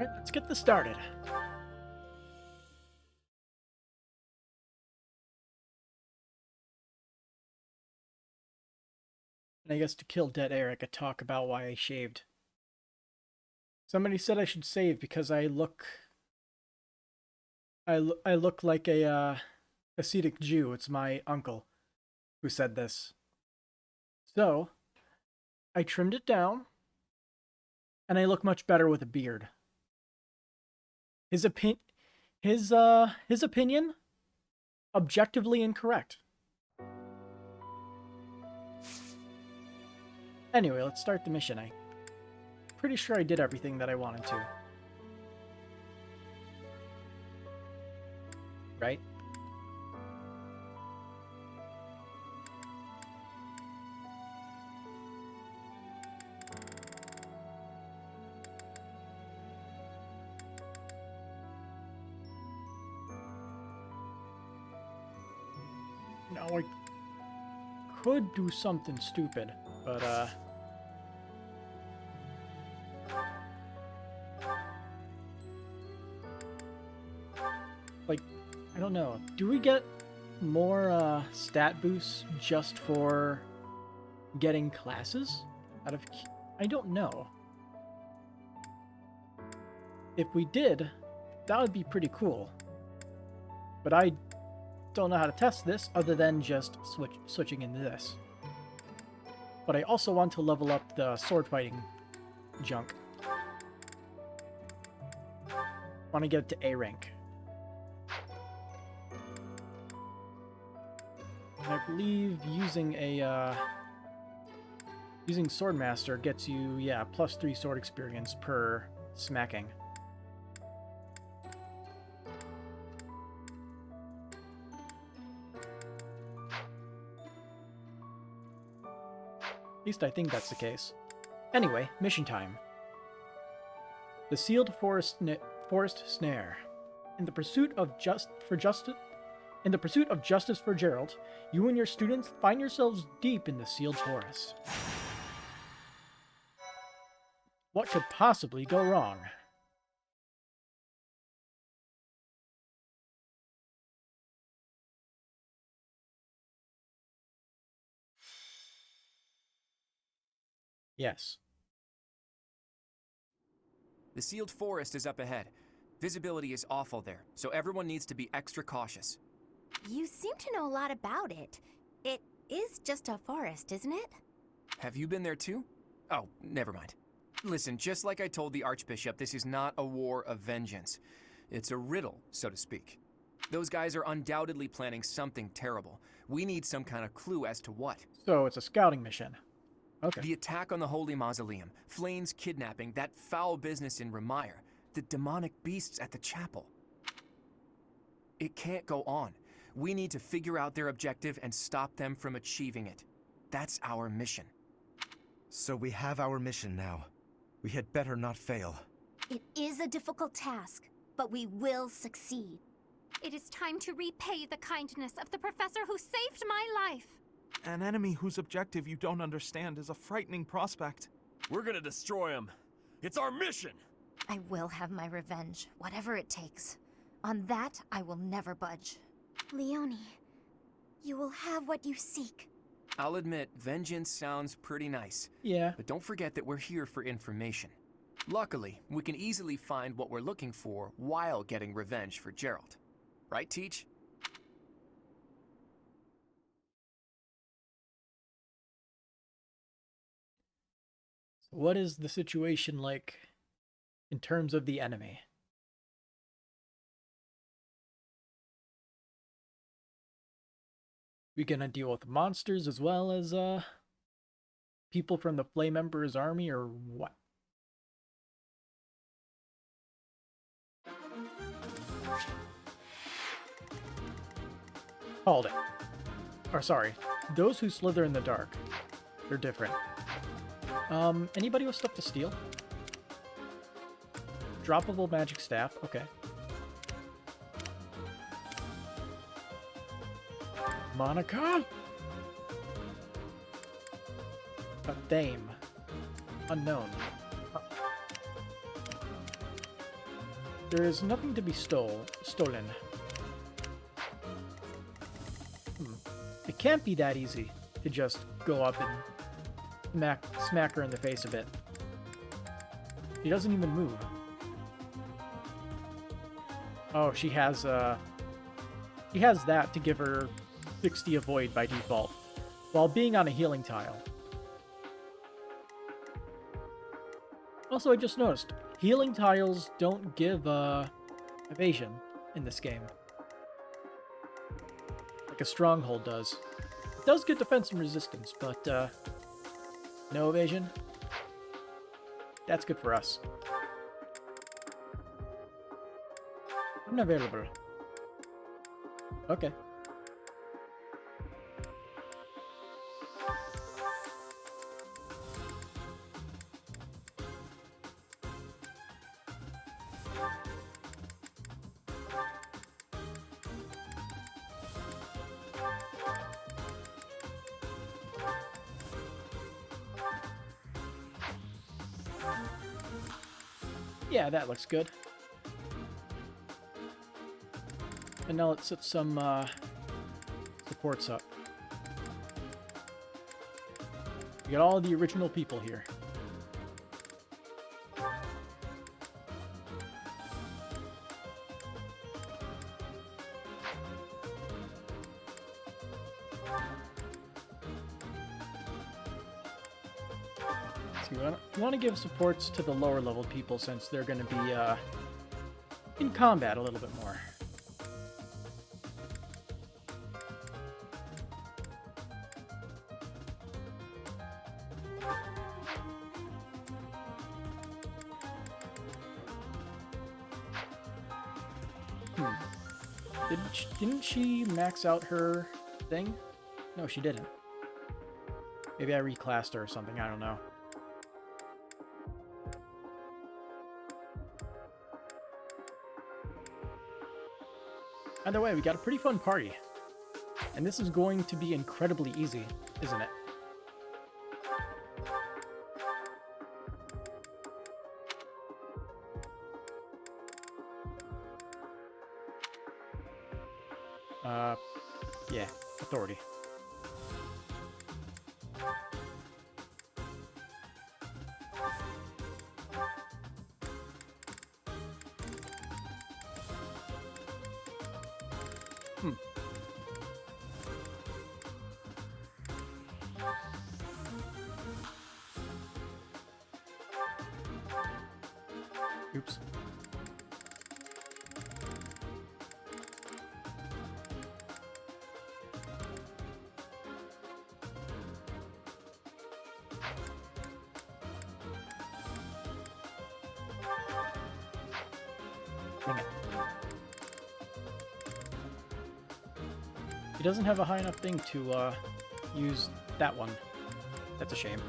Alright, let's get this started. And I guess to kill dead air, I could talk about why I shaved. Somebody said I should save because I look like a Hasidic Jew. It's my uncle who said this. So, I trimmed it down, and I look much better with a beard. His opinion, objectively incorrect. Anyway, let's start the mission. I'm pretty sure I did everything that I wanted to. Right? Now I could do something stupid, but like, I don't know. Do we get more stat boosts just for getting classes out of? I don't know. If we did, that would be pretty cool. But I don't know how to test this other than just switching into this. But I also want to level up the sword fighting junk. Want to get it to A rank. And I believe using a using Swordmaster gets you, yeah, +3 sword experience per smacking. At least I think that's the case. Anyway, mission time. The Sealed Forest Snare. In the pursuit of justice for Gerald, you and your students find yourselves deep in the Sealed Forest. What could possibly go wrong? Yes. The sealed forest is up ahead. Visibility is awful there, so everyone needs to be extra cautious. You seem to know a lot about it. It is just a forest, isn't it? Have you been there too? Oh, never mind. Listen, just like I told the Archbishop, this is not a war of vengeance. It's a riddle, so to speak. Those guys are undoubtedly planning something terrible. We need some kind of clue as to what. So it's a scouting mission. Okay. The attack on the Holy Mausoleum, Flayn's kidnapping, that foul business in Remire, the demonic beasts at the chapel. It can't go on. We need to figure out their objective and stop them from achieving it. That's our mission. So we have our mission now. We had better not fail. It is a difficult task, but we will succeed. It is time to repay the kindness of the professor who saved my life. An enemy whose objective you don't understand is a frightening prospect. We're gonna destroy him. It's our mission! I will have my revenge, whatever it takes. On that, I will never budge. Leonie, you will have what you seek. I'll admit, vengeance sounds pretty nice. Yeah. But don't forget that we're here for information. Luckily, we can easily find what we're looking for while getting revenge for Gerald. Right, Teach? What is the situation like in terms of the enemy? We gonna deal with monsters as well as people from the Flame Emperor's army, or what? Called it. Or sorry, those who slither in the dark. They're different. Anybody with stuff to steal? Droppable magic staff, okay. Monica? A Thame. Unknown. There is nothing to be stolen. It can't be that easy to just go up and smack her in the face a bit. She doesn't even move. Oh, she has that to give her 60 avoid by default, while being on a healing tile. Also, I just noticed, healing tiles don't give evasion in this game. Like a stronghold does. It does get defense and resistance, but no evasion. That's good for us. Unavailable. Okay. Yeah, that looks good. And now let's set some supports up. We got all the original people here. You want to give supports to the lower level people since they're going to be in combat a little bit more. Didn't she max out her thing? No, she didn't. Maybe I reclassed her or something, I don't know. Either way, we got a pretty fun party. And this is going to be incredibly easy, isn't it? Yeah, authority. Oops. Dang it. He doesn't have a high enough thing to use that one. That's a shame.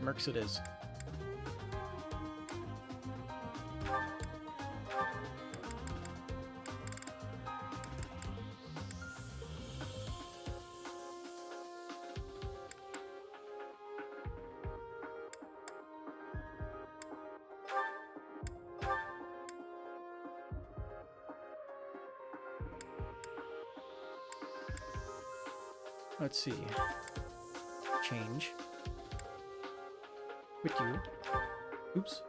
Mercs it is. Let's see. Change. With you. Oops.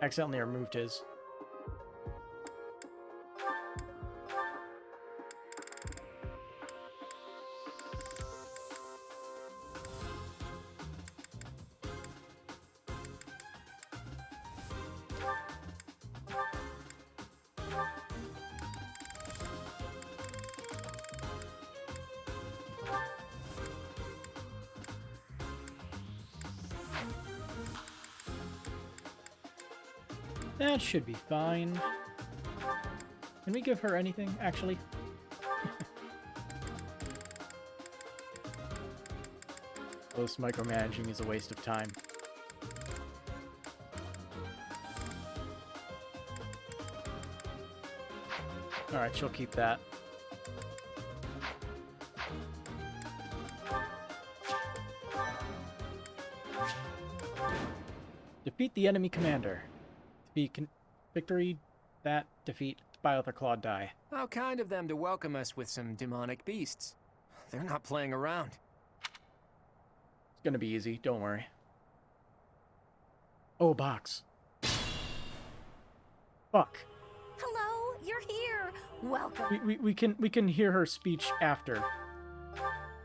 Accidentally removed his. That should be fine. Can we give her anything, actually? Well, this micromanaging is a waste of time. Alright, she'll keep that. Defeat the enemy commander. Victory, that, defeat, Byleth or Claude die. How kind of them to welcome us with some demonic beasts. They're not playing around. It's gonna be easy, don't worry. Oh, box. Fuck. Hello, you're here. Welcome. We can hear her speech after.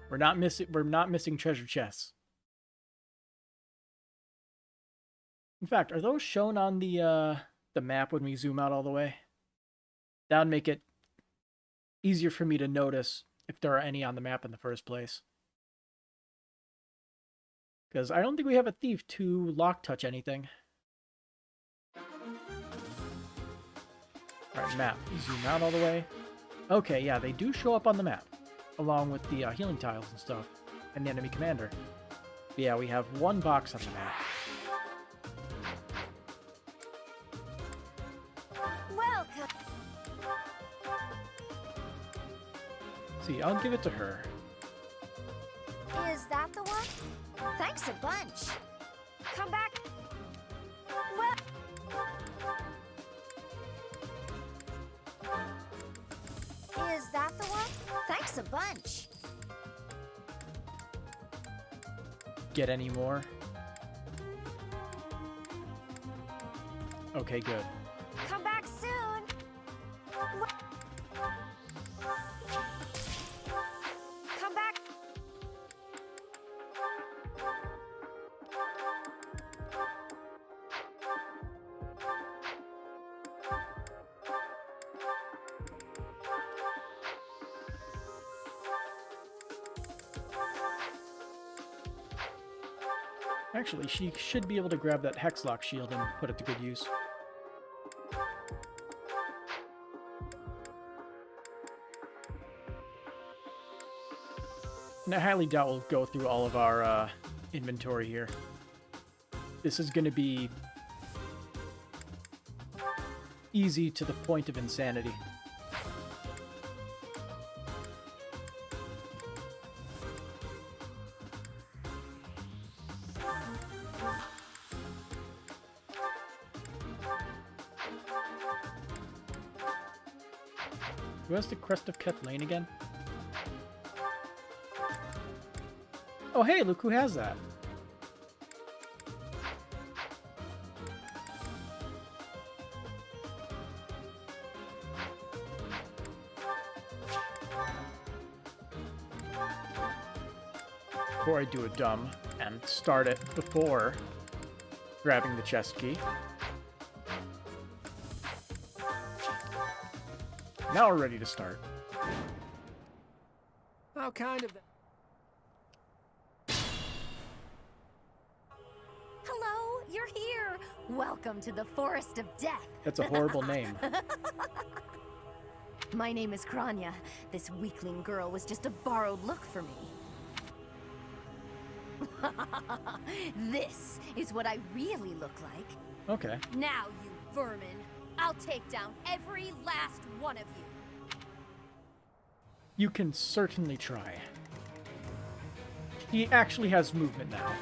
We're not missing treasure chests. In fact, are those shown on the map when we zoom out all the way? That would make it easier for me to notice if there are any on the map in the first place. Because I don't think we have a thief to lock touch anything. Alright, map. Zoom out all the way. Okay, yeah, they do show up on the map. Along with the healing tiles and stuff. And the enemy commander. But yeah, we have one box on the map. Welcome. See, I'll give it to her. Is that the one? Thanks a bunch. Come back. Well. Is that the one? Thanks a bunch. Get any more? Okay, good. Come back soon. Come back. Actually, she should be able to grab that Hexlock shield and put it to good use. And I highly doubt we'll go through all of our inventory here. This is going to be easy to the point of insanity. Who has the Crest of Keth Lane again? Oh hey, look who has that. Before I do a dumb and start it before grabbing the chest key. Now we're ready to start. How kind of them. Hello, you're here. Welcome to the Forest of Death. That's a horrible name. My name is Kranya. This weakling girl was just a borrowed look for me. This is what I really look like. Okay. Now, you vermin, I'll take down every last one of you. You can certainly try. He actually has movement now.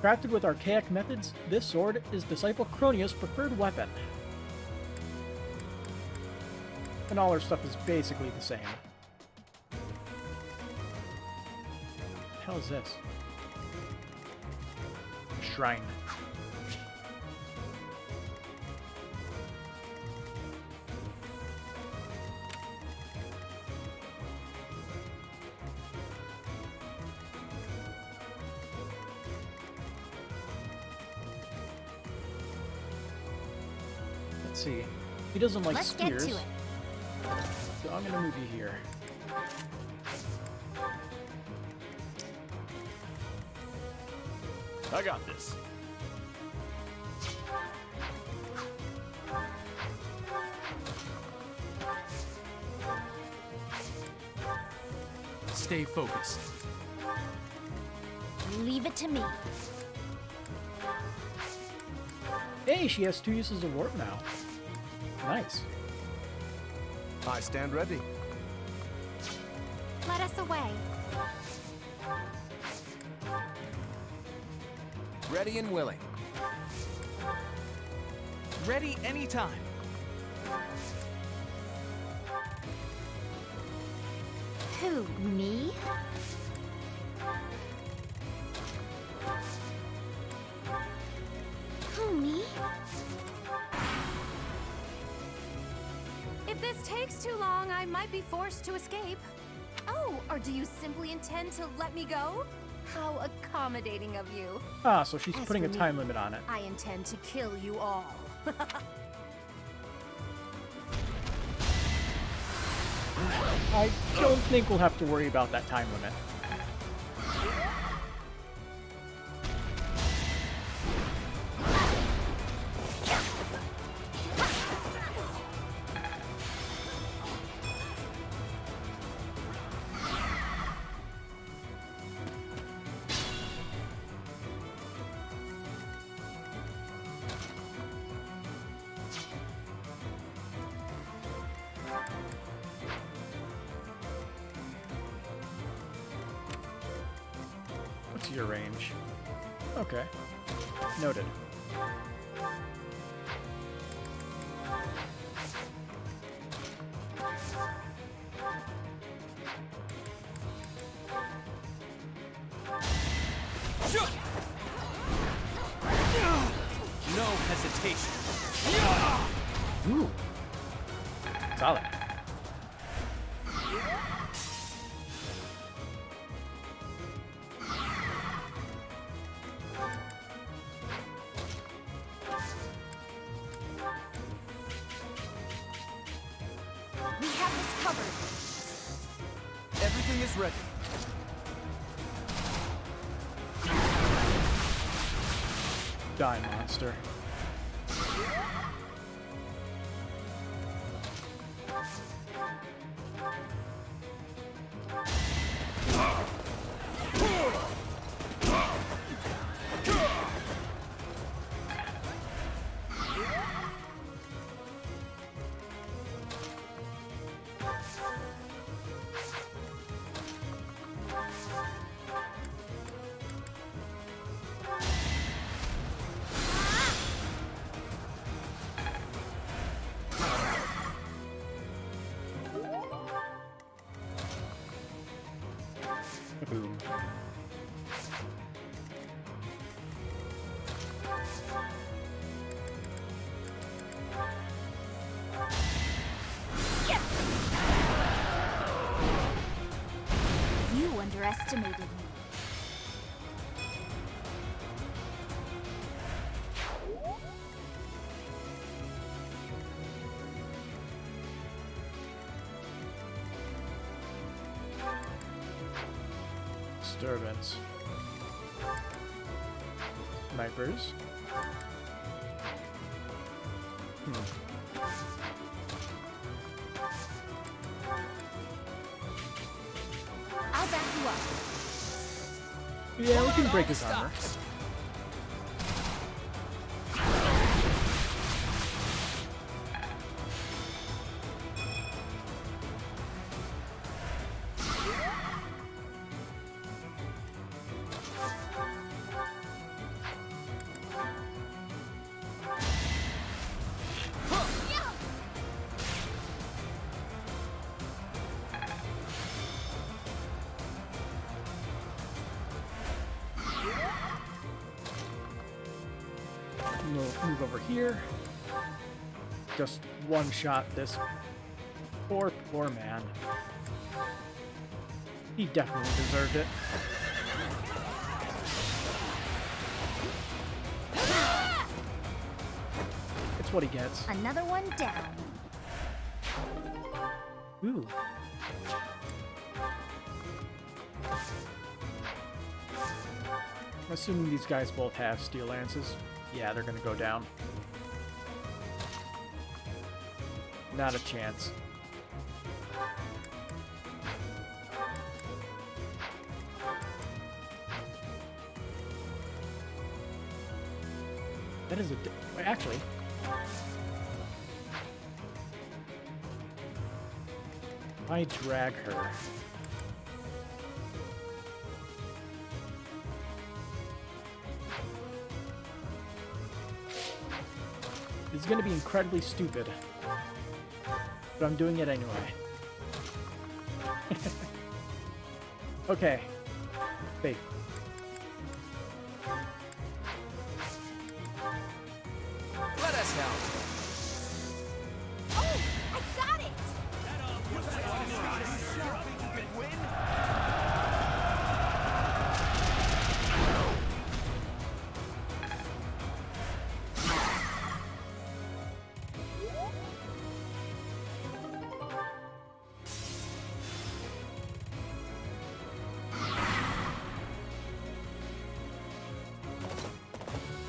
Crafted with archaic methods, this sword is Disciple Cronia's preferred weapon. And all her stuff is basically the same. What the hell is this? A shrine. Let's see. He doesn't like Let's spears. get to it. So I'm gonna move you here. I got this. Stay focused. Leave it to me. Hey, she has 2 uses of warp now. Nice. I stand ready. Let us away. Ready and willing. Ready anytime. Who, me? Who, me? If this takes too long, I might be forced to escape. Oh, or do you simply intend to let me go? How accommodating of you. Ah, so she's As putting a for time me, limit on it. I intend to kill you all. I don't think we'll have to worry about that time limit. What's your range? Okay. Noted. No hesitation. Ooh. Solid. We have this covered. Everything is ready. Die, monster. Boom. You underestimated me. Disturbance. Snipers. I'll back you up. Yeah, we can break his armor. We'll move over here. Just one shot this poor man. He definitely deserved it. It's what he gets. Another one down. Ooh. Assuming these guys both have steel lances. Yeah, they're gonna go down. Not a chance. That is a... Wait, actually... If I drag her... This is going to be incredibly stupid. But I'm doing it anyway. Okay. Faith. Let us help. Oh, I got it!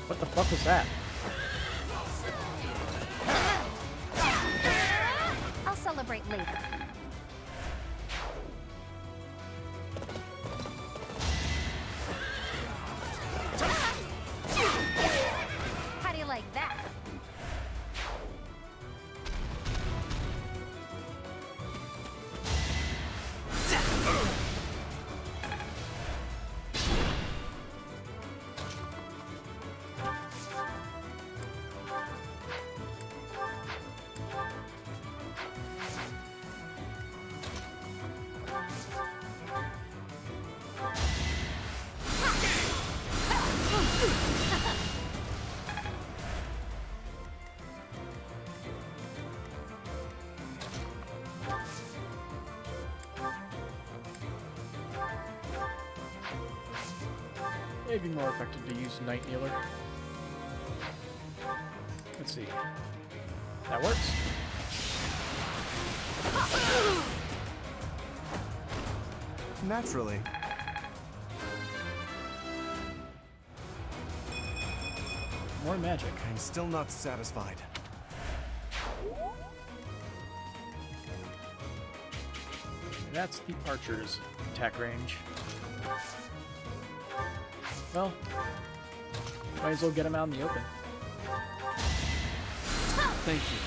What the fuck was that? I'll celebrate later. How do you like that? Maybe more effective to use Night Kneeler. Let's see. That works. Naturally. More magic. I'm still not satisfied. That's the archer's attack range. Well, might as well get him out in the open. Thank you.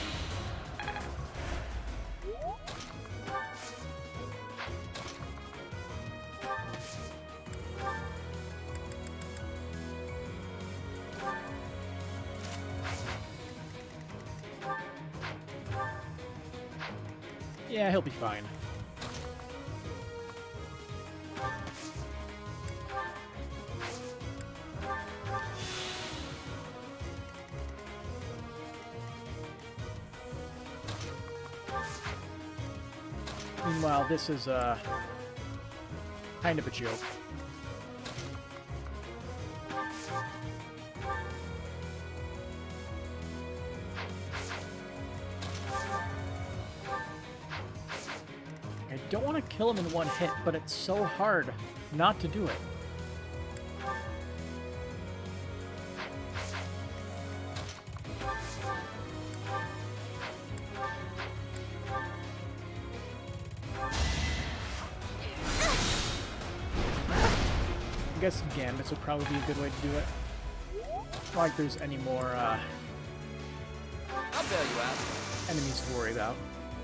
Yeah, he'll be fine. Meanwhile, this is kind of a joke. I don't want to kill him in one hit, but it's so hard not to do it. I guess Gambits would probably be a good way to do it. Not like there's any more I'll bail you out. enemies to worry about.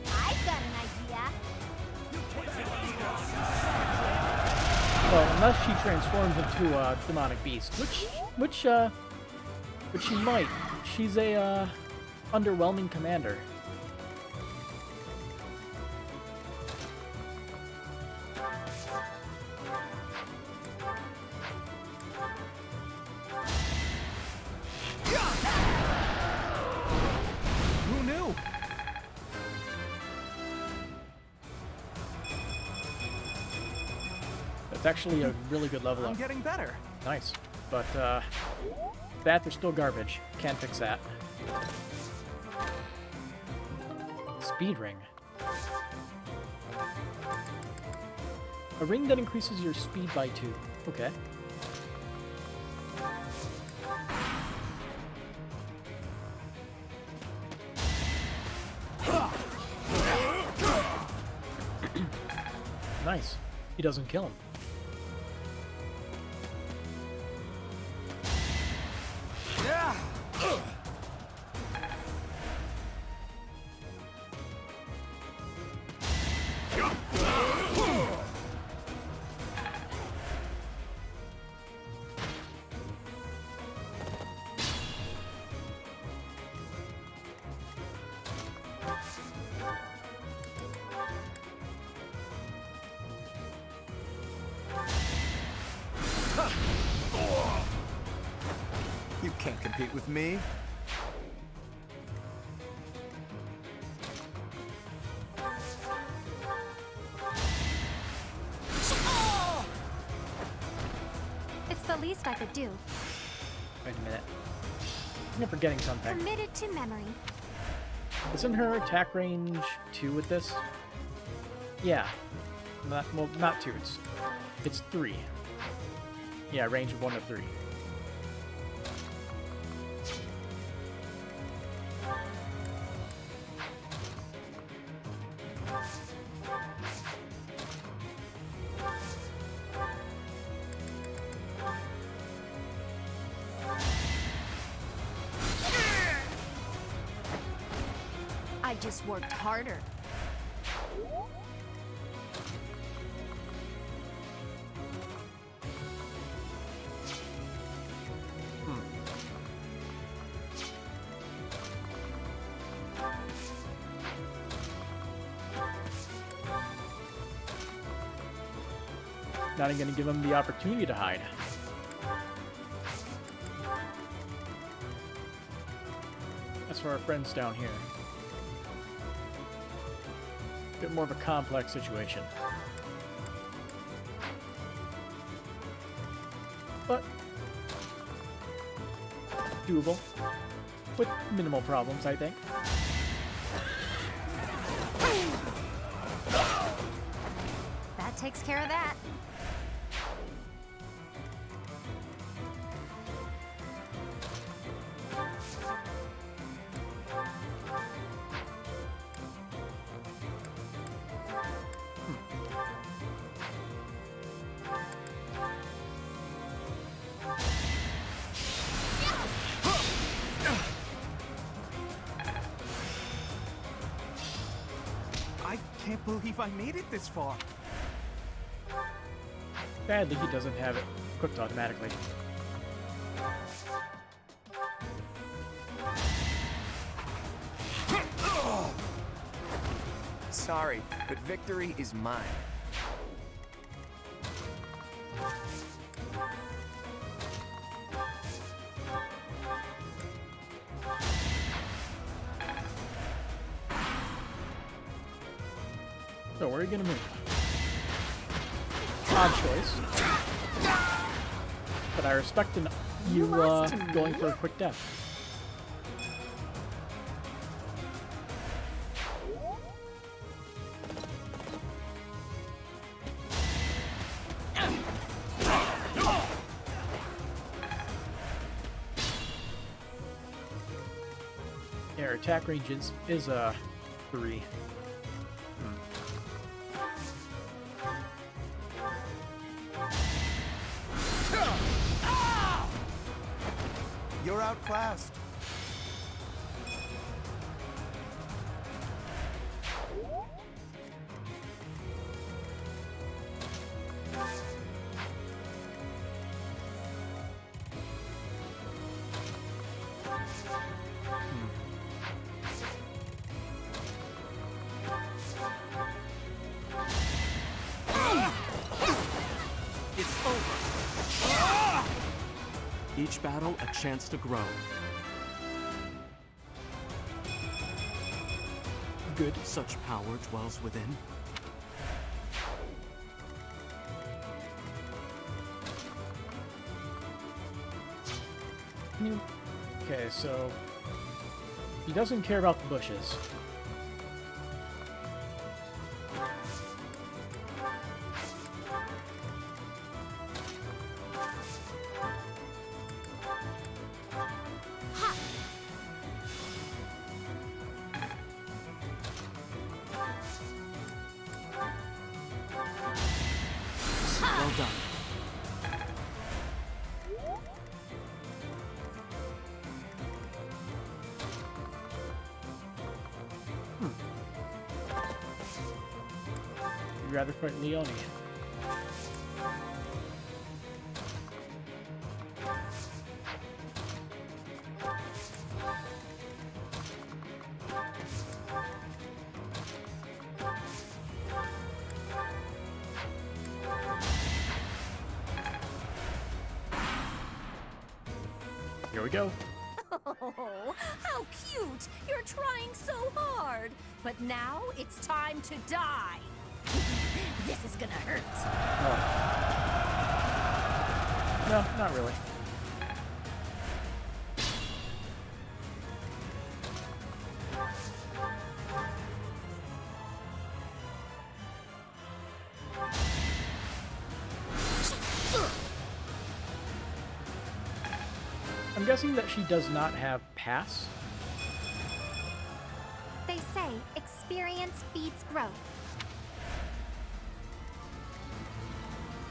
I've got an idea. Well, unless she transforms into a demonic beast, which she might. She's a underwhelming commander. Who knew? That's actually a really good level I'm up. getting better. Nice. But that they're still garbage. Can't fix that. Speed ring. A ring that increases your speed by 2. Okay. Nice. He doesn't kill him. Can't compete with me. It's the least I could do. Wait a minute. I'm forgetting something. Committed to memory. Isn't her attack range 2 with this? Yeah. Not 2. It's 3. Yeah, range of 1 to 3. I just worked harder. Not even gonna give him the opportunity to hide. That's for our friends down here. Bit more of a complex situation. But doable. With minimal problems, I think. That takes care of that. I can't believe I made it this far. Badly, he doesn't have it equipped automatically. Sorry, but victory is mine. So where are you gonna move? Odd choice. But I respect you going for a quick death. Yeah, our attack range is 3. You're outclassed. It's over. Each battle a chance to grow. Good. Such power dwells within. Okay, so he doesn't care about the bushes. Well done. You'd rather fight Leone. Here we go. Oh, how cute! You're trying so hard. But now it's time to die. This is gonna hurt. Oh. No, not really. I'm guessing that she does not have pass. They say experience feeds growth.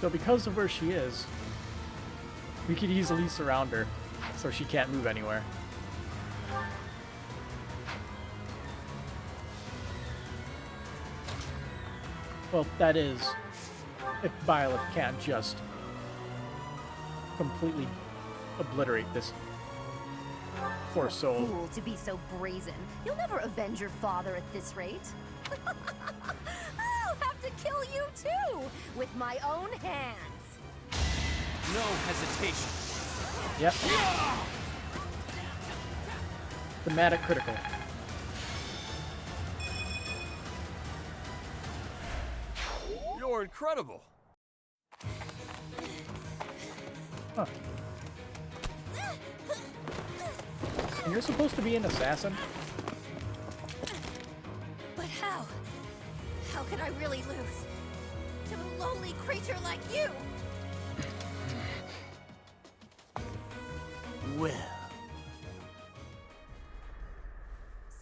So because of where she is, we could easily surround her so she can't move anywhere. Well, that is, if Byleth can't just completely obliterate this poor soul. Fool to be so brazen. You'll never avenge your father at this rate. I'll have to kill you too, with my own hands. No hesitation. Yep. Thematic critical. You're incredible. Huh. And you're supposed to be an assassin? But how? How could I really lose to a lowly creature like you? Well,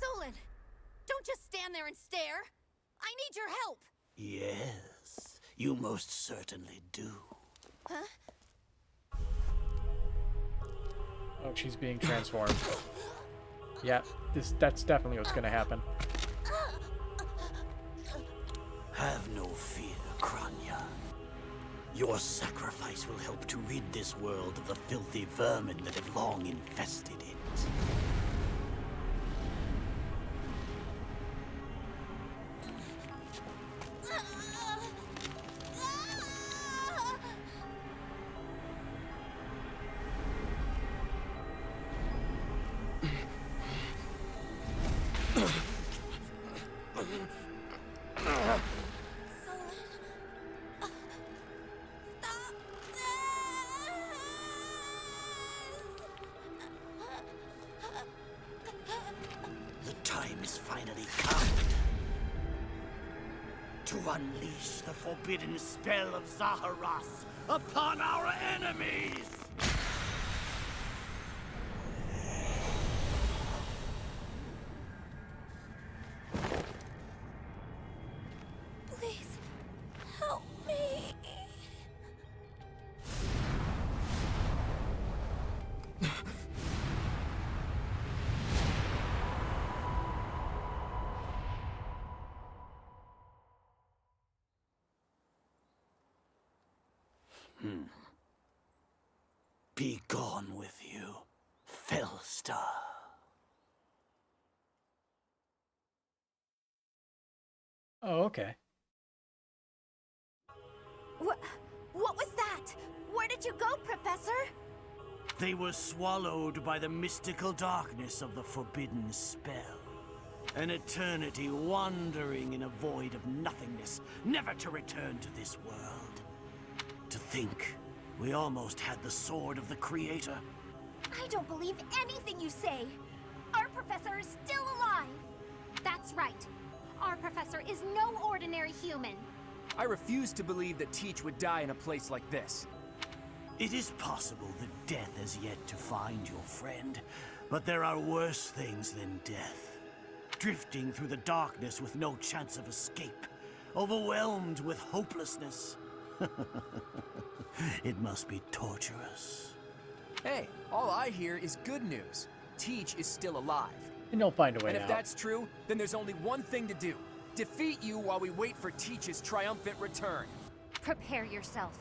Solon, don't just stand there and stare. I need your help. yes, you most certainly do. Huh? Oh, she's being transformed. Yeah, that's definitely what's gonna happen. Have no fear, Kranya. Your sacrifice will help to rid this world of the filthy vermin that have long infested it. The time is finally come to unleash the forbidden spell of Zaharas upon our enemies! Please, help me. Be gone with you, Fellstar. Oh, okay. What was that? Where did you go, Professor? They were swallowed by the mystical darkness of the forbidden spell. An eternity wandering in a void of nothingness, never to return to this world. To think, we almost had the sword of the Creator. I don't believe anything you say. Our professor is still alive. That's right. Our professor is no ordinary human. I refuse to believe that Teach would die in a place like this. It is possible that death has yet to find your friend, but there are worse things than death. Drifting through the darkness with no chance of escape, overwhelmed with hopelessness. It must be torturous. Hey, all I hear is good news. Teach is still alive. And he'll find a way And if out. that's true, then there's only one thing to do. Defeat you while we wait for Teach's triumphant return. Prepare yourself.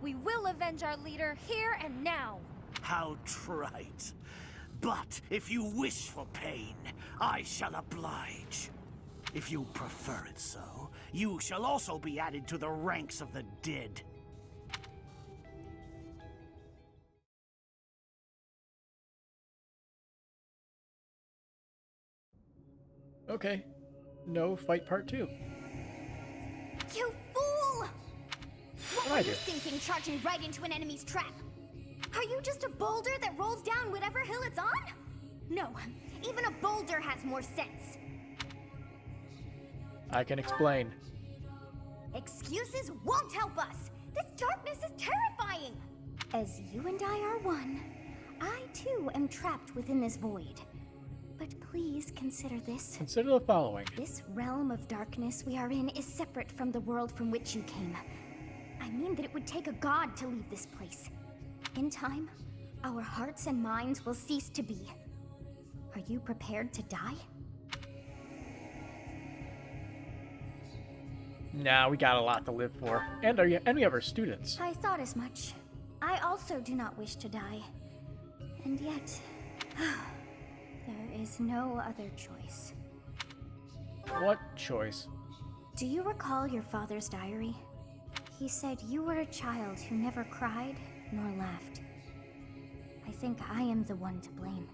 We will avenge our leader here and now. How trite. But if you wish for pain, I shall oblige. If you prefer it so, you shall also be added to the ranks of the dead. Okay. No fight part 2. You fool! What What'd were I you do? thinking, charging right into an enemy's trap? Are you just a boulder that rolls down whatever hill it's on? No, even a boulder has more sense. I can explain. Excuses won't help us. This darkness is terrifying. As you and I are one, I too am trapped within this void. But please consider this. Consider the following. This realm of darkness we are in is separate from the world from which you came. I mean that it would take a god to leave this place. In time, our hearts and minds will cease to be. Are you prepared to die? Nah, we got a lot to live for. And we have our students. I thought as much. I also do not wish to die. And yet, there is no other choice. What choice? Do you recall your father's diary? He said you were a child who never cried nor laughed. I think I am the one to blame.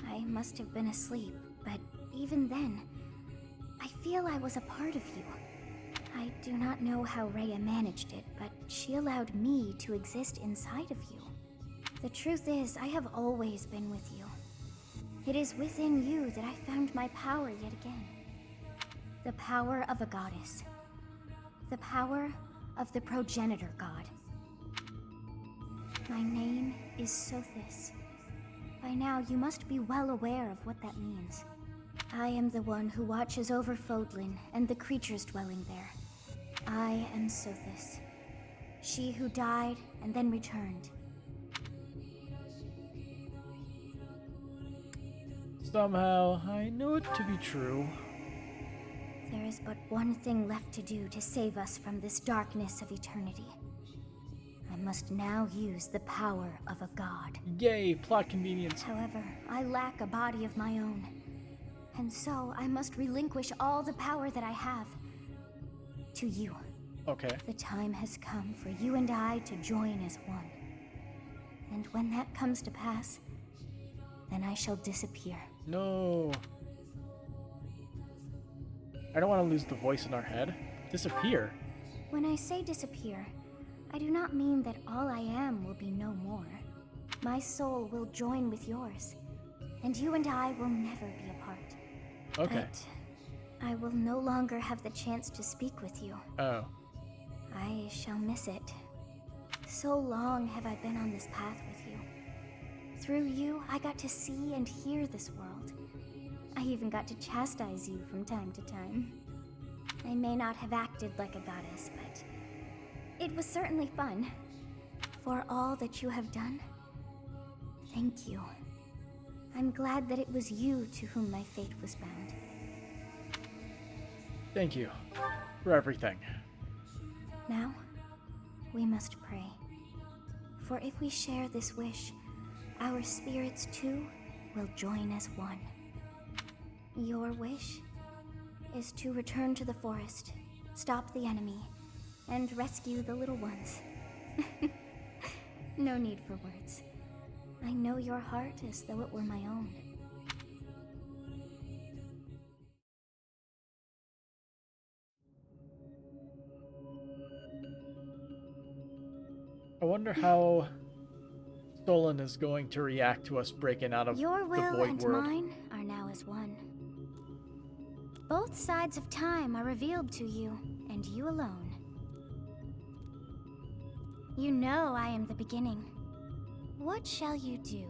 I must have been asleep, but even then, I feel I was a part of you. I do not know how Rhea managed it, but she allowed me to exist inside of you. The truth is, I have always been with you. It is within you that I found my power yet again. The power of a goddess. The power of the progenitor god. My name is Sothis. By now, you must be well aware of what that means. I am the one who watches over Fodlan and the creatures dwelling there. I am Sothis. She who died and then returned. Somehow, I knew it to be true. There is but one thing left to do to save us from this darkness of eternity. I must now use the power of a god. Yay, plot convenience. However, I lack a body of my own. And so I must relinquish all the power that I have to you. Okay. The time has come for you and I to join as one. And when that comes to pass, then I shall disappear. No. I don't want to lose the voice in our head. Disappear. When I say disappear, I do not mean that all I am will be no more. My soul will join with yours, and you and I will never be apart. Okay. But I will no longer have the chance to speak with you. Oh. I shall miss it. So long have I been on this path with you. Through you, I got to see and hear this world. I even got to chastise you from time to time. I may not have acted like a goddess, but it was certainly fun. For all that you have done, thank you. I'm glad that it was you to whom my fate was bound. Thank you for everything. Now, we must pray. For if we share this wish, our spirits too will join as one. Your wish is to return to the forest, stop the enemy, and rescue the little ones. No need for words. I know your heart as though it were my own. I wonder how Stolen is going to react to us breaking out of Your the will void and world. mine are now as one. Both sides of time are revealed to you, and you alone. You know I am the beginning. What shall you do?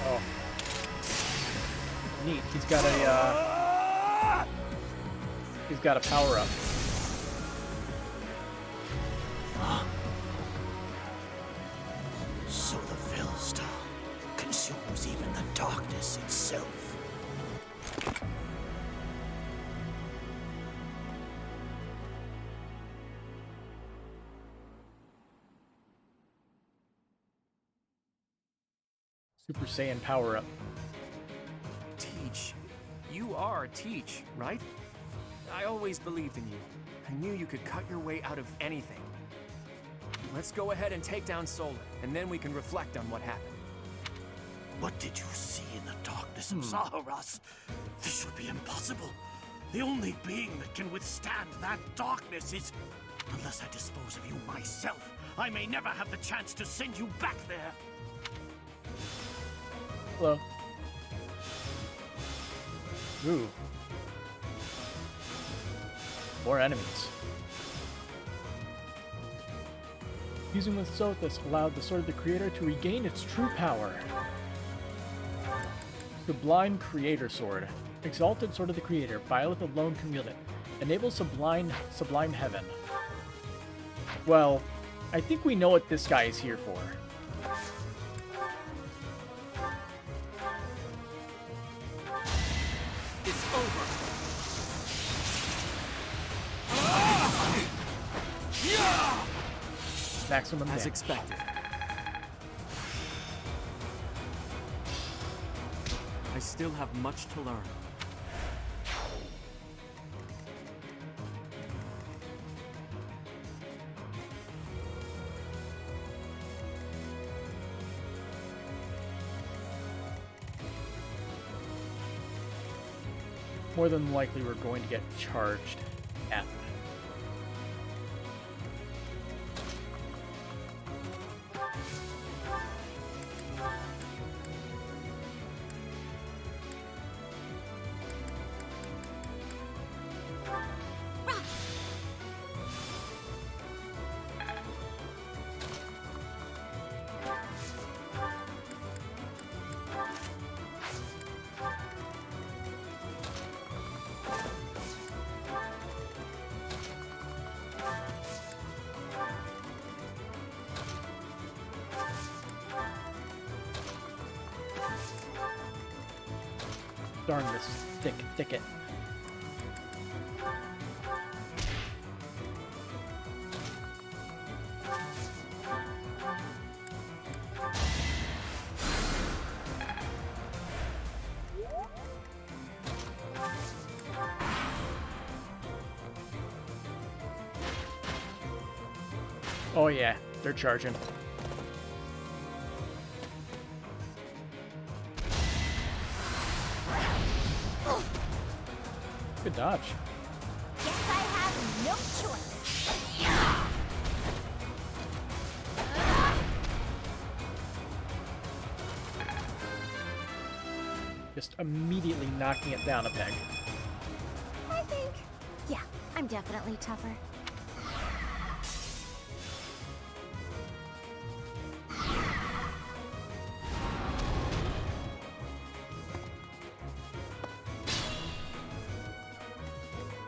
Oh. Neat. He's got a power up. So the Philstar consumes even the darkness itself. Super Saiyan power up. Teach. You are Teach, right? I always believed in you. I knew you could cut your way out of anything. Let's go ahead and take down Solar, and then we can reflect on what happened. What did you see in the darkness of Zaharas? This would be impossible. The only being that can withstand that darkness is... Unless I dispose of you myself, I may never have the chance to send you back there. Hello. Ooh. More enemies. Fusing with Sothis allowed the Sword of the Creator to regain its true power. Sublime Creator Sword. Exalted Sword of the Creator. Byleth alone can wield it. Enables Sublime Heaven. Well, I think we know what this guy is here for. It's over. Maximum As damage. expected. I still have much to learn. More than likely we're going to get charged at. Darn this thick thicket. Oh yeah, they're charging. Good dodge. Guess I have no choice. Just immediately knocking it down a peg. I think... Yeah, I'm definitely tougher.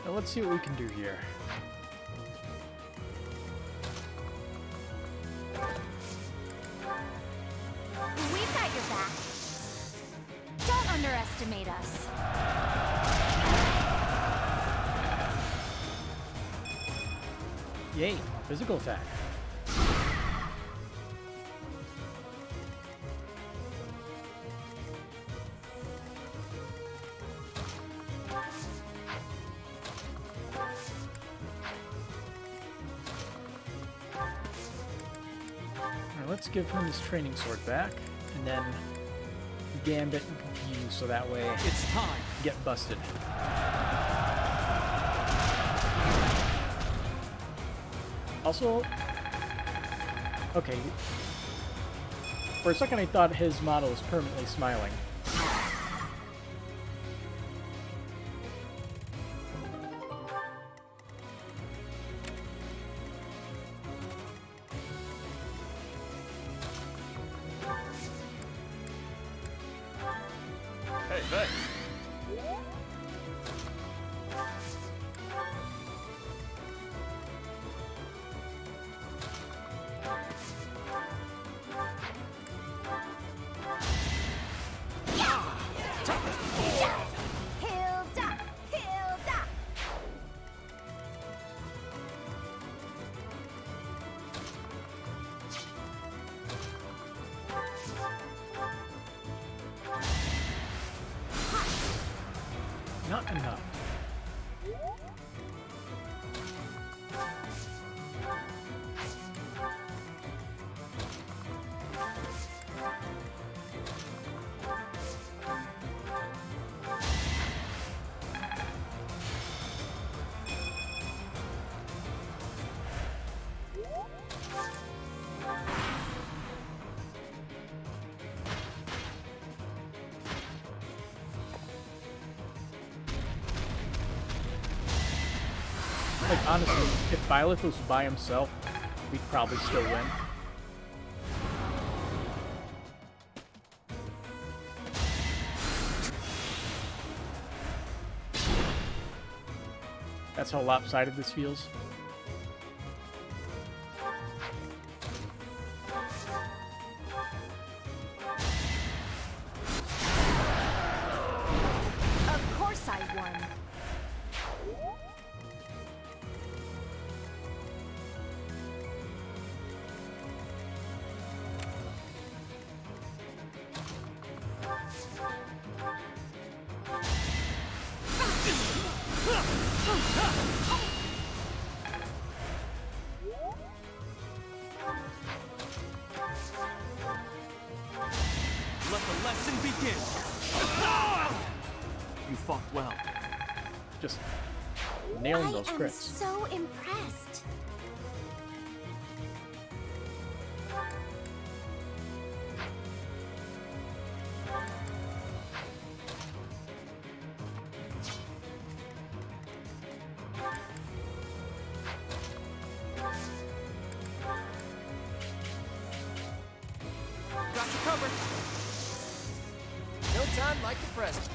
Now let's see what we can do here. We've got your back. Don't underestimate us. Yay, physical attack. Alright, let's give him his training sword back, and then Gambit and Confuse so that way It's time. get busted. Also, okay, for a second I thought his model was permanently smiling. Hey, thanks. Not enough. Like, honestly, if Byleth was by himself, we'd probably still win. That's how lopsided this feels. Of course I won. Let the lesson begin. You fought well. Just nailing those I am crits. so impressed. Got you covered. No time like the present.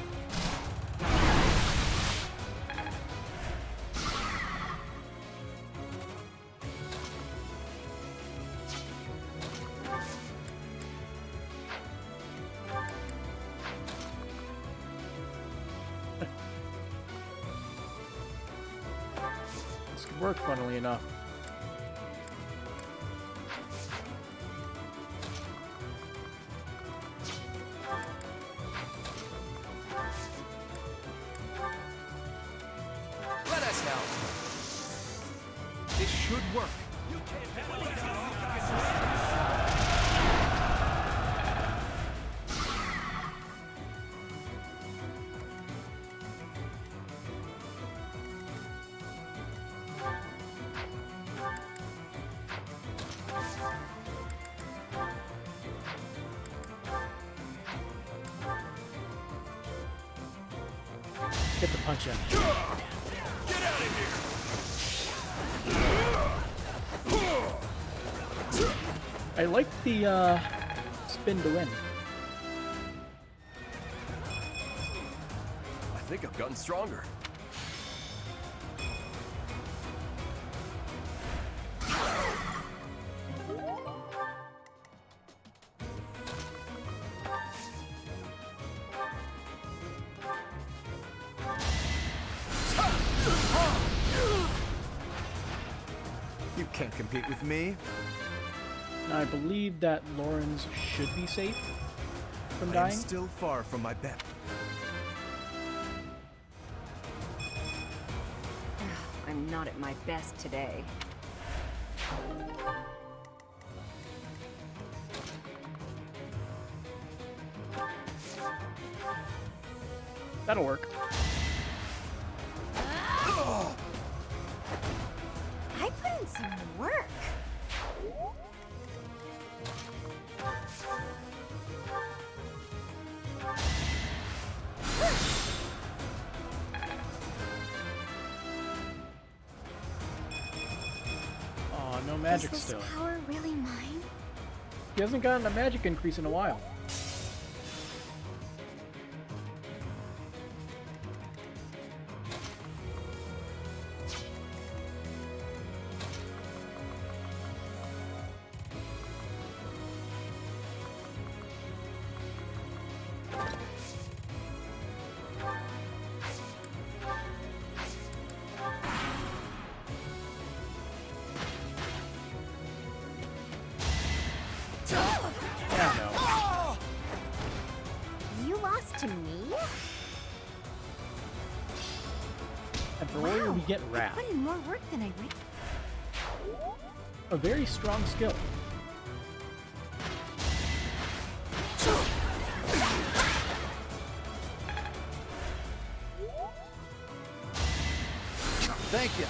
This could work, funnily enough. Let us help. This should work. Get the punch in. I like the spin to win. I think I've gotten stronger. You can't compete with me. Now, I believe that Lawrence should be safe from I am dying. still far from my bet. I'm not at my best today. That'll work. I put in some work. Aw, no Is magic this still. power really mine? He hasn't gotten a magic increase in a while. Yeah, no. You lost to me? And for warrior, we get I wrath. put in more work than I read. A very strong skill. Thank you.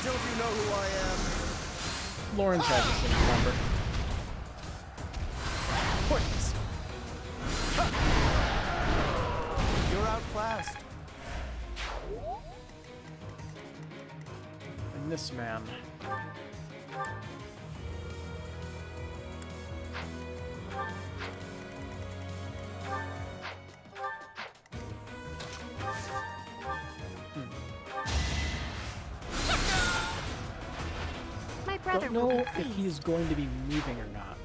Don't you know who I am? Lawrence has this thing, remember? Points. You're outclassed. And this man. My brother Don't will know be if pleased. he's going to be moving or not.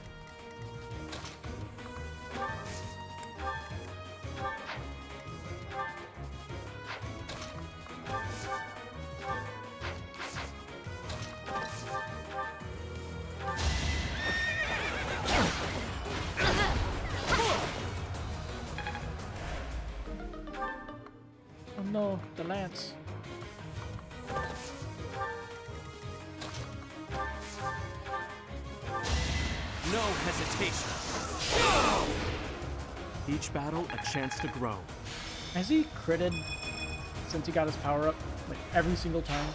Oh no, the lance. No hesitation. Each battle a chance to grow. Has he critted since he got his power up? Like every single time?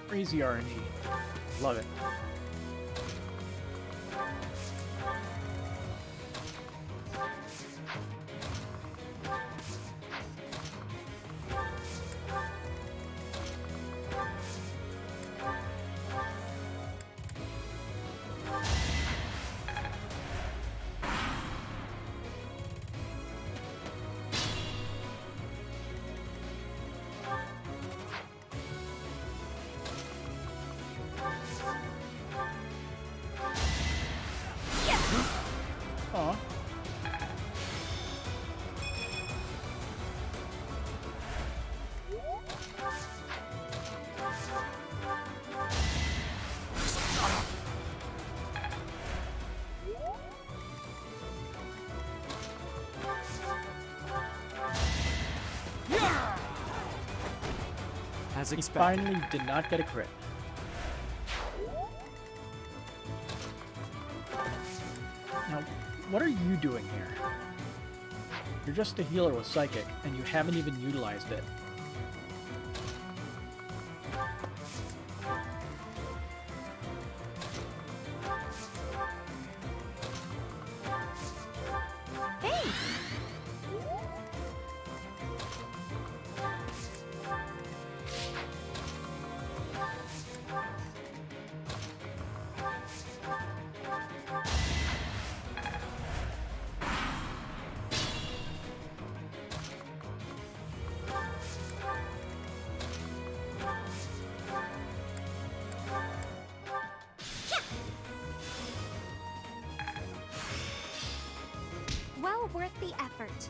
Crazy RNG. Love it. Aw. As He expected. finally did not get a crit. Now, what are you doing here? You're just a healer with Psychic, and you haven't even utilized it. Thanks. Well worth the effort.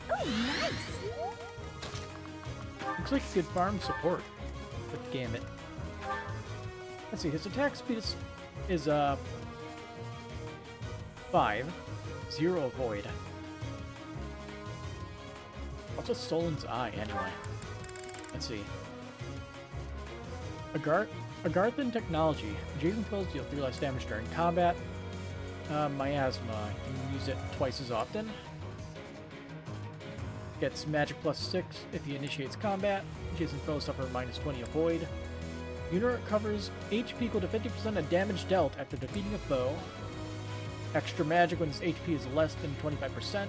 Oh, nice! Looks like a good farm support with Gambit. Let's see, his attack speed is 5, 0 void. What's a Solon's Eye, anyway? Let's see. Agarthan Technology. Adjacent foes deal 3 less damage during combat. Miasma. You can use it twice as often. Gets magic +6 if he initiates combat. Adjacent foes suffer -20 avoid. Unit recovers HP equal to 50% of damage dealt after defeating a foe. Extra magic when its HP is less than 25%.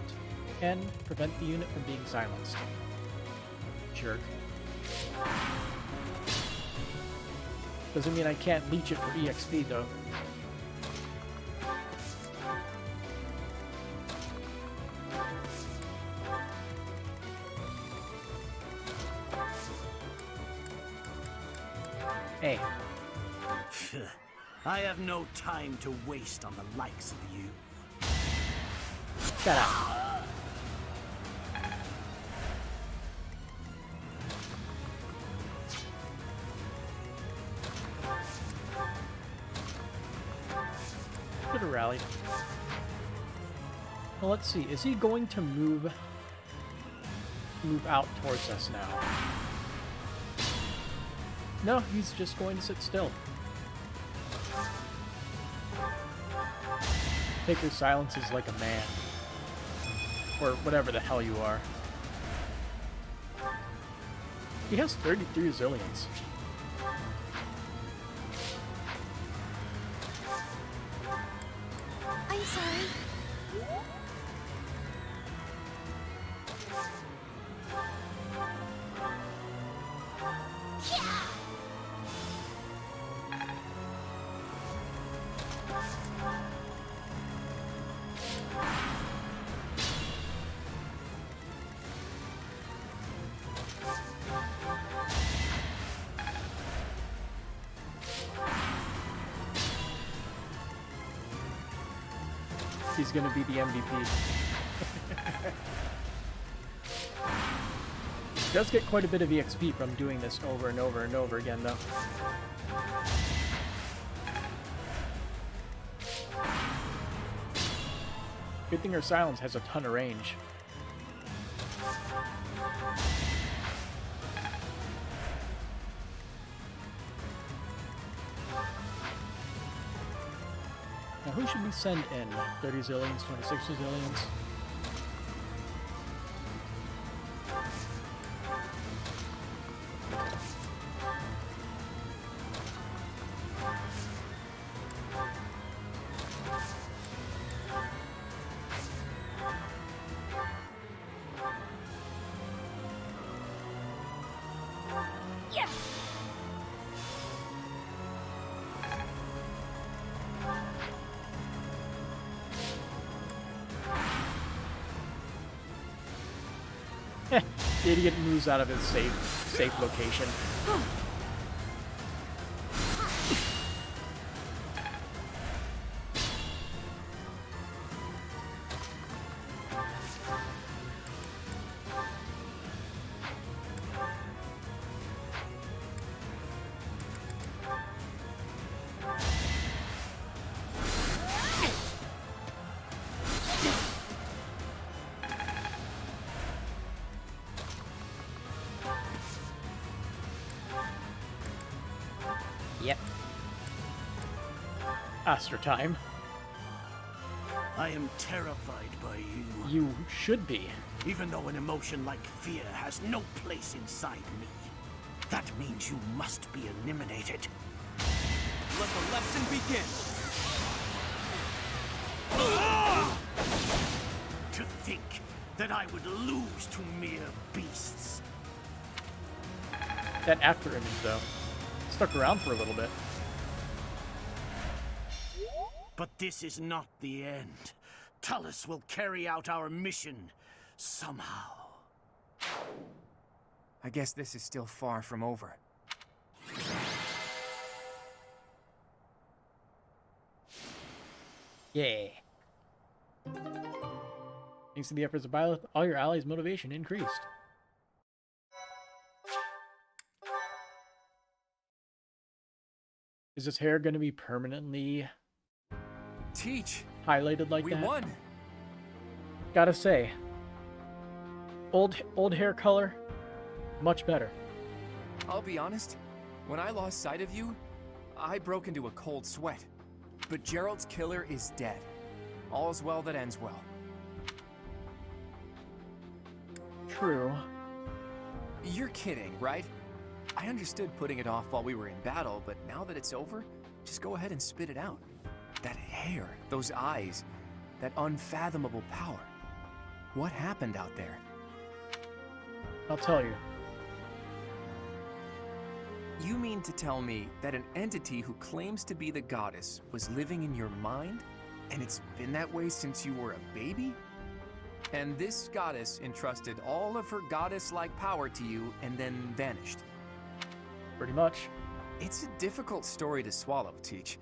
And prevent the unit from being silenced. Jerk. Doesn't mean I can't leech it for EXP though. Hey. I have no time to waste on the likes of you. Shut up. Should have rallied. Well, let's see. Is he going to move out towards us now? No, he's just going to sit still. Take your silences like a man. Or whatever the hell you are. He has 33 zillions. I'm sorry. He's gonna be the MVP. He does get quite a bit of EXP from doing this over and over and over again, though. Good thing her silence has a ton of range. Now, who should we send in? 30 zillions, 26 zillions? The idiot moves out of his safe location. Yep. Aster time. I am terrified by you. You should be. Even though an emotion like fear has no place inside me. That means you must be eliminated. Let the lesson begin. To think that I would lose to mere beasts. That after image, though, stuck around for a little bit. But this is not the end. Tullus will carry out our mission somehow. I guess this is still far from over. Yeah. Thanks to the efforts of Byleth, all your allies' motivation increased. Is this hair going to be permanently Teach! highlighted like We that? won! Gotta say, old hair color, much better. I'll be honest, when I lost sight of you, I broke into a cold sweat. But Gerald's killer is dead. All's well that ends well. True. You're kidding, right? I understood putting it off while we were in battle, but now that it's over, just go ahead and spit it out. That hair, those eyes, that unfathomable power. What happened out there? I'll tell you. You mean to tell me that an entity who claims to be the goddess was living in your mind? And it's been that way since you were a baby? And this goddess entrusted all of her goddess-like power to you and then vanished. Pretty much. It's a difficult story to swallow, Teach.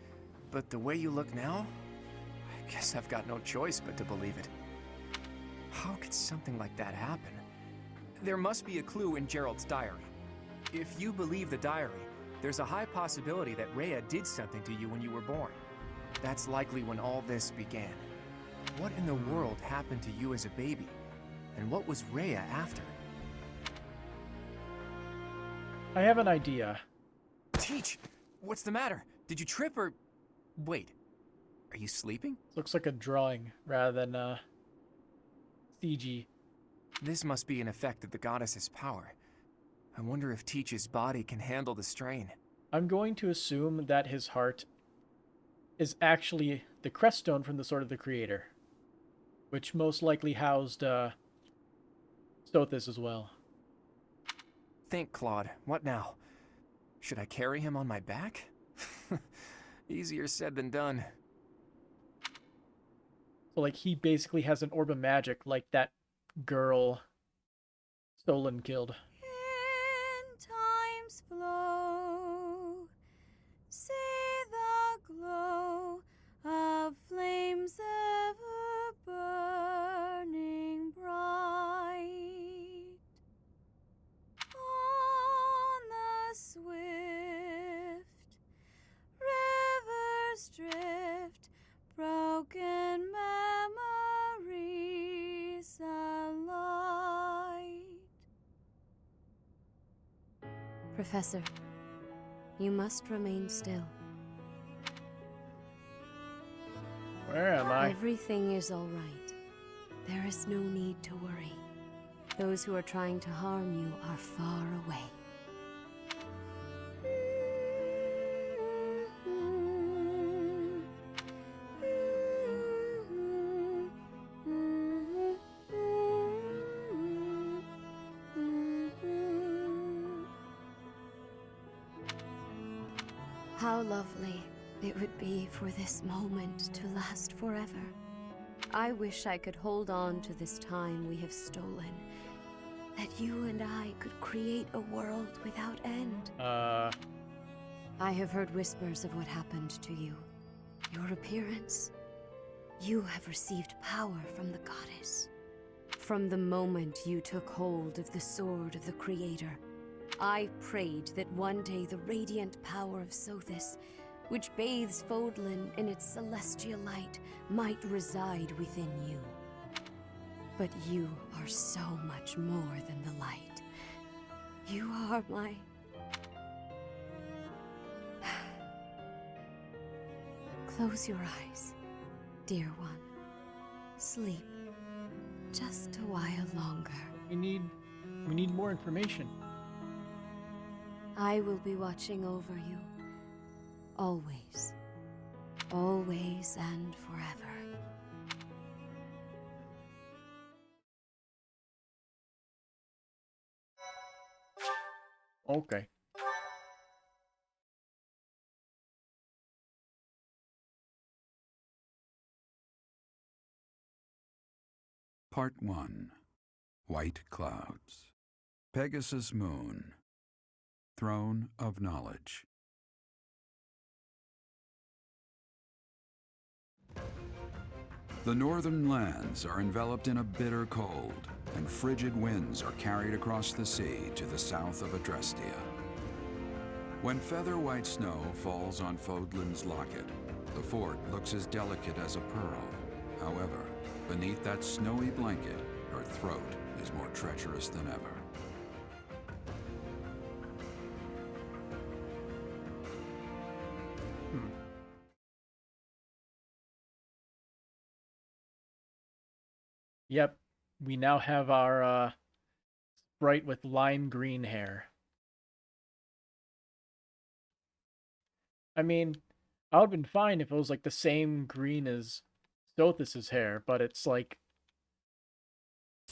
But the way you look now, I guess I've got no choice but to believe it. How could something like that happen? There must be a clue in Gerald's diary. If you believe the diary, there's a high possibility that Rhea did something to you when you were born. That's likely when all this began. What in the world happened to you as a baby? And what was Rhea after? I have an idea. Teach! What's the matter? Did you trip or... Wait. Are you sleeping? Looks like a drawing rather than CG. This must be an effect of the goddess's power. I wonder if Teach's body can handle the strain. I'm going to assume that his heart is actually the creststone from the Sword of the Creator, which most likely housed Sothis as well. Think, Claude. What now? Should I carry him on my back? Easier said than done. So, like, he basically has an orb of magic like that girl Stolen killed. In time's flow, see the glow of flames ever burning bright. On the swift rivers drift, broken memories alight. Professor, you must remain still. Where am I? Everything is all right. There is no need to worry. Those who are trying to harm you are far away. How lovely it would be for this moment to last forever. I wish I could hold on to this time we have stolen. That you and I could create a world without end. I have heard whispers of what happened to you. Your appearance. You have received power from the goddess. From the moment you took hold of the sword of the Creator, I prayed that one day the radiant power of Sothis, which bathes Fodlan in its celestial light, might reside within you. But you are so much more than the light. You are my... Close your eyes, dear one. Sleep just a while longer. We need more information. I will be watching over you. Always. Always and forever. Okay. Part 1. White Clouds. Pegasus Moon. Throne of Knowledge. The northern lands are enveloped in a bitter cold, and frigid winds are carried across the sea to the south of Adrestia. When feather-white snow falls on Fodlan's locket, the fort looks as delicate as a pearl. However, beneath that snowy blanket, her throat is more treacherous than ever. Yep, we now have our sprite with lime green hair. I mean, I would have been fine if it was like the same green as Sothis's hair, but it's like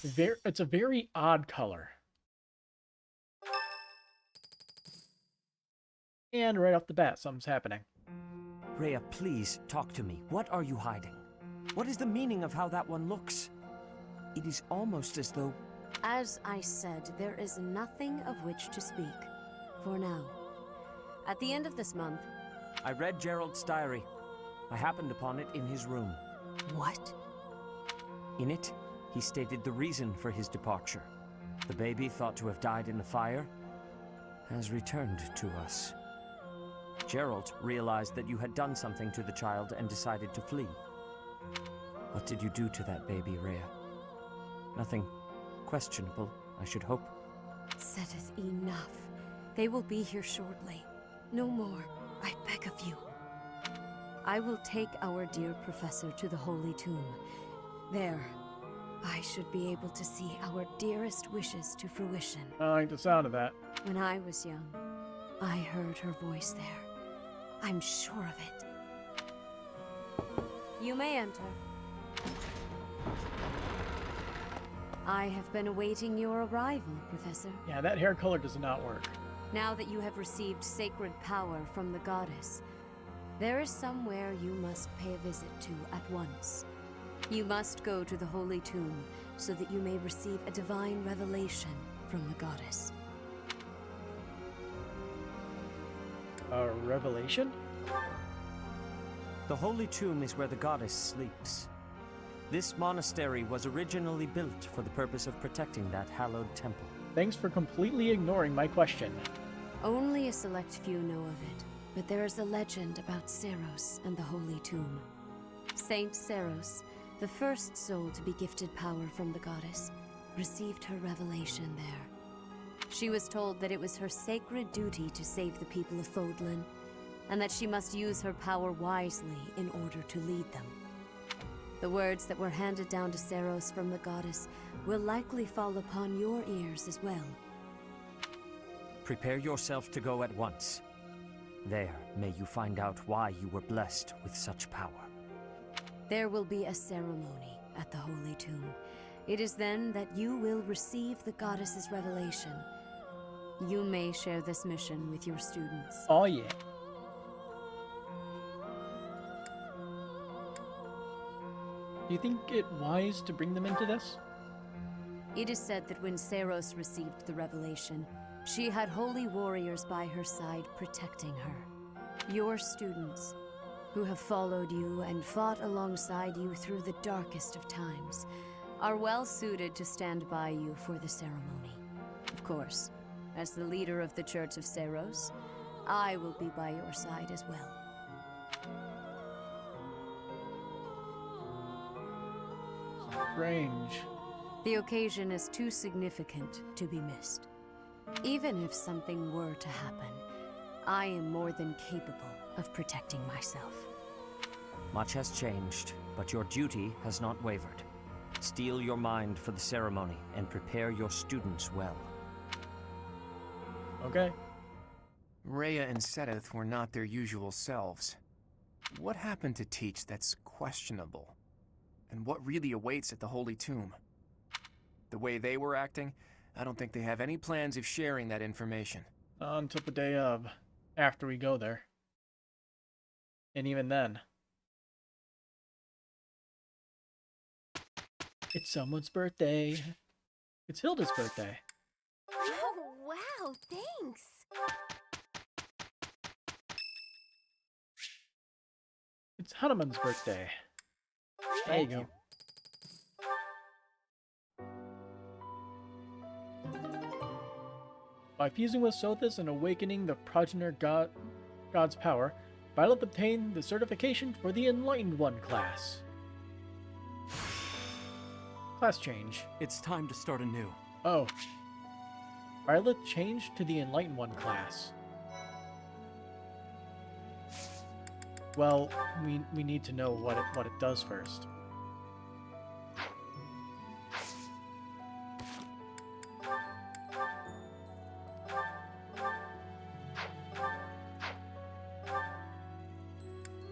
it's a very odd color. And right off the bat, something's happening. Rhea, please talk to me. What are you hiding? What is the meaning of how that one looks? It is almost as though... As I said, there is nothing of which to speak. For now. At the end of this month... I read Gerald's diary. I happened upon it in his room. What? In it, he stated the reason for his departure. The baby, thought to have died in the fire, has returned to us. Gerald realized that you had done something to the child and decided to flee. What did you do to that baby, Rhea? Nothing questionable, I should hope. Sothis, enough. They will be here shortly. No more, I beg of you. I will take our dear professor to the Holy Tomb. There, I should be able to see our dearest wishes to fruition. I like the sound of that. When I was young, I heard her voice there. I'm sure of it. You may enter. I have been awaiting your arrival, Professor. Yeah, that hair color does not work. Now that you have received sacred power from the goddess, there is somewhere you must pay a visit to at once. You must go to the Holy Tomb so that you may receive a divine revelation from the goddess. A revelation? The Holy Tomb is where the goddess sleeps. This monastery was originally built for the purpose of protecting that hallowed temple. Thanks for completely ignoring my question. Only a select few know of it, but there is a legend about Seiros and the Holy Tomb. Saint Seiros, the first soul to be gifted power from the goddess, received her revelation there. She was told that it was her sacred duty to save the people of Fodlan, and that she must use her power wisely in order to lead them. The words that were handed down to Seiros from the goddess will likely fall upon your ears as well. Prepare yourself to go at once. There, may you find out why you were blessed with such power. There will be a ceremony at the Holy Tomb. It is then that you will receive the goddess's revelation. You may share this mission with your students. Oh yeah. Do you think it wise to bring them into this? It is said that when Seiros received the revelation, she had holy warriors by her side protecting her. Your students, who have followed you and fought alongside you through the darkest of times, are well suited to stand by you for the ceremony. Of course, as the leader of the Church of Seiros, I will be by your side as well. Strange. The occasion is too significant to be missed. Even if something were to happen, I am more than capable of protecting myself. Much has changed, but your duty has not wavered. Steel your mind for the ceremony and prepare your students well. Okay. Rhea and Sothis were not their usual selves. What happened to teach that's questionable? And what really awaits at the Holy Tomb? The way they were acting, I don't think they have any plans of sharing that information. Until the day of, after we go there. And even then. It's someone's birthday. It's Hilda's birthday. Oh, wow, thanks. It's Hanuman's birthday. There you go. By fusing with Sothis and awakening the progenitor god's power, Byleth obtained the certification for the Enlightened One class. Class change. It's time to start anew. Oh. Byleth changed to the Enlightened One class. Well, we need to know what it does first.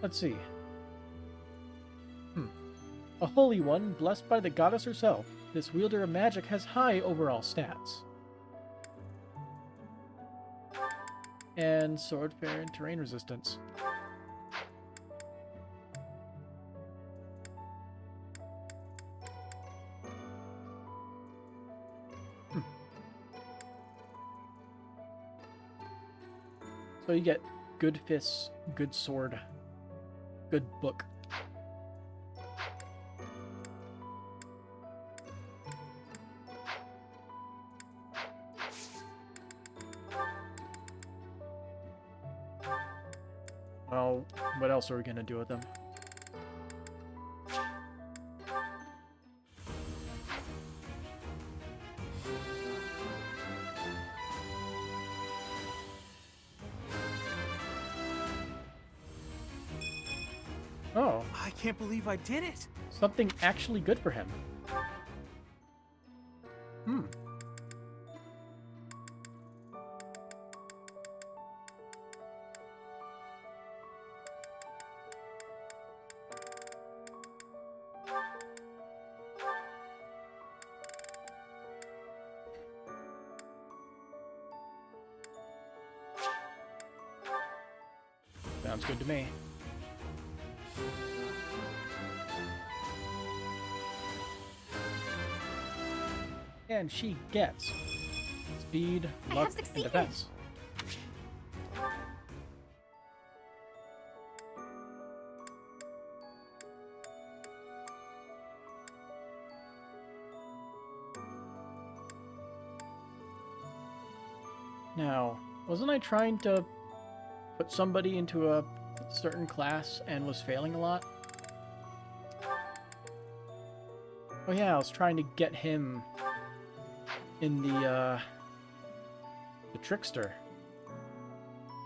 Let's see. A holy one, blessed by the goddess herself. This wielder of magic has high overall stats. And sword fare and terrain resistance. So you get good fists, good sword, good book. Well, what else are we gonna do with them? Oh, I can't believe I did it. something actually good for him. Sounds good to me. And she gets speed, luck, and succeeded. defense. Now, wasn't I trying to put somebody into a certain class and was failing a lot? Oh yeah, I was trying to get him in the trickster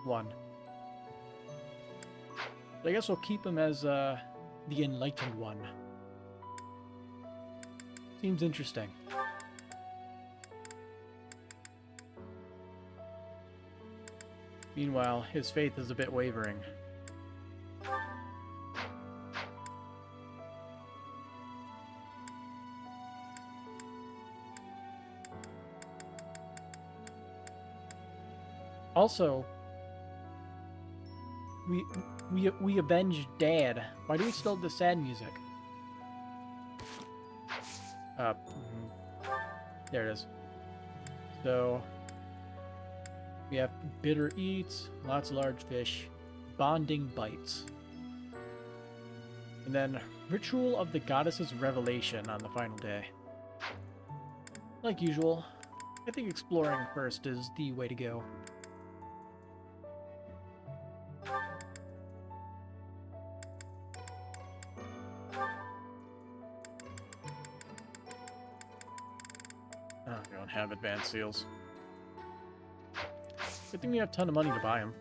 one. But I guess we'll keep him as the enlightened one. Seems interesting. Meanwhile, his faith is a bit wavering. Also, we avenged Dad. Why do we still have the sad music? There it is. So we have bitter eats, lots of large fish, bonding bites, and then ritual of the goddess's revelation on the final day. Like usual, I think exploring first is the way to go. Oh, we don't have advanced seals. Good thing we have a ton of money to buy them.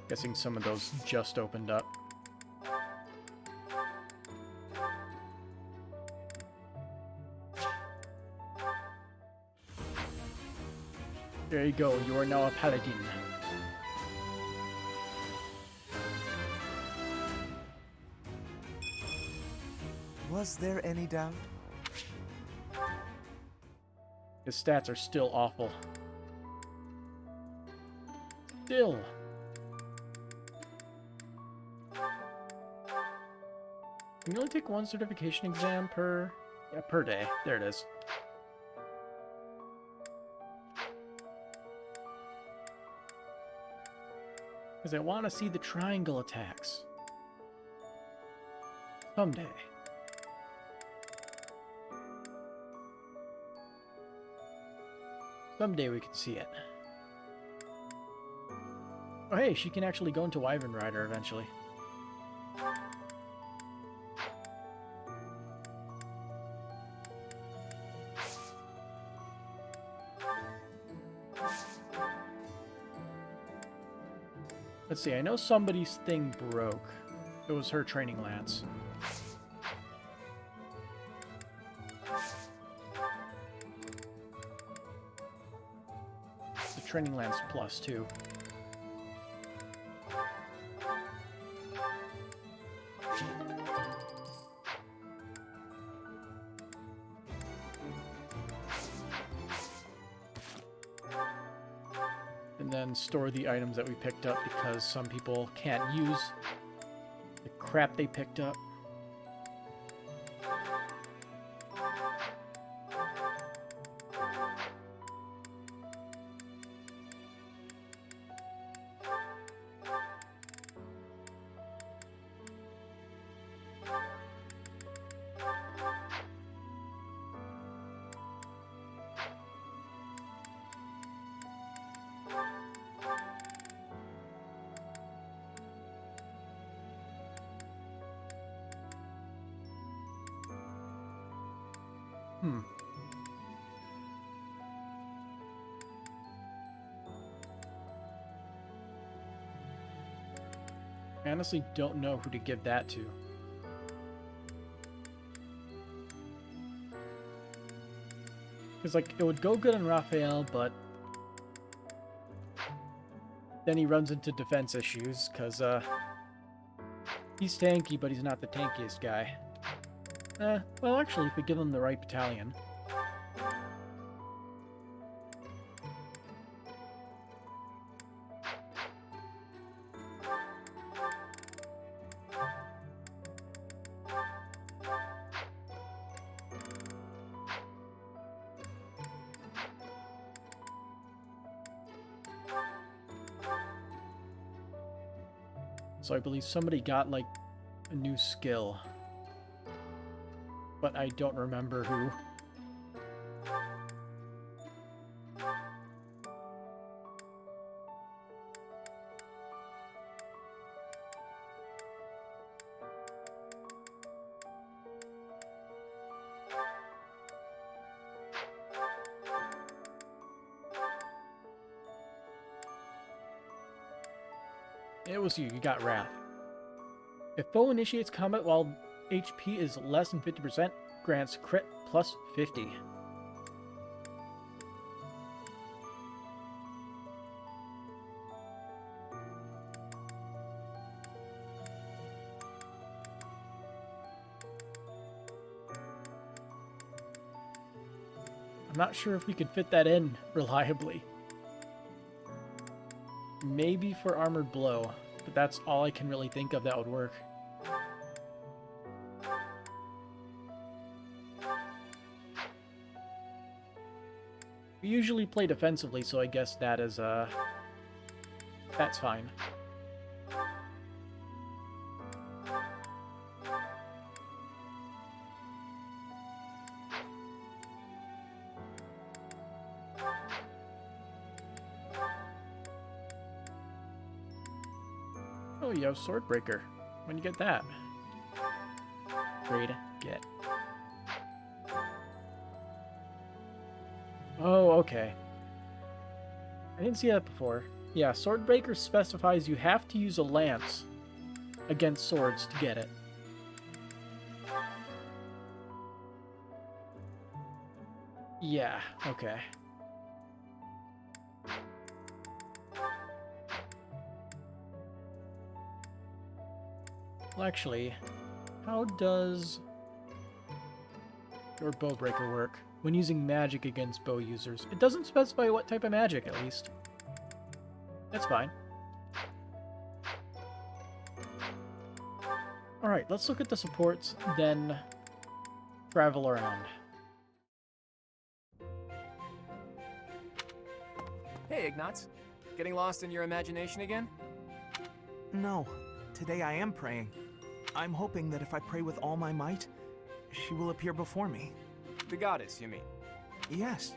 Guessing some of those just opened up. There you go, you are now a paladin. Was there any doubt? His stats are still awful. Still. Can you only take one certification exam per day? There it is. Because I want to see the triangle attacks. Someday. Someday we can see it. Oh hey, she can actually go into Wyvern Rider eventually. Let's see, I know somebody's thing broke. It was her training lance. The training lance plus 2. And then store the items that we picked up because some people can't use the crap they picked up. I honestly don't know who to give that to. Because, like, it would go good on Raphael, but then he runs into defense issues, because, he's tanky, but he's not the tankiest guy. Well, actually, if we give him the right battalion. So I believe somebody got, like, a new skill. But I don't remember who. It was you got Wrath. If foe initiates combat while HP is less than 50%, grants crit plus 50. I'm not sure if we could fit that in reliably. Maybe for Armored Blow, but that's all I can really think of that would work. We usually play defensively, so I guess that is, that's fine. Oh, you have Swordbreaker. When you get that? Great get. Oh, okay. I didn't see that before. Yeah, Swordbreaker specifies you have to use a lance against swords to get it. Yeah, okay. Well, actually, how does your Bowbreaker work when using magic against bow users? It doesn't specify what type of magic, at least. That's fine. Alright, let's look at the supports, then travel around. Hey, Ignatz. Getting lost in your imagination again? No. Today I am praying. I'm hoping that if I pray with all my might, she will appear before me. The goddess, you mean? Yes.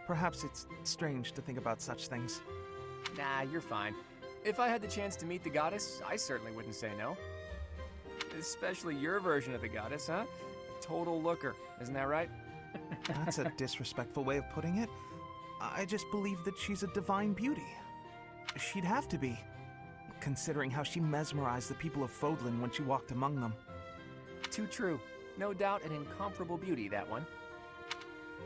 Perhaps it's strange to think about such things. Nah, you're fine. If I had the chance to meet the goddess, I certainly wouldn't say no. Especially your version of the goddess, huh? Total looker, isn't that right? That's a disrespectful way of putting it. I just believe that she's a divine beauty. She'd have to be. considering how she mesmerized the people of Fodlan when she walked among them. Too true. No doubt an incomparable beauty, that one.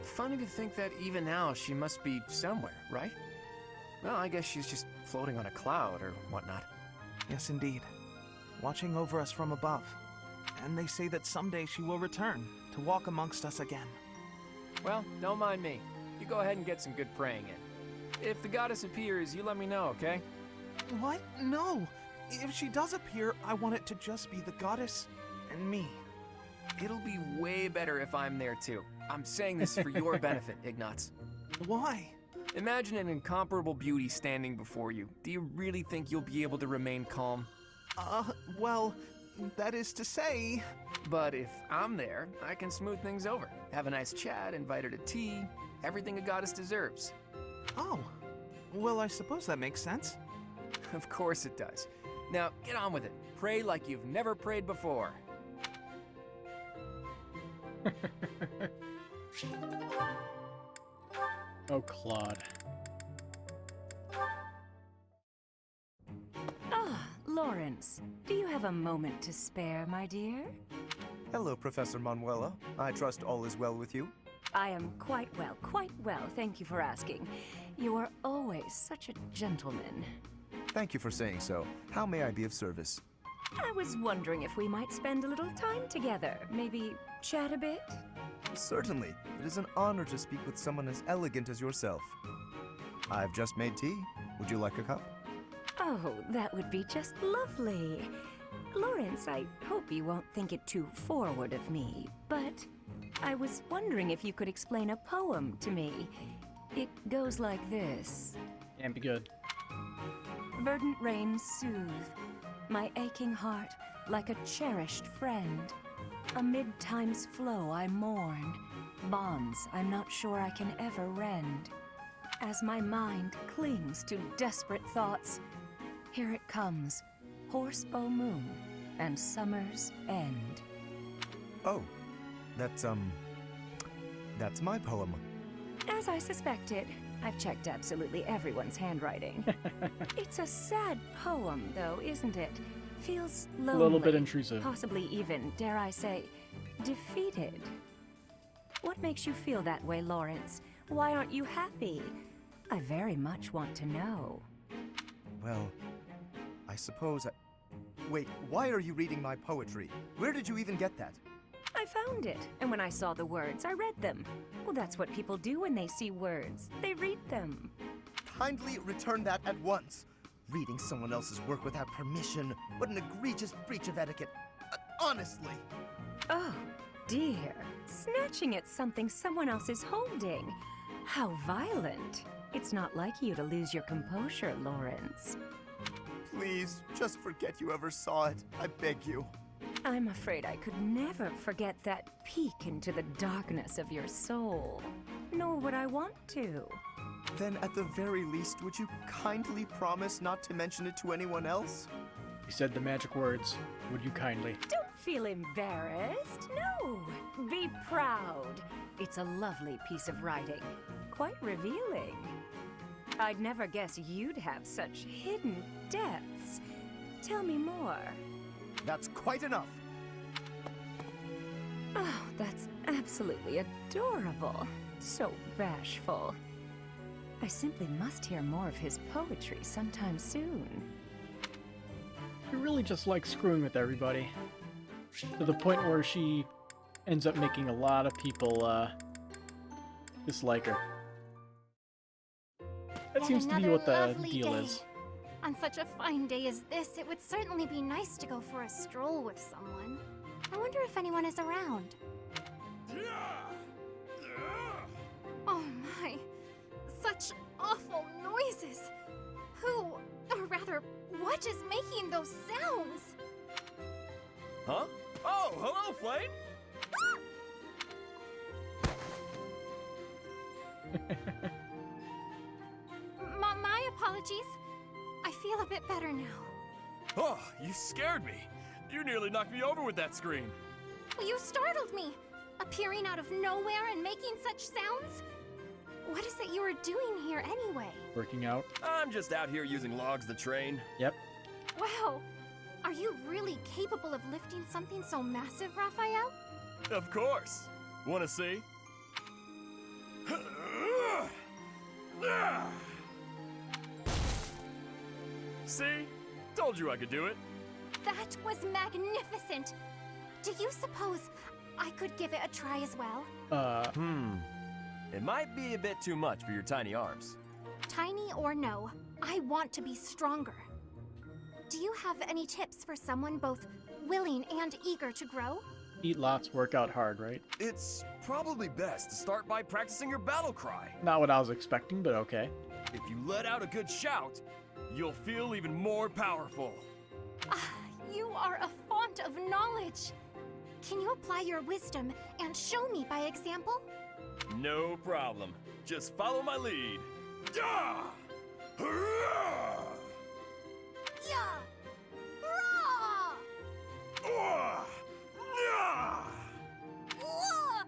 Funny to think that even now she must be somewhere, right? Well, I guess she's just floating on a cloud or whatnot. Yes, indeed. Watching over us from above. And they say that someday she will return to walk amongst us again. Well, don't mind me. You go ahead and get some good praying in. If the goddess appears, you let me know, okay? What? No! If she does appear, I want it to just be the goddess and me. It'll be way better if I'm there too. I'm saying this for your benefit, Ignatz. Why? Imagine an incomparable beauty standing before you. Do you really think you'll be able to remain calm? Well, that is to say... But if I'm there, I can smooth things over. Have a nice chat, invite her to tea, everything a goddess deserves. Oh, well, I suppose that makes sense. Of course it does. Now, get on with it. Pray like you've never prayed before. Oh, Claude. Ah, Lawrence. Do you have a moment to spare, my dear? Hello, Professor Manuela. I trust all is well with you. I am quite well, thank you for asking. You are always such a gentleman. Thank you for saying so. How may I be of service? I was wondering if we might spend a little time together. Maybe chat a bit? Certainly. It is an honor to speak with someone as elegant as yourself. I've just made tea. Would you like a cup? Oh, that would be just lovely. Lawrence, I hope you won't think it too forward of me, but I was wondering if you could explain a poem to me. It goes like this. Can't be good. Verdant rains soothe my aching heart like a cherished friend. Amid time's flow I mourn, bonds I'm not sure I can ever rend. As my mind clings to desperate thoughts, here it comes, horsebow moon and summer's end. Oh, that's my poem. As I suspected, I've checked absolutely everyone's handwriting. It's a sad poem, though, isn't it? Feels lonely. A little bit intrusive. Possibly even, dare I say, defeated. What makes you feel that way, Lawrence? Why aren't you happy? I very much want to know. Well, I suppose Wait, why are you reading my poetry? Where did you even get that? I found it, and when I saw the words, I read them. Well, that's what people do when they see words. They read them. Kindly return that at once. Reading someone else's work without permission. What an egregious breach of etiquette. Honestly. Oh, dear. Snatching at something someone else is holding. How violent. It's not like you to lose your composure, Lawrence. Please, just forget you ever saw it. I beg you. I'm afraid I could never forget that peek into the darkness of your soul. Nor would I want to. Then at the very least, would you kindly promise not to mention it to anyone else? He said the magic words. Would you kindly? Don't feel embarrassed. No. Be proud. It's a lovely piece of writing. Quite revealing. I'd never guess you'd have such hidden depths. Tell me more. That's quite enough. Oh, that's absolutely adorable. So bashful. I simply must hear more of his poetry sometime soon. He really just likes screwing with everybody. To the point where she ends up making a lot of people dislike her. That seems to be what the deal is. On such a fine day as this, it would certainly be nice to go for a stroll with someone. I wonder if anyone is around. Oh my, such awful noises. Who, or rather, what is making those sounds? Huh? Oh, hello, Flame! My apologies. I feel a bit better now. Oh, you scared me. You nearly knocked me over with that scream. Well, you startled me, appearing out of nowhere and making such sounds. What is it you are doing here anyway? Working out. I'm just out here using logs to train. Yep. Wow! Are you really capable of lifting something so massive, Raphael? Of course. Wanna see? See? Told you I could do it. That was magnificent! Do you suppose I could give it a try as well? It might be a bit too much for your tiny arms. Tiny or no, I want to be stronger. Do you have any tips for someone both willing and eager to grow? Eat lots, work out hard, right? It's probably best to start by practicing your battle cry. Not what I was expecting, but okay. If you let out a good shout, you'll feel even more powerful. You are a font of knowledge. Can you apply your wisdom and show me by example? No problem. Just follow my lead. Yeah! Hurrah! Yeah! Hurrah! Ah! Yeah! Whoa!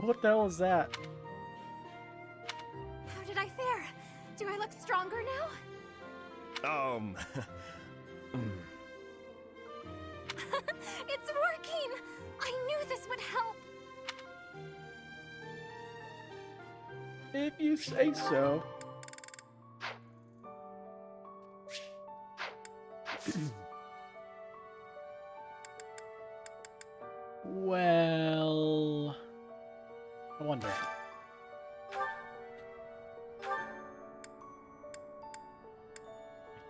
What the hell is that? How did I fare? Do I look stronger now? It's working! I knew this would help! If you say so. Well, I wonder.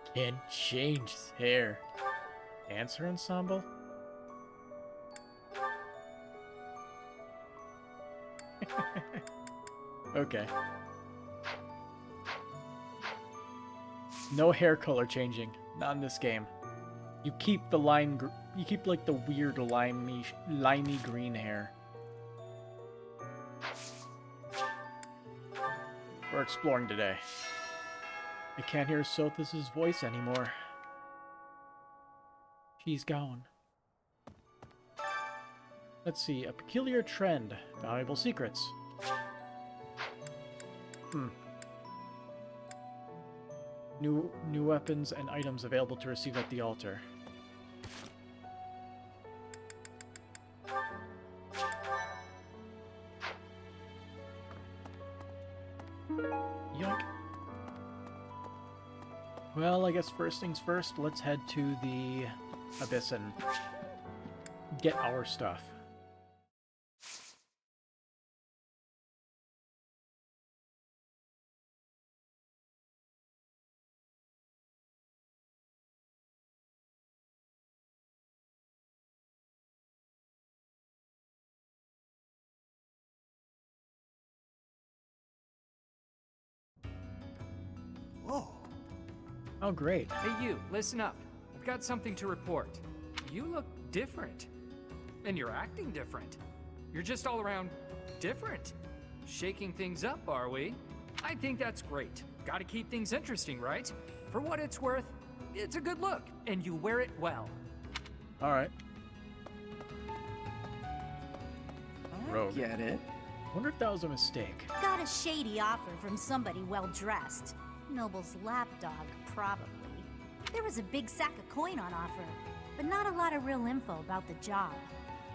I can't change his hair. Dancer ensemble? Okay. No hair color changing. Not in this game. You keep the you keep like the weird limey green hair. We're exploring today. I can't hear Sothis' voice anymore. She's gone. Let's see. A peculiar trend. Valuable secrets. New weapons and items available to receive at the altar. Yoink. Well, I guess first things first, let's head to the Abyss and get our stuff. Whoa. Oh, great. Hey, you, listen up. I've got something to report. You look different. And you're acting different. You're just all around different. Shaking things up, are we? I think that's great. Gotta keep things interesting, right? For what it's worth, it's a good look, and you wear it well. Alright. Rogue. Get it. Wonder if that was a mistake. Got a shady offer from somebody well-dressed. Noble's lapdog, probably. There was a big sack of coin on offer, but not a lot of real info about the job.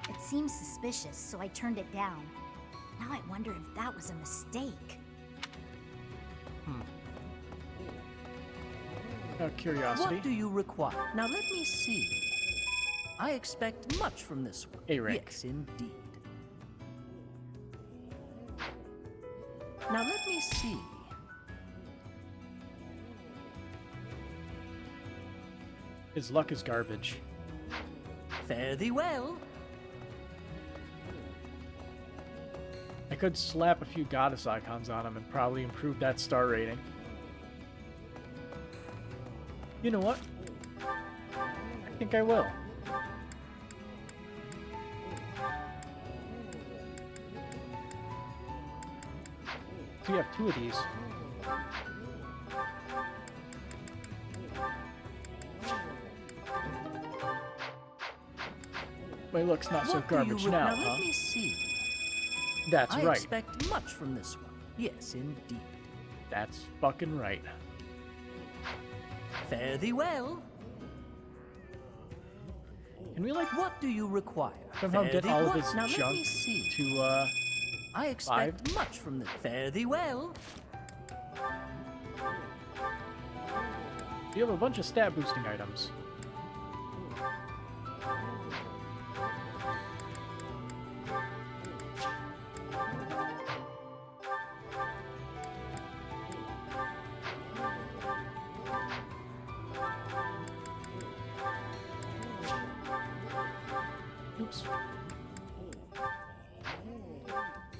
It seemed suspicious, so I turned it down. Now I wonder if that was a mistake. Out of curiosity. What do you require? Now let me see. I expect much from this one. A rank. Yes, indeed. Now let me see. His luck is garbage. Fare thee well. I could slap a few goddess icons on him and probably improve that star rating. You know what? I think I will. So you have two of these. My look's not so garbage now, Now huh? let me see. That's I right. expect much from this one. Yes, indeed. That's fucking right. Fare thee well. Can we, like, What do you require? somehow Fare get thee all of well. his Now let junk me see. to, I expect much from the fare thee well. You have a bunch of stat boosting items. Oops.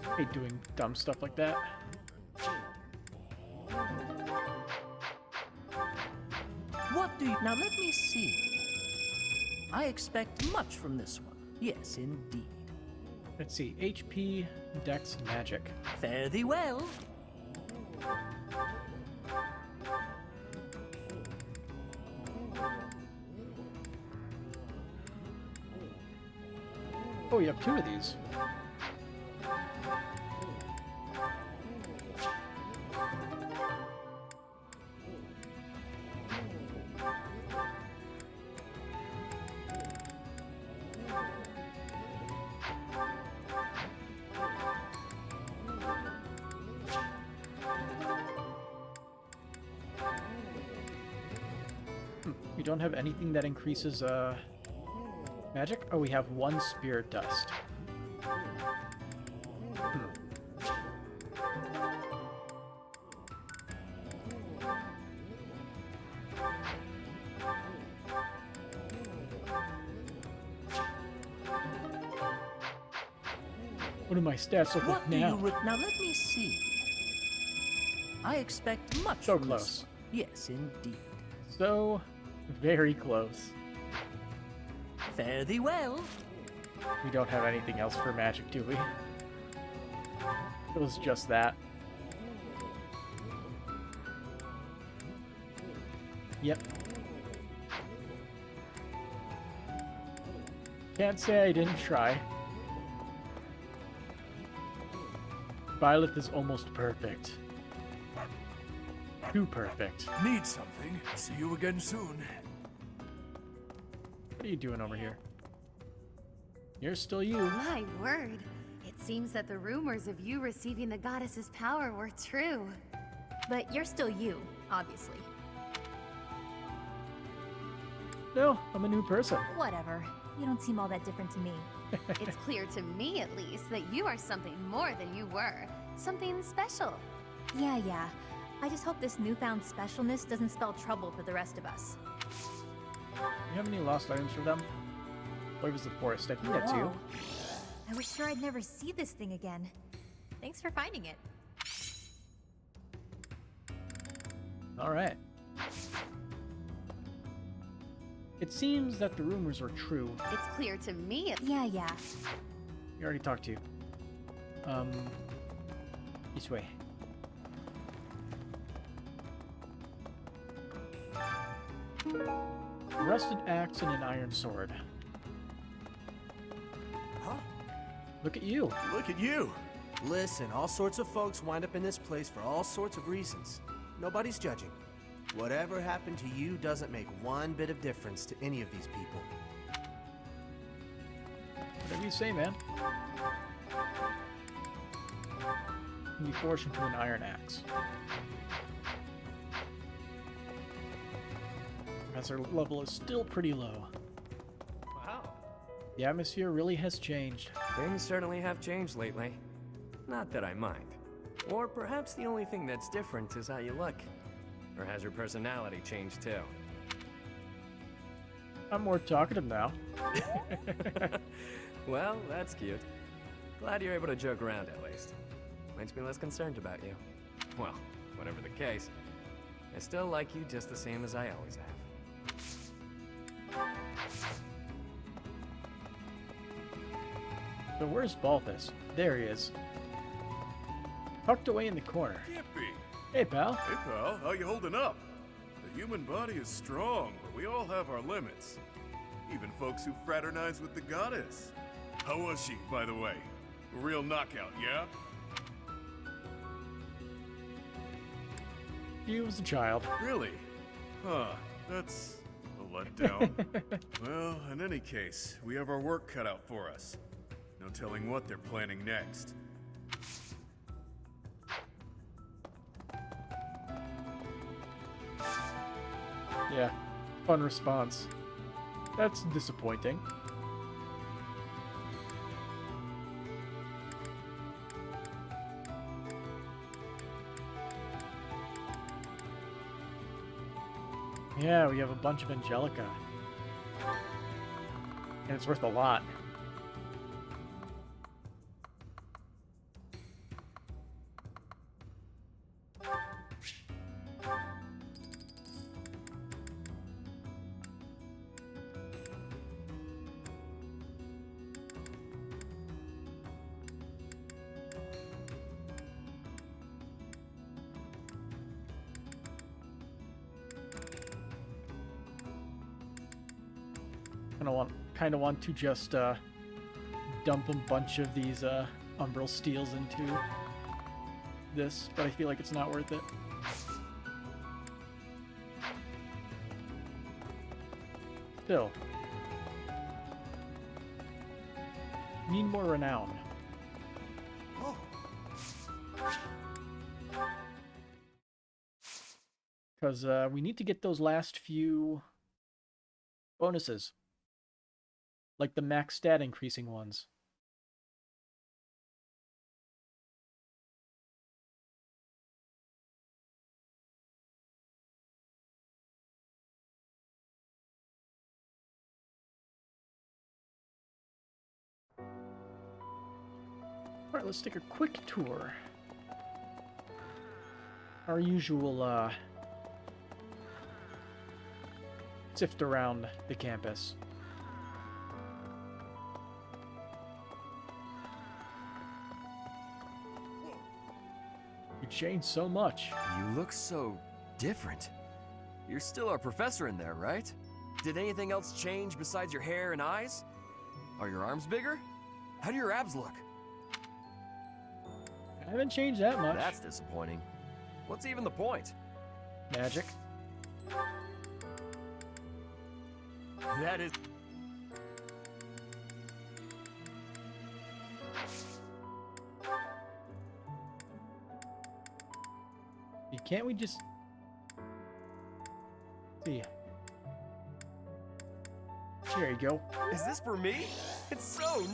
I hate doing dumb stuff like that. What do you... Now let me see. I expect much from this one. Yes, indeed. Let's see. HP, Dex, Magic. Fare thee well. Oh, you have 2 of these. We don't have anything that increases magic? Oh, we have 1 spirit dust. What do my stats look like now? Now let me see. I expect much So from close. this one. Yes, indeed. So very close. Fare thee well. We don't have anything else for magic, do we? It was just that. Yep. Can't say I didn't try. Byleth is almost perfect. Too perfect. Need something. See you again soon. What are you doing over here? You're still you. My word. It seems that the rumors of you receiving the goddess's power were true. But you're still you, obviously. No, I'm a new person. Whatever. You don't seem all that different to me. It's clear to me, at least, that you are something more than you were. Something special. Yeah. I just hope this newfound specialness doesn't spell trouble for the rest of us. You have any lost items for them? Flavors of the Forest. I think that's you. Whoa. I was sure I'd never see this thing again. Thanks for finding it. Alright. It seems that the rumors are true. It's clear to me. Yeah. We already talked to you. This way. A rusted axe and an iron sword. Huh? Look at you. Look at you! Listen, all sorts of folks wind up in this place for all sorts of reasons. Nobody's judging. Whatever happened to you doesn't make one bit of difference to any of these people. Whatever you say, man. Can be forged into an iron axe. Professor level is still pretty low. Wow. The atmosphere really has changed. Things certainly have changed lately. Not that I mind. Or perhaps the only thing that's different is how you look. Or has your personality changed too? I'm more talkative now. Well, that's cute. Glad you're able to joke around at least. Makes me less concerned about you. Well, whatever the case, I still like you just the same as I always have. So where's Sothis? There he is. Tucked away in the corner. Can't be. Hey, pal. Hey, pal. How you holding up? The human body is strong, but we all have our limits. Even folks who fraternize with the goddess. How was she, by the way? A real knockout, yeah? He was a child. Really? Huh. That's a letdown. Well, in any case, we have our work cut out for us. No telling what they're planning next. Yeah, fun response. That's disappointing. Yeah, we have a bunch of Angelica. And it's worth a lot. Kind of want to just dump a bunch of these Umbral Steels into this, but I feel like it's not worth it. Still. Need more renown. Oh. Because we need to get those last few bonuses. Like the max stat increasing ones. Alright, let's take a quick tour. Our usual sift around the campus. You changed so much. You look so different. You're still our professor in there, right? Did anything else change besides your hair and eyes? Are your arms bigger? How do your abs look? I haven't changed that much. That's disappointing. What's even the point? Magic. That is... Can't we just... See. There you go. Is this for me? It's so...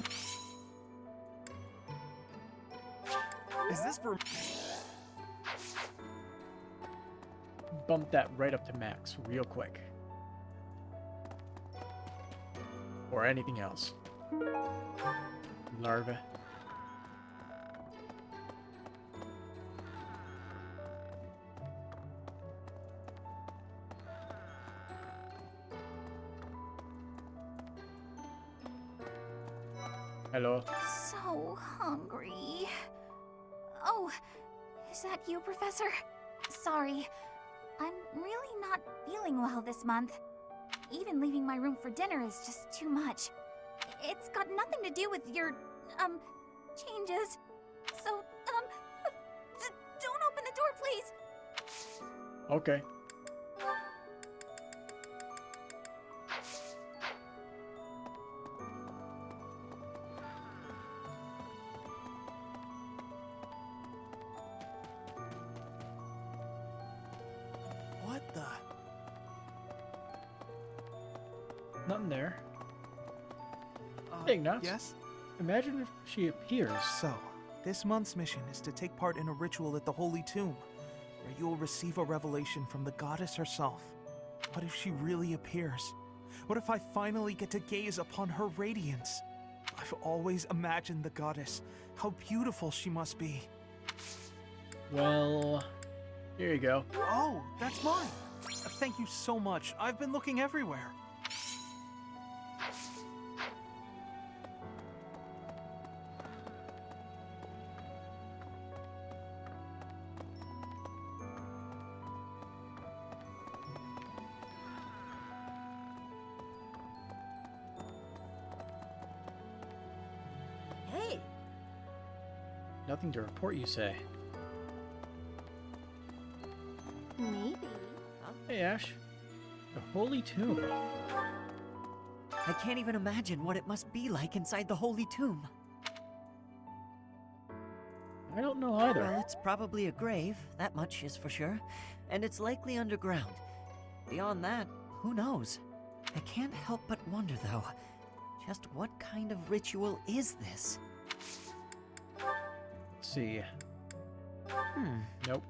Is this for... Bump that right up to max real quick. Or anything else. Larva. Hello. So hungry. Oh, is that you, Professor? Sorry. I'm really not feeling well this month. Even leaving my room for dinner is just too much. It's got nothing to do with your, changes. So, don't open the door, please. Okay. What the? Nothing there. Hey, Nuts. Yes? Imagine if she appears. So, this month's mission is to take part in a ritual at the Holy Tomb, where you will receive a revelation from the goddess herself. What if she really appears? What if I finally get to gaze upon her radiance? I've always imagined the goddess. How beautiful she must be. Well, here you go. Oh, that's mine. Thank you so much. I've been looking everywhere. Hey! Nothing to report, you say. Maybe. Hey, Ash. The Holy Tomb. I can't even imagine what it must be like inside the Holy Tomb. I don't know either. Well, it's probably a grave, that much is for sure. And it's likely underground. Beyond that, who knows? I can't help but wonder, though, just what kind of ritual is this? Let's see. Nope.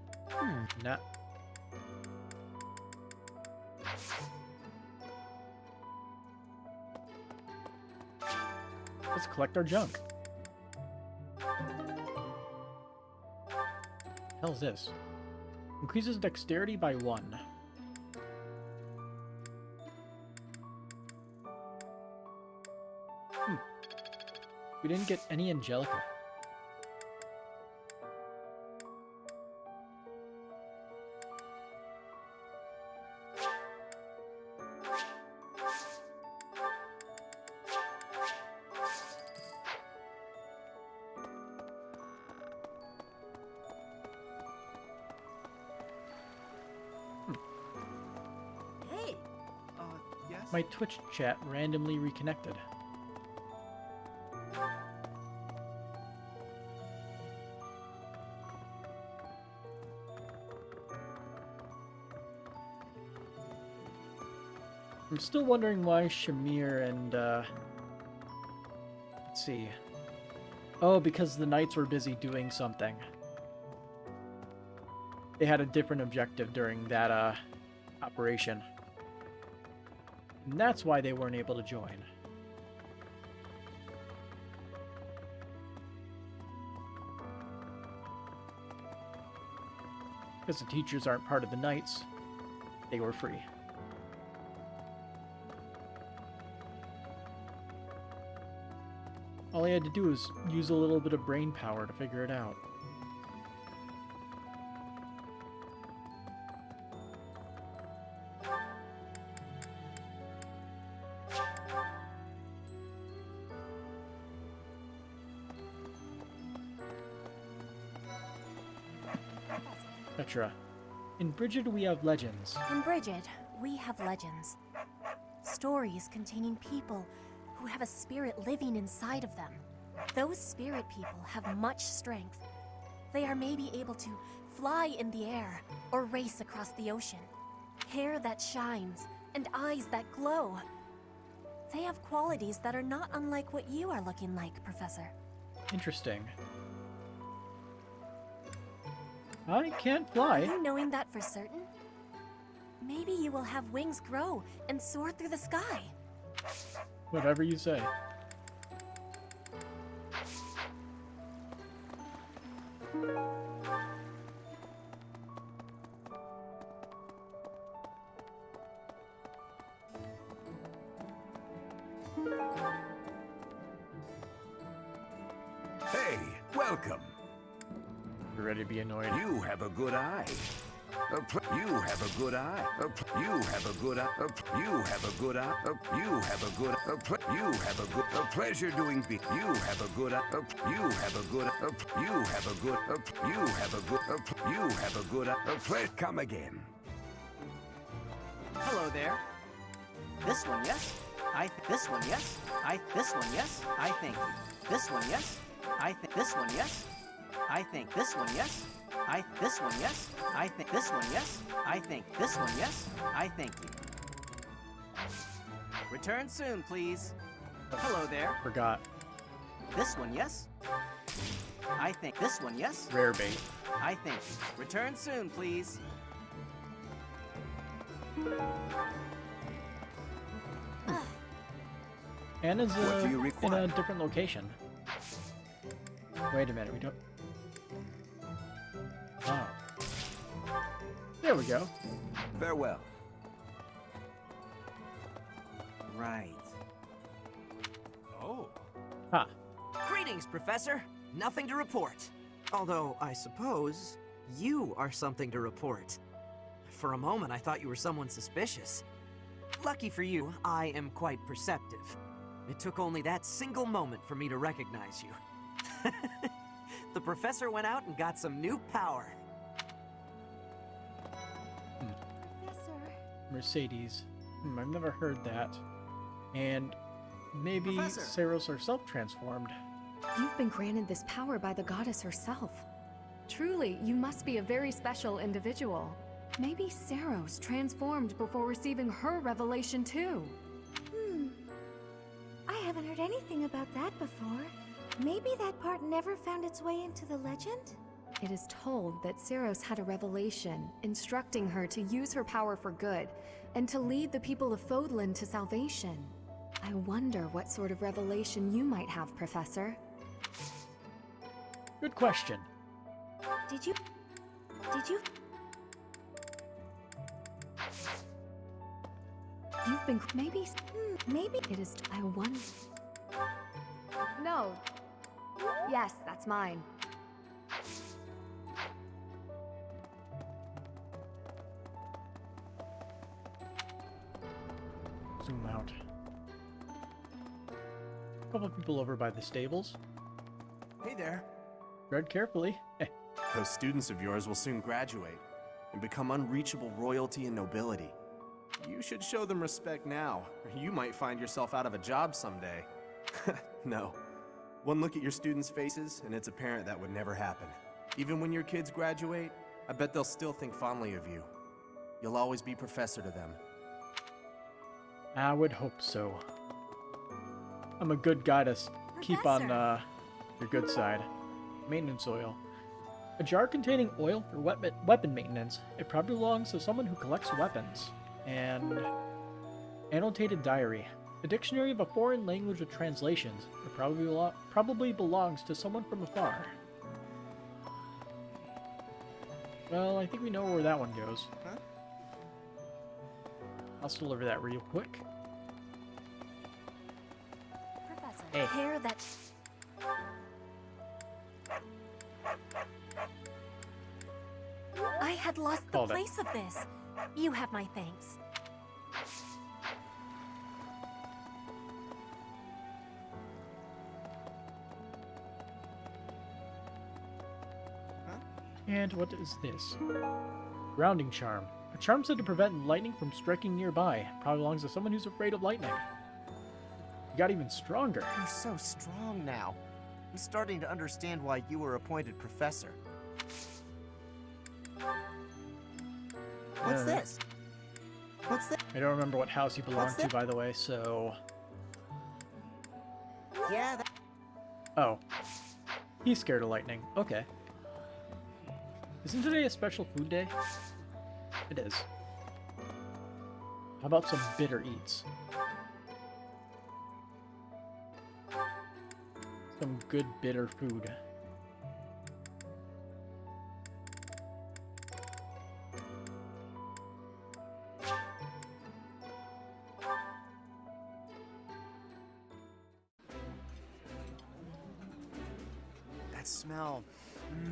Nah. Let's collect our junk. Hell's this? Increases dexterity by 1. We didn't get any Angelica. Hey! Yes? My Twitch chat randomly reconnected. I'm still wondering why Shamir and, let's see. Oh, because the knights were busy doing something. They had a different objective during that, operation. And that's why they weren't able to join. Because the teachers aren't part of the knights, they were free. All I had to do was use a little bit of brain power to figure it out. Petra. In Bridget we have legends. In Bridget, we have legends. Stories containing people who have a spirit living inside of them. Those spirit people have much strength. They are maybe able to fly in the air or race across the ocean. Hair that shines and eyes that glow. They have qualities that are not unlike what you are looking like, Professor. Interesting. I can't fly. Are you knowing that for certain? Maybe you will have wings grow and soar through the sky. Whatever you say. Hey, welcome. You're ready to be annoyed. You have a good eye. You have a good eye. You have a good eye. You have a good eye. You have a good. You have a good. A pleasure doing. You have a good. You have a good. You have a good. You have a good. You have a good. Come again. Hello there. This one, yes? This one, yes? This one, yes? I think. This one, yes? This one, yes? I think this one, yes? This one, yes? I think this one, yes? I think this one, yes? I thank you. Return soon, please. Hello there. Forgot. This one, yes? I think this one, yes? Rare bait. I think. Return soon, please. Anna's What do you in require? a different location. Wait a minute, we don't... Oh. There we go. Farewell. Right. Oh. Huh. Greetings, Professor. Nothing to report. Although, I suppose, you are something to report. For a moment, I thought you were someone suspicious. Lucky for you, I am quite perceptive. It took only that single moment for me to recognize you. The professor went out and got some new power. Professor. Mercedes. I've never heard that. And maybe Professor. Saros herself transformed. You've been granted this power by the goddess herself. Truly, you must be a very special individual. Maybe Saros transformed before receiving her revelation too. I haven't heard anything about that before. Maybe that part never found its way into the legend? It is told that Saros had a revelation, instructing her to use her power for good, and to lead the people of Fodlan to salvation. I wonder what sort of revelation you might have, Professor. Good question. Did you... You've been... Maybe... Maybe... It is... I wonder... No. Yes, that's mine. Zoom out. A couple of people over by the stables. Hey there. Tread carefully. Those students of yours will soon graduate and become unreachable royalty and nobility. You should show them respect now, or you might find yourself out of a job someday. No. One look at your students' faces, and it's apparent that would never happen. Even when your kids graduate, I bet they'll still think fondly of you. You'll always be professor to them. I would hope so. I'm a good guy to keep on your good side. Maintenance oil. A jar containing oil for weapon maintenance. It probably belongs to someone who collects weapons. And annotated diary. A dictionary of a foreign language with translations. It probably belongs to someone from afar. Well, I think we know where that one goes. Huh? I'll deliver that real quick. Professor, Hey. hair that... I had lost the Called it. place of this. You have my thanks. And what is this? Grounding charm. A charm said to prevent lightning from striking nearby. Probably belongs to someone who's afraid of lightning. You got even stronger. You're so strong now. I'm starting to understand why you were appointed professor. What's this? What's this? I don't remember what house you belong What's to, that? by the way, so... Yeah, that... Oh. He's scared of lightning. Okay. Isn't today a special food day? It is. How about some bitter eats? Some good bitter food. That smell.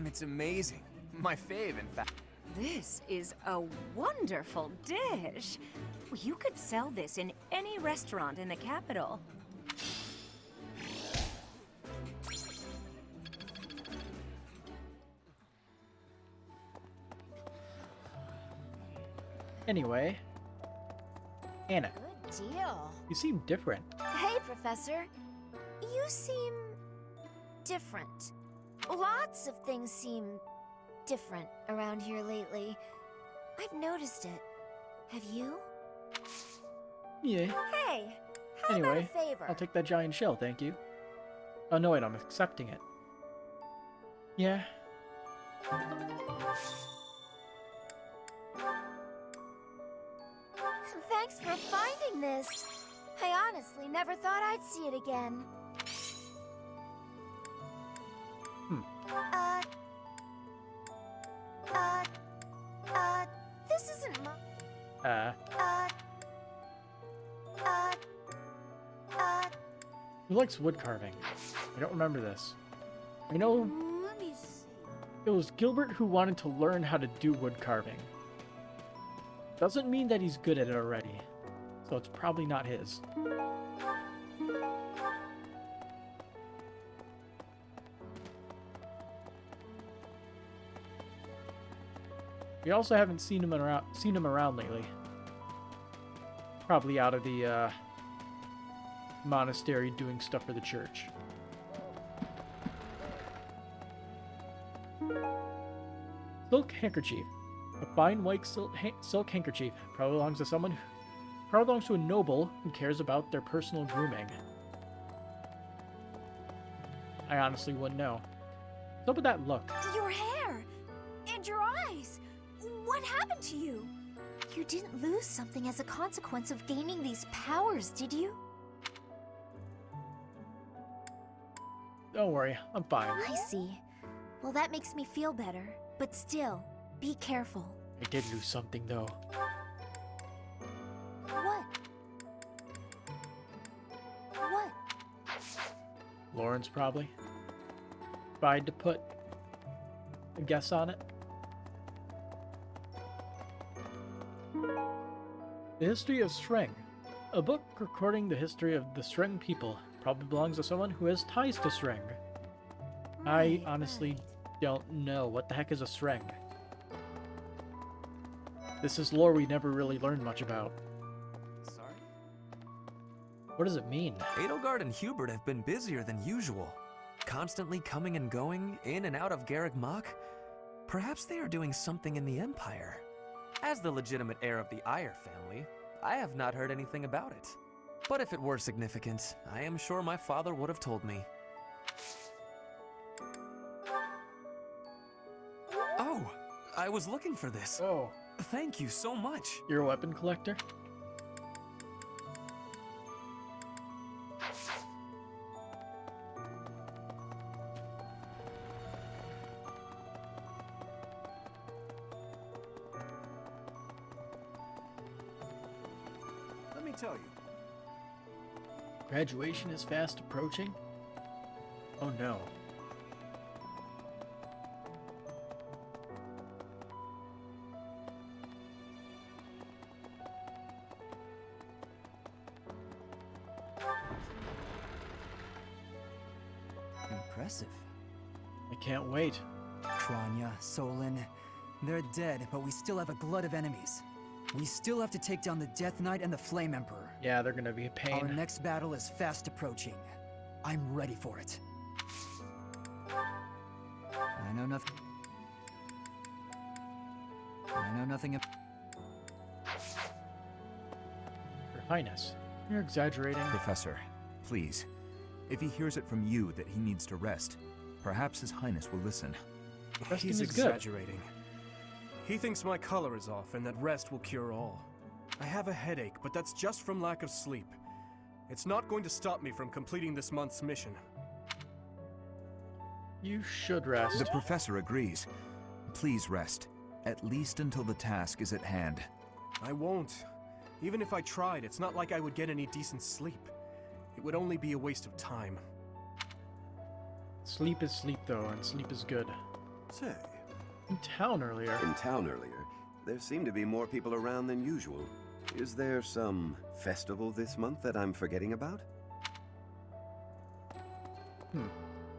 It's amazing. My fave, in fact. This is a wonderful dish. You could sell this in any restaurant in the capital. Anyway, Anna, Good deal. you seem different. Hey, Professor. You seem different. Lots of things seem different around here lately. I've noticed it. Have you? Yeah. Hey, how Anyway, about a favor? I'll take that giant shell, thank you. Oh no, wait, I'm accepting it. Yeah. Thanks for finding this. I honestly never thought I'd see it again. This isn't my... Who likes wood carving? I don't remember this. I know Let me see. it was Gilbert who wanted to learn how to do wood carving. Doesn't mean that he's good at it already, so it's probably not his. We also haven't seen him around lately. Probably out of the monastery doing stuff for the church. Silk handkerchief. A fine white silk handkerchief probably belongs to probably belongs to a noble who cares about their personal grooming. I honestly wouldn't know. What's up with that look? Your hair! And your eyes! What happened to you? You didn't lose something as a consequence of gaining these powers, did you? Don't worry, I'm fine. I see. Well, that makes me feel better. But still, be careful. I did lose something, though. What? What? Lawrence, probably. If I had to put a guess on it. The History of Shreng. A book recording the history of the Shreng people. Probably belongs to someone who has ties to Shreng. I honestly don't know. What the heck is a Shreng? This is lore we never really learned much about. Sorry? What does it mean? Edelgard and Hubert have been busier than usual. Constantly coming and going, in and out of Garreg Mach. Perhaps they are doing something in the Empire. As the legitimate heir of the Eyre family, I have not heard anything about it. But if it were significant, I am sure my father would have told me. Oh, I was looking for this. Oh. Thank you so much. You're a weapon collector? Let me tell you. Graduation is fast approaching? Oh no. Impressive. I can't wait. Tranya, Solon, they're dead, but we still have a glut of enemies. We still have to take down the Death Knight and the Flame Emperor. Yeah, they're gonna be a pain. Our next battle is fast approaching. I'm ready for it. I know nothing. Your Highness, you're exaggerating. Professor, please. If he hears it from you that he needs to rest, perhaps His Highness will listen. Resting He's is good. exaggerating. He thinks my color is off and that rest will cure all. I have a headache, but that's just from lack of sleep. It's not going to stop me from completing this month's mission. You should rest. The Professor agrees. Please rest, at least until the task is at hand. I won't. Even if I tried, it's not like I would get any decent sleep. It would only be a waste of time. Sleep is sleep, though, and sleep is good. Say. In town earlier. In town earlier, there seem to be more people around than usual. Is there some festival this month that I'm forgetting about?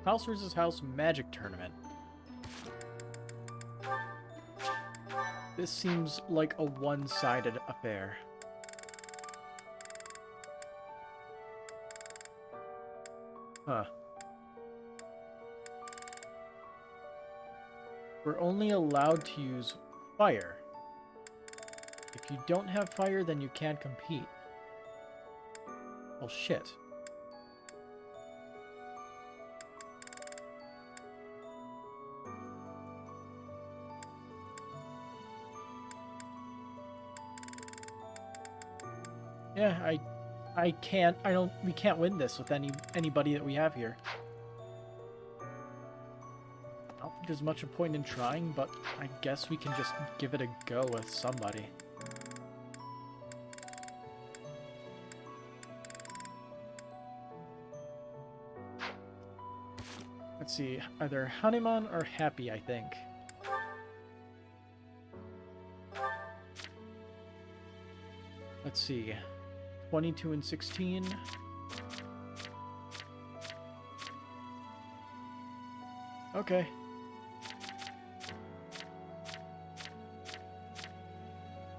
House vs. House Magic Tournament. This seems like a one-sided affair. Huh. We're only allowed to use fire. If you don't have fire, then you can't compete. Well, shit. Yeah, we can't win this with anybody that we have here. I don't think there's much a point in trying, but I guess we can just give it a go with somebody. Let's see, either Hanuman or Happy, I think. Let's see, 22 and 16. Okay.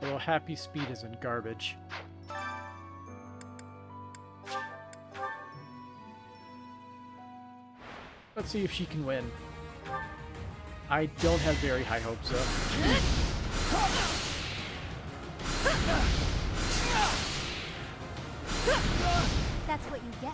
Although Happy speed isn't garbage. Let's see if she can win. I don't have very high hopes, though. That's what you get.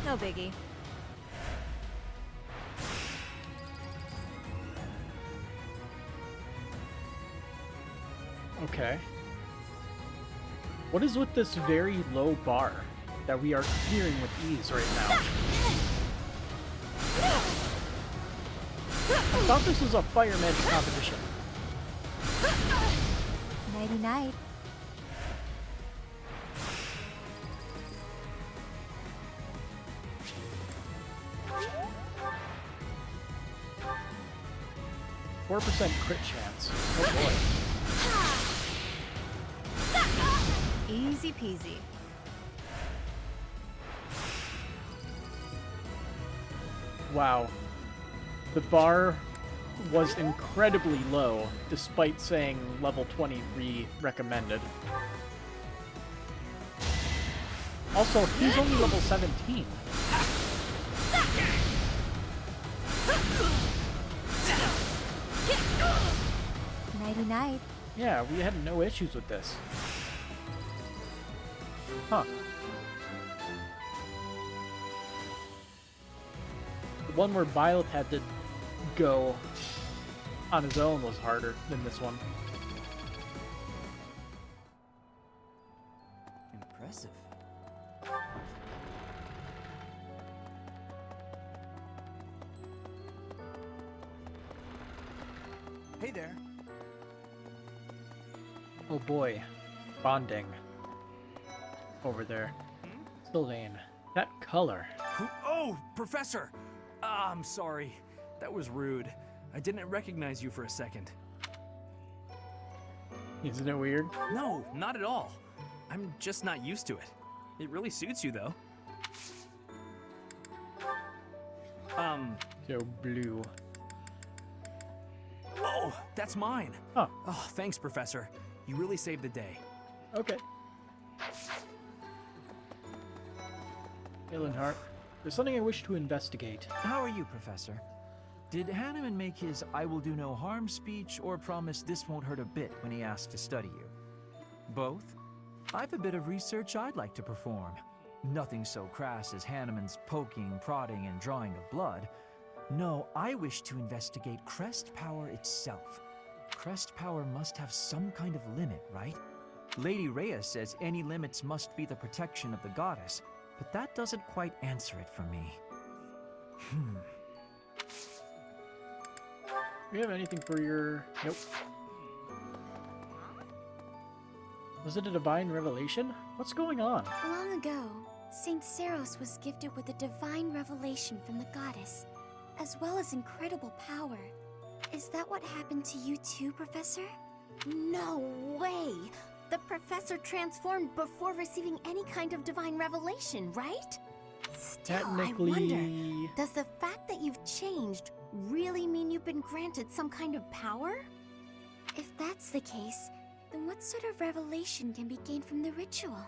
No biggie. Okay. What is with this very low bar that we are clearing with ease right now? I thought this was a fire magic competition. Nighty night. Four percent crit chance. Oh Easy peasy. boy. Wow. The bar was incredibly low, despite saying level 23 recommended. Also, he's only level 17. Nighty night. Yeah, we had no issues with this. Huh. The one where Byleth had to go on his own was harder than this one. Impressive. Hey there. Oh boy. Bonding. Over there. Sylvain. That color. Oh, Professor! Ah, I'm sorry. That was rude. I didn't recognize you for a second. Isn't it weird? No, not at all. I'm just not used to it. It really suits you, though. So blue. Whoa, that's mine. Huh. Oh, thanks, Professor. You really saved the day. Okay. Hart, there's something I wish to investigate. How are you, Professor? Did Hanneman make his I will do no harm speech or promise this won't hurt a bit when he asked to study you? Both? I've a bit of research I'd like to perform. Nothing so crass as Hanneman's poking, prodding, and drawing of blood. No, I wish to investigate crest power itself. Crest power must have some kind of limit, right? Lady Rhea says any limits must be the protection of the goddess, but that doesn't quite answer it for me. Do you have anything for your... Nope. Was it a divine revelation? What's going on? Long ago, Saint Seros was gifted with a divine revelation from the goddess, as well as incredible power. Is that what happened to you too, Professor? No way! The professor transformed before receiving any kind of divine revelation, right? Still, Technically... I wonder, does the fact that you've changed really mean you've been granted some kind of power? If that's the case, then what sort of revelation can be gained from the ritual?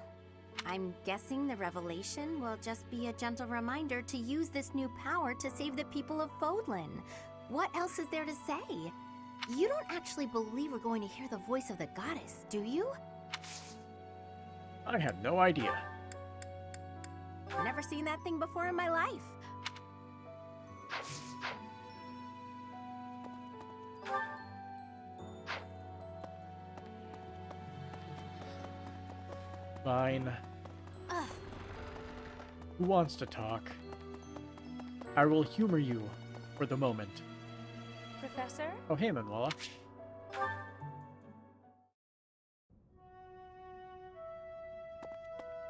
I'm guessing the revelation will just be a gentle reminder to use this new power to save the people of Fodlan. What else is there to say? You don't actually believe we're going to hear the voice of the goddess, do you? I have no idea. Never seen that thing before in my life. Fine. Who wants to talk? I will humor you for the moment. Professor? Oh, hey, Manuela.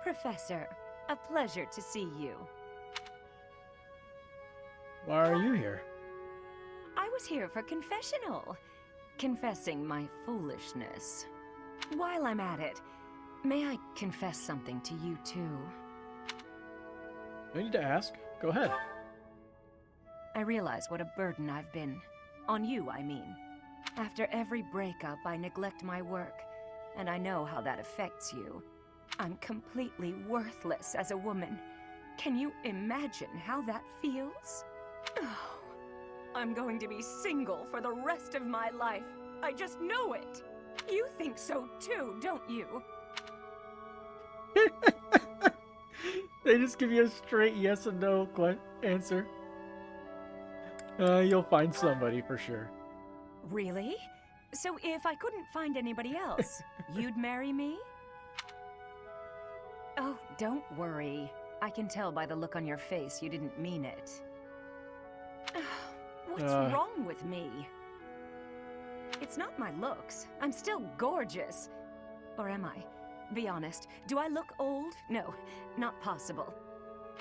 Professor, a pleasure to see you. Why are you here? I was here for confessional. Confessing my foolishness. While I'm at it, may I confess something to you too? No need to ask. Go ahead. I realize what a burden I've been. On you, I mean. After every breakup, I neglect my work, and I know how that affects you. I'm completely worthless as a woman. Can you imagine how that feels? Oh, I'm going to be single for the rest of my life. I just know it. You think so too, don't you? They just give you a straight yes and no answer. You'll find somebody for sure. Really? So if I couldn't find anybody else, you'd marry me? Oh, don't worry. I can tell by the look on your face you didn't mean it. What's wrong with me? It's not my looks. I'm still gorgeous. Or am I? Be honest, do I look old? No, not possible.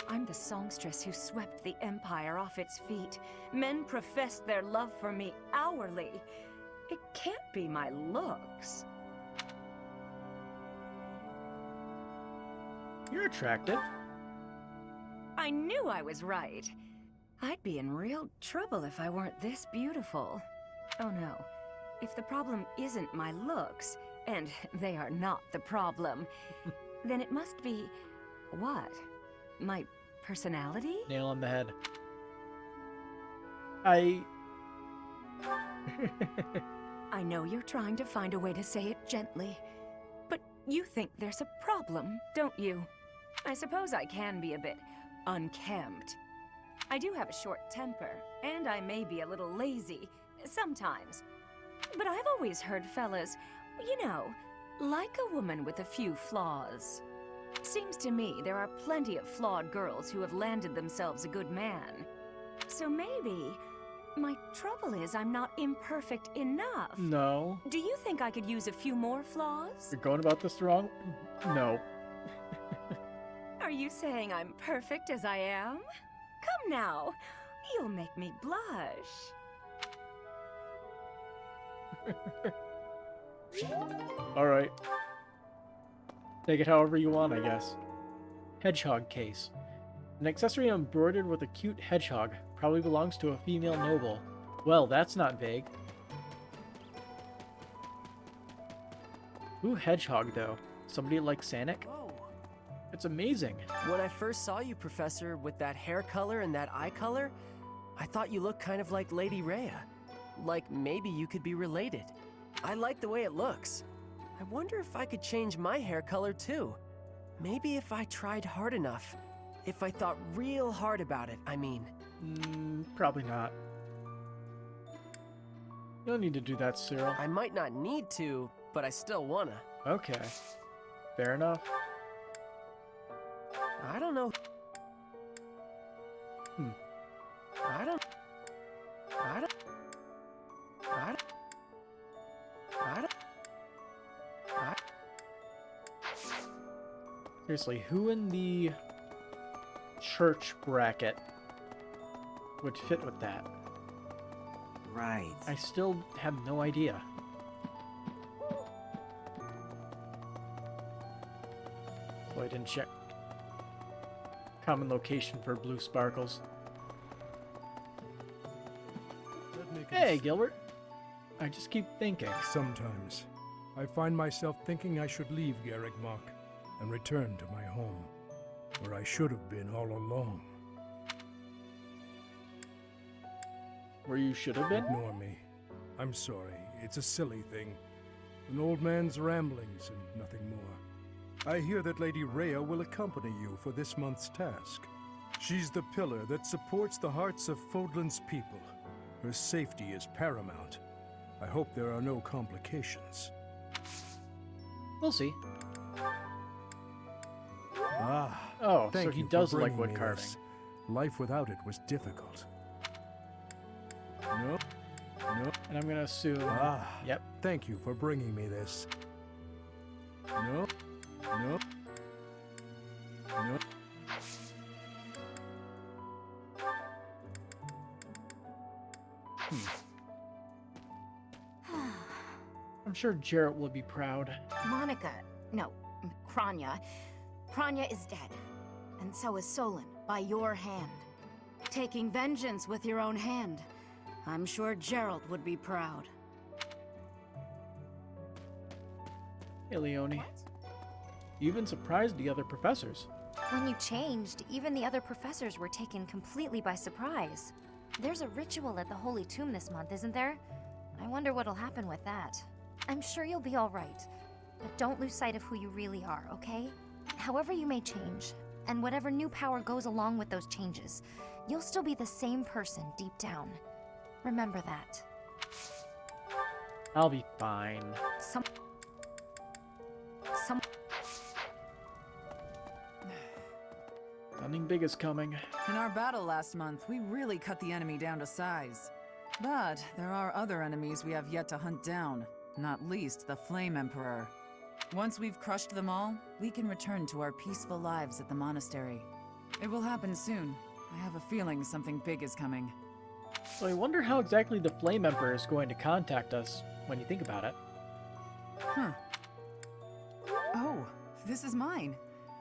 I'm the songstress who swept the Empire off its feet. Men professed their love for me hourly. It can't be my looks. You're attractive. I knew I was right. I'd be in real trouble if I weren't this beautiful. Oh no. If the problem isn't my looks, and they are not the problem, then it must be... what? My personality? Nail on the head. I know you're trying to find a way to say it gently, but you think there's a problem, don't you? I suppose I can be a bit unkempt. I do have a short temper, and I may be a little lazy, sometimes. But I've always heard fellas, you know, like a woman with a few flaws. Seems to me there are plenty of flawed girls who have landed themselves a good man. So maybe my trouble is I'm not imperfect enough. No. Do you think I could use a few more flaws? You're going about this wrong? No. Are you saying I'm perfect as I am? Come now, you'll make me blush. Alright. Take it however you want, I guess. Hedgehog case. An accessory embroidered with a cute hedgehog. Probably belongs to a female noble. Well, that's not vague. Who hedgehog, though? Somebody like Sanic? Whoa. It's amazing. When I first saw you, Professor, with that hair color and that eye color, I thought you looked kind of like Lady Rhea. Like maybe you could be related. I like the way it looks. I wonder if I could change my hair color too. Maybe if I tried hard enough. If I thought real hard about it, I mean. Probably not. You don't need to do that, Cyril. I might not need to, but I still wanna. Okay. Fair enough. I don't know. I don't. Seriously, who in the church bracket would fit with that? Right. I still have no idea. So I didn't check. Common location for blue sparkles. Hey, Gilbert. I just keep thinking. Sometimes, I find myself thinking I should leave Garrigmach and return to my home, where I should have been all along. Where you should have been? Ignore me. I'm sorry. It's a silly thing. An old man's ramblings and nothing more. I hear that Lady Rhea will accompany you for this month's task. She's the pillar that supports the hearts of Fodlan's people. Her safety is paramount. I hope there are no complications. We'll see. Ah. Oh, thank so he you does for like bringing wood me carving. this. Life without it was difficult. No. No. And I'm gonna assume. Ah. Yep. Thank you for bringing me this. No. No. No. I'm sure Jarrett will be proud. Monica, no, Kranya. Kranya is dead. And so is Solon, by your hand. Taking vengeance with your own hand. I'm sure Gerald would be proud. Hey, Leone. You even surprised the other professors. When you changed, even the other professors were taken completely by surprise. There's a ritual at the Holy Tomb this month, isn't there? I wonder what'll happen with that. I'm sure you'll be all right, but don't lose sight of who you really are, okay? However you may change, and whatever new power goes along with those changes, you'll still be the same person deep down. Remember that. I'll be fine. Something big is coming. In our battle last month, we really cut the enemy down to size. But there are other enemies we have yet to hunt down, not least the Flame Emperor. Once we've crushed them all, we can return to our peaceful lives at the monastery. It will happen soon. I have a feeling something big is coming. So I wonder how exactly the Flame Emperor is going to contact us when you think about it. Huh. Oh, this is mine.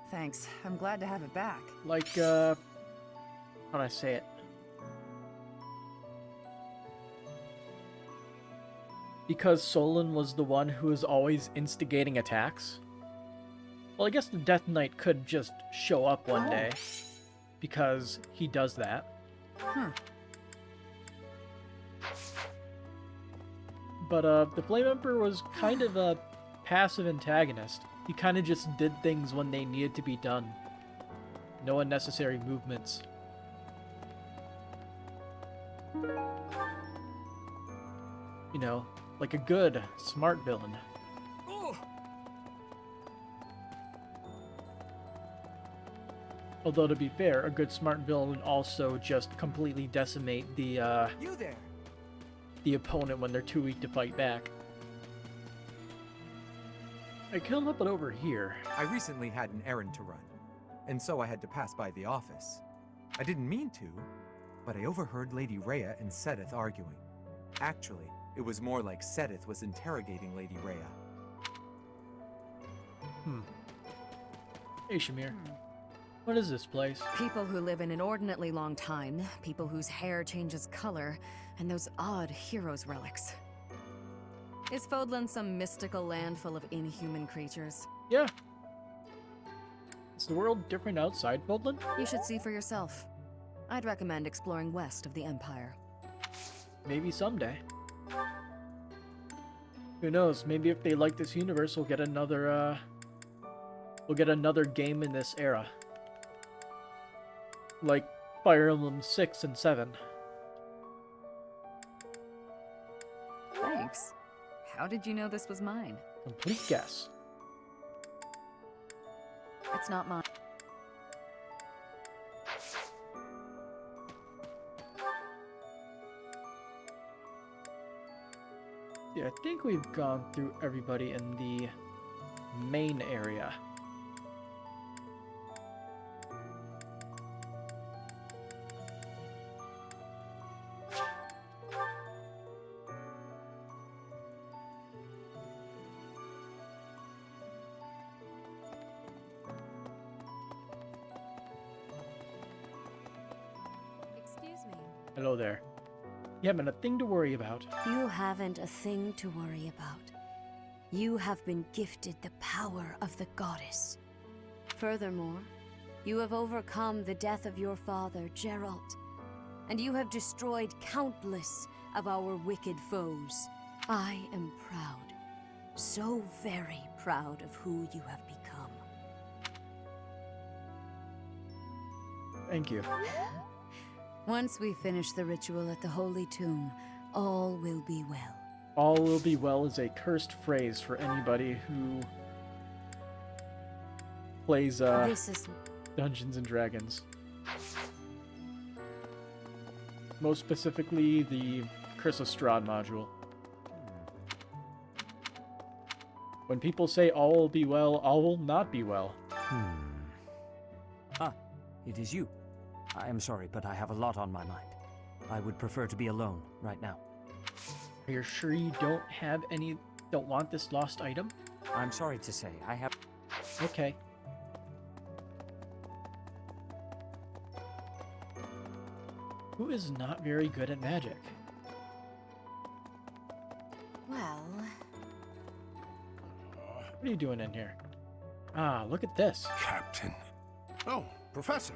Thanks. I'm glad to have it back. Like, how do I say it? Because Solon was the one who was always instigating attacks? Well, I guess the Death Knight could just show up one day. Because he does that. Huh. But, the Flame Emperor was kind of a passive antagonist. He kind of just did things when they needed to be done. No unnecessary movements. You know, like a good, smart villain. Although, to be fair, a good, smart villain would also just completely decimate the, You there! the opponent when they're too weak to fight back. I killed up it over here. I recently had an errand to run, and so I had to pass by the office. I didn't mean to, but I overheard Lady Rhea and Sothis arguing. Actually, it was more like Sothis was interrogating Lady Rhea. Hey, Shamir. What is this place? People who live an inordinately long time, people whose hair changes color, and those odd heroes' relics. Is Fodlan some mystical land full of inhuman creatures? Yeah. Is the world different outside Fodlan? You should see for yourself. I'd recommend exploring west of the Empire. Maybe someday. Who knows? Maybe if they like this universe, we'll get another game in this era. Like Fire Emblem 6 and 7. Thanks. How did you know this was mine? Complete guess. It's not mine. Yeah, I think we've gone through everybody in the main area. Hello there. You haven't a thing to worry about. You haven't a thing to worry about. You have been gifted the power of the goddess. Furthermore, you have overcome the death of your father, Gerald, and you have destroyed countless of our wicked foes. I am proud, so very proud of who you have become. Thank you. Once we finish the ritual at the Holy Tomb, all will be well. All will be well is a cursed phrase for anybody who plays Dungeons and Dragons. Most specifically, the Curse of Strahd module. When people say all will be well, all will not be well. Ah, it is you. I am sorry, but I have a lot on my mind. I would prefer to be alone right now. Are you sure you don't want this lost item? I'm sorry to say, I have... Who is not very good at magic? Well, What are you doing in here? Ah, look at this. Captain. Oh, Professor.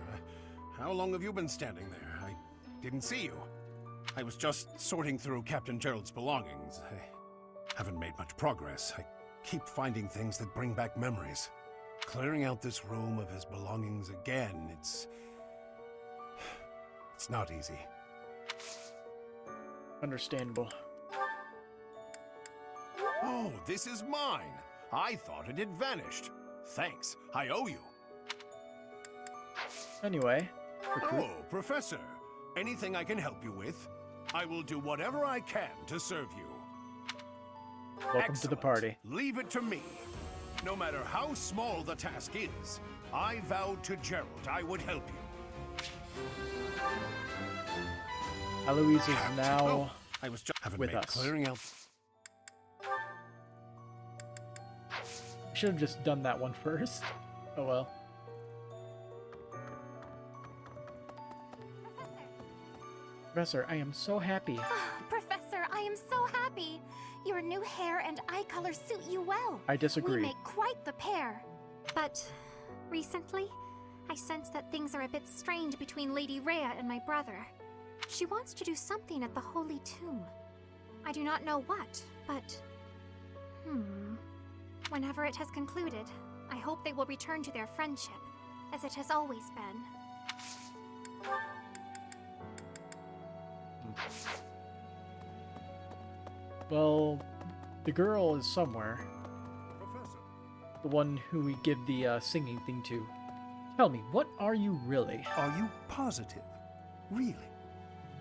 How long have you been standing there? I didn't see you. I was just sorting through Captain Gerald's belongings. I haven't made much progress. I keep finding things that bring back memories. Clearing out this room of his belongings again, it's not easy. Understandable. Oh, this is mine. I thought it had vanished. Thanks. I owe you. Anyway. Oh, Professor. Anything I can help you with? I will do whatever I can to serve you. Welcome to the party. Leave it to me. No matter how small the task is, I vowed to Gerald I would help you. Eloise is now I was just with us. clearing out. I should have just done that one first. Oh well. Professor, I am so happy. Professor, I am so happy. Your new hair and eye color suit you well. I disagree. We make quite the pair. But recently, I sense that things are a bit strained between Lady Rhea and my brother. She wants to do something at the Holy Tomb. I do not know what, but... Whenever it has concluded, I hope they will return to their friendship, as it has always been. Well, the girl is somewhere. The one who we give the singing thing to. Tell me, what are you really? Are you positive? Really?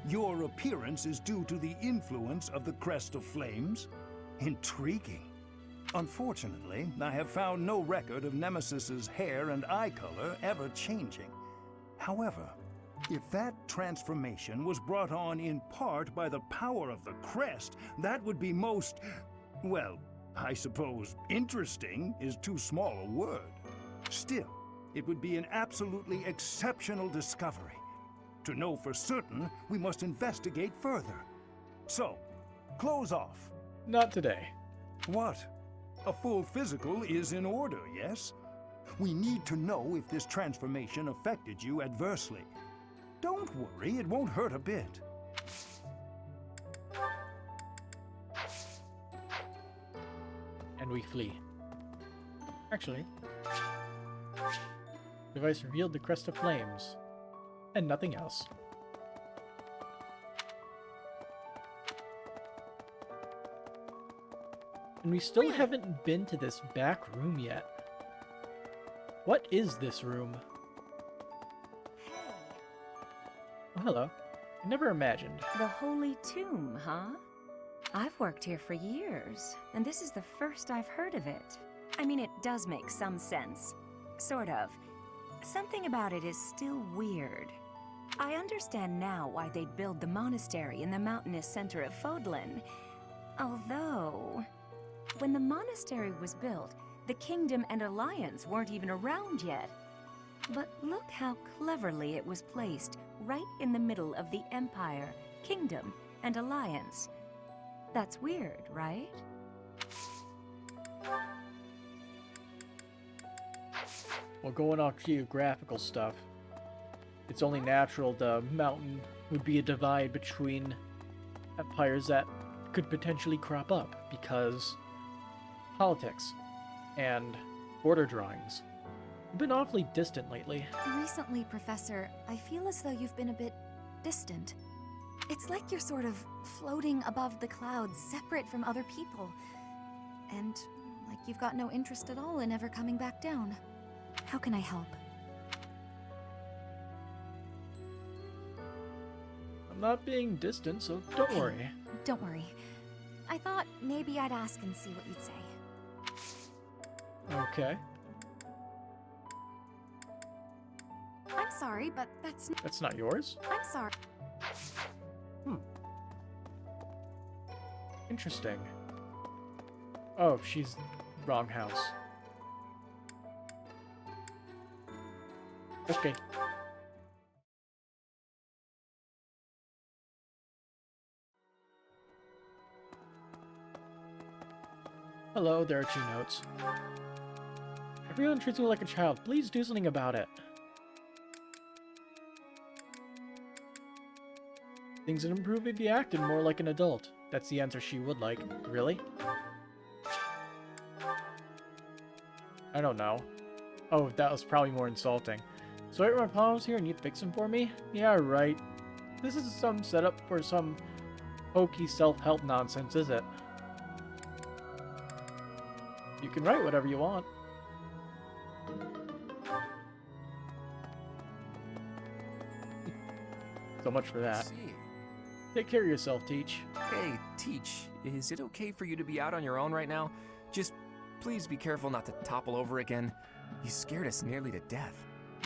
Your appearance is due to the influence of the Crest of Flames? Intriguing. Unfortunately, I have found no record of Nemesis's hair and eye color ever changing. However, if that transformation was brought on in part by the power of the crest, that would be most, well, I suppose interesting is too small a word. Still, it would be an absolutely exceptional discovery. To know for certain, we must investigate further. So, close off. Not today. What? A full physical is in order, yes? We need to know if this transformation affected you adversely. Don't worry, it won't hurt a bit. And we flee. Actually, the device revealed the Crest of Flames, and nothing else. And we still haven't been to this back room yet. What is this room? Oh, hello. I never imagined. The Holy Tomb, huh? I've worked here for years, and this is the first I've heard of it. I mean, it does make some sense. Sort of. Something about it is still weird. I understand now why they'd build the monastery in the mountainous center of Fodlan. Although, when the monastery was built, the Kingdom and Alliance weren't even around yet. But look how cleverly it was placed right in the middle of the Empire, Kingdom, and Alliance. That's weird, right? Well, going off geographical stuff, it's only natural the mountain would be a divide between empires that could potentially crop up because politics and border drawings have been awfully distant lately. Recently, Professor, I feel as though you've been a bit distant. It's like you're sort of floating above the clouds, separate from other people. And like you've got no interest at all in ever coming back down. How can I help? I'm not being distant, so don't worry. Don't worry. I thought maybe I'd ask and see what you'd say. Okay. I'm sorry, but that's... That's not yours? I'm sorry. Interesting. Oh, she's wrong house. Okay. Hello, there are 2 notes. Everyone treats me like a child. Please do something about it. Things would improve if you acted more like an adult. That's the answer she would like. Really? I don't know. Oh, that was probably more insulting. So I wrote my problems here and you fix them for me? Yeah, right. This is some setup for some hokey self-help nonsense, is it? You can write whatever you want. So much for that. Take care of yourself, Teach. Hey, Teach, is it okay for you to be out on your own right now? Just please be careful not to topple over again. You scared us nearly to death.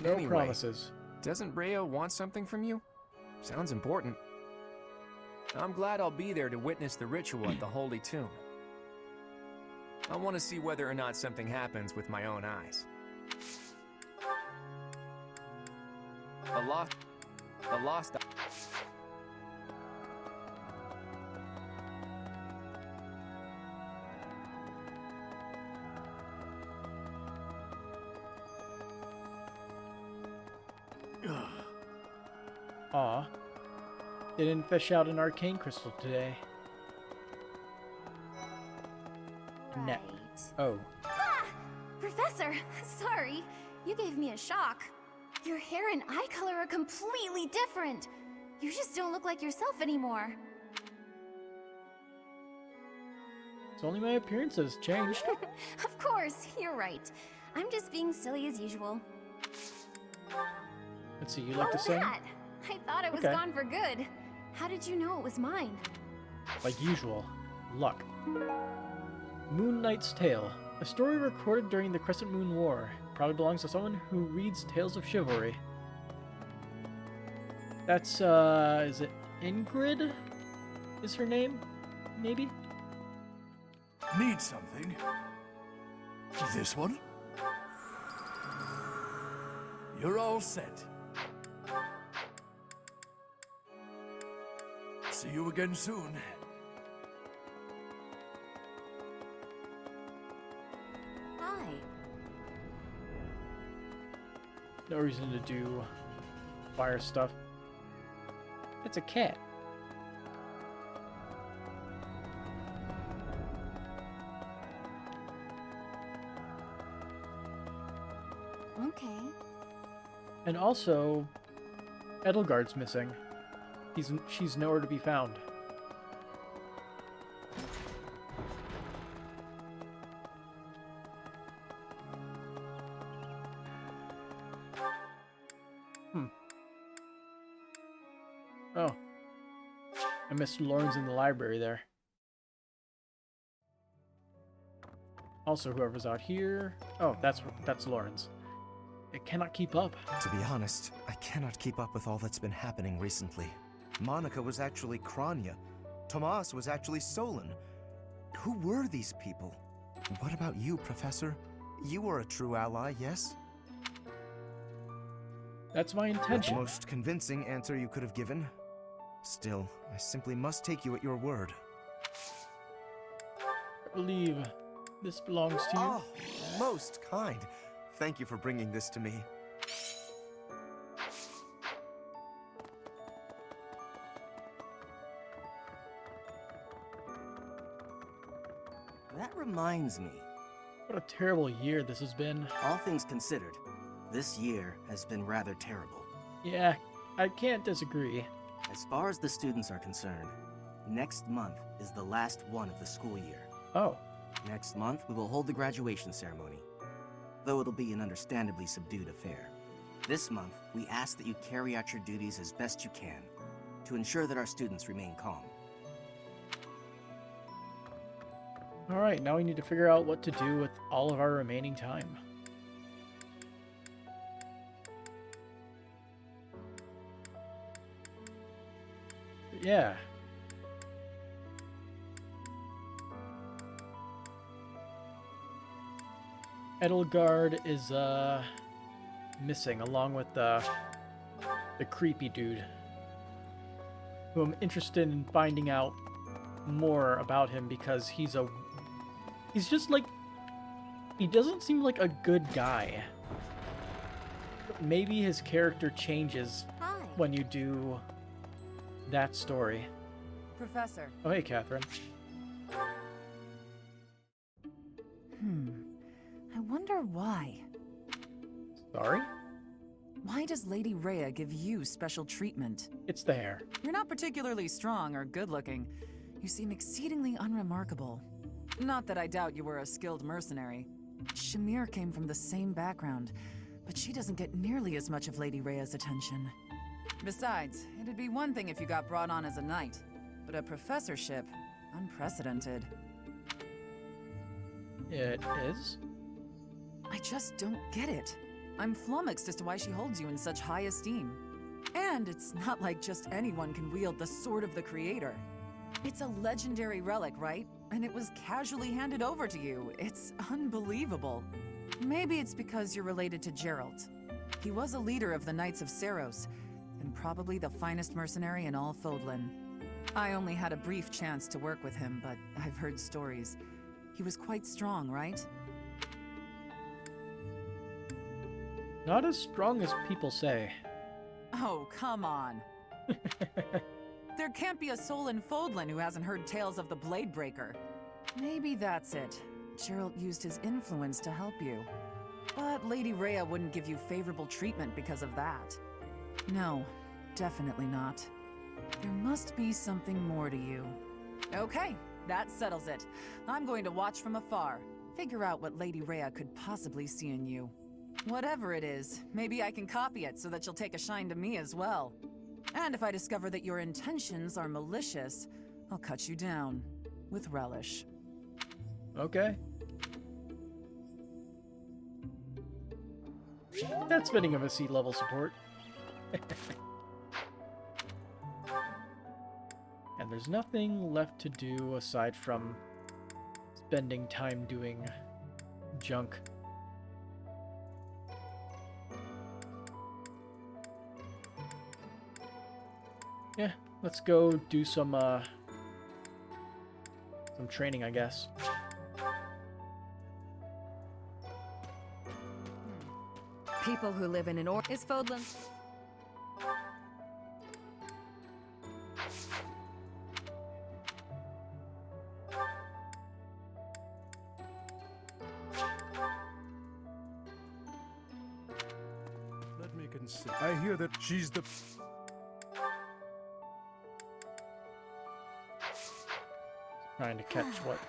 No Anyway, promises. Doesn't Rhea want something from you? Sounds important. I'm glad I'll be there to witness the ritual at the Holy Tomb. I want to see whether or not something happens with my own eyes. The lost. Aw. They didn't fish out an arcane crystal today. Right. Oh. Ah! Professor, sorry. You gave me a shock. Your hair and eye color are completely different. You just don't look like yourself anymore. It's only my appearance has changed. Of course, you're right. I'm just being silly as usual. Let's see, you like to sing? That! I thought it was Okay. gone for good. How did you know it was mine? Like usual. Luck. Moon Knight's Tale. A story recorded during the Crescent Moon War. Probably belongs to someone who reads tales of chivalry. That's, is it Ingrid? Is her name? Maybe? Need something? This one? You're all set. See you again soon. Hi. No reason to do fire stuff. It's a cat. Okay. And also, Edelgard's missing. She's nowhere to be found. Oh. I missed Lauren's in the library there. Also, whoever's out here... Oh, that's Lauren's. It cannot keep up. To be honest, I cannot keep up with all that's been happening recently. Monica was actually Kranya. Tomas was actually Solon. Who were these people? What about you, Professor? You were a true ally, yes? That's my intention. The most convincing answer you could have given. Still, I simply must take you at your word. I believe this belongs to you. Oh, most kind. Thank you for bringing this to me. That reminds me. What a terrible year this has been. All things considered, this year has been rather terrible. Yeah, I can't disagree. As far as the students are concerned, next month is the last one of the school year. Oh. Next month, we will hold the graduation ceremony, though it'll be an understandably subdued affair. This month, we ask that you carry out your duties as best you can, to ensure that our students remain calm. Alright, now we need to figure out what to do with all of our remaining time. Yeah. Edelgard is, missing, along with the creepy dude, who I'm interested in finding out more about him because he's a He's just like, he doesn't seem like a good guy. Maybe his character changes when you do that story. Professor. Oh, hey, Catherine. I wonder why. Sorry? Why does Lady Rhea give you special treatment? It's the hair. You're not particularly strong or good-looking. You seem exceedingly unremarkable. Not that I doubt you were a skilled mercenary. Shamir came from the same background, but she doesn't get nearly as much of Lady Rhea's attention. Besides, it'd be one thing if you got brought on as a knight, but a professorship, unprecedented. It is? I just don't get it. I'm flummoxed as to why she holds you in such high esteem. And it's not like just anyone can wield the Sword of the Creator. It's a legendary relic, right? And it was casually handed over to you. It's unbelievable. Maybe it's because you're related to Geralt. He was a leader of the Knights of Seiros, and probably the finest mercenary in all Fodlan. I only had a brief chance to work with him, but I've heard stories. He was quite strong, right? Not as strong as people say. Oh, come on. There can't be a soul in Fodlan who hasn't heard tales of the Bladebreaker. Maybe that's it. Geralt used his influence to help you. But Lady Rhea wouldn't give you favorable treatment because of that. No, definitely not. There must be something more to you. Okay, that settles it. I'm going to watch from afar. Figure out what Lady Rhea could possibly see in you. Whatever it is, maybe I can copy it so that you'll take a shine to me as well. And if I discover that your intentions are malicious, I'll cut you down. With relish. Okay. That's fitting of a C-level support. And there's nothing left to do aside from spending time doing junk. Yeah, let's go do some training, I guess. People who live in an is Fodlan. Let me consider. I hear that she's the... Trying to catch what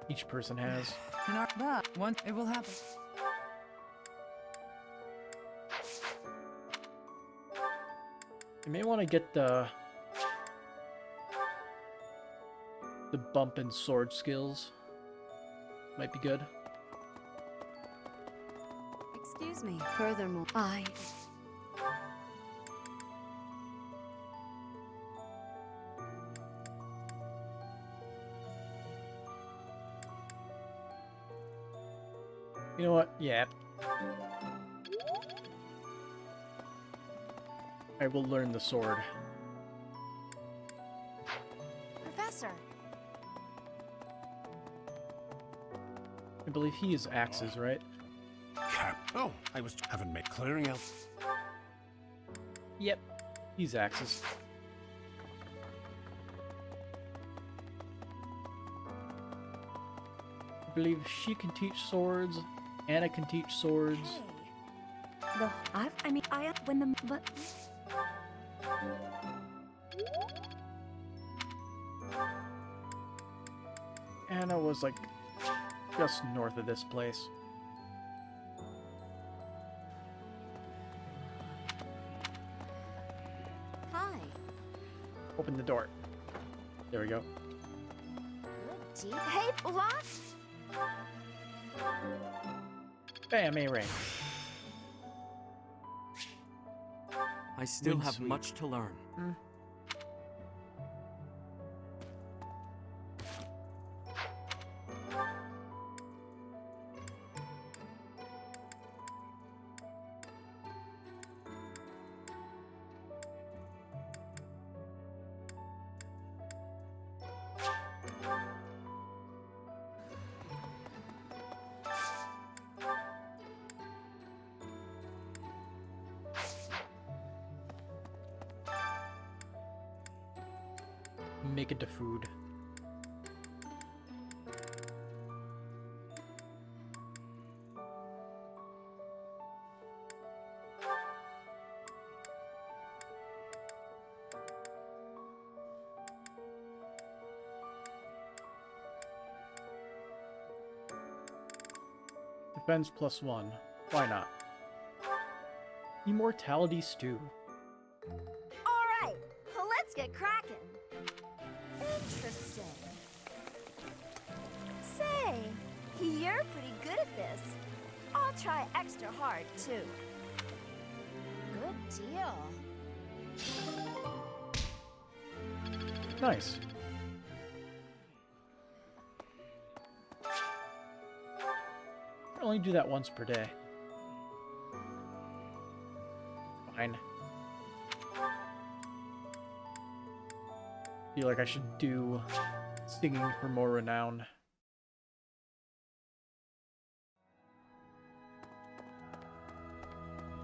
each person has. But once it will happen. You may want to get the bump and sword skills. Might be good. Excuse me. Furthermore, You know what? Yeah. I will learn the sword. Professor! I believe he is axes, right? Cap. Oh, I haven't made clearing out. Yep. He's axes. I believe she can teach swords. Anna can teach swords. Anna was like just north of this place. Hi. Open the door. There we go. Hey, what? Bam, A rank. I still have Winsweep. much to learn. make it to food. Defense +1. Why not? Immortality Stew. Alright, let's get cracking. Interesting. Say, you're pretty good at this. I'll try extra hard, too. Good deal. Nice. I only do that once per day. Fine. Feel like I should do singing for more renown.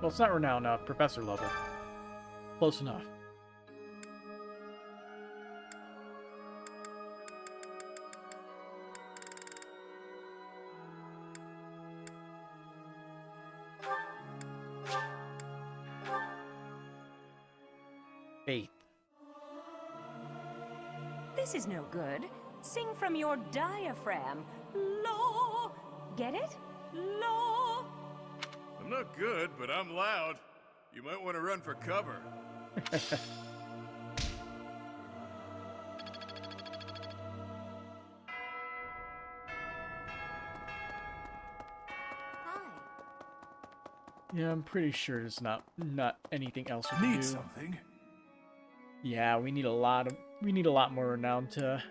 Well, it's not renown, professor level. Close enough. Faith. This is no good. Sing from your diaphragm. Lo! Get it? Lo! I'm not good, but I'm loud. You might want to run for cover. Yeah, I'm pretty sure there's not anything else we can Need do. something? Yeah, we need a lot more renown to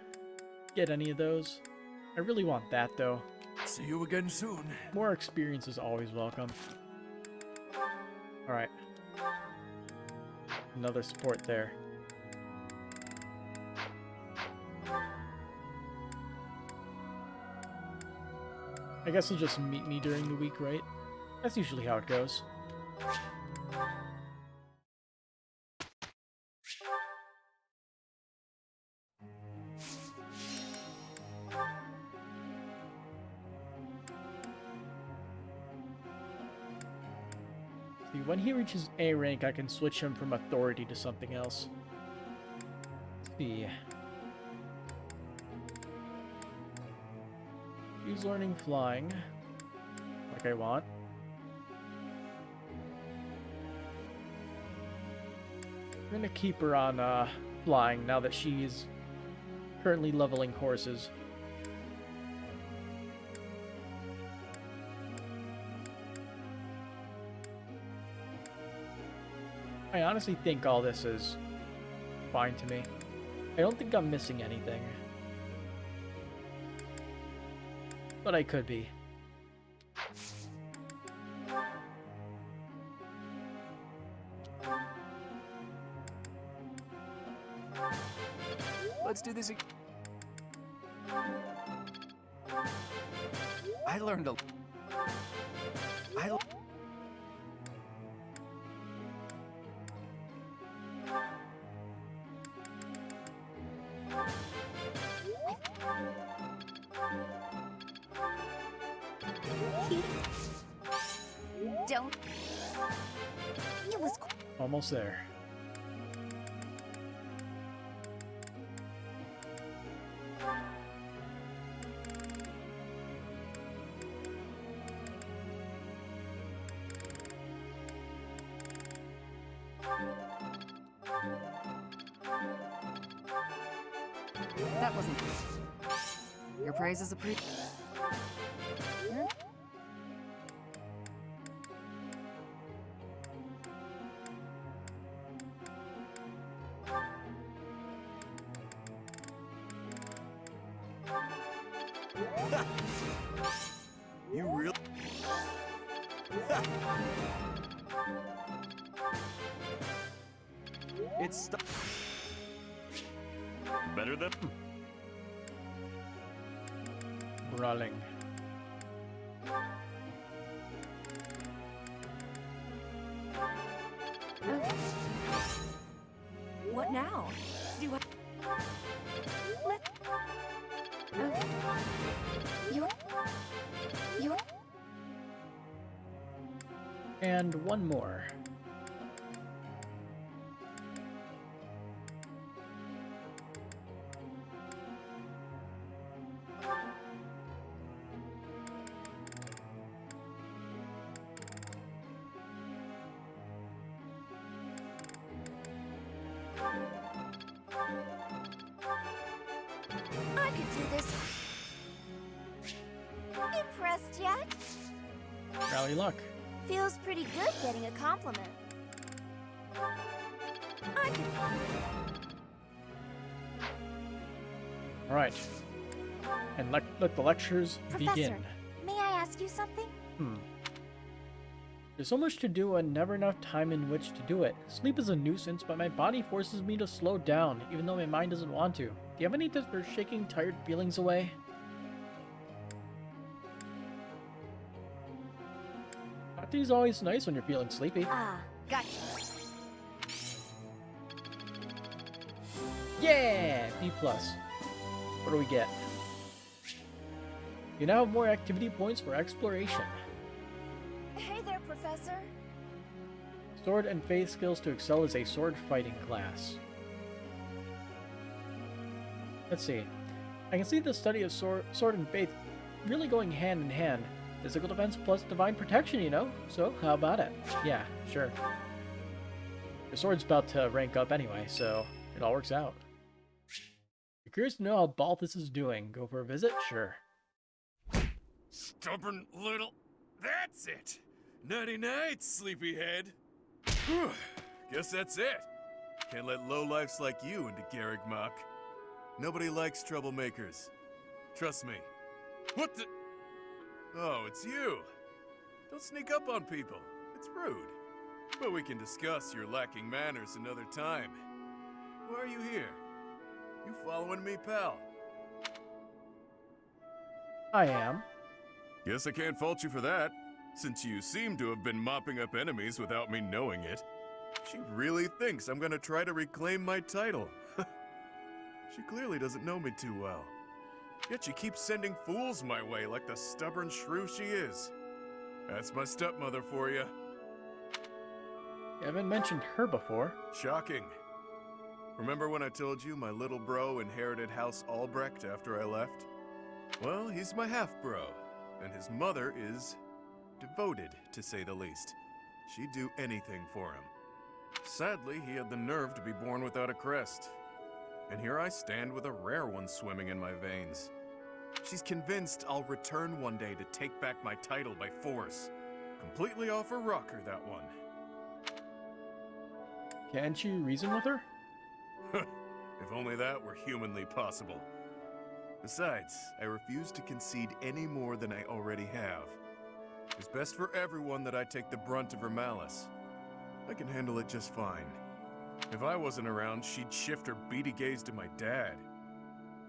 get any of those. I really want that though. See you again soon. More experience is always welcome. All right. Another support there. I guess he'll just meet me during the week, right? That's usually how it goes. See, when he reaches A rank, I can switch him from authority to something else. Let's see. He's learning flying, like I want. I'm gonna keep her on flying now that she's currently leveling horses. I honestly think all this is fine to me. I don't think I'm missing anything. But I could be. Let's do this again. I learned a... Don't. It was. Almost there. That wasn't. Your praise is appreciated. You really? It's Better than... Brawling. What now? Do I... You're... And one more. I could do this. Impressed yet? Rally luck. Feels pretty good getting a compliment. I could... Alright. And let the lectures Professor, begin. may I ask you something? There's so much to do and never enough time in which to do it. Sleep is a nuisance, but my body forces me to slow down, even though my mind doesn't want to. Do you have any tips for shaking tired feelings away? Hot tea's always nice when you're feeling sleepy. Ah, gotcha. Yeah! B+. What do we get? You now have more activity points for exploration. Hey there, Professor. Sword and faith skills to excel as a sword fighting class. Let's see. I can see the study of sword and faith really going hand in hand. Physical defense plus divine protection, you know? So, how about it? Yeah, sure. The sword's about to rank up anyway, so it all works out. You're curious to know how Byleth is doing. Go for a visit? Sure. Stubborn little... That's it! Nighty-night, sleepyhead. Guess that's it. Can't let lowlifes like you into Garrigmach. Nobody likes troublemakers. Trust me. What the... Oh, it's you. Don't sneak up on people. It's rude. But we can discuss your lacking manners another time. Why are you here? You following me, pal? I am. Guess I can't fault you for that, since you seem to have been mopping up enemies without me knowing it. She really thinks I'm gonna try to reclaim my title. She clearly doesn't know me too well. Yet she keeps sending fools my way like the stubborn shrew she is. That's my stepmother for you. You haven't mentioned her before. Shocking. Remember when I told you my little bro inherited House Albrecht after I left? Well, he's my half-bro, and his mother is devoted, to say the least. She'd do anything for him. Sadly, he had the nerve to be born without a crest. And here I stand with a rare one swimming in my veins. She's convinced I'll return one day to take back my title by force. Completely off her rocker, that one. Can't you reason with her? If only that were humanly possible. Besides, I refuse to concede any more than I already have. It's best for everyone that I take the brunt of her malice. I can handle it just fine. If I wasn't around, she'd shift her beady gaze to my dad.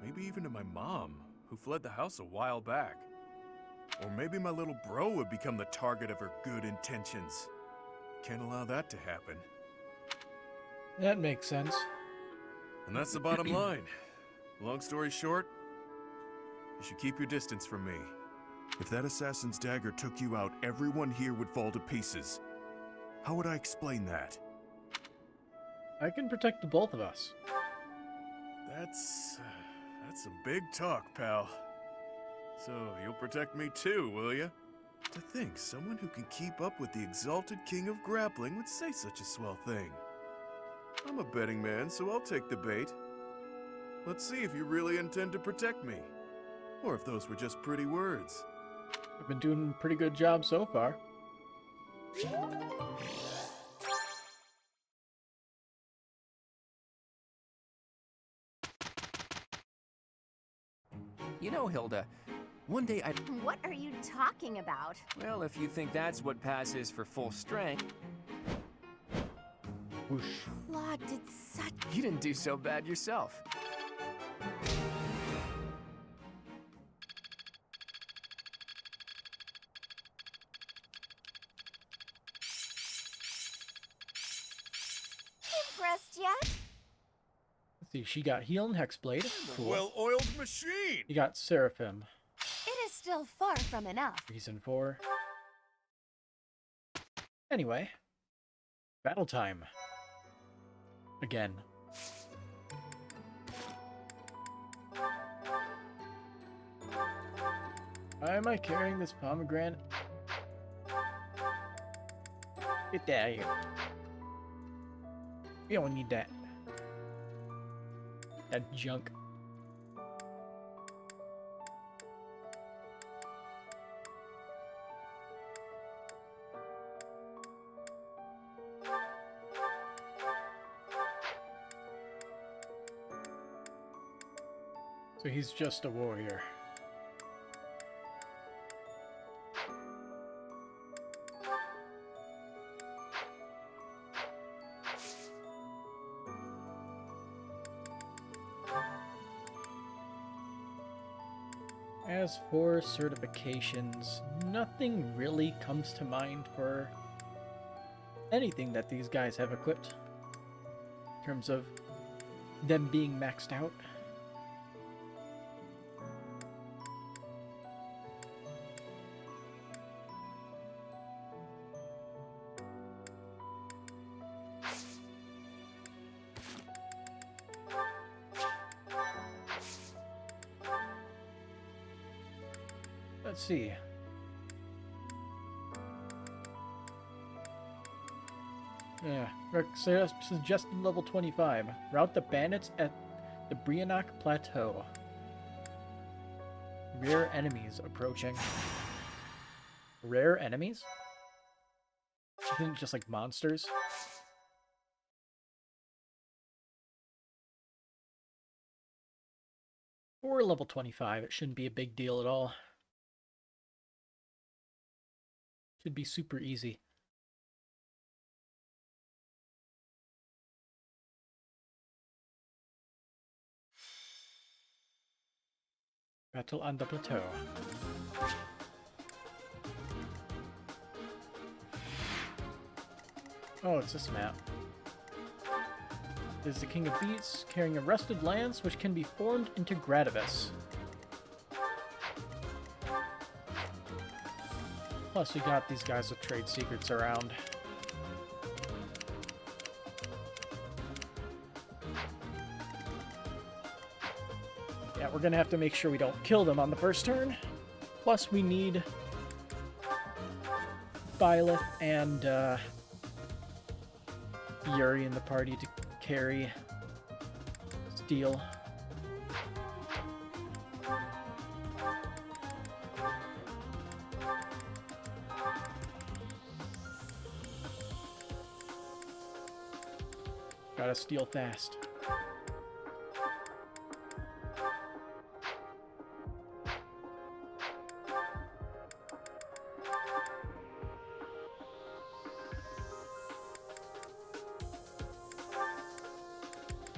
Maybe even to my mom, who fled the house a while back. Or maybe my little bro would become the target of her good intentions. Can't allow that to happen. That makes sense. And that's the bottom line. Long story short, you should keep your distance from me. If that assassin's dagger took you out, everyone here would fall to pieces. How would I explain that? I can protect the both of us. That's some big talk, pal. So, you'll protect me too, will ya? To think someone who can keep up with the exalted king of grappling would say such a swell thing. I'm a betting man, so I'll take the bait. Let's see if you really intend to protect me. Or if those were just pretty words. I've been doing a pretty good job so far. You know, Hilda, one day I... What are you talking about? Well, if you think that's what passes for full strength... Whoosh. Claude did such... You didn't do so bad yourself. Impressed yet? See, she got Heal and Hexblade. Cool. Well-oiled machine! You got Seraphim. It is still far from enough. Reason 4. Anyway. Battle time. Again. Why am I carrying this pomegranate? Get that out of here. We don't need that. That junk. So he's just a warrior. As for certifications, nothing really comes to mind for anything that these guys have equipped in terms of them being maxed out. Let's see. Yeah, suggested level 25. Rout the bandits at the Briannock Plateau. Rare enemies approaching. Rare enemies? Isn't it just like monsters? Or level 25, it shouldn't be a big deal at all. Should be super easy. Battle on the plateau. Oh, it's this map. This is the King of Beasts, carrying a rusted lance which can be formed into Gradivis. Plus, we got these guys with trade secrets around. Yeah, we're gonna have to make sure we don't kill them on the first turn. Plus, we need Byleth and Yuri in the party to carry Steel. Gotta steal fast.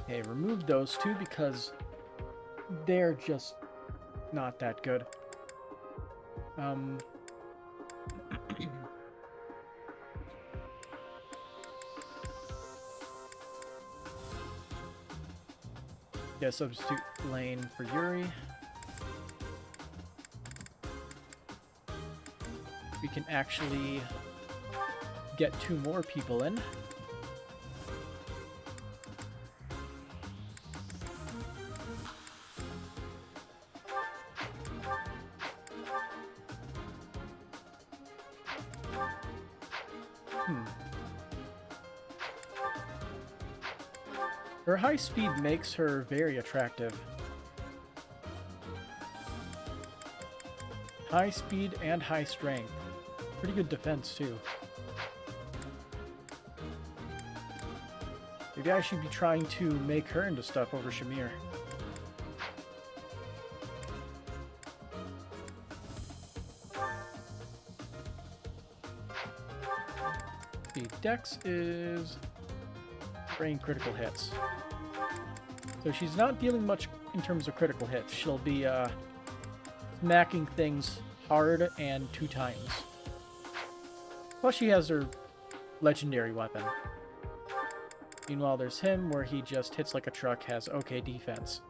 Okay, remove those two because they're just not that good. Yeah, substitute lane for Yuri. We can actually get 2 more people in. Her high speed makes her very attractive. High speed and high strength. Pretty good defense, too. Maybe I should be trying to make her into stuff over Shamir. The Dex is rain critical hits. So she's not dealing much in terms of critical hits. She'll be smacking things hard and 2 times. Plus she has her legendary weapon. Meanwhile, there's him, where he just hits like a truck, has okay defense.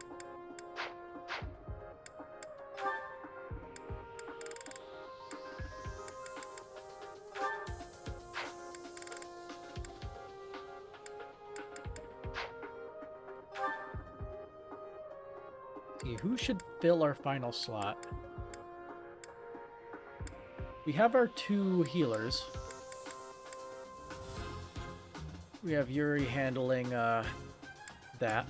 See, who should fill our final slot? We have our 2 healers. We have Yuri handling that. I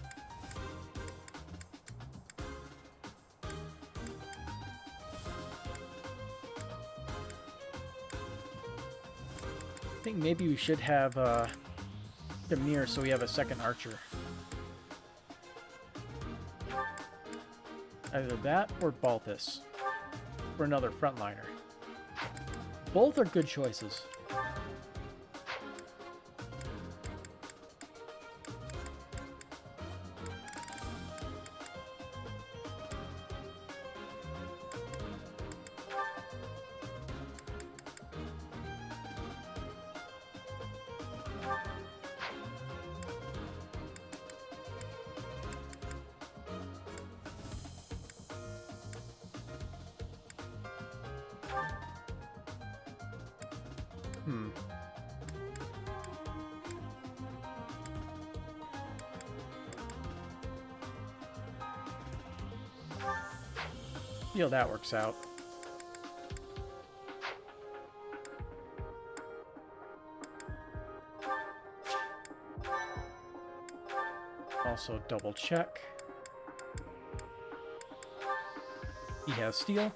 think maybe we should have Demir so we have a second archer. Either that or Balthus for another frontliner. Both are good choices. See how that works out. Also double check. He has steel.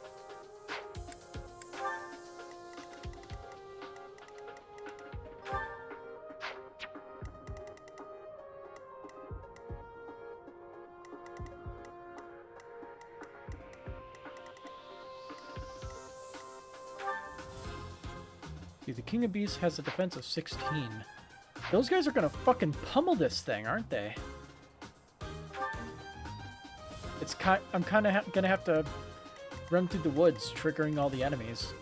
The King of Beasts has a defense of 16. Those guys are gonna fucking pummel this thing, aren't they? I'm kind of gonna have to run through the woods, triggering all the enemies.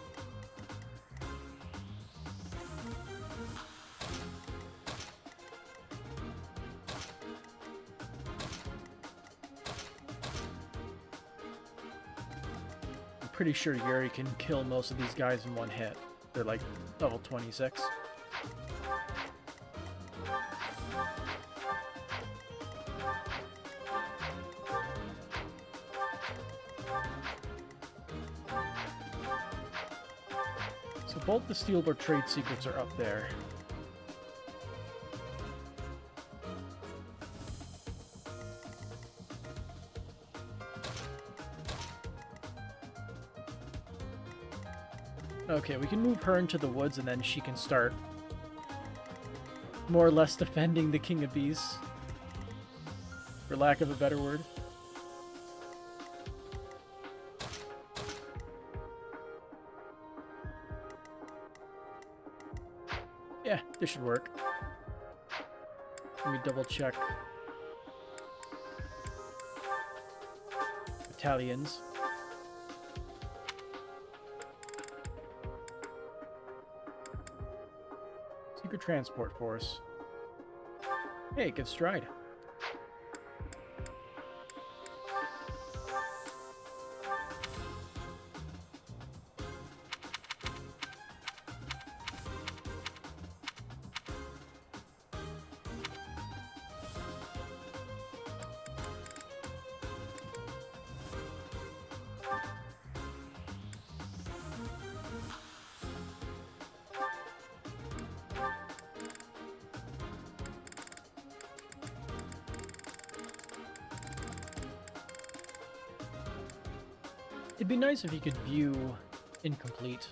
I'm pretty sure Yuri can kill most of these guys in one hit. They're like level 26. So both the Steelboard trade secrets are up there. Okay, we can move her into the woods and then she can start more or less defending the King of Beasts, for lack of a better word. Yeah, this should work. Let me double check. Battalions. Secret Transport Force. Hey, good stride. It'd be nice if you could view incomplete.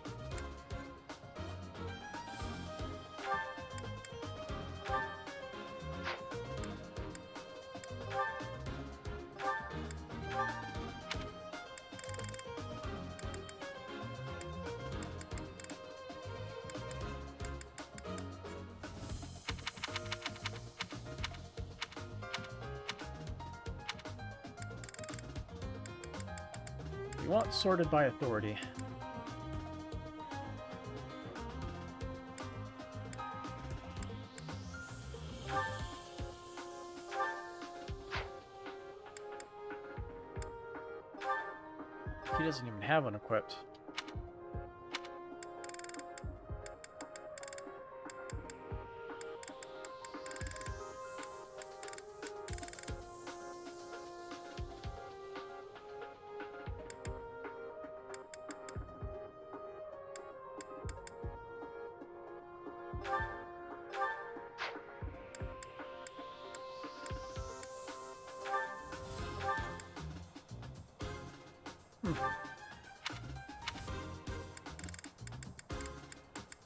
We want sorted by authority. He doesn't even have one equipped.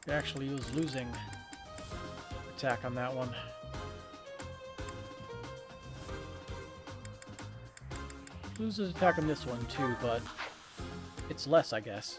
He actually was losing attack on that one. Loses attack on this one too, but it's less, I guess.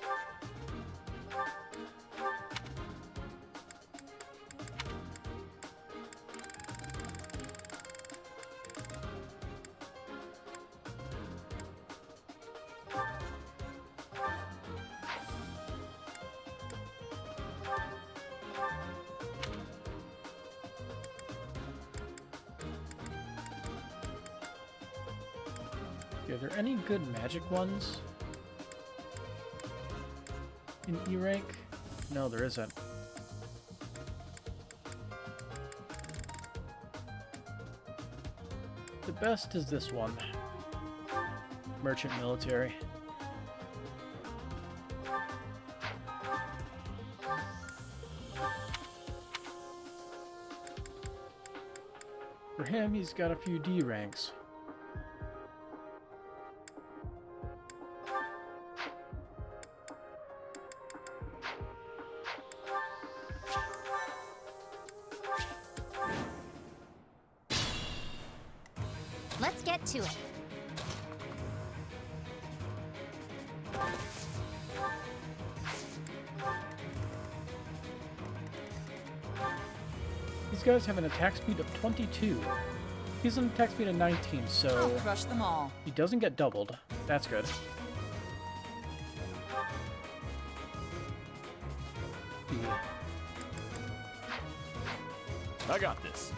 Are there any good magic ones in E rank? No, there isn't. The best is this one. Merchant Military. For him, he's got a few D ranks. Let's get to it. These guys have an attack speed of 22. He's an attack speed of 19, so I'll crush them all. He doesn't get doubled. That's good. I got this.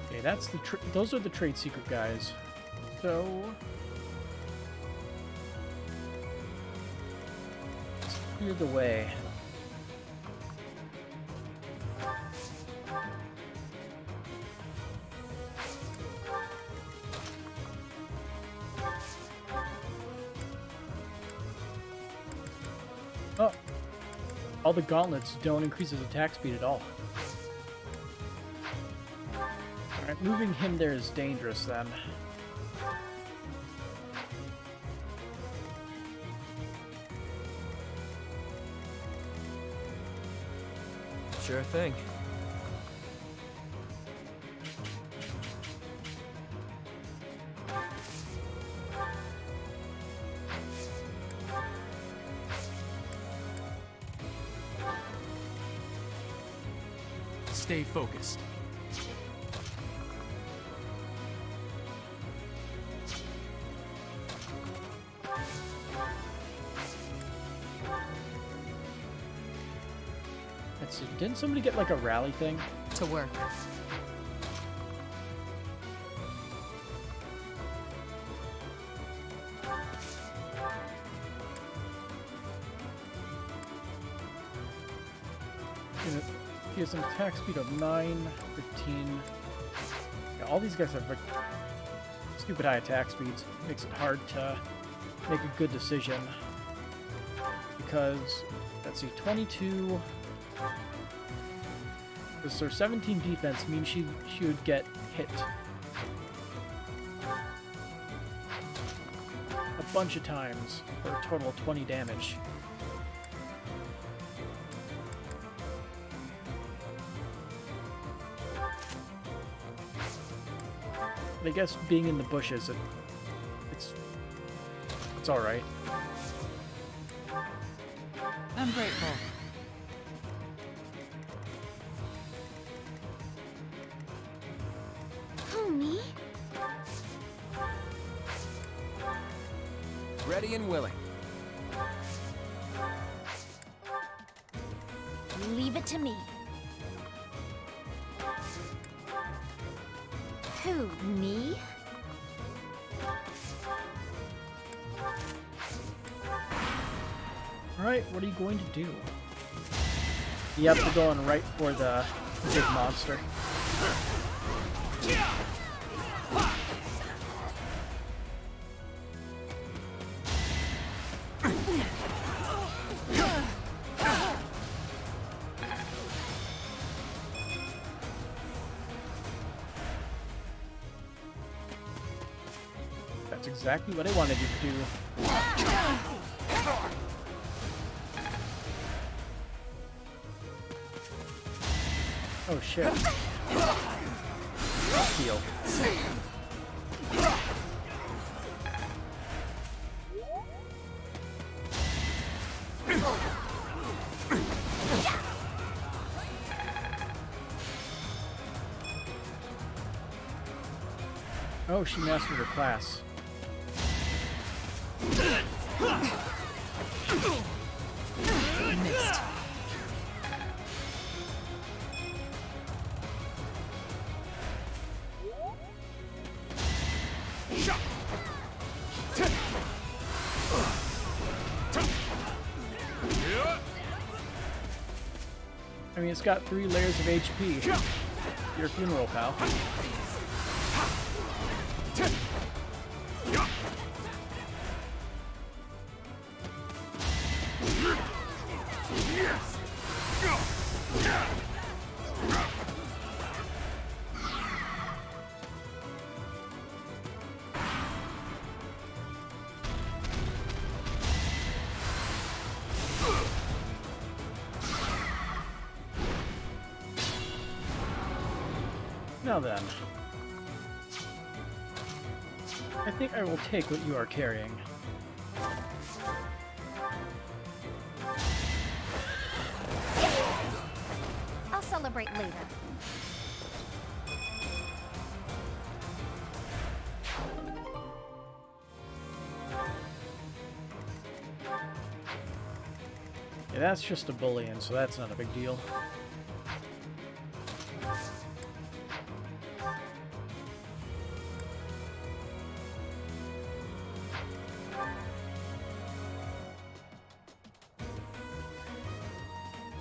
Okay, that's the those are the trade secret guys. So let's clear the way. Oh, all the gauntlets don't increase his attack speed at all. Alright, moving him there is dangerous then. Sure thing. Stay focused. Let's see, didn't somebody get like a rally thing? To work. He has an attack speed of 9, 15. Yeah, all these guys have like stupid high attack speeds. Makes it hard to make a good decision. Because, let's see, 22. So 17 defense means she would get hit a bunch of times for a total of 20 damage. I guess being in the bushes, it's all right. I'm grateful. Who, me? Ready and willing. Leave it to me. Who, me? Alright, what are you going to do? You have to go on right for the big monster. That's exactly what I wanted you to do. Oh shit. Heal. Oh, she mastered her class. Missed. I mean, it's got 3 layers of HP. Your funeral, pal. Now then, I think I will take what you are carrying. I'll celebrate later. Yeah, that's just a bullion, so that's not a big deal.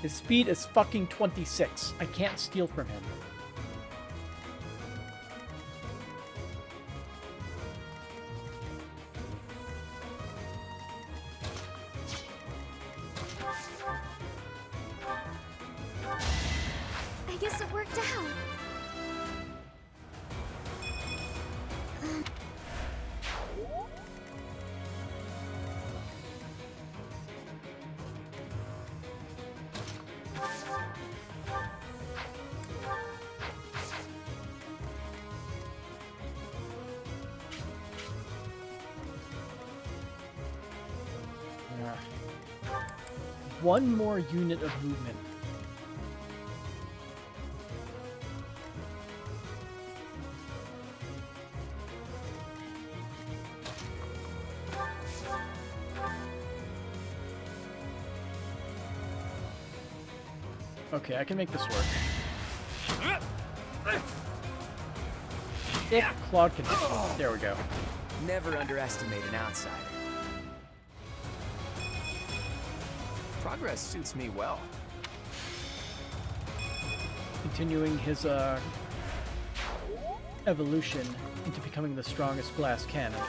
His speed is fucking 26. I can't steal from him. I guess it worked out. One more unit of movement. Okay, I can make this work. If Claude can... There we go. Never underestimate an outsider. Progress suits me well. Continuing his evolution into becoming the strongest glass cannon.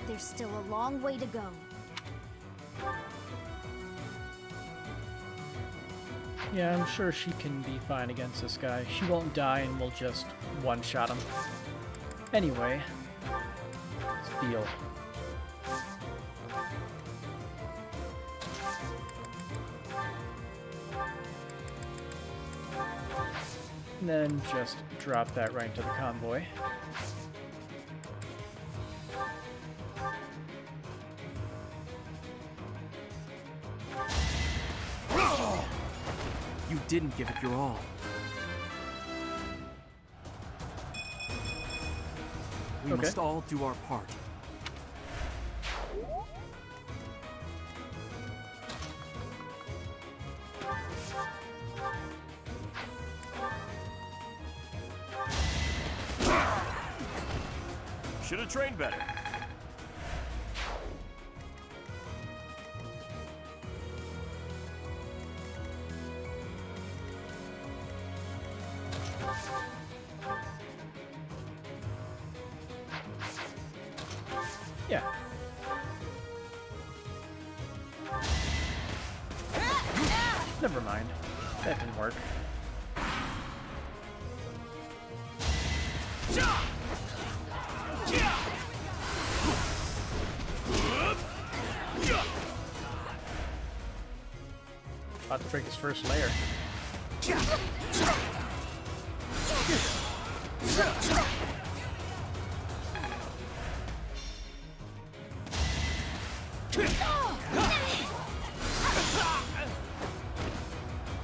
There's still a long way to go. Yeah, I'm sure she can be fine against this guy. She won't die and we'll just one-shot him. Anyway, steal. And then just drop that right into the convoy. You didn't give it your all. We must all do our part. Should have trained better. Yeah. Never mind. That didn't work. About to break his first layer.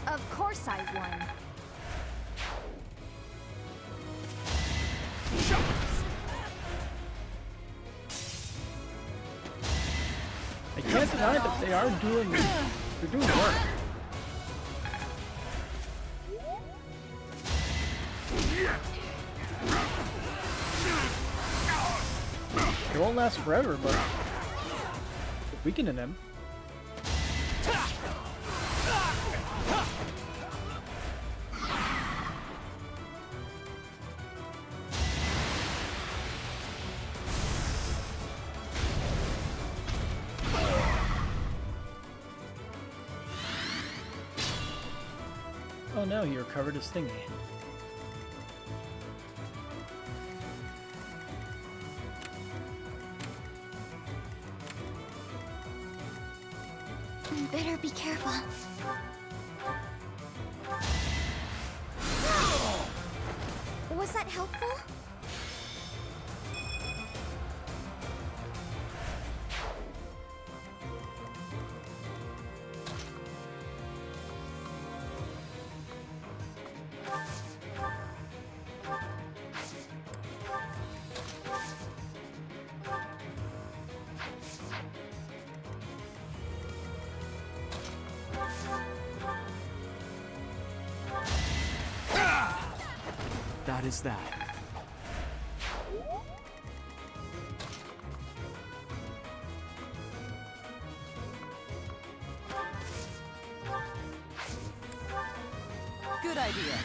Of course I won. I can't deny that they are doing work. It won't last forever, but weakening him. Oh no, he recovered his thingy. Better be careful. Was that helpful? That is that. Good idea.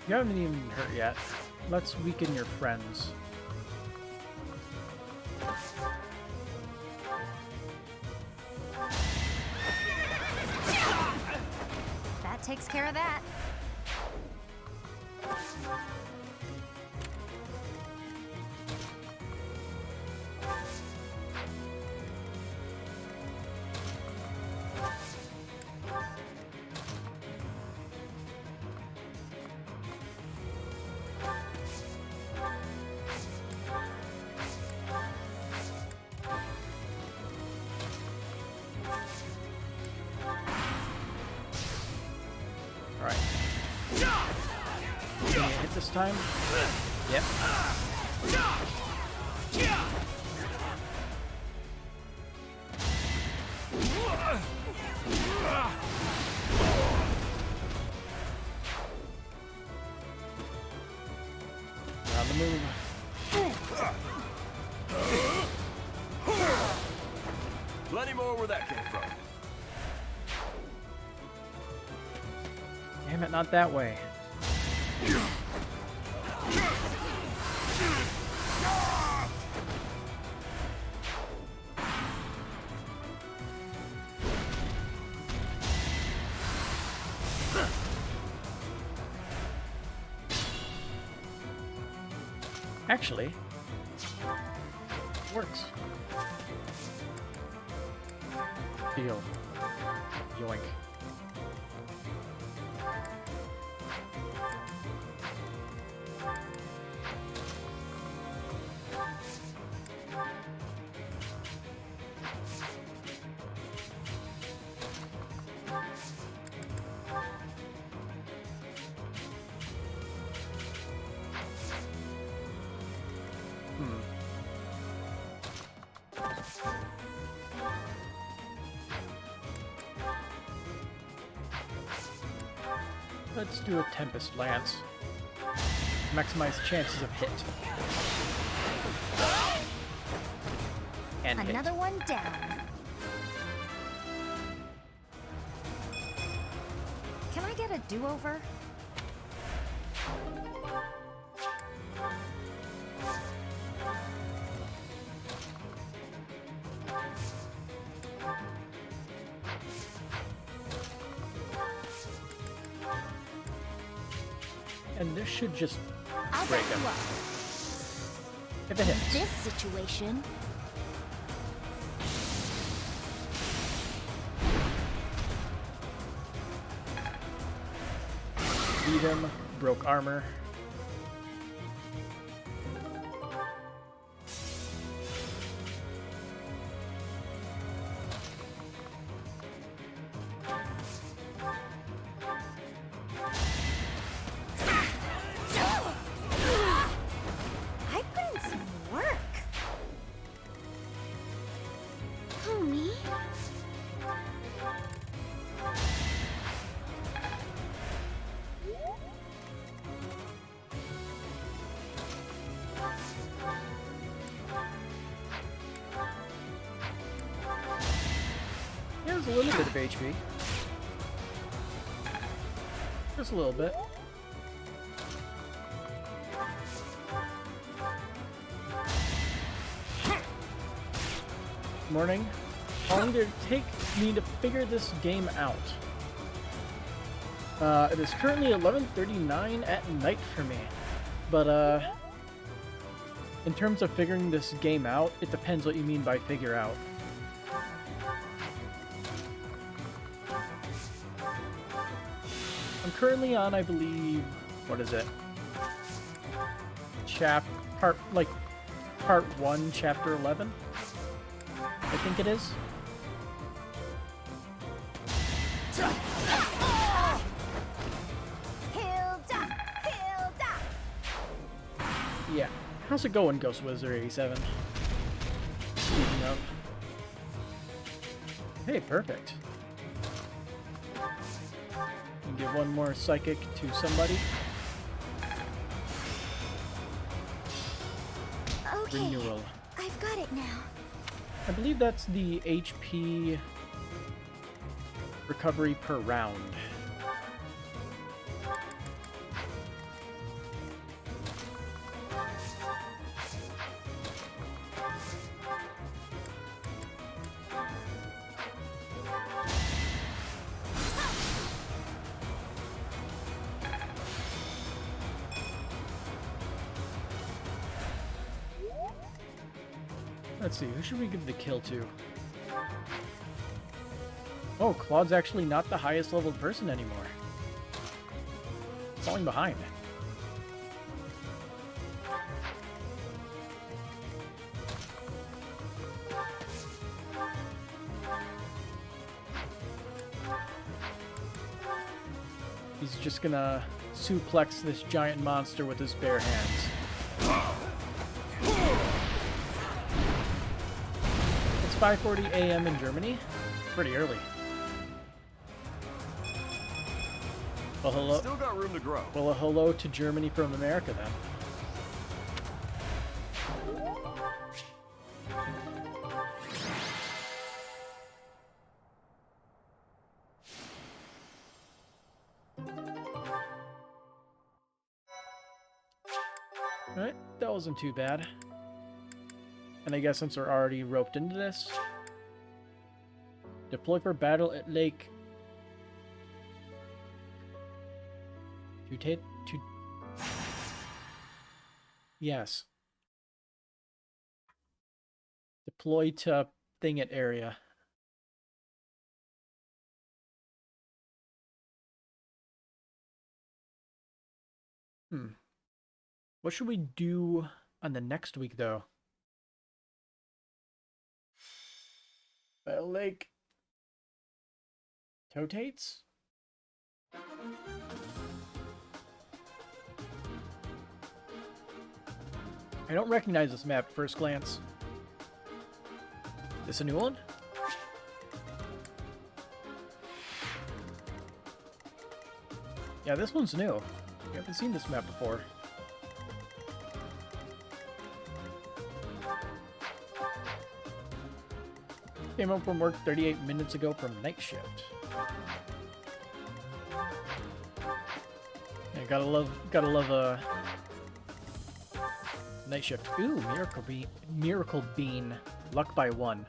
You haven't even hurt yet. Let's weaken your friends. That takes care of that. Alright. Can you hit this time? Yep. On the move. Plenty more where that came from. Damn it, not that way. Actually, works. Deal. Yoink. Let's do a Tempest Lance. Maximize chances of hit. And Another hit. one down. Can I get a do-over? And this should just I'll break back him. you up. If it hits. In this situation, Beat him, broke armor. I put in some work. Who, me? There's a little bit of HP. Just a little bit. Morning. How long did it take me to figure this game out? It is currently 11:39 at night for me. But, in terms of figuring this game out, it depends what you mean by figure out. I'm currently on, I believe, what is it? Part 1, chapter 11? I think it is. Hilda! Hilda! Yeah. How's it going, Ghost Wizard 87? Speaking of. Hey, perfect. And give one more psychic to somebody. Okay, Renewal. I've got it now. I believe that's the HP recovery per round. Let's see, who should we give the kill to? Oh, Claude's actually not the highest leveled person anymore. Falling behind. He's just gonna suplex this giant monster with his bare hands. It's 5:40 a.m. in Germany. Pretty early. Well, hello. Still got room to grow. Well, a hello to Germany from America then. Alright, that wasn't too bad. And I guess since we're already roped into this, deploy for battle at Lake. Yes, Deploy to thing it area. What should we do on the next week, though? Lake Totates? I don't recognize this map at first glance. This a new one? Yeah, this one's new. We haven't seen this map before. Came home from work 38 minutes ago from night shift. Yeah, gotta love a night shift. Ooh, miracle bean, luck by 1.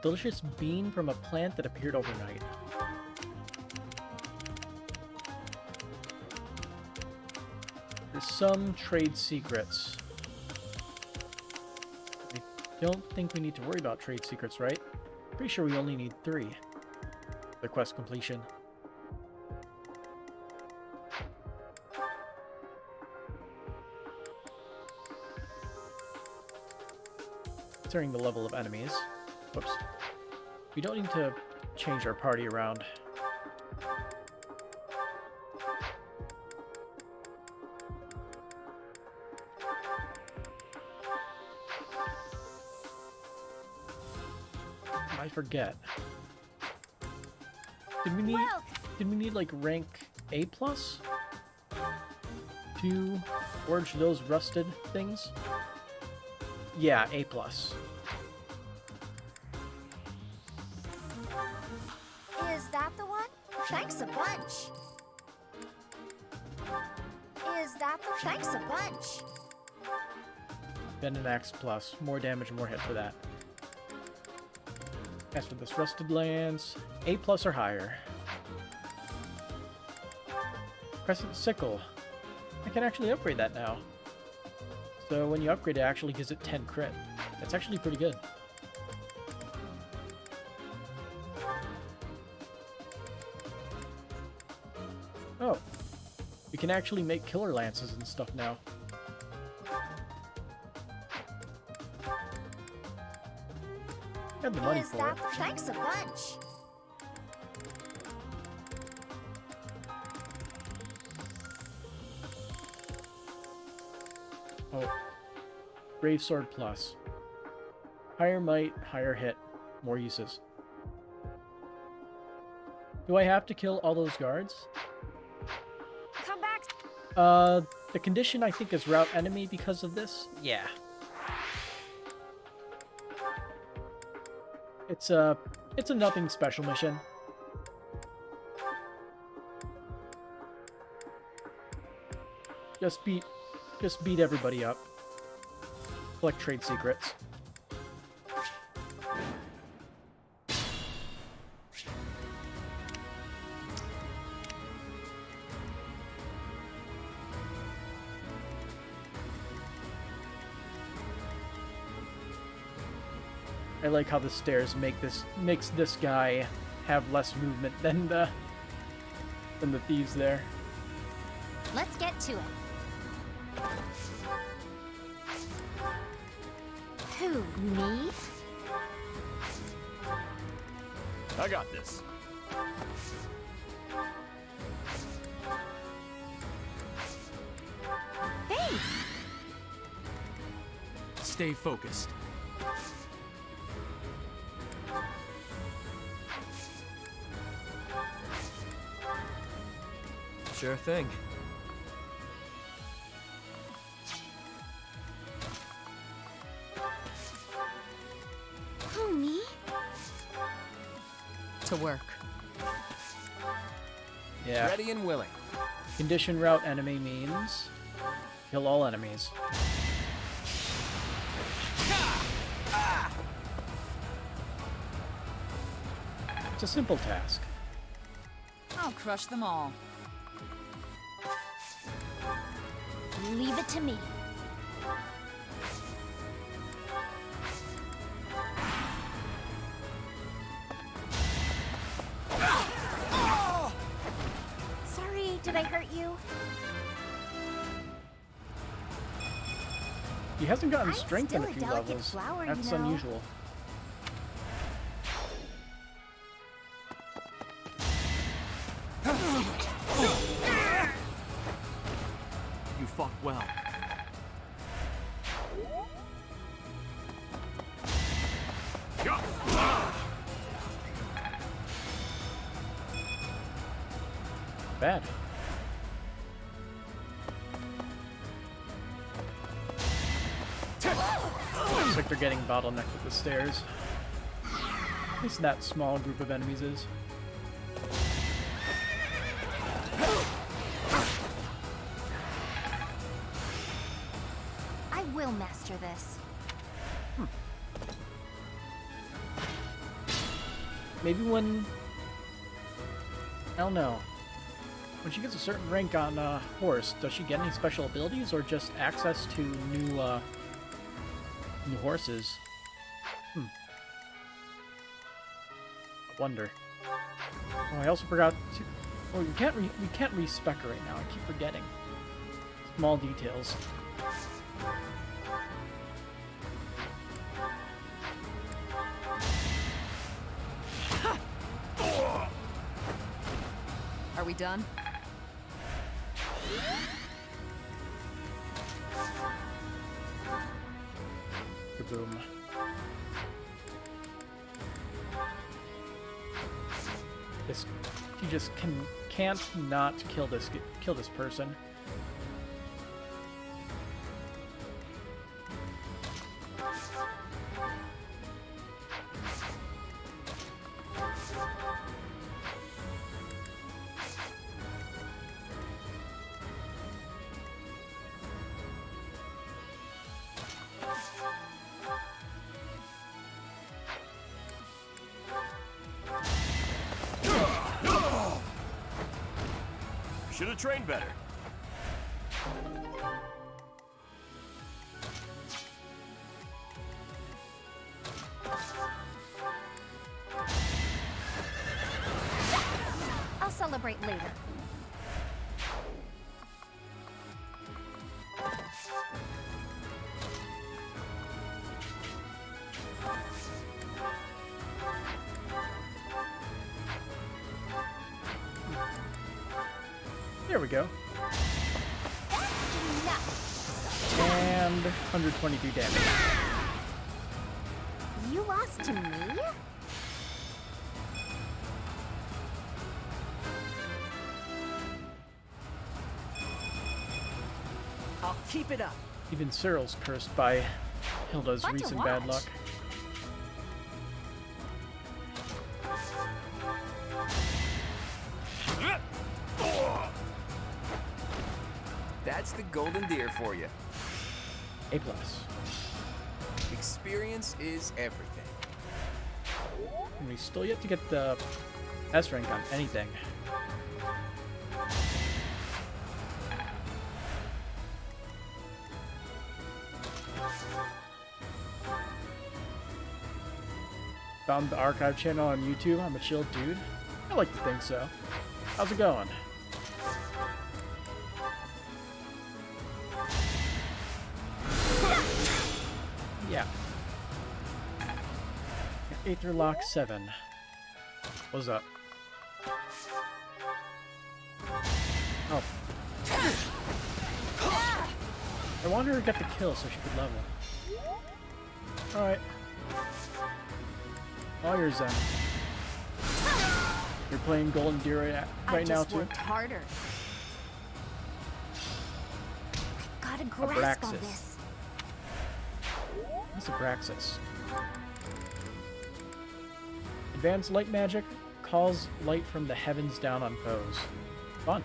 Delicious bean from a plant that appeared overnight. There's some trade secrets. I don't think we need to worry about trade secrets, right? Pretty sure we only need 3. The quest completion. Considering the level of enemies. Whoops. We don't need to change our party around. I forget. Did we need like rank A+? To forge those rusted things? Yeah, A+. Is that the one? Thanks a bunch. Is that the... Thanks a bunch. Then an Axe Plus. More damage, more hit for that. As for this rusted lance, A+ or higher. Crescent Sickle. I can actually upgrade that now. So when you upgrade it, actually gives it 10 crit. That's actually pretty good. Oh. We can actually make killer lances and stuff now. Got the money for it. Thanks a bunch. Oh. Brave Sword Plus. Higher might, higher hit. More uses. Do I have to kill all those guards? Come back. The condition I think is route enemy because of this. Yeah. It's a nothing special mission. Just beat everybody up. Collect trade secrets. I like how the stairs makes this guy have less movement than the thieves there. Let's get to it. Who, me? I got this. Thanks. Stay focused. Sure thing. Who, me? To work. Yeah. Ready and willing. Condition route enemy means kill all enemies. It's a simple task. I'll crush them all. Leave it to me. Did I hurt you? He hasn't gotten I'm strength in a still a few delicate levels. flower, you That's know. unusual. You fought well. Bad. Looks like they're getting bottlenecked with the stairs. At least that small group of enemies is. I will master this. Maybe when... I don't know. When she gets a certain rank on horse, does she get any special abilities or just access to new horses? I wonder. Oh, I also forgot to... Oh, we can't respec her right now. I keep forgetting. Small details. Are we done? Kaboom. This, you just can't not kill this person. Should have trained better. I'll celebrate later. There we go. And 123 damage. You lost to me? I'll keep it up. Even Cyril's cursed by Hilda's Fun to recent bad watch. luck. That's the golden deer for you. A+. Experience is everything. And we still yet to get the S rank on anything. Found the archive channel on YouTube. I'm a chill dude. I like to think so. How's it going? Yeah. Aether Lock 7. What's up? Oh. I wanted her to get the kill so she could level. Alright. All yours then. You're playing Golden Deer right now too? Worked harder. I've got a grasp on this. What's Abraxas? Advanced light magic calls light from the heavens down on foes. Fun.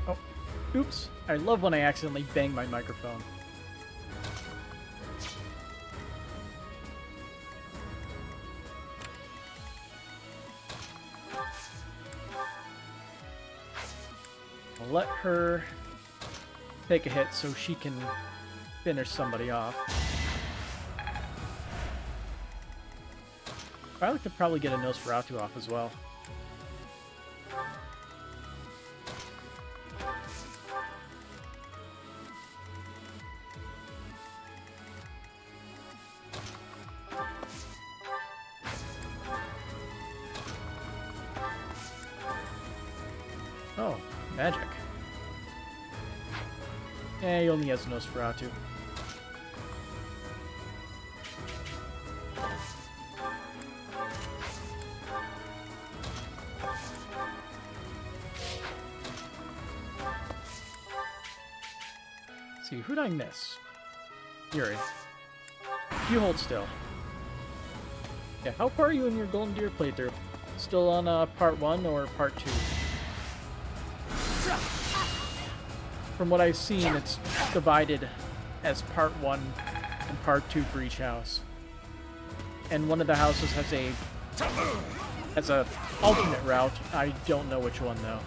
Oh, oops. I love when I accidentally bang my microphone. Let her take a hit so she can finish somebody off. Byleth could probably get a Nosferatu off as well. Oh, magic. Yeah, he only has Nosferatu. Let's see, who'd I miss? Yuri. You hold still. Yeah, how far are you in your Golden Deer playthrough? Still on part 1 or part 2? From what I've seen, it's divided as part 1 and part 2 for each house. And one of the houses has a alternate route. I don't know which one though.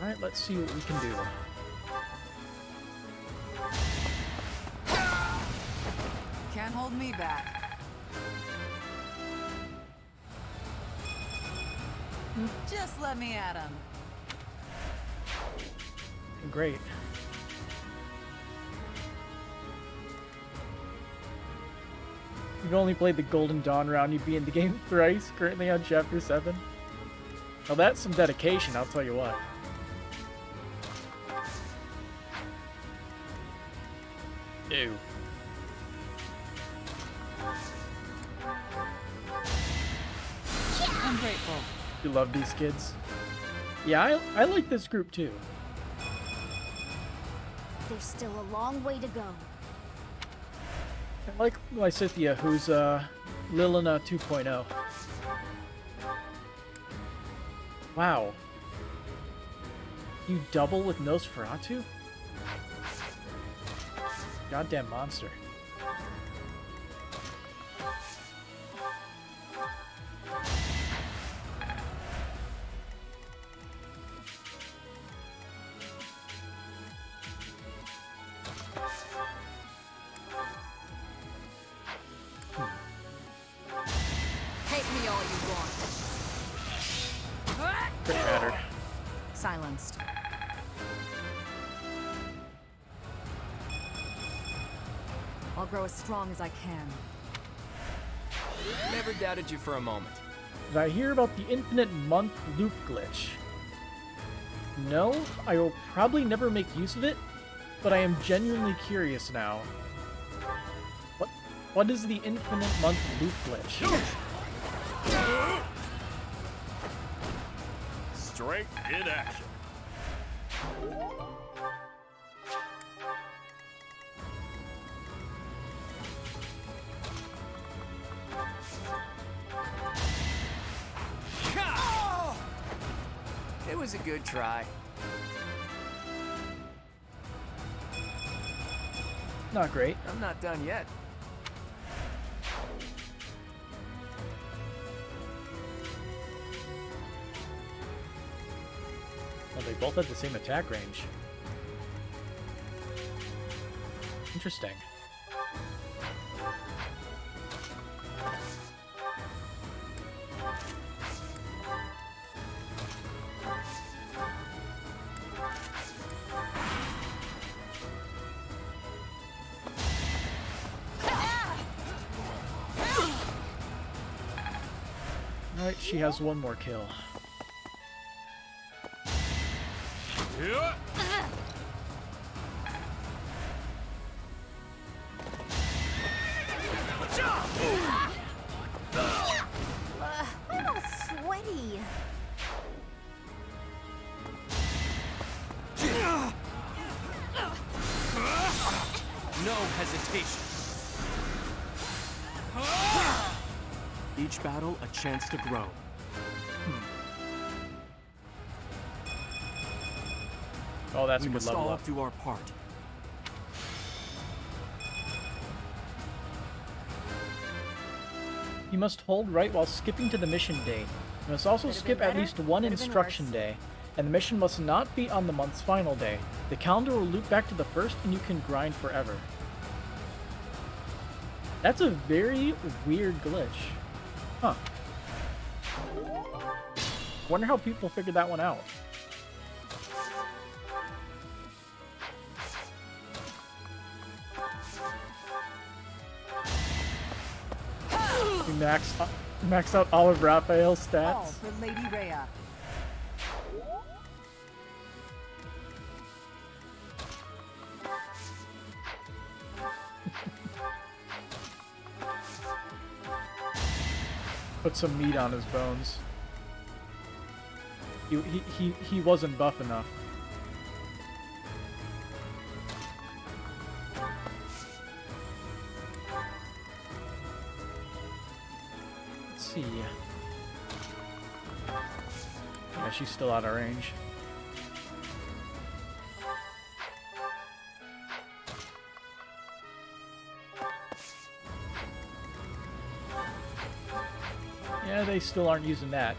Alright, let's see what we can do. Can't hold me back. Just let me at him. Great. You've only played the Golden Dawn round, you'd be in the game thrice, currently on Chapter 7. Well, that's some dedication, I'll tell you what. Ew. I'm grateful. You love these kids? Yeah, I like this group too. There's still a long way to go. I like Lysithea, who's Lilina 2.0. Wow. You double with Nosferatu? Goddamn monster. Take me all you want. Pretty battered. Silenced. I'll grow as strong as I can. Never doubted you for a moment. Did I hear about the infinite month loop glitch? No, I will probably never make use of it, but I am genuinely curious now. What is the infinite month loop glitch? Strength in action. It was a good try. Not great. I'm not done yet. Well, they both have the same attack range. Interesting. Alright, she has one more kill. I'm all sweaty. No hesitation. Each battle a chance to grow. Oh, that's we a good must level all up. do our part. You must hold right while skipping to the mission day. You must also skip at least one instruction day, and the mission must not be on the month's final day. The calendar will loop back to the first, and you can grind forever. That's a very weird glitch. Huh. Wonder how people figured that one out. We maxed out all of Raphael's stats. All for Lady Rhea. Put some meat on his bones. He wasn't buff enough. Let's see. Yeah, she's still out of range. Yeah, they still aren't using that.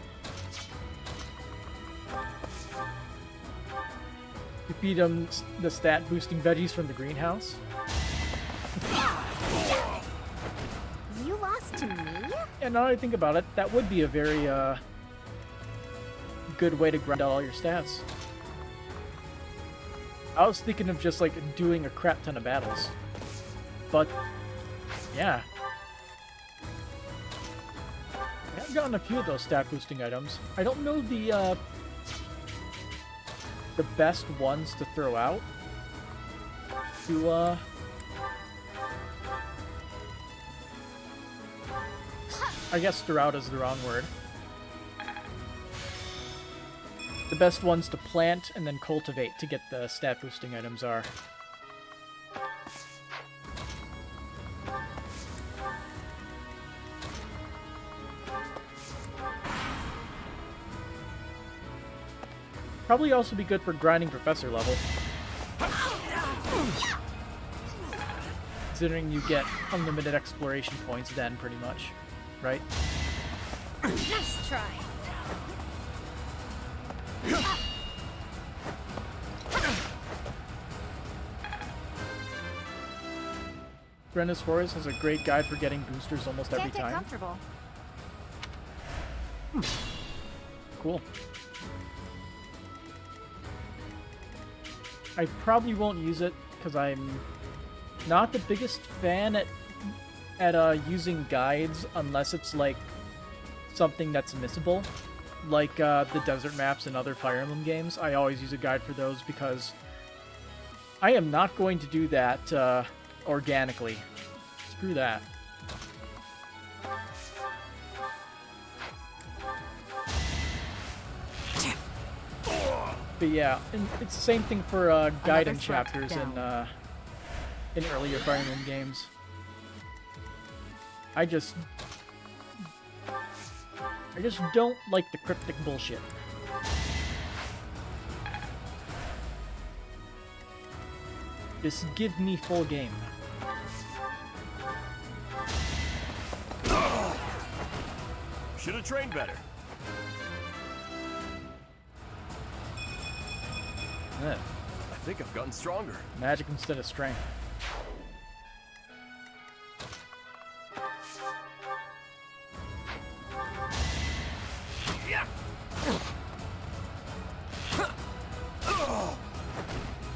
You feed them the stat boosting veggies from the greenhouse. You lost to me? And now that I think about it, that would be a very good way to grind out all your stats. I was thinking of just like doing a crap ton of battles. But yeah. I've gotten a few of those stat boosting items. I don't know the best ones to throw out to I guess throw out is the wrong word. The best ones to plant and then cultivate to get the stat boosting items are. Probably also be good for grinding professor level. Considering you get unlimited exploration points then, pretty much. Right? Nice try. Brenda's Forest has a great guide for getting boosters almost every Can't get time. comfortable. Cool. I probably won't use it because I'm not the biggest fan at using guides unless it's like something that's missable, like the desert maps and other Fire Emblem games. I always use a guide for those because I am not going to do that organically. Screw that. But yeah, and it's the same thing for guidance chapters in earlier Fire Emblem games. I just don't like the cryptic bullshit. Just give me full game. Should have trained better. Yeah. I think I've gotten stronger. Magic instead of strength.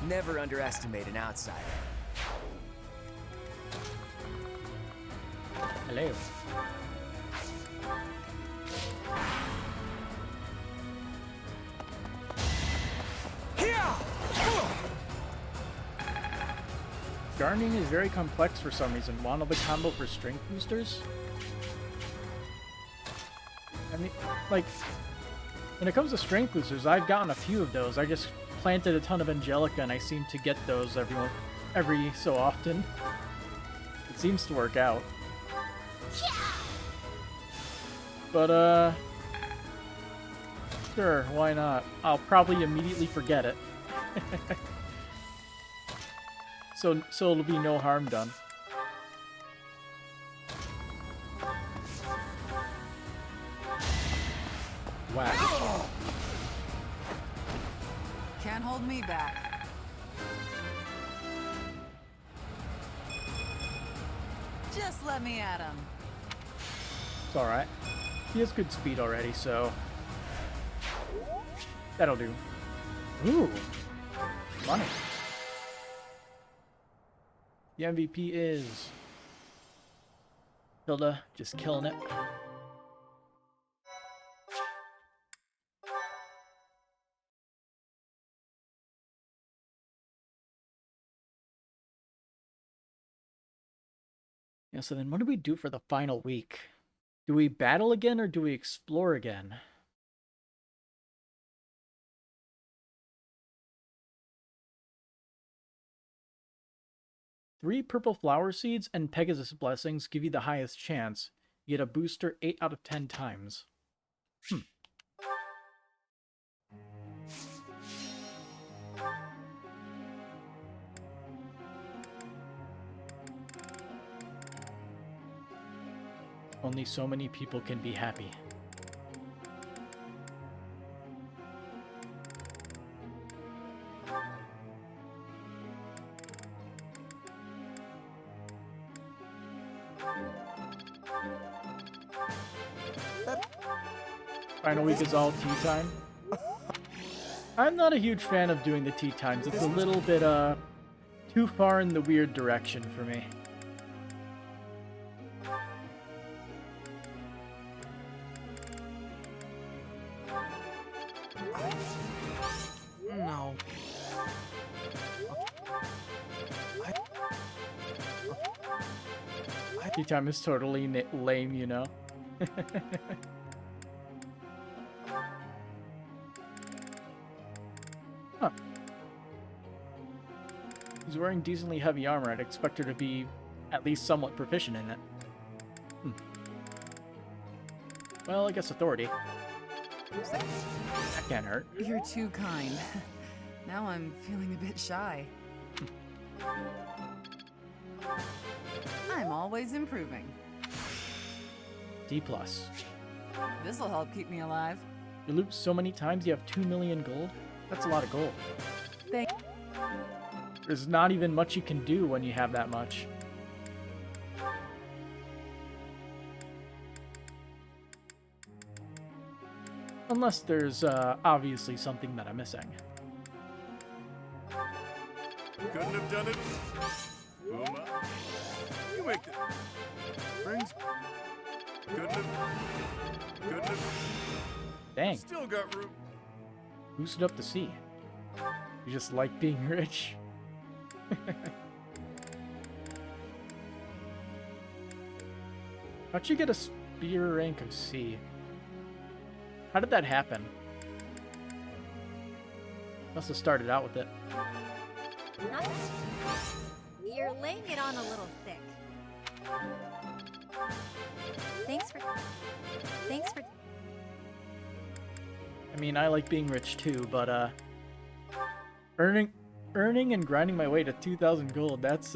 Never underestimate an outsider. Hello. Gardening is very complex for some reason. Want the combo for strength boosters? I mean, like, when it comes to strength boosters, I've gotten a few of those. I just planted a ton of Angelica and I seem to get those every so often. It seems to work out. But, sure, why not? I'll probably immediately forget it. So it'll be no harm done. Wow. Can't hold me back. Just let me at him. It's alright. He has good speed already, so that'll do. Ooh. Money. The MVP is Hilda, just killing it. Yeah, so then what do we do for the final week? Do we battle again or do we explore again? Three purple flower seeds and Pegasus blessings give you the highest chance. You get a booster 8 out of 10 times. Only so many people can be happy. Final week is all tea time. I'm not a huge fan of doing the tea times. It's a little bit too far in the weird direction for me. No. Tea time is totally lame, you know? Huh. He's wearing decently heavy armor. I'd expect her to be at least somewhat proficient in it. Well, I guess authority. That can't hurt. You're too kind. Now I'm feeling a bit shy. I'm always improving. D+. This'll help keep me alive. You loop so many times you have 2 million gold? That's a lot of gold. There's not even much you can do when you have that much. Unless there's obviously something that I'm missing. Couldn't have done it. Uma. You make the rings. Couldn't have. Dang. Still got room. Boosted up the sea. You just like being rich. How'd you get a spear rank of C? How did that happen? Must have started out with it. You're laying it on a little thick. Thanks for... I mean, I like being rich too, but earning and grinding my way to 2,000 gold, that's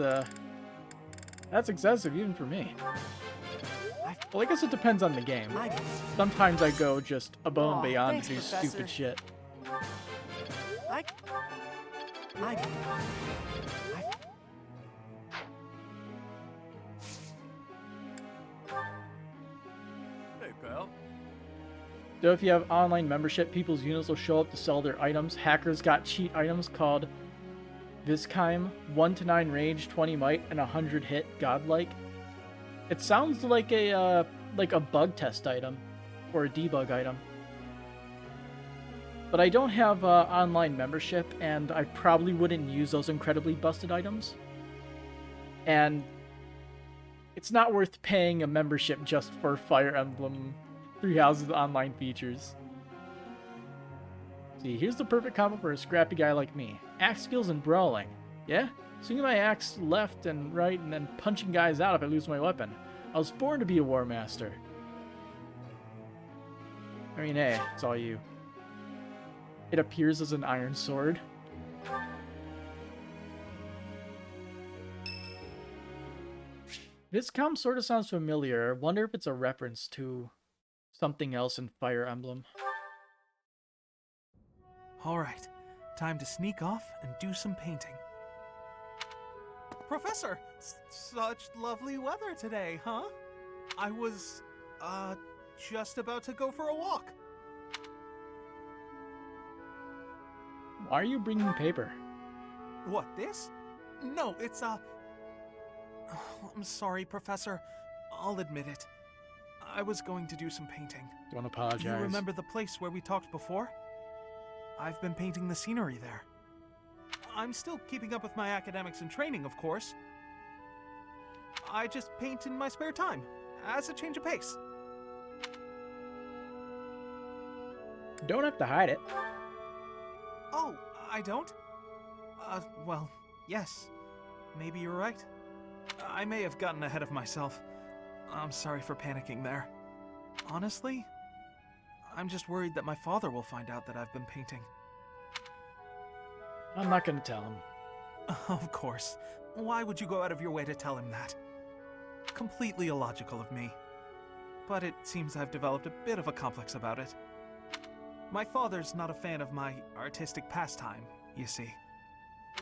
excessive even for me. Well, I guess it depends on the game. Sometimes I go just above and beyond to do stupid shit. Hey, pal. So if you have online membership, people's units will show up to sell their items. Hackers got cheat items called Viskeim, 1 to 9 rage, 20 might, and 100 hit, godlike. It sounds like a bug test item, or a debug item. But I don't have online membership, and I probably wouldn't use those incredibly busted items. And it's not worth paying a membership just for Fire Emblem Three Houses online features. See, here's the perfect combo for a scrappy guy like me. Axe skills and brawling. Yeah? Swinging my axe left and right and then punching guys out if I lose my weapon. I was born to be a war master. I mean, hey, it's all you. It appears as an iron sword. This comp sort of sounds familiar. Wonder if it's a reference to something else in Fire Emblem. Alright, time to sneak off and do some painting. Professor, such lovely weather today, huh? I was, just about to go for a walk. Why are you bringing paper? What, this? No, it's, I'm sorry, Professor. I'll admit it. I was going to do some painting. Don't apologize. You remember the place where we talked before? I've been painting the scenery there. I'm still keeping up with my academics and training, of course. I just paint in my spare time, as a change of pace. Don't have to hide it. Oh, I don't? Well, yes. Maybe you're right. I may have gotten ahead of myself. I'm sorry for panicking there. Honestly, I'm just worried that my father will find out that I've been painting. I'm not gonna tell him. Of course. Why would you go out of your way to tell him that? Completely illogical of me. But it seems I've developed a bit of a complex about it. My father's not a fan of my artistic pastime, you see.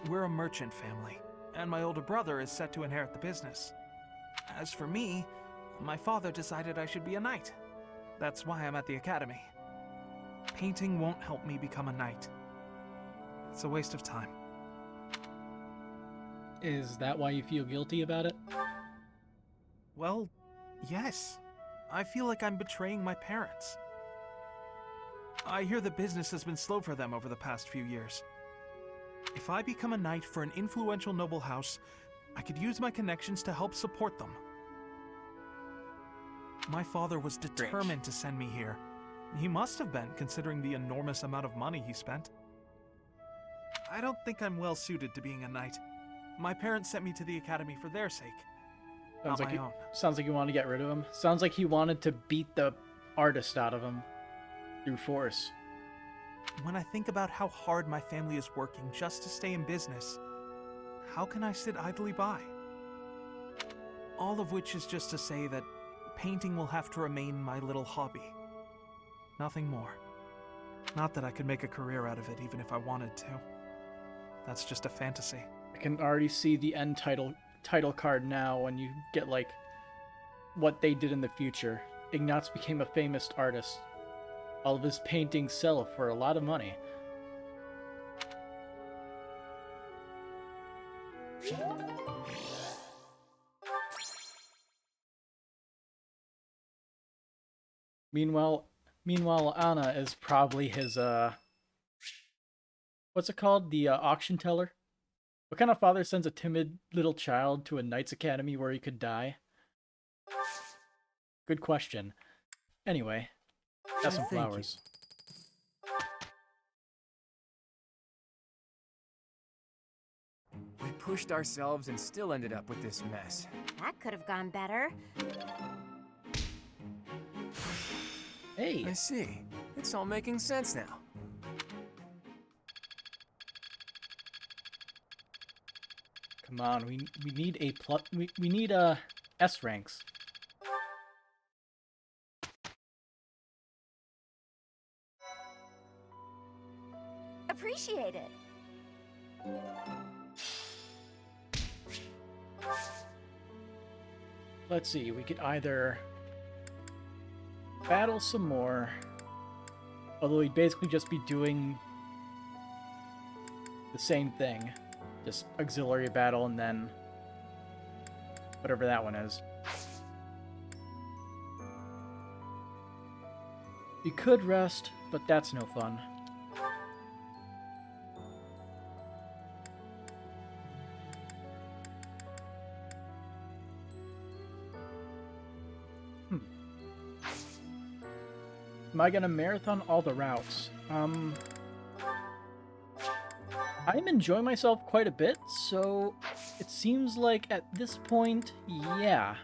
We're a merchant family, and my older brother is set to inherit the business. As for me, my father decided I should be a knight. That's why I'm at the academy. Painting won't help me become a knight. It's a waste of time. Is that why you feel guilty about it? Well, yes. I feel like I'm betraying my parents. I hear the business has been slow for them over the past few years. If I become a knight for an influential noble house, I could use my connections to help support them. My father was determined to send me here. He must have been, considering the enormous amount of money he spent. I don't think I'm well suited to being a knight. My parents sent me to the academy for their sake, not my own. Sounds like you want to get rid of him. Sounds like he wanted to beat the artist out of him through force. When I think about how hard my family is working just to stay in business, how can I sit idly by? All of which is just to say that painting will have to remain my little hobby. Nothing more. Not that I could make a career out of it even if I wanted to. That's just a fantasy. I can already see the end title card now when you get, like, what they did in the future. Ignatz became a famous artist. All of his paintings sell for a lot of money. Meanwhile, Anna is probably his, what's it called? The auction teller? What kind of father sends a timid little child to a knight's academy where he could die? Good question. Anyway, got some flowers. We pushed ourselves and still ended up with this mess. That could have gone better. Hey! I see. It's all making sense now. Come on, we need a plus. We need S ranks. Appreciate it. Let's see, we could either battle some more, although we'd basically just be doing the same thing. Just auxiliary battle and then whatever that one is. We could rest, but that's no fun. Am I gonna marathon all the routes? I'm enjoying myself quite a bit, so it seems like at this point, yeah.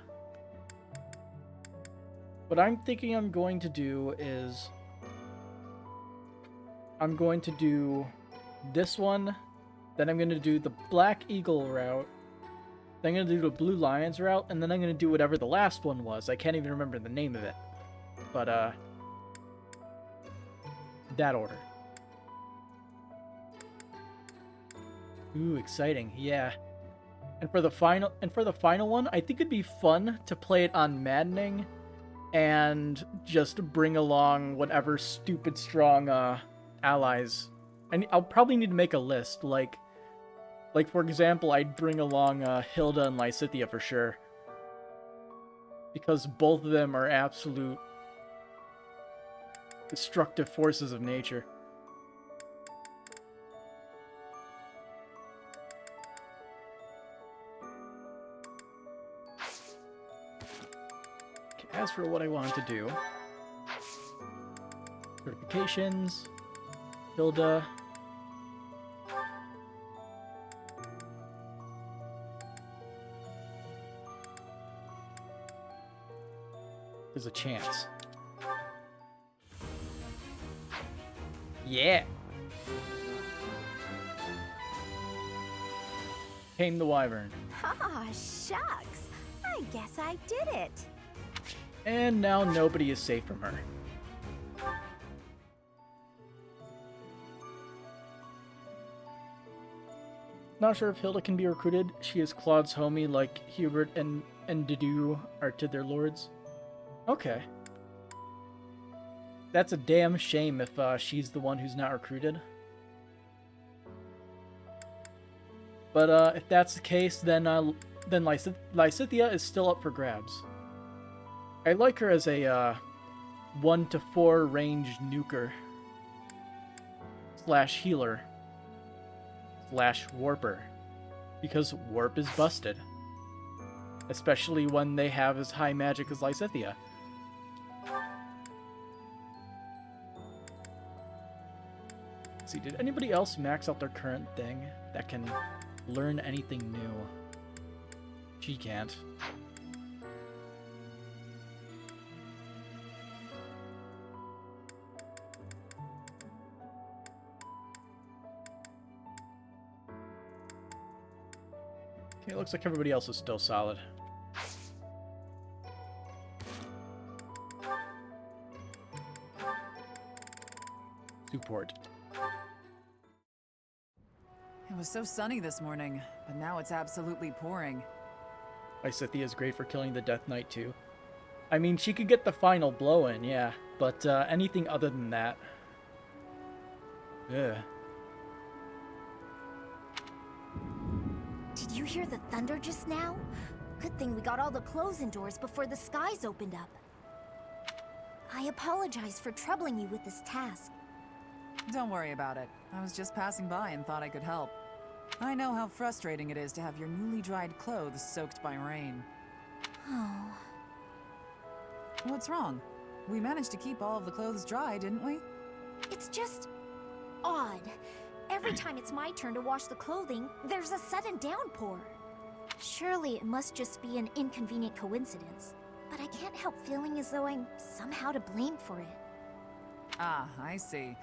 What I'm thinking I'm going to do is I'm going to do this one, then I'm going to do the Black Eagle route, Then I'm gonna do the Blue Lions route, and then I'm gonna do whatever the last one was. I can't even remember the name of it. But, that order. Ooh, exciting, yeah. And for the final one, I think it'd be fun to play it on Maddening and just bring along whatever stupid strong allies. And I'll probably need to make a list, like for example, I'd bring along Hilda and Lysithea for sure. Because both of them are absolute destructive forces of nature. Okay, as for what I want to do, certifications, Hilda. There's a chance. Yeah. Tame the wyvern. Ah, shucks. I guess I did it. And now nobody is safe from her. Not sure if Hilda can be recruited. She is Claude's homie, like Hubert and Dedue are to their lords. Okay. That's a damn shame if she's the one who's not recruited. But if that's the case, then Lysithea is still up for grabs. I like her as a 1 to 4 range nuker / healer / warper, because warp is busted, especially when they have as high magic as Lysithea. Let's see, did anybody else max out their current thing that can learn anything new? She can't. Okay, it looks like everybody else is still solid. Support. It was so sunny this morning, but now it's absolutely pouring. Lysithea is great for killing the Death Knight too. I mean, she could get the final blow in, yeah, but anything other than that. Ugh. Did you hear the thunder just now? Good thing we got all the clothes indoors before the skies opened up. I apologize for troubling you with this task. Don't worry about it. I was just passing by and thought I could help. I know how frustrating it is to have your newly dried clothes soaked by rain. Oh. What's wrong? We managed to keep all of the clothes dry, didn't we? It's just odd. Every time it's my turn to wash the clothing, there's a sudden downpour. Surely it must just be an inconvenient coincidence, but I can't help feeling as though I'm somehow to blame for it. Ah, I see.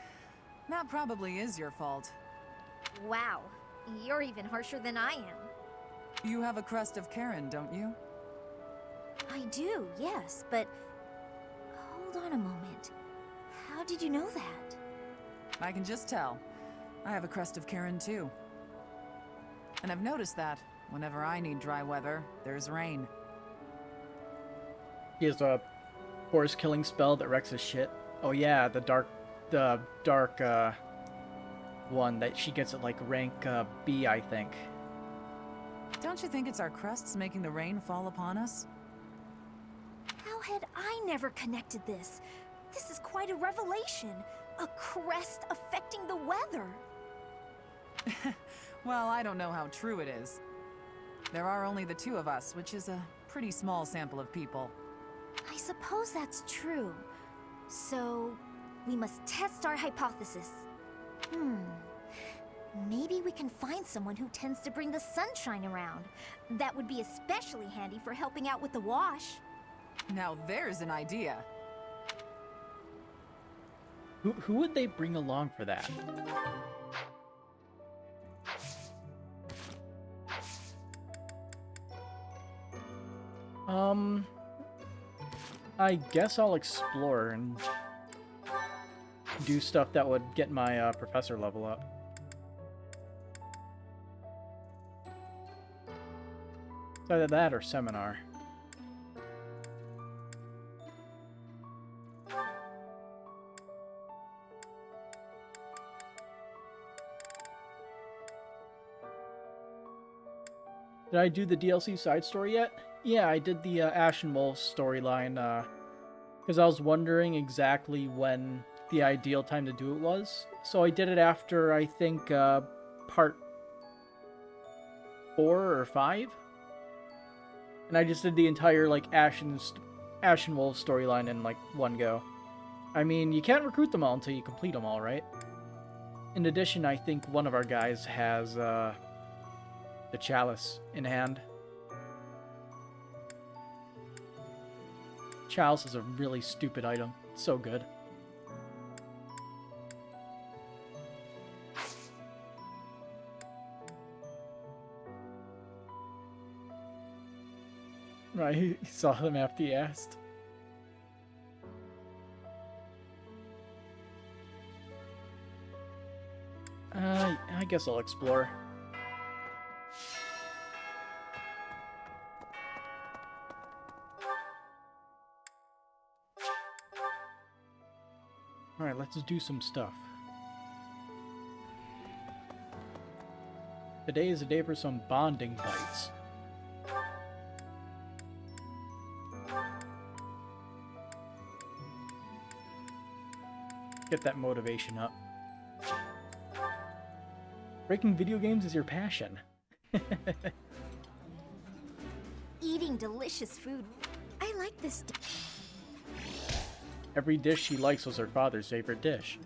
That probably is your fault. Wow, you're even harsher than I am. You have a crest of Karen, don't you? I do, yes, but hold on a moment. How did you know that? I can just tell. I have a crest of Karen too. And I've noticed that whenever I need dry weather, there's rain. He has a forest killing spell that wrecks his shit. Oh yeah, the dark one that she gets at like rank B, I think. Don't you think it's our crests making the rain fall upon us? How had I never connected this? This is quite a revelation. A crest affecting the weather. Well, I don't know how true it is. There are only the two of us, which is a pretty small sample of people. I suppose that's true. So, we must test our hypothesis. Maybe we can find someone who tends to bring the sunshine around. That would be especially handy for helping out with the wash. Now there's an idea. Who would they bring along for that? I guess I'll explore and do stuff that would get my professor level up. It's either that or seminar. Did I do the DLC side story yet? Yeah, I did the Ashen Wolf storyline, because I was wondering exactly when the ideal time to do it was. So I did it after, I think, part 4 or 5? And I just did the entire, like, Ashen Wolf storyline in, like, one go. I mean, you can't recruit them all until you complete them all, right? In addition, I think one of our guys has, the chalice in hand. Chalice is a really stupid item. It's so good. Right, he saw him after he asked. I guess I'll explore. Alright, let's do some stuff. Today is a day for some bonding bites. Get that motivation up. Breaking video games is your passion. Eating delicious food. I like this. Every dish she likes was her father's favorite dish.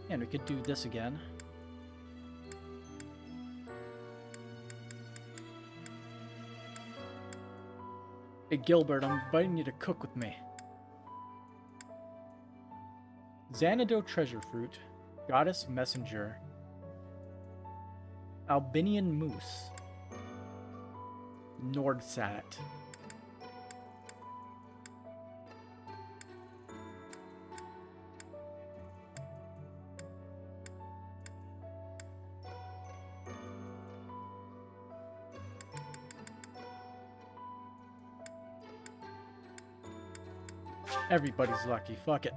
And we could do this again. Hey Gilbert, I'm inviting you to cook with me. Xanadu Treasure Fruit, Goddess Messenger, Albinian Moose, Nordsat. Everybody's lucky, fuck it.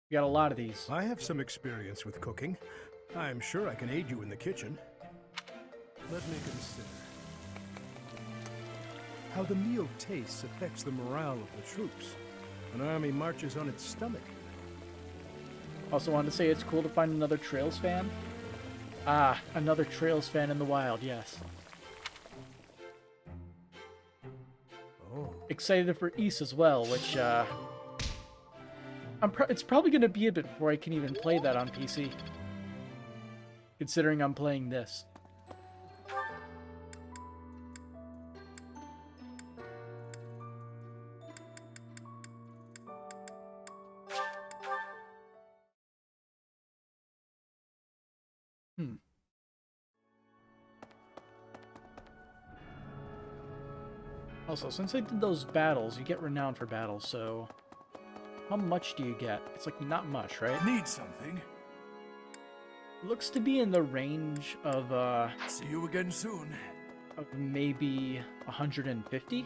We got a lot of these. I have some experience with cooking. I'm sure I can aid you in the kitchen. Let me consider. How the meal tastes affects the morale of the troops. An army marches on its stomach. Also wanted to say it's cool to find another Trails fan. Ah, another Trails fan in the wild, yes. Oh. Excited for East as well, which, it's probably going to be a bit before I can even play that on PC. Considering I'm playing this. Also, since I did those battles, you get renowned for battles, so... How much do you get? It's like not much, right? Need something? Looks to be in the range of, See you again soon. Of maybe 150?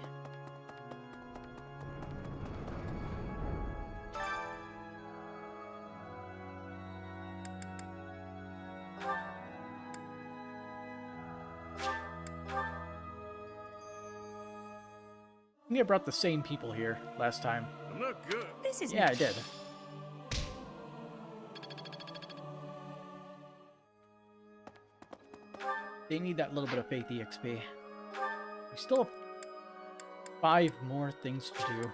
I think I brought the same people here last time. I'm not good. This is Yeah, I did. They need that little bit of faith EXP. We still have 5 more things to do.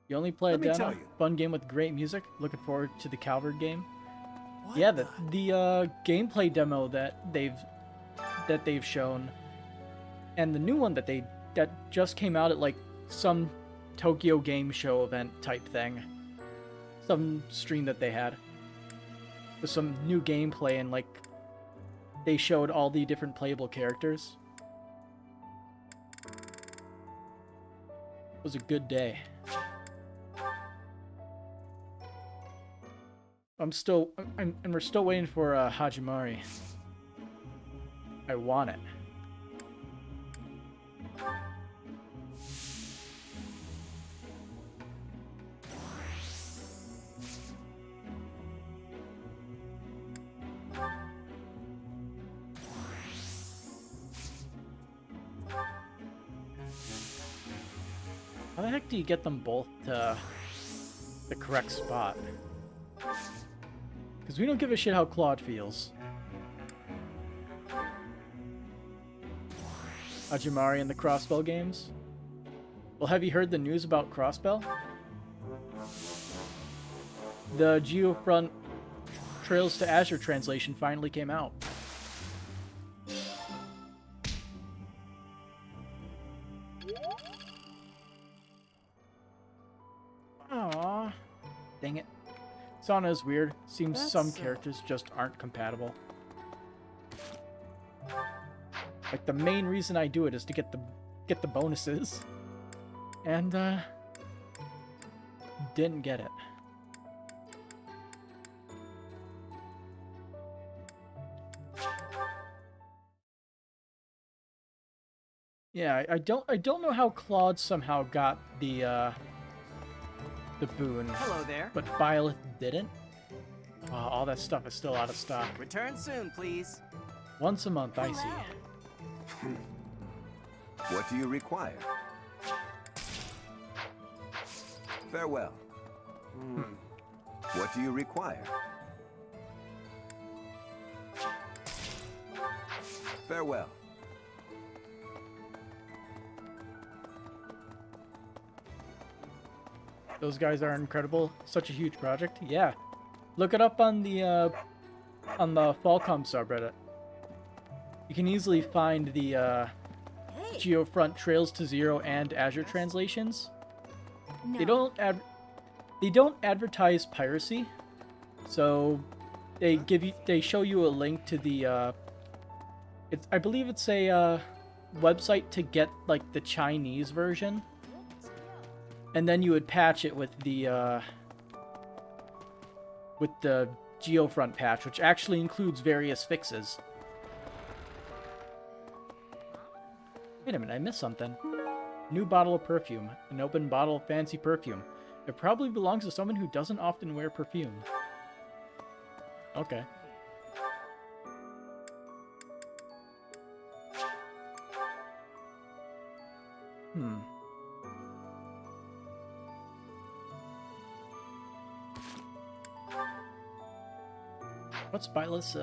You only play a Let me tell demo? you. Fun game with great music. Looking forward to the Calvard game. Yeah, the gameplay demo that they've shown, and the new one that just came out at like some Tokyo Game Show event type thing. Some stream that they had. with some new gameplay, and like they showed all the different playable characters. It was a good day. And we're still waiting for Hajimari. I want it. How the heck do you get them both to the correct spot? Because we don't give a shit how Claude feels. Hajimari and the Crossbell games? Well, have you heard the news about Crossbell? The Geofront Trails to Azure translation finally came out. Aww. Dang it. Sauna is weird. Seems some characters just aren't compatible. Like, the main reason I do it is to get the bonuses. And, didn't get it. Yeah, I don't know how Claude somehow got the boon. Hello there. But Byleth didn't. All that stuff is still out of stock. Return soon, please. Once a month, I see. What do you require? Farewell. What do you require? Farewell. Those guys are incredible. Such a huge project. Yeah. Look it up on the Falcom subreddit. You can easily find the Geofront Trails to Zero and Azure translations. No. They don't advertise piracy, so they show you a link to the I believe it's a website to get like the Chinese version, and then you would patch it with the Geofront patch, which actually includes various fixes. Wait a minute, I missed something. New bottle of perfume. An open bottle of fancy perfume. It probably belongs to someone who doesn't often wear perfume. Okay. What's Byleth's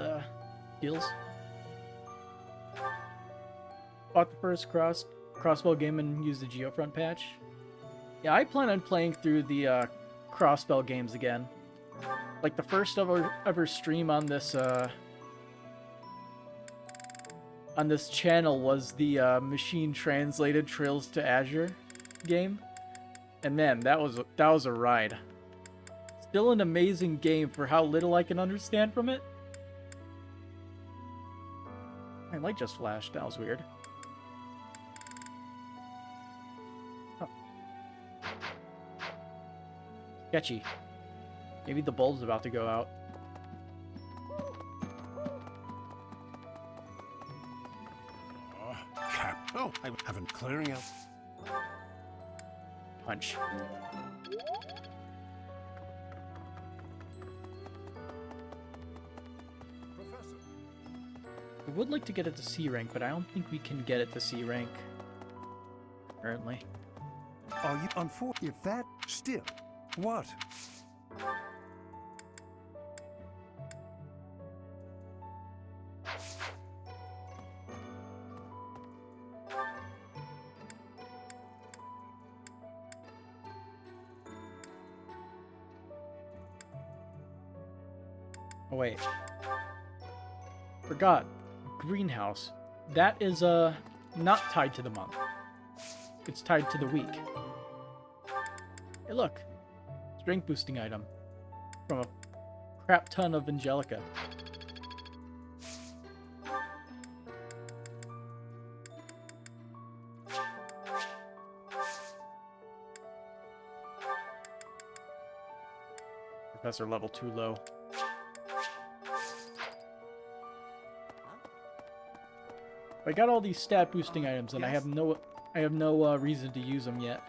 skills? Bought the first Crossbell game and used the Geofront patch. Yeah, I plan on playing through the Crossbell games again. Like the first ever stream on this channel was the machine translated Trails to Azure game, and man, that was a ride. Still an amazing game for how little I can understand from it. My light just flashed. That was weird. Oh. Sketchy. Maybe the bulb's about to go out. Cap. Oh, I haven't clearing out. Punch. I would like to get it to C rank, but I don't think we can get it to C rank currently. Are you unfortunate? If that still, what? Oh wait. Forgot. Greenhouse. That is not tied to the month. It's tied to the week. Hey look. Strength boosting item. From a crap ton of Angelica. Professor level too low. I got all these stat boosting items and I have no reason to use them yet.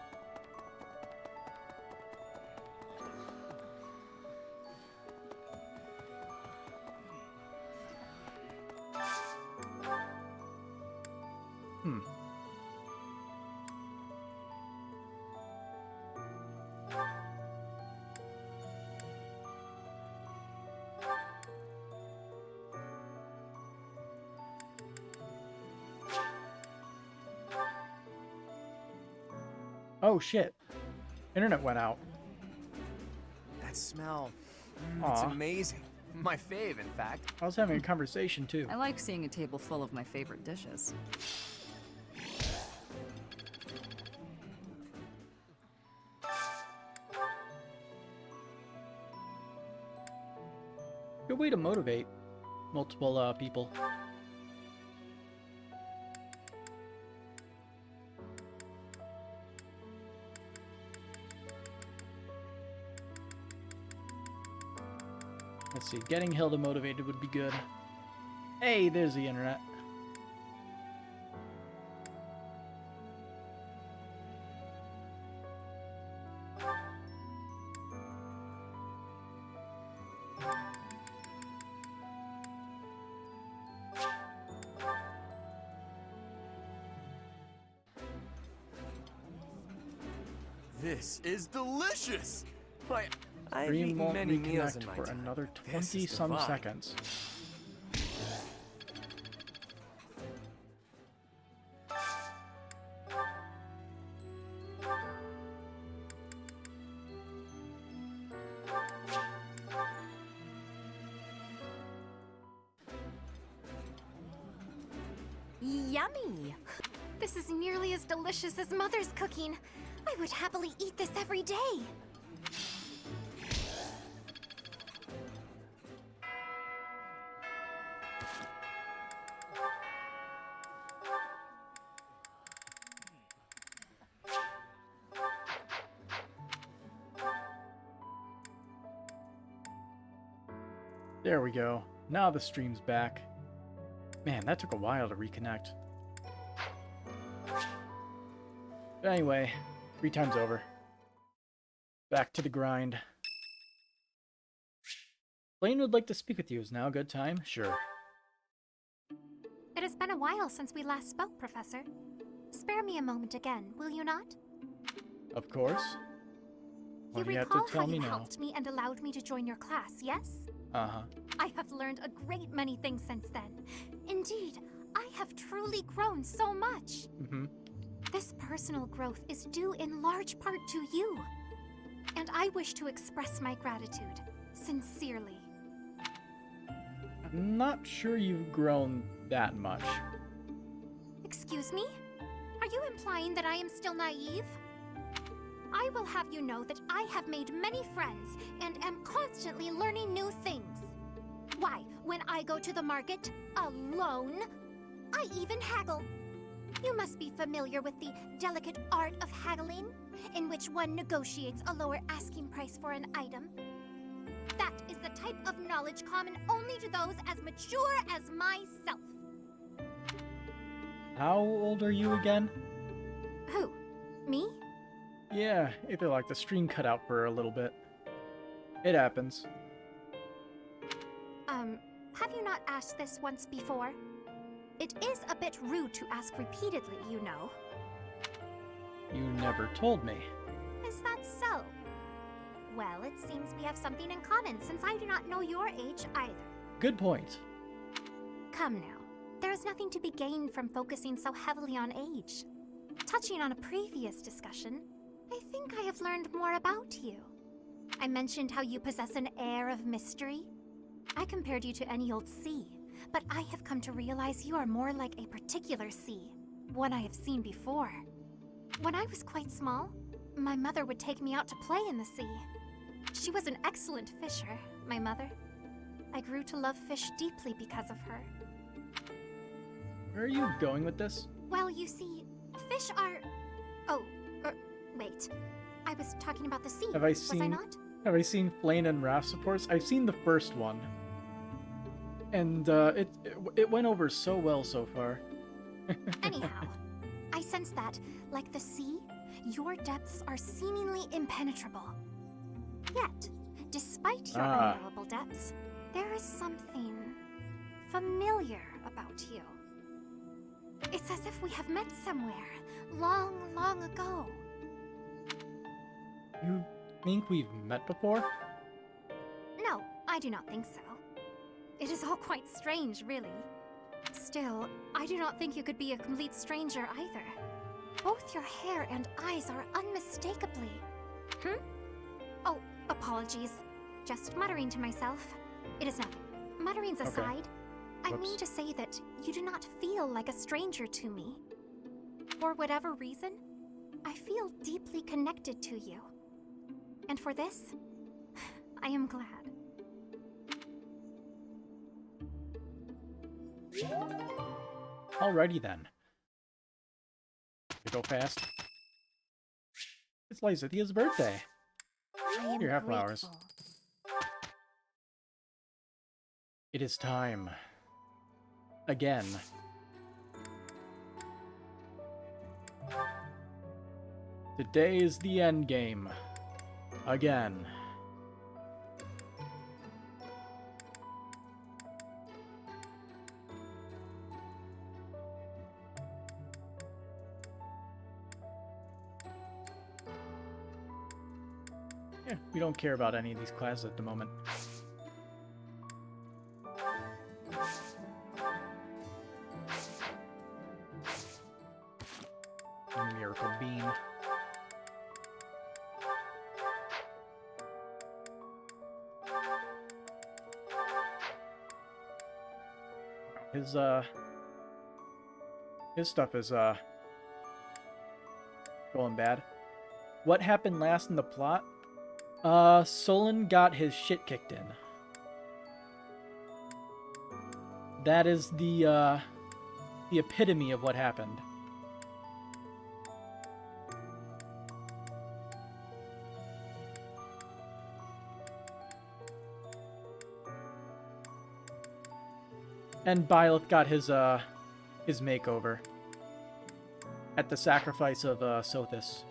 Oh shit. Internet went out. That smell. It's Aw. amazing. My fave, in fact. I was having a conversation too. I like seeing a table full of my favorite dishes. Good way to motivate multiple people. Let's see, getting Hilda motivated would be good. Hey, there's the internet. This is delicious! I've Stream eaten won't many meals in reconnect my for time. another This is 20-some divine. seconds. Yummy! This is nearly as delicious as Mother's cooking. I would happily eat this every day. There we go. Now the stream's back. Man, that took a while to reconnect. But anyway, free time's over. Back to the grind. Blaine would like to speak with you. Is now a good time? Sure. It has been a while since we last spoke, Professor. Spare me a moment again, will you not? Of course. What do you have to recall tell how me you now? helped me and allowed me to join your class, yes? Uh-huh. I have learned a great many things since then. Indeed, I have truly grown so much. Mm-hmm. This personal growth is due in large part to you. And I wish to express my gratitude, sincerely. I'm not sure you've grown that much. Excuse me? Are you implying that I am still naive? I will have you know that I have made many friends and am constantly learning new things. Why, when I go to the market, alone, I even haggle. You must be familiar with the delicate art of haggling, in which one negotiates a lower asking price for an item. That is the type of knowledge common only to those as mature as myself. How old are you again? Who? Me? Yeah, either like the stream cut out for a little bit. It happens. Have you not asked this once before? It is a bit rude to ask repeatedly, you know. You never told me. Is that so? Well, it seems we have something in common since I do not know your age either. Good point. Come now. There is nothing to be gained from focusing so heavily on age. Touching on a previous discussion, I think I have learned more about you. I mentioned how you possess an air of mystery. I compared you to any old sea, but I have come to realize you are more like a particular sea, one I have seen before. When I was quite small, my mother would take me out to play in the sea. She was an excellent fisher, my mother. I grew to love fish deeply because of her. Where are you going with this? Well, you see, fish are... Oh, wait. I was talking about the sea, Have I was I seen not? Have I seen Flame and Raft supports? I've seen the first one. And it went over so well so far. Anyhow, I sense that, like the sea, your depths are seemingly impenetrable. Yet, despite your unknowable depths, there is something familiar about you. It's as if we have met somewhere, long, long ago. You think we've met before? No, I do not think so. It is all quite strange, really. Still, I do not think you could be a complete stranger either. Both your hair and eyes are unmistakably... Oh, apologies. Just muttering to myself. It is nothing. Mutterings aside, I mean to say that you do not feel like a stranger to me. For whatever reason, I feel deeply connected to you. And for this, I am glad. Alrighty then. You go fast. It's Lysithea's birthday. Here, have flowers. It is time. Again. Today is the end game. Again. Yeah, we don't care about any of these classes at the moment. Miracle Beam. His stuff is going bad. What happened last in the plot? Solon got his shit kicked in. That is the epitome of what happened. And Byleth got his makeover at the sacrifice of Sothis.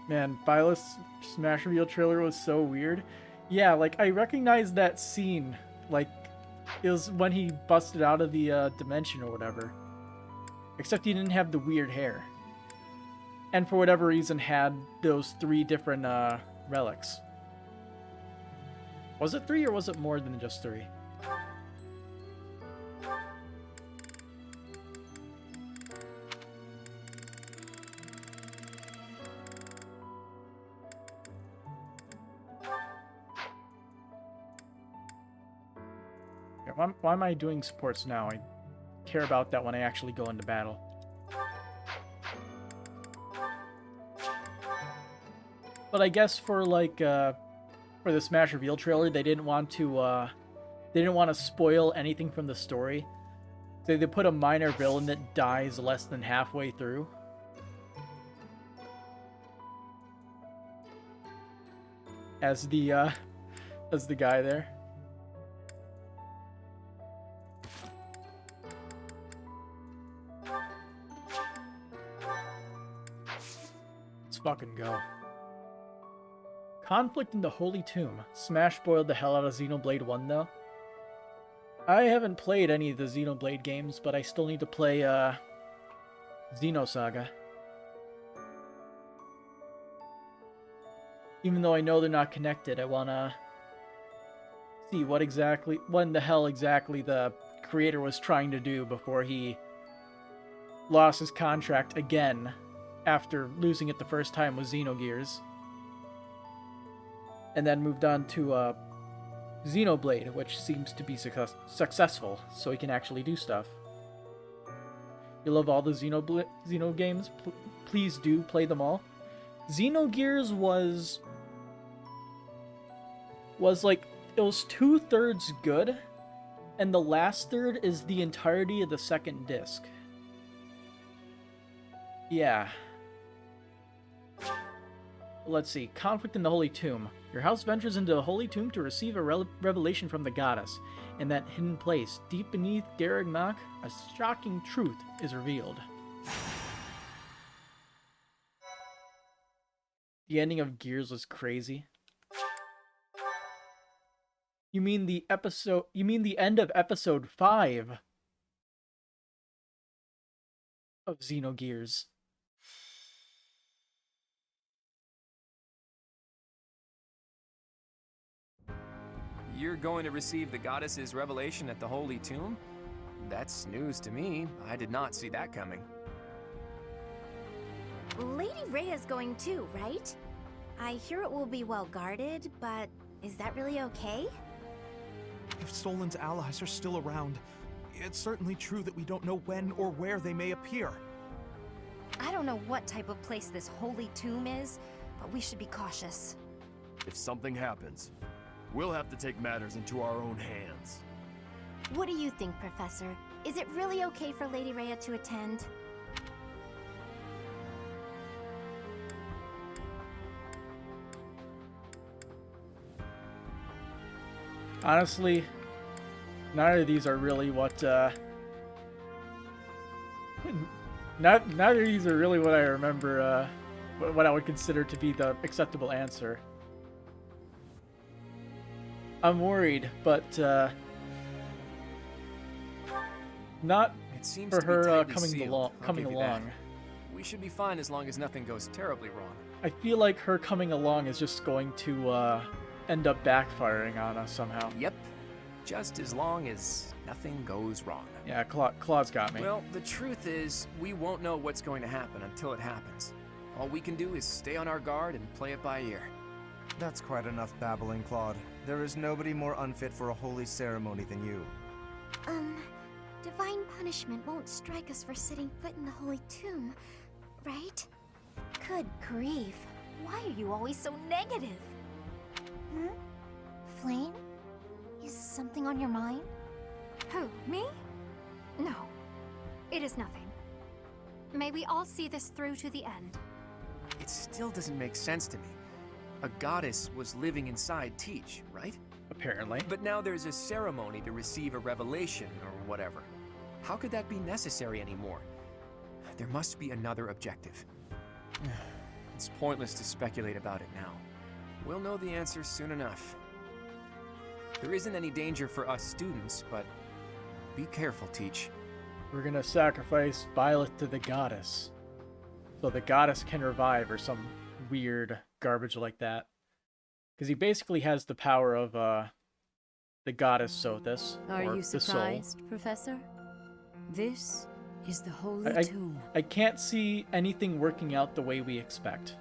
Man, Byleth's Smash Reveal trailer was so weird. Yeah, like, I recognized that scene. Like, it was when he busted out of the dimension or whatever. Except he didn't have the weird hair. And for whatever reason had those 3 different relics. Was it 3 or was it more than just 3? Why am I doing supports now? I care about that when I actually go into battle. But I guess for like for the Smash Reveal trailer, they didn't want to spoil anything from the story. So they put a minor villain that dies less than halfway through. As the guy there. Fucking go. Conflict in the Holy Tomb. Smash boiled the hell out of Xenoblade 1 though. I haven't played any of the Xenoblade games, but I still need to play Xenosaga. Even though I know they're not connected, I wanna see what in the hell exactly the creator was trying to do before he lost his contract again. After losing it the first time with Xenogears. and then moved on to Xenoblade, which seems to be successful, so he can actually do stuff. You love all the Xeno games? Please do play them all. Xenogears was like, it was 2/3 good, and the last third is the entirety of the second disc. Yeah. Let's see. Conflict in the Holy Tomb. Your house ventures into the Holy Tomb to receive a revelation from the goddess. In that hidden place, deep beneath Garagnak, a shocking truth is revealed. The ending of Gears was crazy. You mean the end of episode 5 of Xenogears. You're going to receive the goddess's revelation at the Holy Tomb? That's news to me. I did not see that coming. Lady Rhea's going too, right? I hear it will be well guarded, but is that really okay? If Stolen's allies are still around, it's certainly true that we don't know when or where they may appear. I don't know what type of place this Holy Tomb is, but we should be cautious. If something happens, we'll have to take matters into our own hands. What do you think, Professor? Is it really okay for Lady Rhea to attend? Honestly, neither of these are really what, neither of these are really what I remember, what I would consider to be the acceptable answer. I'm worried, but, not for her coming along. We should be fine as long as nothing goes terribly wrong. I feel like her coming along is just going to, end up backfiring on us somehow. Yep. Just as long as nothing goes wrong. Yeah, Claw's got me. Well, the truth is, we won't know what's going to happen until it happens. All we can do is stay on our guard and play it by ear. That's quite enough babbling, Claude. There is nobody more unfit for a holy ceremony than you. Divine punishment won't strike us for setting foot in the Holy Tomb, right? Good grief. Why are you always so negative? Flame? Is something on your mind? Who, me? No. It is nothing. May we all see this through to the end. It still doesn't make sense to me. A goddess was living inside Teach, right? Apparently. But now there's a ceremony to receive a revelation or whatever. How could that be necessary anymore? There must be another objective. It's pointless to speculate about it now. We'll know the answer soon enough. There isn't any danger for us students, but be careful, Teach. We're gonna sacrifice Byleth to the goddess, so the goddess can revive, or some weird garbage like that. Because he basically has the power of the goddess Sothis. Are you surprised, Professor? This is the Holy Tomb. I can't see anything working out the way we expect.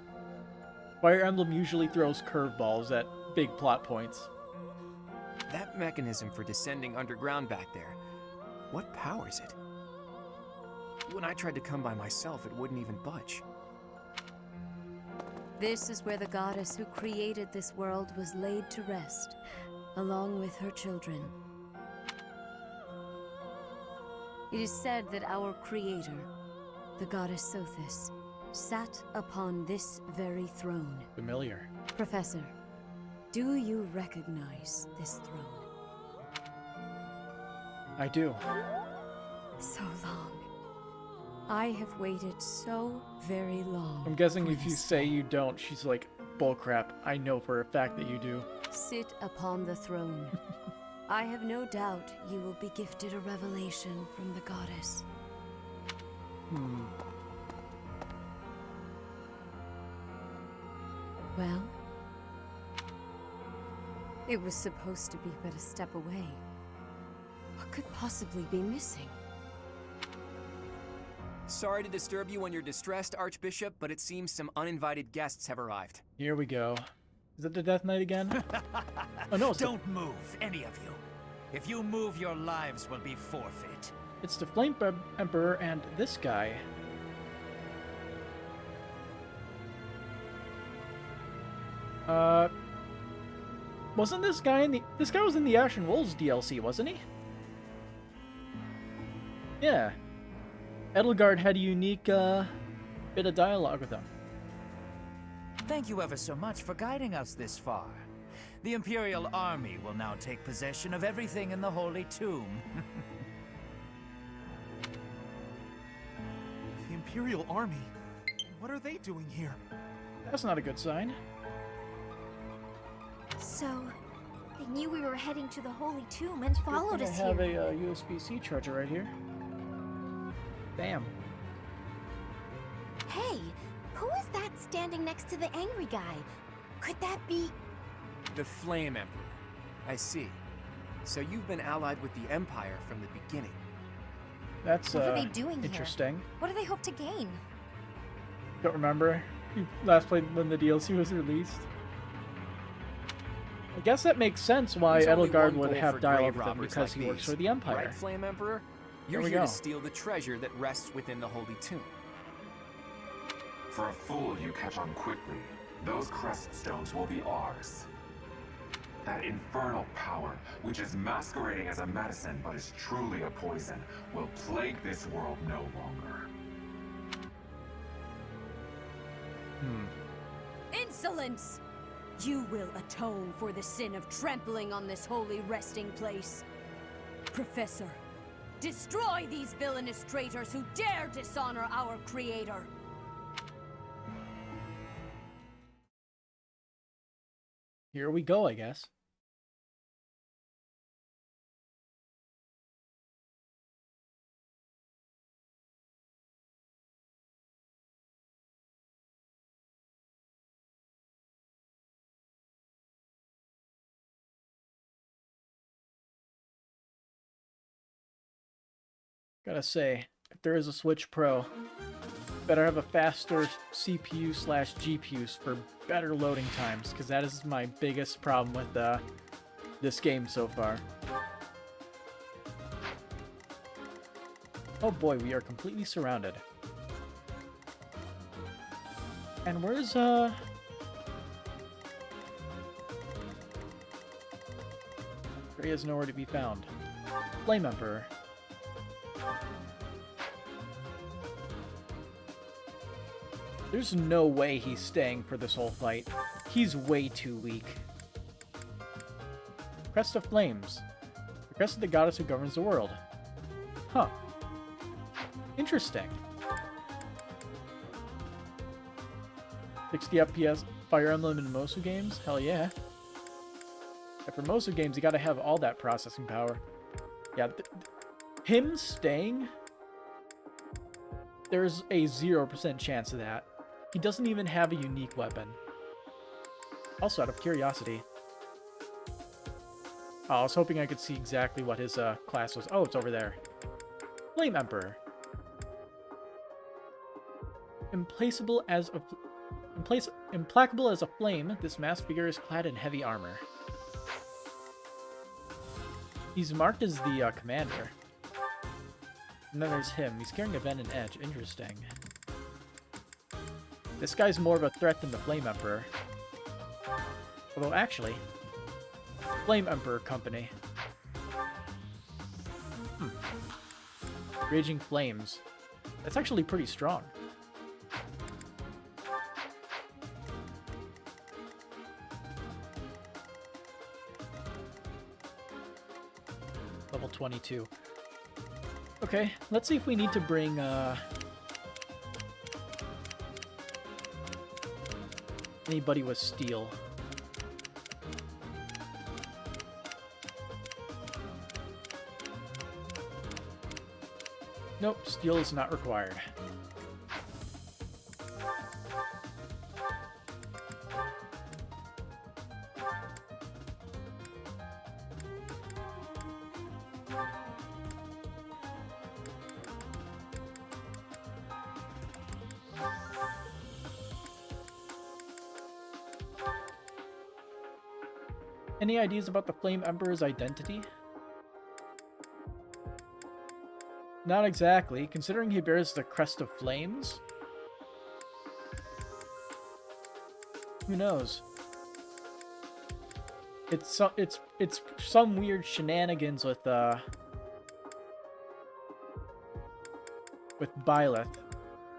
Fire Emblem usually throws curveballs at big plot points. That mechanism for descending underground back there, what powers it? When I tried to come by myself, it wouldn't even budge. This is where the goddess who created this world was laid to rest, along with her children. It is said that our creator, the goddess Sothis, sat upon this very throne. Familiar. Professor, do you recognize this throne? I do. So long. I have waited so very long. I'm guessing if you say you don't, she's like, bullcrap. I know for a fact that you do. Sit upon the throne. I have no doubt you will be gifted a revelation from the goddess. Well, it was supposed to be but a step away. What could possibly be missing? Sorry to disturb you when you're distressed, Archbishop, but it seems some uninvited guests have arrived. Here we go. Is it the Death Knight again? Oh no, it's Don't move, any of you. If you move, your lives will be forfeit. It's the Flame Emperor and this guy. Wasn't this guy in the... This guy was in the Ashen Wolves DLC, wasn't he? Yeah. Edelgard had a unique, bit of dialogue with him. Thank you ever so much for guiding us this far. The Imperial Army will now take possession of everything in the Holy Tomb. The Imperial Army? What are they doing here? That's not a good sign. So, they knew we were heading to the Holy Tomb and followed us I have here. a USB-C charger right here. Bam. Hey, who is that standing next to the angry guy? Could that be... The Flame Emperor. I see. So you've been allied with the Empire from the beginning. That's, What are they doing interesting. here? What do they hope to gain? Don't remember. You last played when the DLC was released. I guess that makes sense why There's only Edelgard one would goal have for dialogue grave with him, robbers because like he works these. for the Empire. Right, Flame Emperor? You're There we here go. to steal the treasure that rests within the Holy Tomb. For a fool you catch on quickly, those crest stones will be ours. That infernal power, which is masquerading as a medicine but is truly a poison, will plague this world no longer. Insolence! You will atone for the sin of trampling on this holy resting place. Professor, destroy these villainous traitors who dare dishonor our creator. Here we go, I guess. Gotta say, if there is a Switch Pro, better have a faster CPU/GPUs for better loading times, because that is my biggest problem with this game so far. Oh boy, we are completely surrounded. And where's Rhea is nowhere to be found. Flame Emperor. There's no way he's staying for this whole fight. He's way too weak. Crest of Flames. The crest of the goddess who governs the world. Huh. Interesting. 60 FPS Fire Emblem and Mosu games? Hell yeah. And for Mosu games, you gotta have all that processing power. Yeah, him staying, there's a 0% chance of that. He doesn't even have a unique weapon. Also, out of curiosity. Oh, I was hoping I could see exactly what his class was. Oh, it's over there. Flame Emperor. Implacable as a... Implacable as a flame, this masked figure is clad in heavy armor. He's marked as the commander. And then there's him. He's carrying a bend and edge. Interesting. This guy's more of a threat than the Flame Emperor. Although, actually, Flame Emperor Company. Raging Flames. That's actually pretty strong. Level 22. Okay, let's see if we need to bring, anybody with steel. Nope, steel is not required. Any ideas about the Flame Emperor's identity? Not exactly, considering he bears the crest of flames. Who knows? It's some weird shenanigans with Byleth.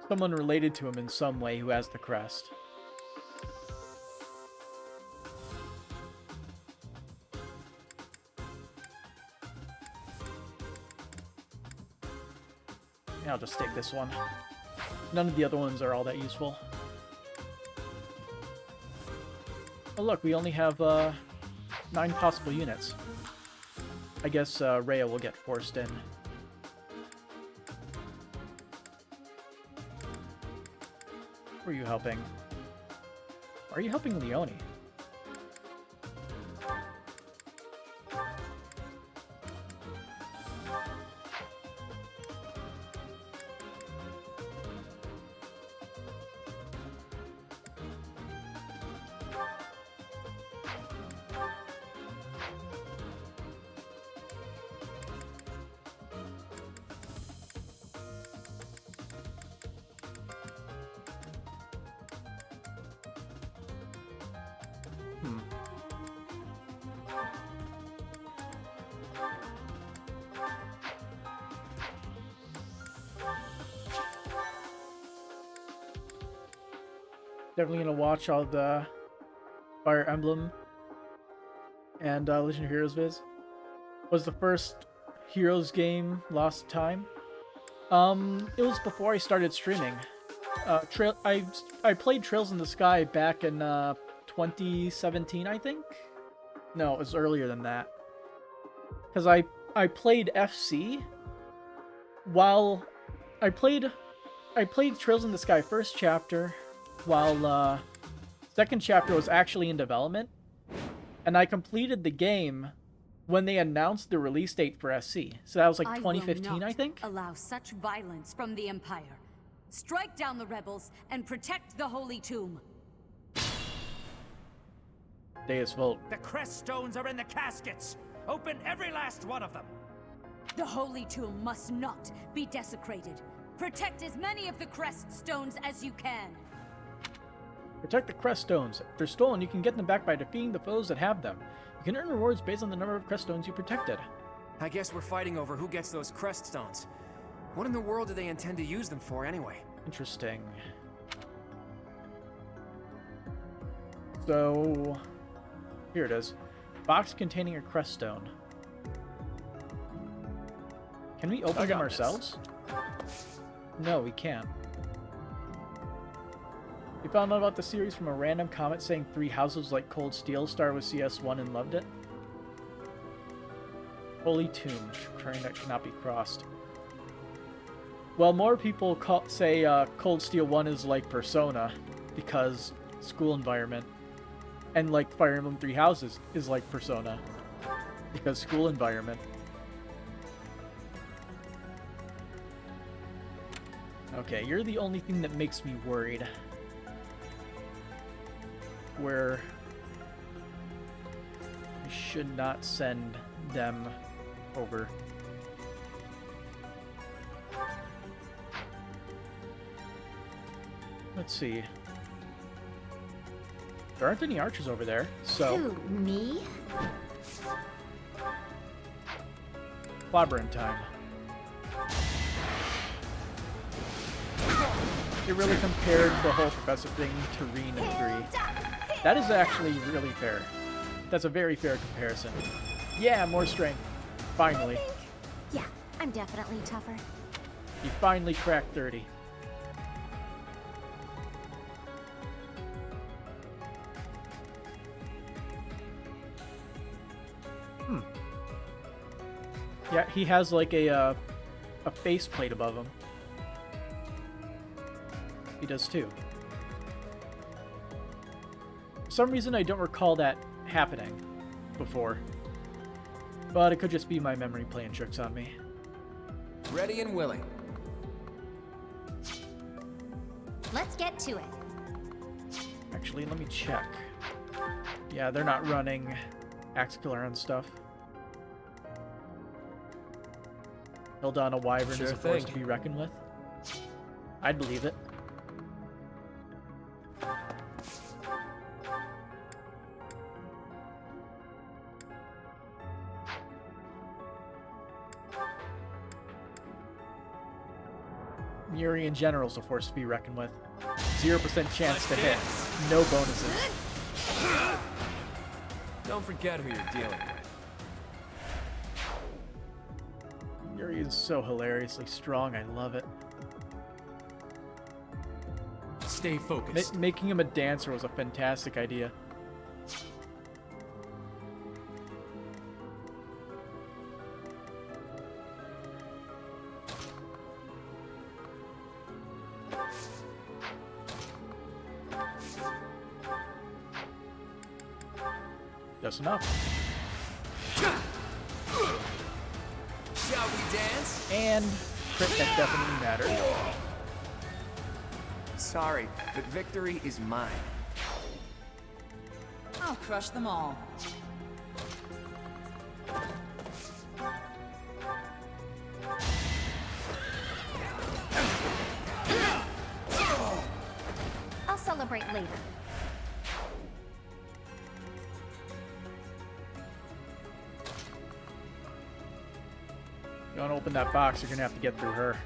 Someone related to him in some way who has the crest. Yeah, I'll just take this one. None of the other ones are all that useful. Oh look, we only have 9 possible units. I guess Rhea will get forced in. Who are you helping? Are you helping Leone? Definitely gonna watch all the Fire Emblem and Legend of Heroes vids. Was the first Heroes game Lost Time? It was before I started streaming. I played Trails in the Sky back in 2017, I think. No, it was earlier than that. Because I played FC while I played Trails in the Sky first chapter, while second chapter was actually in development, and I completed the game when they announced the release date for SC. So that was like 2015, I think. Allow such violence from the Empire. Strike down the rebels and protect the Holy Tomb. Deus Vult. The crest stones are in the caskets. Open every last one of them. The Holy Tomb must not be desecrated. Protect as many of the crest stones as you can. Protect the crest stones. If they're stolen, you can get them back by defeating the foes that have them. You can earn rewards based on the number of crest stones you protected. I guess we're fighting over who gets those crest stones. What in the world do they intend to use them for anyway? Interesting. So, here it is. Box containing a crest stone. Can we open them ourselves? No, we can't. We found out about the series from a random comment saying 3 houses like Cold Steel started with CS1 and loved it. Holy Tomb, terrain that cannot be crossed. Well, more people say Cold Steel 1 is like Persona, because school environment. And like Fire Emblem 3 Houses is like Persona, because school environment. Okay, you're the only thing that makes me worried. Where I should not send them over. Let's see. There aren't any archers over there, so... Who, me? Labyrinth time. It really compared the whole professor thing to Reen and 3. That is actually really fair. That's a very fair comparison. Yeah, more strength. Finally. Yeah, I'm definitely tougher. You finally cracked 30. Yeah, he has like a faceplate above him. He does too. For some reason I don't recall that happening before. But it could just be my memory playing tricks on me. Ready and willing. Let's get to it. Actually, let me check. Yeah, they're not running axe killer and stuff. Hildana Wyvern Sure is a force thing. to be reckoned with. I'd believe it. Muri in general is a force to be reckoned with. 0% chance to hit. No bonuses. Don't forget who you're dealing with. Muri is so hilariously strong. I love it. Stay focused. Making him a dancer was a fantastic idea. Just enough. Shall we dance? And crit that definitely matters. Sorry, but victory is mine. I'll crush them all. I'll celebrate later. You want to open that box, you're going to have to get through her.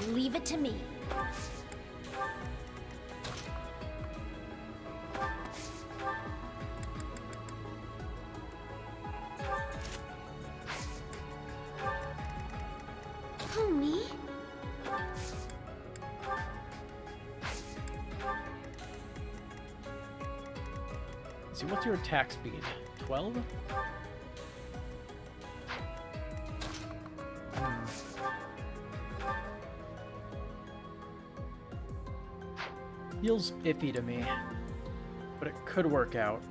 Leave it to me. Who, me? Let's see, what's your attack speed? 12? Feels iffy to me, but it could work out.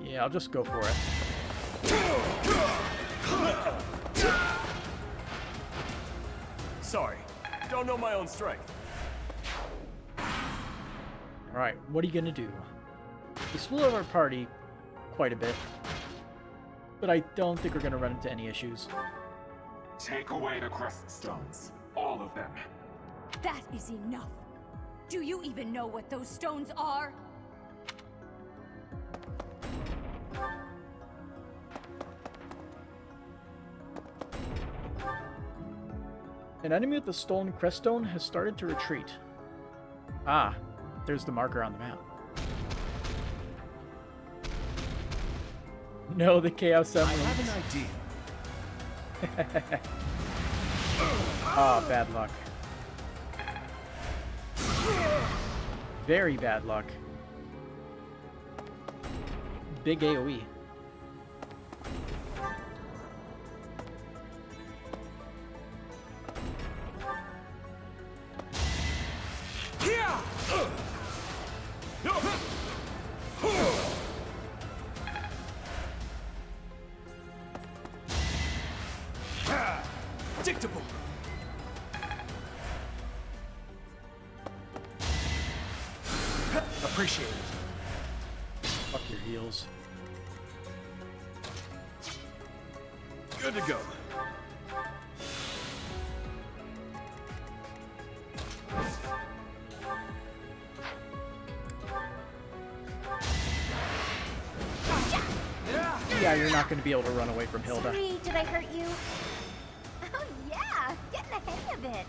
Yeah, I'll just go for it. Sorry, don't know my own strength. Alright, what are you gonna do? We split up our party quite a bit, but I don't think we're gonna run into any issues. Take away the crest stones. All of them. That is enough. Do you even know what those stones are? An enemy with the stolen creststone has started to retreat. Ah, there's the marker on the map. No, the Chaos Emeralds. I have an idea. Ah, bad luck. Very bad luck. Big AoE. Predictable. Appreciate it. Fuck your heels. Good to go. Yeah, you're not going to be able to run away from Hilda. Sorry, did I hurt you? Oh yeah, getting the hang of it.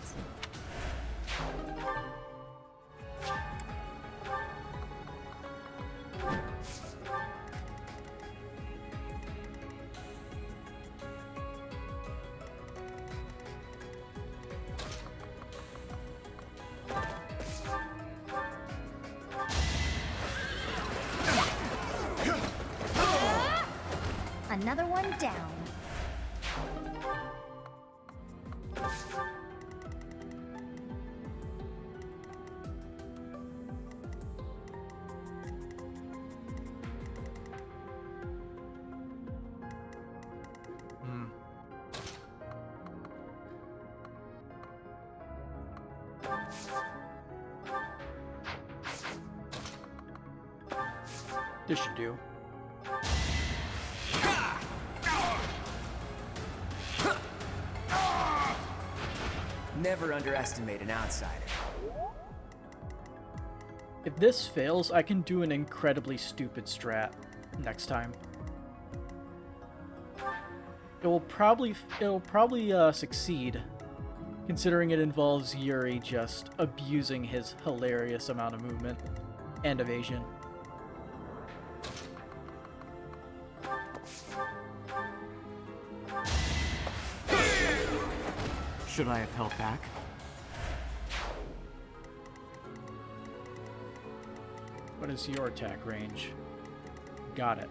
Another one down. This should do. Never underestimate an outsider. If this fails, I can do an incredibly stupid strat next time. It'll probably succeed, considering it involves Yuri just abusing his hilarious amount of movement and evasion. Should I have held back? What is your attack range? Got it.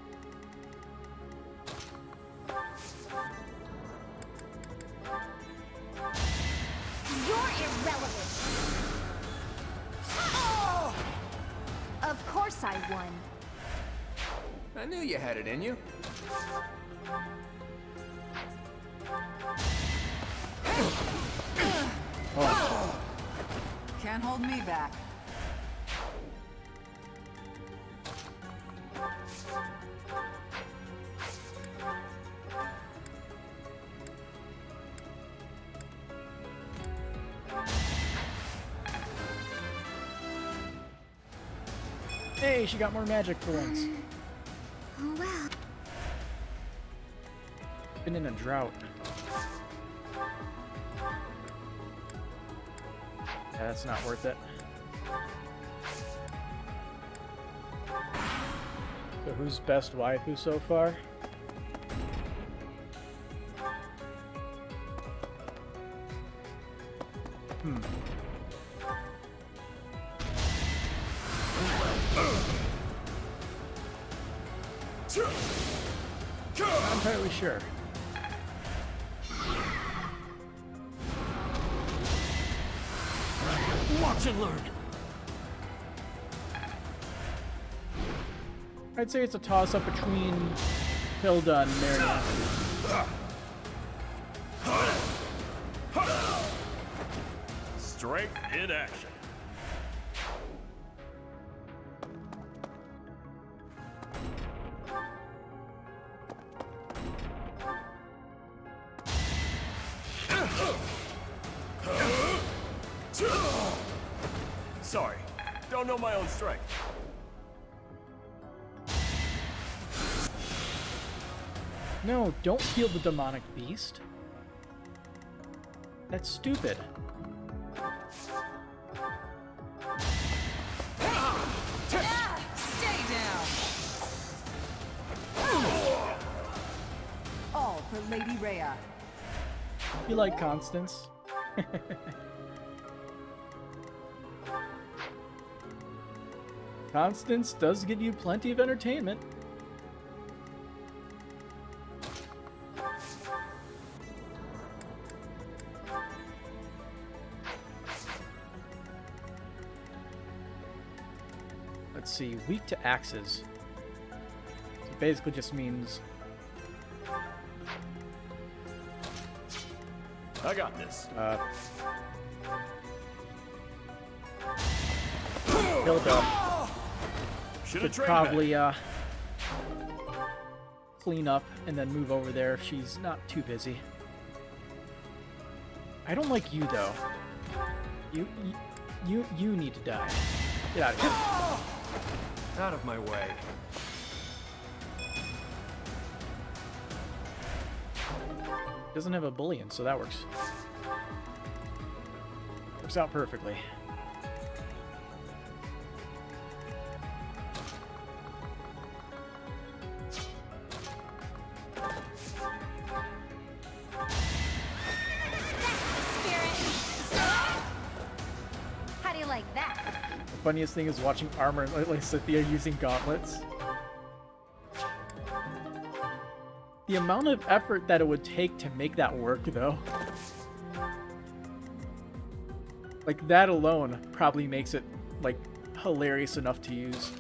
You're irrelevant. Oh! Of course I won. I knew you had it in you. Oh. Can't hold me back. Hey, she got more magic for once. Oh well. Been in a drought. Yeah, that's not worth it. So who's best waifu so far? Not entirely sure. Watch and learn. I'd say it's a toss-up between Hilda and Marianne. Strength in action. Sorry, don't know my own strength. No, don't heal the demonic beast. That's stupid. Stay down. All for Lady Rhea. You like Constance? Constance does give you plenty of entertainment. Let's see, weak to axes. So it basically just means I got this. Hilda Should could probably clean up and then move over there if she's not too busy. I don't like you though. You need to die. Get out of here. Out of my way. Doesn't have a bullion, so that works. Works out perfectly. How do you like that? The funniest thing is watching Armor like Sothia using gauntlets. The amount of effort that it would take to make that work, though. Like, that alone probably makes it, like, hilarious enough to use.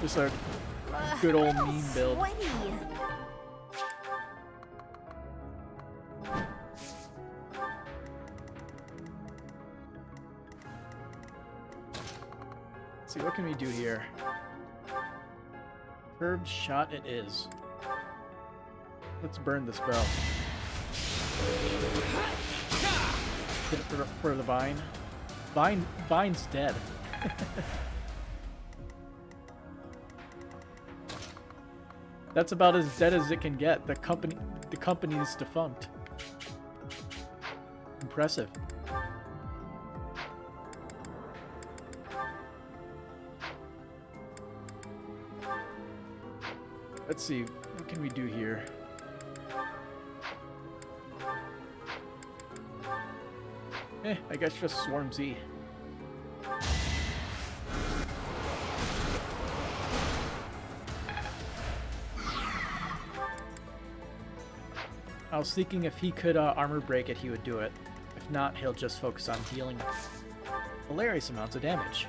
Just a good old meme build. Sweaty. Let's see, what can we do here? Curved shot it is. Let's burn this bow. Hit it for the vine. Vine's dead. That's about as dead as it can get. The company is defunct. Impressive. Let's see, what can we do here? I guess just Swarm Z. I was thinking if he could armor break it, he would do it. If not, he'll just focus on dealing hilarious amounts of damage.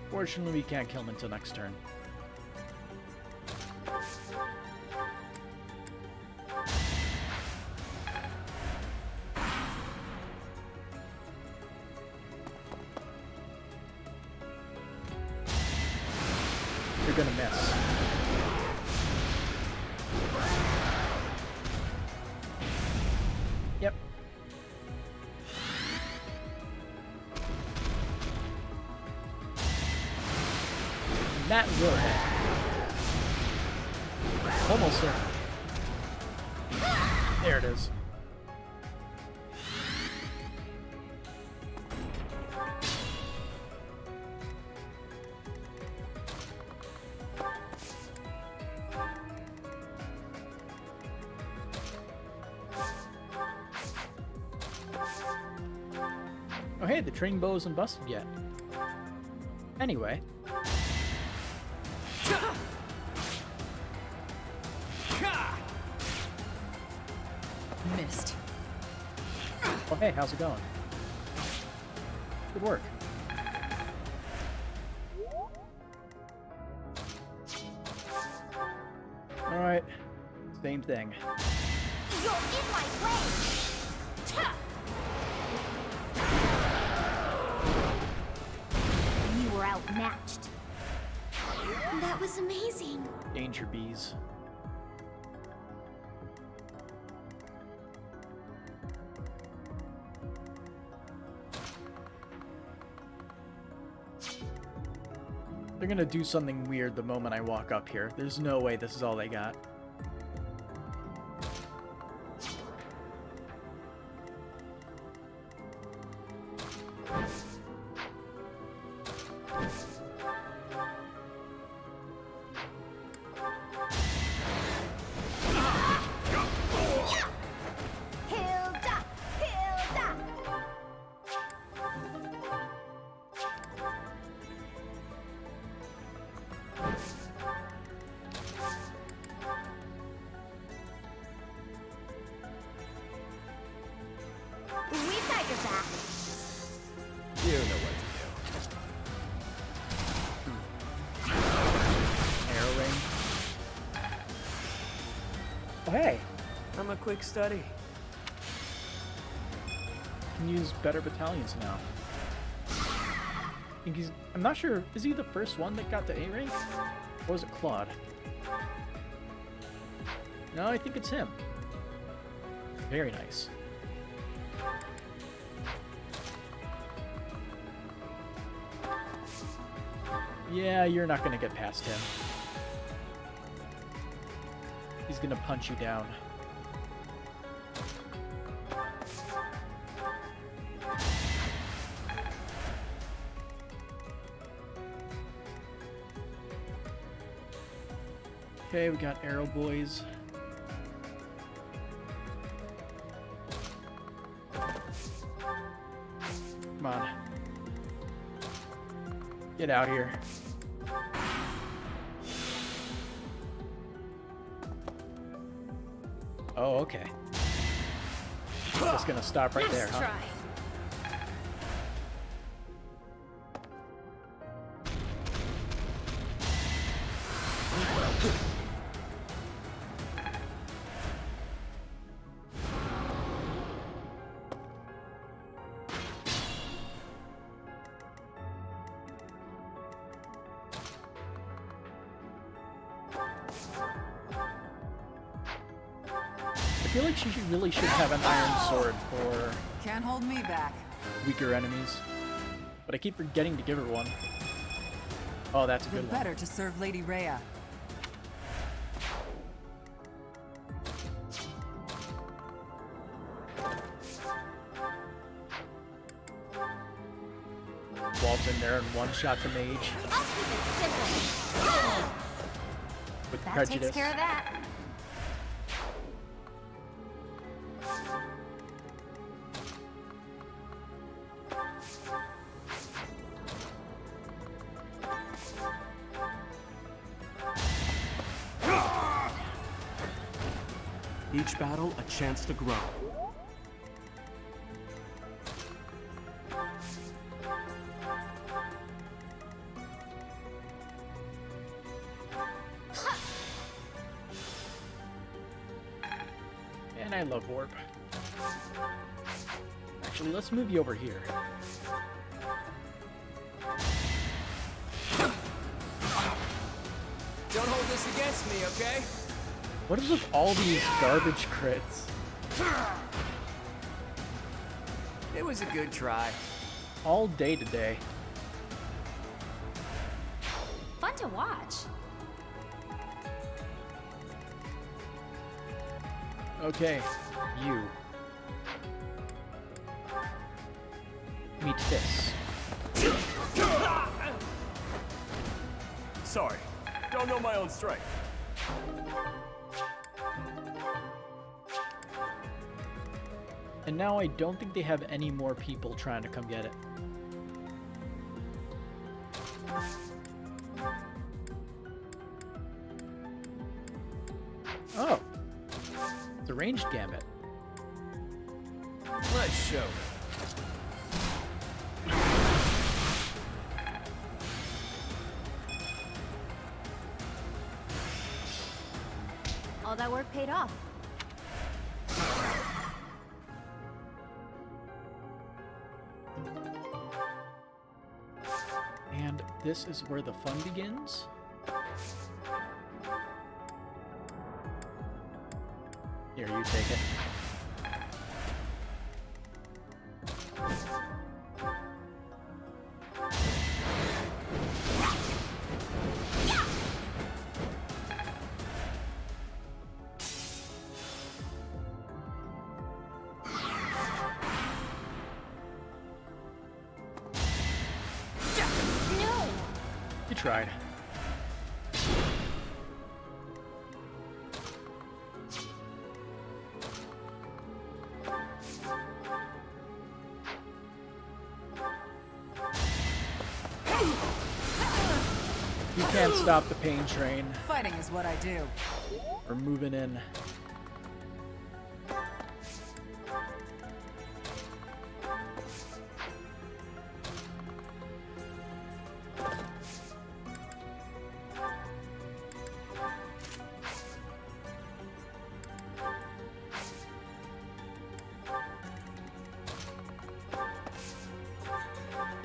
Fortunately, we can't kill him until next turn. You're gonna miss. Yep. That will hit. Almost there. There it is. Oh hey, the training bow isn't busted yet. Anyway. Missed. Oh hey, how's it going? Good work. Alright. Same thing. You're in my way! You were outmatched. That was amazing. Danger bees. They're gonna do something weird the moment I walk up here. There's no way this is all they got. We've got your back. You know what to do. Arrow ring. Oh, hey. I'm a quick study. Can use better battalions now. I think I'm not sure. Is he the first one that got the A rank? Or was it Claude? No, I think it's him. Very nice. Yeah, you're not gonna get past him. He's gonna punch you down. Okay, we got arrow boys. Come on. Get out here. Oh, okay. Just gonna stop right there, huh? feel like she really should have an iron sword for Can't hold me back. weaker enemies. But I keep forgetting to give her one. Oh, that's a The good one. better to serve Lady Rhea. Waltz in there and one-shot the mage. I'll keep it simple. With That prejudice. takes care of that. Each battle, a chance to grow. And I love warp. Actually, let's move you over here. Don't hold this against me, okay? What is with all these garbage crits? It was a good try. All day today. Fun to watch. Okay, you. Meet this. Sorry, don't know my own strength. And now I don't think they have any more people trying to come get it. Oh. It's a ranged gambit. Let's show them. All that work paid off. And this is where the fun begins. Here, you take it. No! You tried. You can't stop the pain train. Fighting is what I do. We're moving in.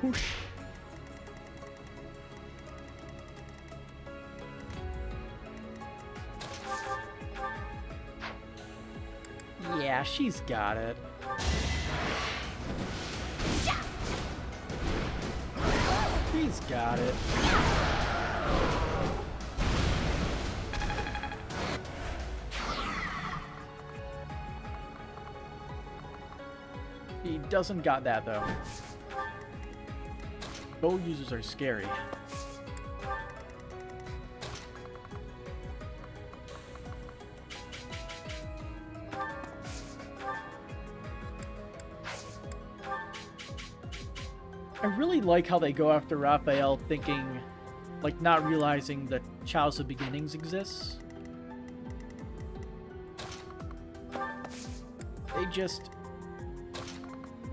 Whoosh. Yeah, she's got it. She's got it. He doesn't got that though. Bow users are scary. I really like how they go after Raphael thinking, like not realizing that Chalice of Beginnings exists. They just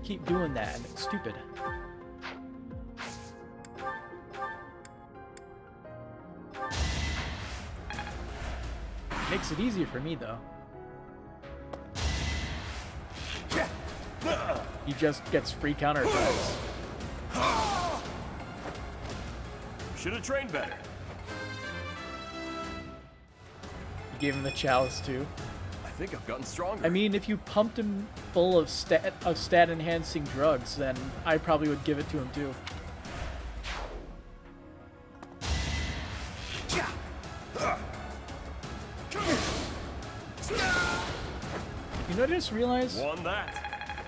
keep doing that and it's stupid. Makes it easier for me though. He just gets free counterattacks. Should have trained better. You gave him the chalice too. I think I've gotten stronger. I mean, if you pumped him full of stat-enhancing drugs, then I probably would give it to him too. You know what I just realized? Won that.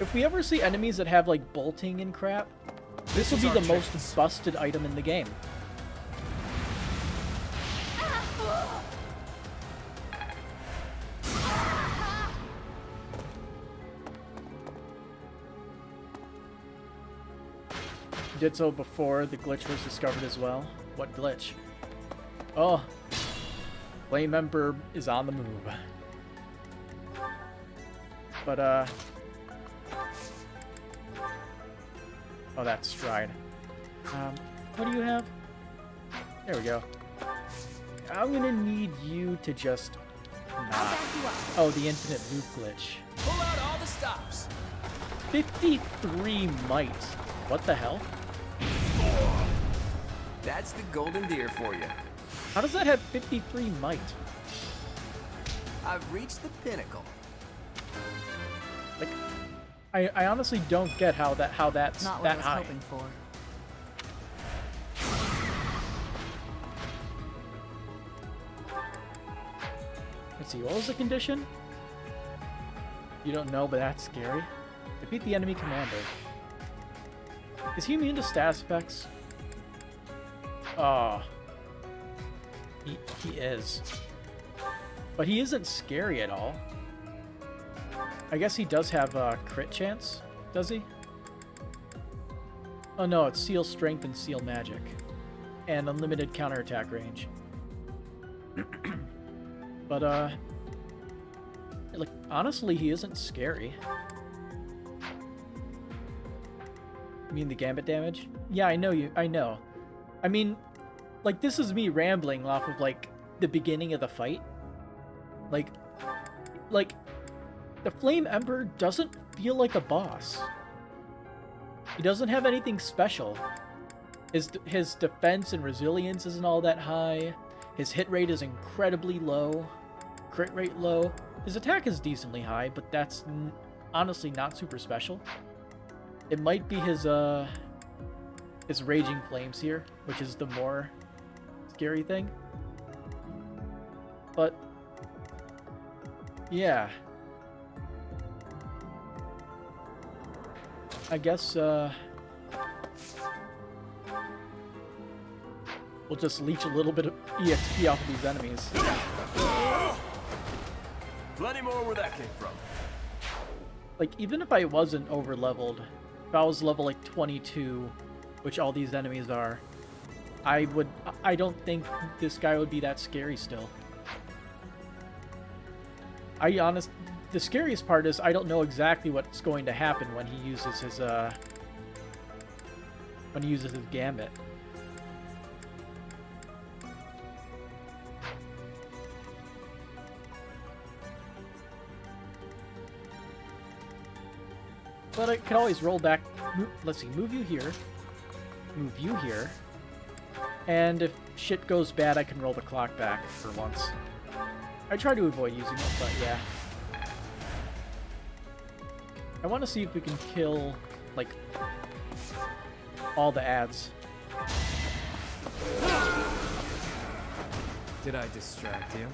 If we ever see enemies that have like bolting and crap, this will be the most busted item in the game. Did so before the glitch was discovered as well. What glitch? Oh, Flame Emperor is on the move. But oh, that's Stride. What do you have? There we go. I'm gonna need you to just not. Oh, the infinite loop glitch. Pull out all the stops. 53 might. What the hell? That's the golden deer for you. How does that have 53 might? I've reached the pinnacle. Like, I honestly don't get how that's Not what that I was high. hoping for. Let's see, what was the condition? You don't know, but that's scary. Defeat the enemy commander. Is he immune to status effects? Oh. He is. But he isn't scary at all. I guess he does have a crit chance, does he? Oh no, it's Seal Strength and Seal Magic. And unlimited counterattack range. But, like, honestly, he isn't scary. You mean the gambit damage? Yeah, I know. I mean, like, this is me rambling off of, like, the beginning of the fight. Like, the Flame Emperor doesn't feel like a boss. He doesn't have anything special. His defense and resilience isn't all that high. His hit rate is incredibly low. Crit rate low. His attack is decently high, but that's honestly not super special. It might be his Raging Flames here, which is the more scary thing. But yeah. I guess we'll just leech a little bit of EXP off of these enemies. Plenty more where that came from. Like, even if I wasn't over leveled, if I was level like 22, which all these enemies are, I don't think this guy would be that scary still. The scariest part is I don't know exactly what's going to happen when he uses his gambit. But I can always roll back. Let's see, move you here. Move you here. And if shit goes bad, I can roll the clock back for once. I try to avoid using it, but yeah. I want to see if we can kill, like, all the ads. Did I distract you?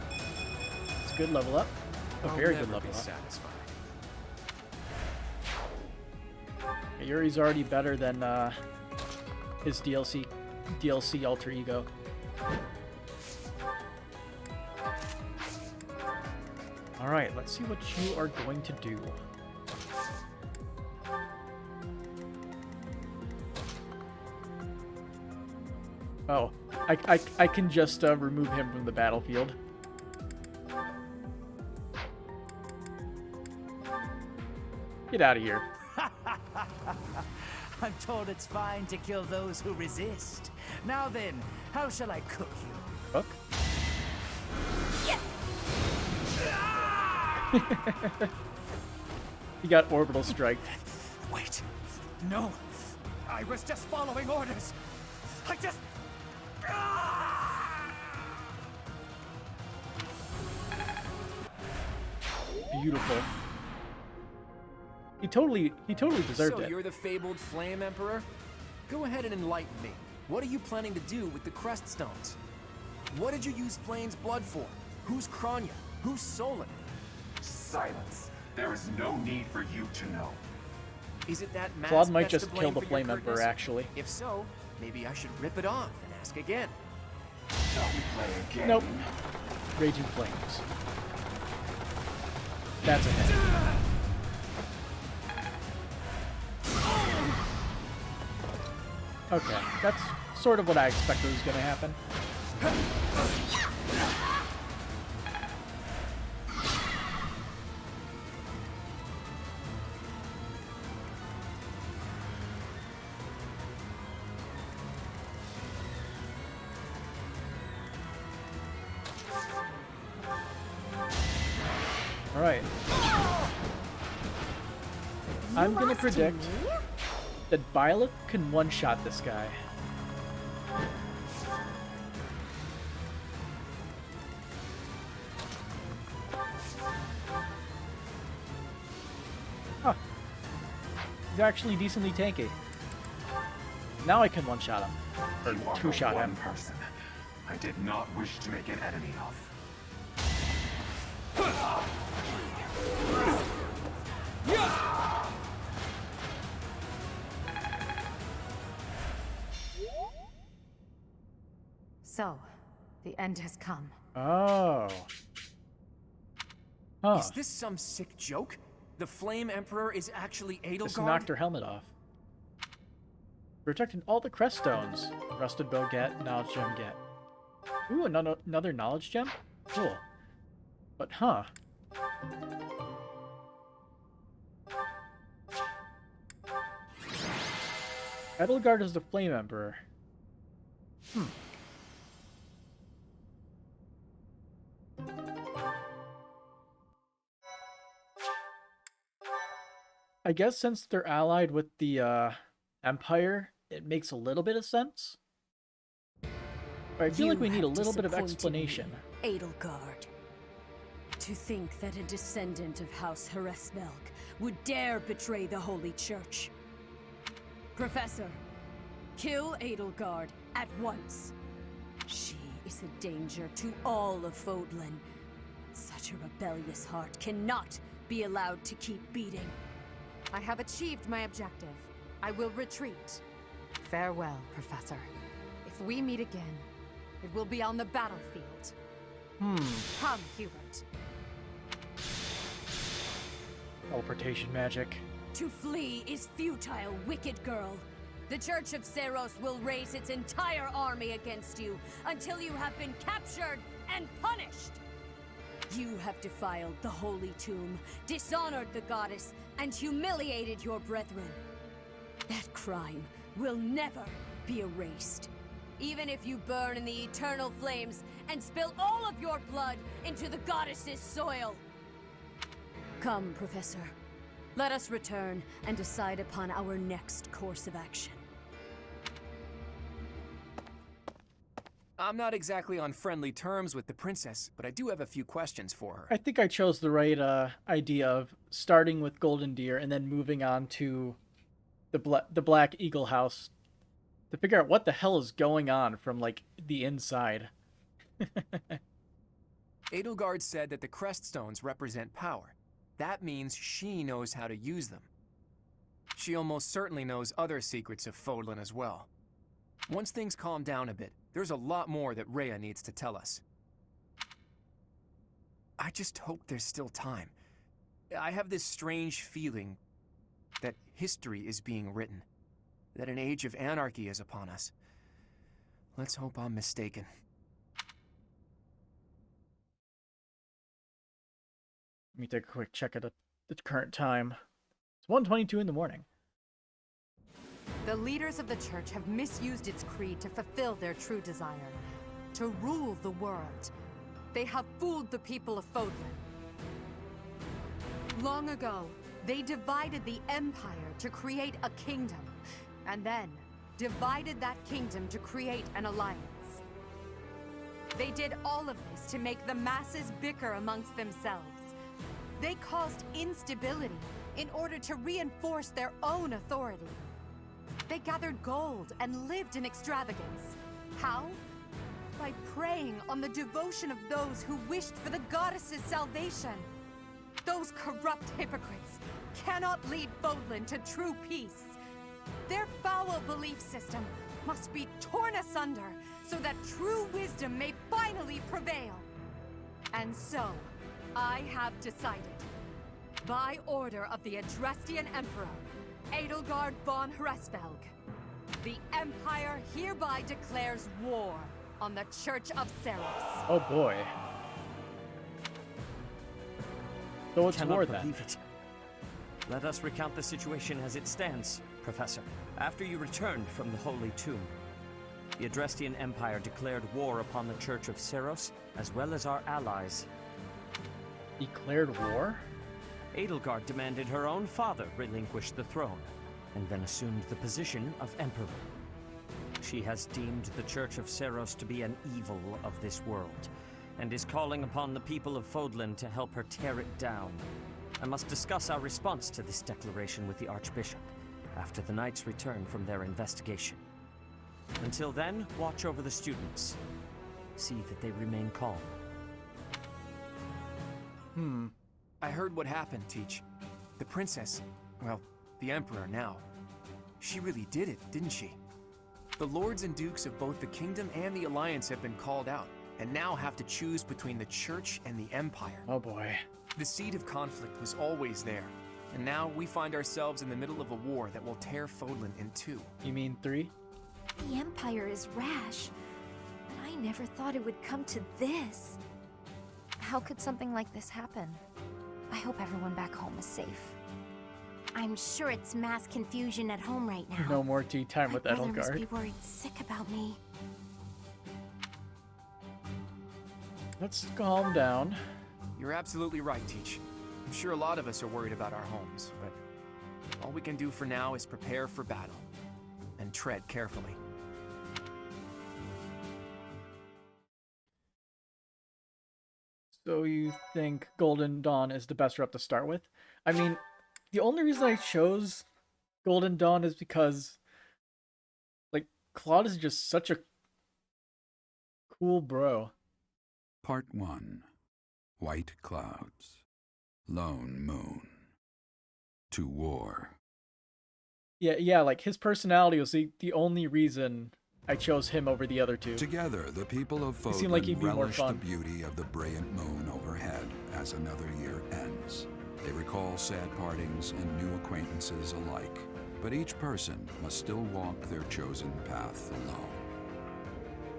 It's a good level up. A very good level up. Satisfied. Yuri's already better than his DLC alter ego. Alright, let's see what you are going to do. Oh, I can just remove him from the battlefield. Get out of here. I'm told it's fine to kill those who resist. Now then, how shall I cook you? Cook? He got orbital strike. Wait. No. I was just following orders. I just... beautiful. He totally deserved So it. you're the fabled Flame Emperor? Go ahead and enlighten me. What are you planning to do with the Crest Stones? What did you use Flame's blood for? Who's Kranya? Who's Solon? Silence. There is no need for you to know. Is it that Matt's Claude might best just to blame kill the for your Flame Emperor, curtness? actually. If so, maybe I should rip it off and ask again. Shall we play again? Nope. Raging Flames. That's a hit. Okay, that's sort of what I expected was going to happen. All right. I'm going to predict that Byleth can one-shot this guy. Huh. He's actually decently tanky. Now I can one-shot him. Or You are the two-shot one him. person I did not wish to make an enemy of. So, the end has come. Oh. Huh. Is this some sick joke? The Flame Emperor is actually Just Edelgard? knocked her helmet off. Protecting all the crest stones. Rusted bow get, knowledge gem get. Ooh, another knowledge gem? Cool. But huh. Edelgard is the Flame Emperor. I guess since they're allied with the Empire, it makes a little bit of sense. But I feel like we need a little bit of explanation. Edelgard. To think that a descendant of House Hresmelk would dare betray the Holy Church. Professor, kill Edelgard at once. She is a danger to all of Fodlan. Such a rebellious heart cannot be allowed to keep beating. I have achieved my objective. I will retreat. Farewell, Professor. If we meet again, it will be on the battlefield. Come, Hubert. Teleportation magic. To flee is futile, wicked girl. The Church of Seros will raise its entire army against you until you have been captured and punished. You have defiled the Holy Tomb, dishonored the goddess, and humiliated your brethren. That crime will never be erased. Even if you burn in the eternal flames and spill all of your blood into the goddess's soil. Come, Professor. Let us return and decide upon our next course of action. I'm not exactly on friendly terms with the princess, but I do have a few questions for her. I think I chose the right idea of starting with Golden Deer and then moving on to the Black Eagle House to figure out what the hell is going on from, like, the inside. Edelgard said that the crest stones represent power. That means she knows how to use them. She almost certainly knows other secrets of Fodlan as well. Once things calm down a bit, there's a lot more that Rhea needs to tell us. I just hope there's still time. I have this strange feeling that history is being written, that an age of anarchy is upon us. Let's hope I'm mistaken. Let me take a quick check at the current time. It's 1:22 in the morning. The leaders of the Church have misused its creed to fulfill their true desire, to rule the world. They have fooled the people of Fodlan. Long ago, they divided the Empire to create a kingdom, and then divided that kingdom to create an alliance. They did all of this to make the masses bicker amongst themselves. They caused instability in order to reinforce their own authority. They gathered gold and lived in extravagance. How? By preying on the devotion of those who wished for the goddess's salvation. Those corrupt hypocrites cannot lead Fodlan to true peace. Their foul belief system must be torn asunder so that true wisdom may finally prevail. And so, I have decided, by order of the Adrestian Emperor, Edelgard von Hresvelg, the Empire hereby declares war on the Church of Seros. Oh boy. So it's Cannot war then. believe it. Let us recount the situation as it stands, Professor. After you returned from the Holy Tomb, the Adrestian Empire declared war upon the Church of Seros, as well as our allies. Declared war? Edelgard demanded her own father relinquish the throne, and then assumed the position of Emperor. She has deemed the Church of Seros to be an evil of this world, and is calling upon the people of Fodlan to help her tear it down. I must discuss our response to this declaration with the Archbishop, after the Knights return from their investigation. Until then, watch over the students. See that they remain calm. I heard what happened, Teach. The princess, well, the Emperor now. She really did it, didn't she? The lords and dukes of both the kingdom and the alliance have been called out, and now have to choose between the church and the empire. Oh boy. The seed of conflict was always there, and now we find ourselves in the middle of a war that will tear Fodlan in two. You mean 3? The Empire is rash, but I never thought it would come to this. How could something like this happen? I hope everyone back home is safe. I'm sure it's mass confusion at home right now. No more tea time with My brother must be Edelgard. worried sick about me. Let's calm down. You're absolutely right, Teach. I'm sure a lot of us are worried about our homes, but all we can do for now is prepare for battle and tread carefully. So you think Golden Dawn is the best route to start with? I mean, the only reason I chose Golden Dawn is because, like, Claude is just such a cool bro. Part 1. White Clouds. Lone Moon. To War. Yeah, like, his personality was the only reason I chose him over the other two. Together, the people of He seemed like Fodlan he'd be more relish the fun. beauty of the brilliant moon overhead as another year ends. They recall sad partings and new acquaintances alike, but each person must still walk their chosen path alone.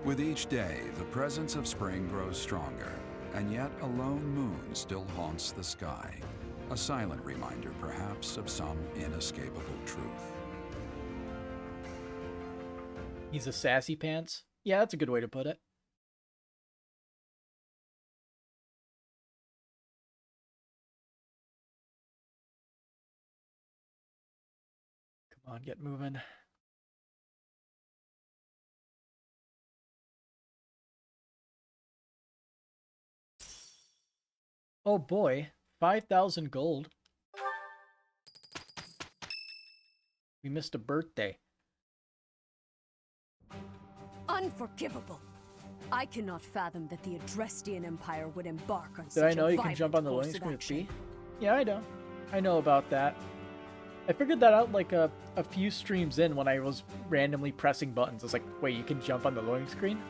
With each day, the presence of spring grows stronger, and yet a lone moon still haunts the sky, a silent reminder perhaps of some inescapable truth. He's a sassy pants? Yeah, that's a good way to put it. Come on, get moving. Oh boy, 5,000 gold. We missed a birthday. Unforgivable. I cannot fathom that the Adrestian Empire would embark on Did such I know a you can jump on the violent loading course screen of with action. B? Yeah, I know. I know about that. I figured that out like a few streams in when I was randomly pressing buttons. I was like, wait, you can jump on the loading screen?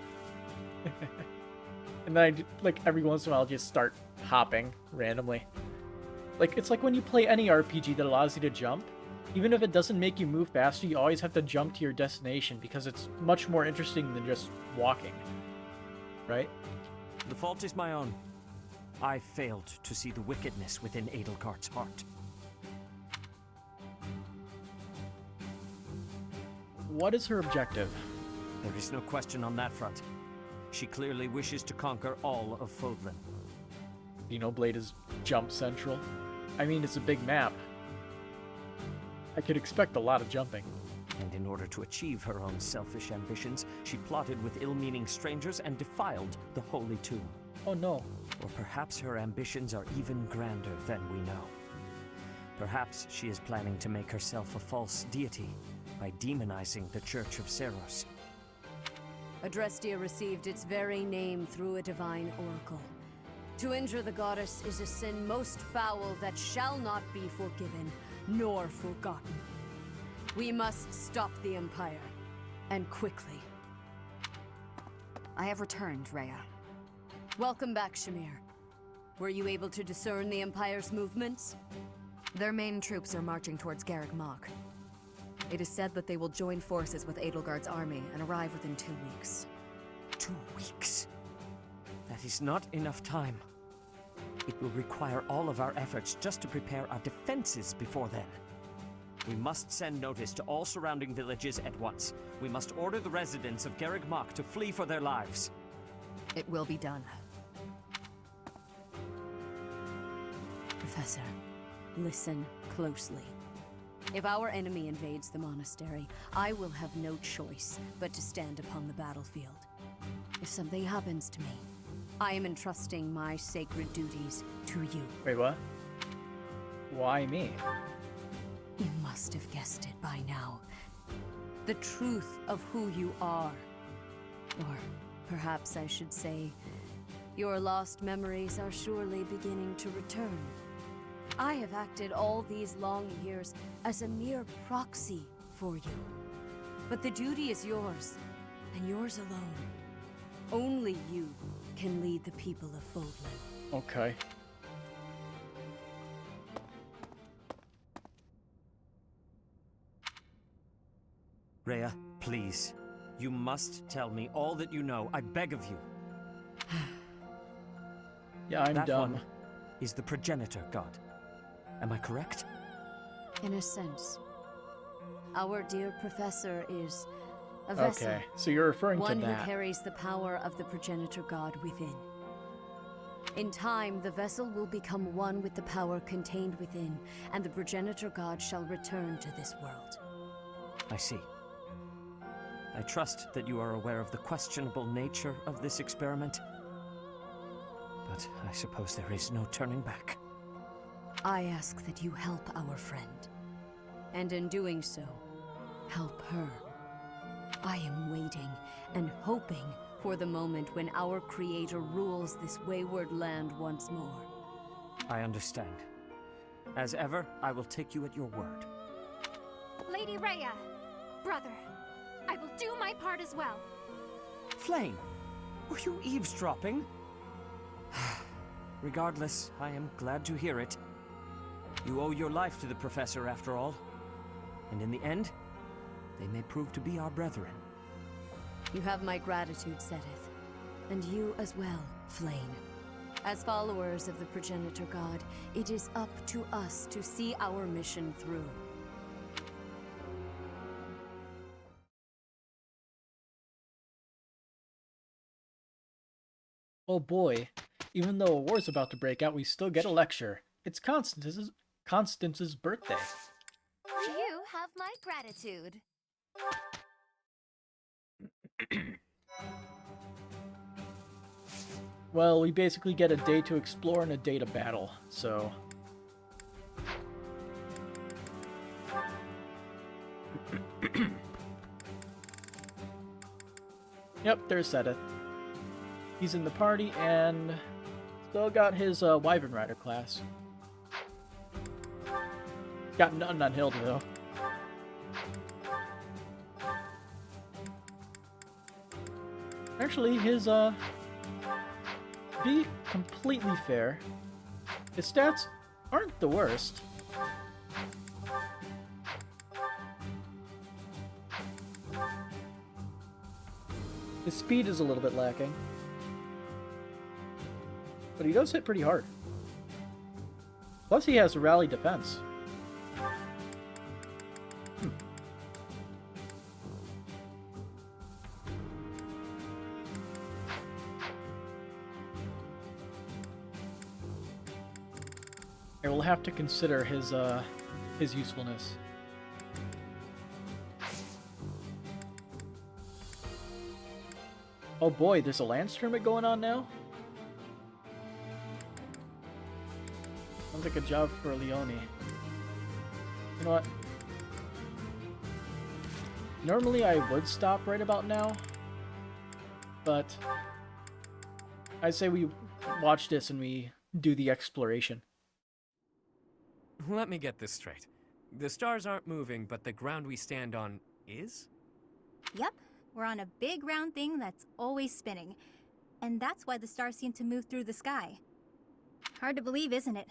And then like every once in a while just start hopping randomly. Like, it's like when you play any RPG that allows you to jump. Even if it doesn't make you move faster, you always have to jump to your destination because it's much more interesting than just walking. Right? The fault is my own. I failed to see the wickedness within Edelgard's heart. What is her objective? There is no question on that front. She clearly wishes to conquer all of Fodlan. Xenoblade is jump central. I mean, it's a big map. I could expect a lot of jumping. And in order to achieve her own selfish ambitions, she plotted with ill-meaning strangers and defiled the Holy Tomb. Oh no. Or perhaps her ambitions are even grander than we know. Perhaps she is planning to make herself a false deity by demonizing the Church of Seros. Adrestia received its very name through a divine oracle. To injure the goddess is a sin most foul that shall not be forgiven, nor forgotten. We must stop the Empire, and quickly. I have returned, Rhea. Welcome back, Shamir. Were you able to discern the Empire's movements? Their main troops are marching towards Garreg Mach. It is said that they will join forces with Edelgard's army and arrive within 2 weeks. 2 weeks? That is not enough time. It will require all of our efforts just to prepare our defenses before then. We must send notice to all surrounding villages at once. We must order the residents of Garreg Mach to flee for their lives. It will be done. Professor, listen closely. If our enemy invades the monastery, I will have no choice but to stand upon the battlefield. If something happens to me, I am entrusting my sacred duties to you. Wait, what? Why me? You must have guessed it by now. The truth of who you are. Or perhaps I should say, your lost memories are surely beginning to return. I have acted all these long years as a mere proxy for you. But the duty is yours, and yours alone. Only you can lead the people of Fodlan. Okay. Rhea, please. You must tell me all that you know. I beg of you. Yeah, I'm that dumb. One is the progenitor god. Am I correct? In a sense. Our dear professor is a vessel. Okay, so you're referring to one that. who carries the power of the progenitor god within. In time, the vessel will become one with the power contained within, and the progenitor god shall return to this world. I see. I trust that you are aware of the questionable nature of this experiment. But I suppose there is no turning back. I ask that you help our friend. And in doing so, help her. I am waiting and hoping for the moment when our Creator rules this wayward land once more. I understand. As ever, I will take you at your word. Lady Rhea, brother, I will do my part as well. Flame, were you eavesdropping? Regardless, I am glad to hear it. You owe your life to the Professor, after all. And in the end, they may prove to be our brethren. You have my gratitude, Sothis. And you as well, Flame. As followers of the progenitor god, it is up to us to see our mission through. Oh boy. Even though a war's about to break out, we still get a lecture. It's Constance's birthday. You have my gratitude. Well, we basically get a day to explore and a day to battle, so... Yep, there's Sothis. He's in the party and still got his Wyvern Rider class. Got nothing on Hilda though. Actually, his be completely fair, his stats aren't the worst. His speed is a little bit lacking. But he does hit pretty hard. Plus he has a rally defense. I will have to consider his usefulness. Oh boy, there's a Lance tournament going on now? Sounds like a job for Leone. You know what? Normally I would stop right about now, but I say we watch this and we do the exploration. Let me get this straight. The stars aren't moving, but the ground we stand on is? Yep, we're on a big round thing that's always spinning. And that's why the stars seem to move through the sky. Hard to believe, isn't it?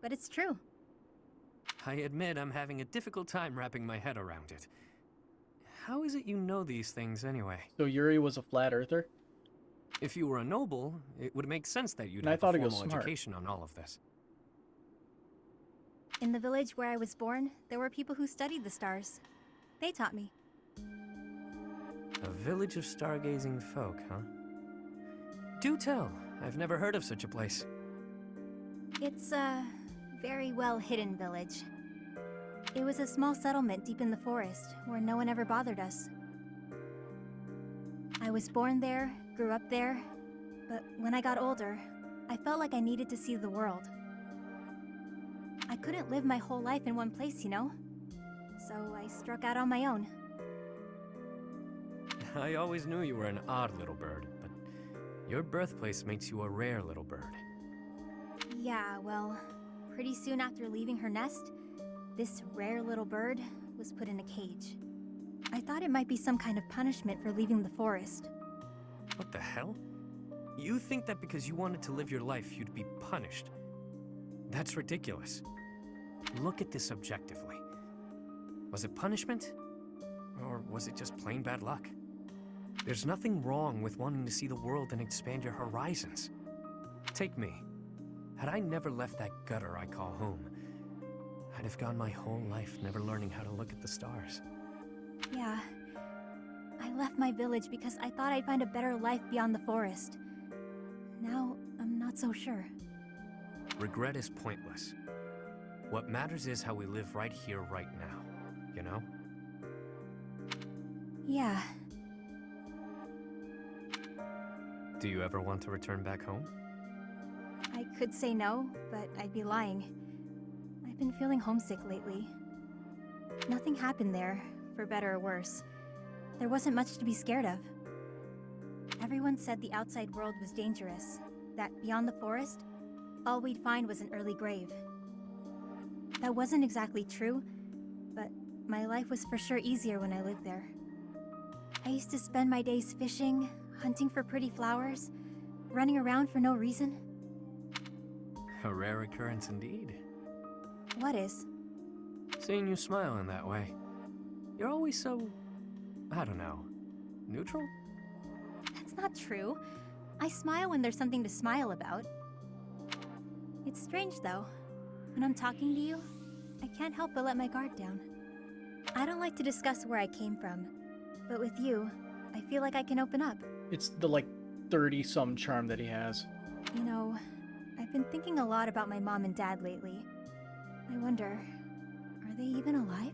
But it's true. I admit I'm having a difficult time wrapping my head around it. How is it you know these things anyway? So Yuri was a flat earther? If you were a noble, it would make sense that you'd And I have thought a he was formal smart. education on all of this. In the village where I was born, there were people who studied the stars. They taught me. A village of stargazing folk, huh? Do tell. I've never heard of such a place. It's a very well hidden village. It was a small settlement deep in the forest where no one ever bothered us. I was born there, grew up there, but when I got older, I felt like I needed to see the world. I couldn't live my whole life in one place, you know? So I struck out on my own. I always knew you were an odd little bird, but your birthplace makes you a rare little bird. Yeah, well, pretty soon after leaving her nest, this rare little bird was put in a cage. I thought it might be some kind of punishment for leaving the forest. What the hell? You think that because you wanted to live your life, you'd be punished? That's ridiculous. Look at this objectively. Was it punishment? Or was it just plain bad luck? There's nothing wrong with wanting to see the world and expand your horizons. Take me. Had I never left that gutter I call home, I'd have gone my whole life never learning how to look at the stars. Yeah. I left my village because I thought I'd find a better life beyond the forest. Now, I'm not so sure. Regret is pointless. What matters is how we live right here, right now. You know? Yeah. Do you ever want to return back home? I could say no, but I'd be lying. I've been feeling homesick lately. Nothing happened there, for better or worse. There wasn't much to be scared of. Everyone said the outside world was dangerous, that beyond the forest, all we'd find was an early grave. That wasn't exactly true, but my life was for sure easier when I lived there. I used to spend my days fishing, hunting for pretty flowers, running around for no reason. A rare occurrence indeed. What is? Seeing you smile in that way. You're always so, I don't know, neutral? That's not true. I smile when there's something to smile about. It's strange though. When I'm talking to you, I can't help but let my guard down. I don't like to discuss where I came from, but with you, I feel like I can open up. It's the like 30-some charm that he has. You know, I've been thinking a lot about my mom and dad lately. I wonder, are they even alive?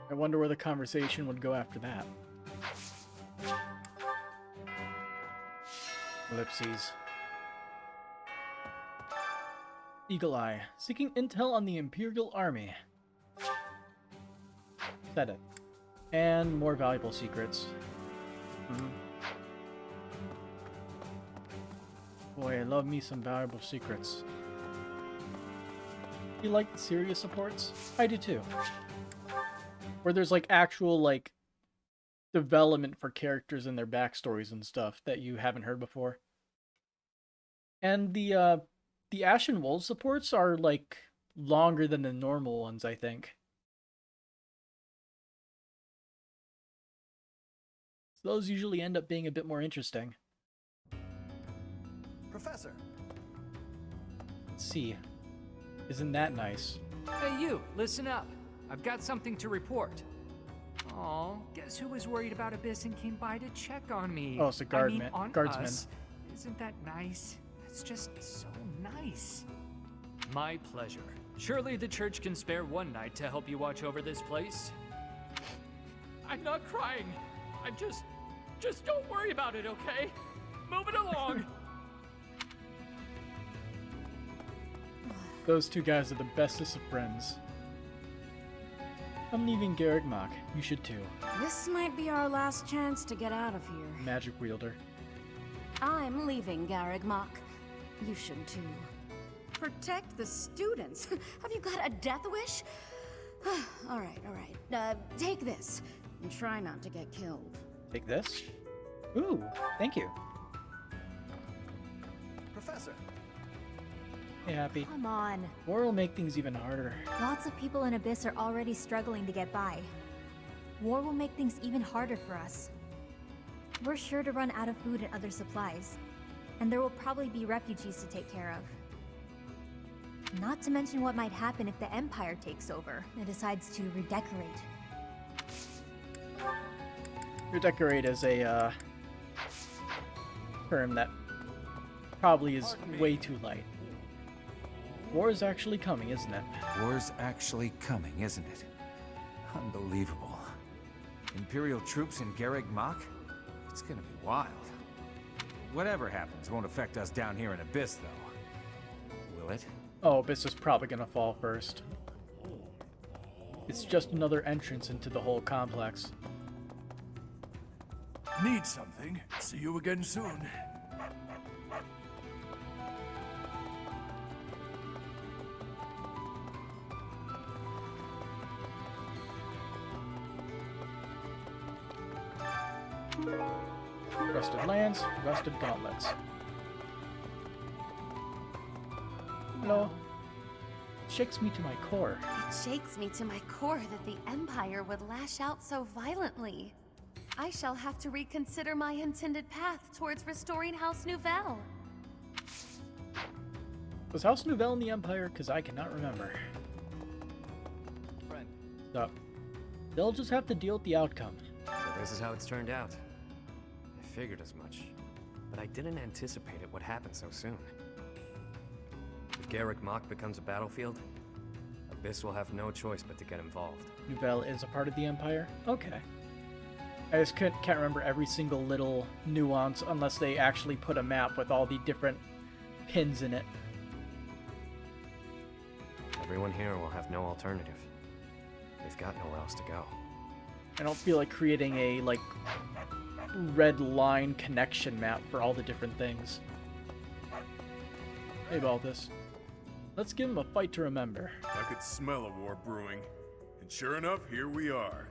I wonder where the conversation would go after that. Ellipses. Eagle Eye. Seeking intel on the Imperial Army. Said it. And more valuable secrets. Boy, I love me some valuable secrets. You like serious supports? I do too. Where there's like actual like development for characters and their backstories and stuff that you haven't heard before. And the Ashen Wolves supports are like longer than the normal ones, I think. So those usually end up being a bit more interesting. Professor! Let's see. Isn't that nice? Hey you, listen up. I've got something to report. Aw, guess who was worried about Abyss and came by to check on me? Oh, it's a I mean, guardsman. on us. Isn't that nice? It's just so nice. My pleasure. Surely the church can spare one night to help you watch over this place. I'm not crying. I'm just Just don't worry about it, okay? Move it along. Those two guys are the bestest of friends. I'm leaving Garrick Mach. You should too. This might be our last chance to get out of here. Magic wielder. I'm leaving Garrick Mach. You should too. Protect the students? Have you got a death wish? Alright. Take this. And try not to get killed. Take this? Ooh, thank you. Professor! Hey, Happy. Come on. War will make things even harder. Lots of people in Abyss are already struggling to get by. War will make things even harder for us. We're sure to run out of food and other supplies. And there will probably be refugees to take care of. Not to mention what might happen if the Empire takes over and decides to redecorate. Redecorate is a term that probably is way too light. War is actually coming, isn't it? War's actually coming, isn't it? Unbelievable. Imperial troops in Garrick Mach? It's gonna be wild. Whatever happens won't affect us down here in Abyss, though. Will it? Oh, Abyss is probably gonna fall first. It's just another entrance into the whole complex. Need something? See you again soon. Rusted lance, rusted gauntlets. Hello. It shakes me to my core. It shakes me to my core that the Empire would lash out so violently. I shall have to reconsider my intended path towards restoring House Nouvelle. Was House Nouvelle in the Empire? Because I cannot remember. Friend. So, they'll just have to deal with the outcome. So this is how it's turned out. I figured as much, but I didn't anticipate it would happen so soon. If Garrick Mach becomes a battlefield, Abyss will have no choice but to get involved. Nouvelle is a part of the Empire? Okay. I just can't remember every single little nuance unless they actually put a map with all the different pins in it. Everyone here will have no alternative. They've got nowhere else to go. I don't feel like creating a, like, red line connection map for all the different things. Hey, Balthus. Let's give him a fight to remember. I could smell a war brewing. And sure enough, here we are.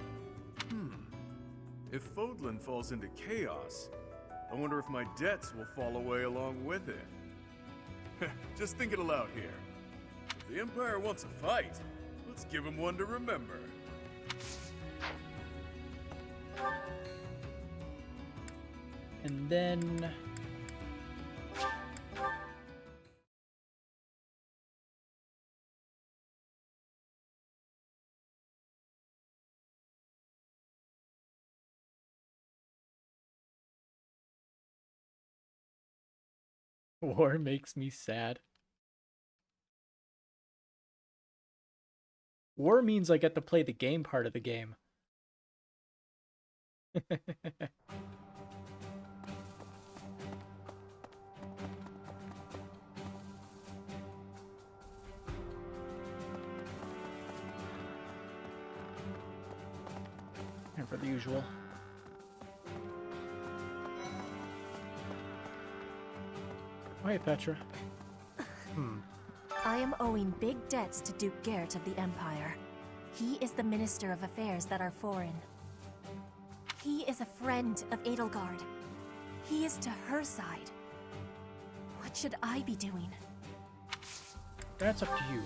If Fodlan falls into chaos, I wonder if my debts will fall away along with it. Just thinking aloud here. If the Empire wants a fight, let's give him one to remember. And then... War makes me sad. War means I get to play the game part of the game. And for the usual. Oh, hey, Petra. I am owing big debts to Duke Garrett of the Empire. He is the Minister of Affairs that are foreign. He is a friend of Edelgard. He is to her side. What should I be doing? That's up to you.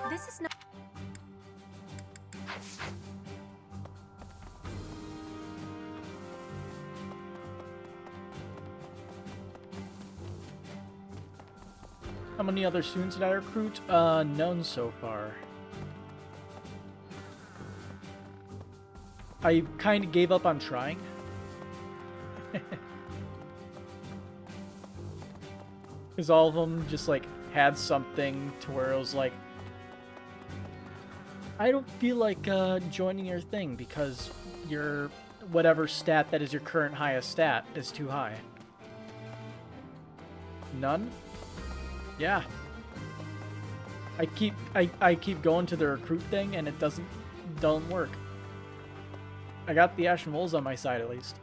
This is not... How many other students did I recruit? None so far. I kind of gave up on trying. Because all of them just, like, had something to where it was like, I don't feel like joining your thing because you're whatever stat that is your current highest stat is too high. None? Yeah. I keep going to the recruit thing and it don't work. I got the Ashen Wolves on my side at least.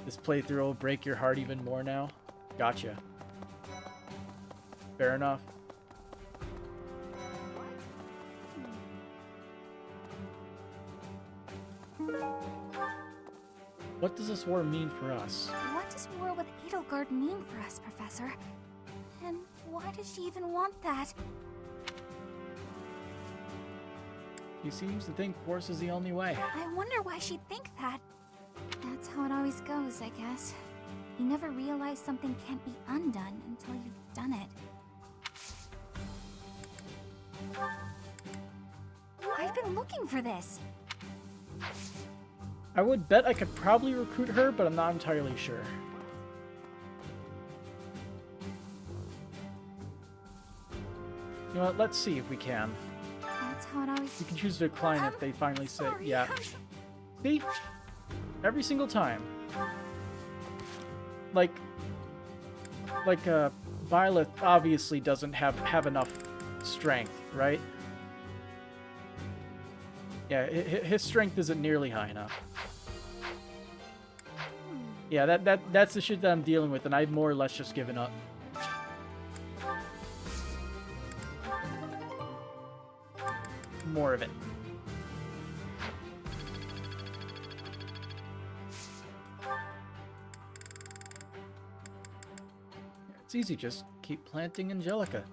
This playthrough will break your heart even more now. Gotcha. Fair enough. What does this war mean for us? What does war with Edelgard mean for us, Professor? And why does she even want that? She seems to think force is the only way. I wonder why she'd think that. That's how it always goes, I guess. You never realize something can't be undone until you've done it. I've been looking for this. I would bet I could probably recruit her, but I'm not entirely sure. You know what, let's see if we can. That's how it always... You can choose to decline if they finally say, sorry. yeah. See? Every single time. Like, Byleth obviously doesn't have enough strength, right? Yeah, his strength isn't nearly high enough. Yeah, that's the shit that I'm dealing with, and I've more or less just given up. More of it. It's easy, just keep planting Angelica.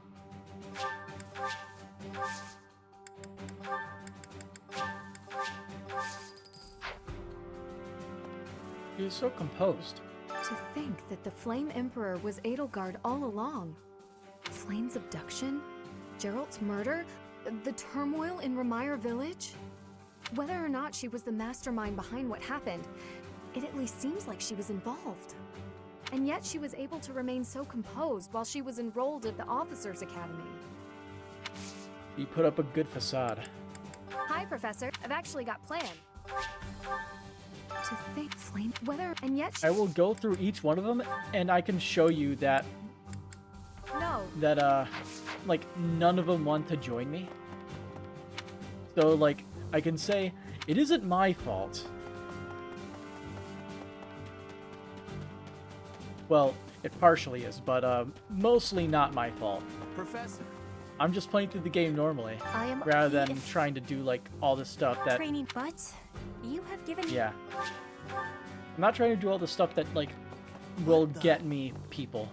He was so composed. To think that the Flame Emperor was Edelgard all along. Flame's abduction? Geralt's murder? The turmoil in Remire Village? Whether or not she was the mastermind behind what happened, it at least seems like she was involved. And yet she was able to remain so composed while she was enrolled at the Officers' Academy. He put up a good facade. Hi, Professor. I've actually got plans. To think Flame, whether, and yet I will go through each one of them, and I can show you that... No. That, like, none of them want to join me. So, like, I can say, it isn't my fault. Well, it partially is, but, mostly not my fault. Professor. I'm just playing through the game normally, rather than trying to do, like, all this stuff that... Training, but you have given... Yeah. I'm not trying to do all the stuff that, like, will get me people.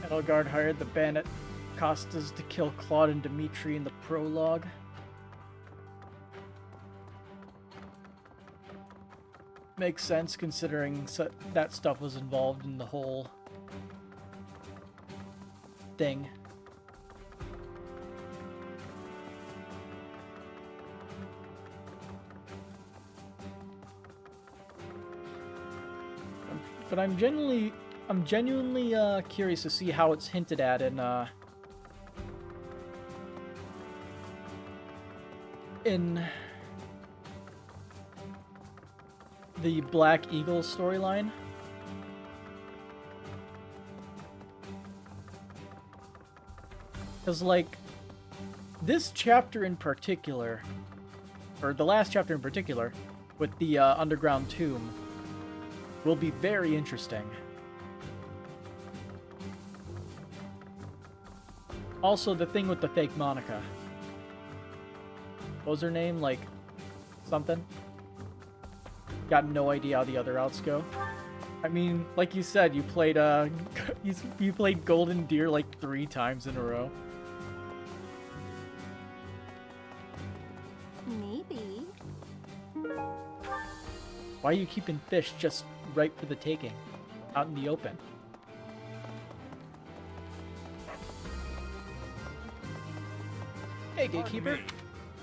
Edelgard hired the bandit Costas to kill Claude and Dimitri in the prologue. Makes sense considering that stuff was involved in the whole thing. But I'm genuinely curious to see how it's hinted at in the Black Eagle storyline. Because, like, this chapter in particular, or the last chapter in particular, with the underground tomb, will be very interesting. Also, the thing with the fake Monica. What was her name? Like, something? Got no idea how the other routes go. I mean, like you said, you played you played Golden Deer like 3 times in a row. Maybe. Why are you keeping fish just right for the taking, out in the open? Hey, Gatekeeper.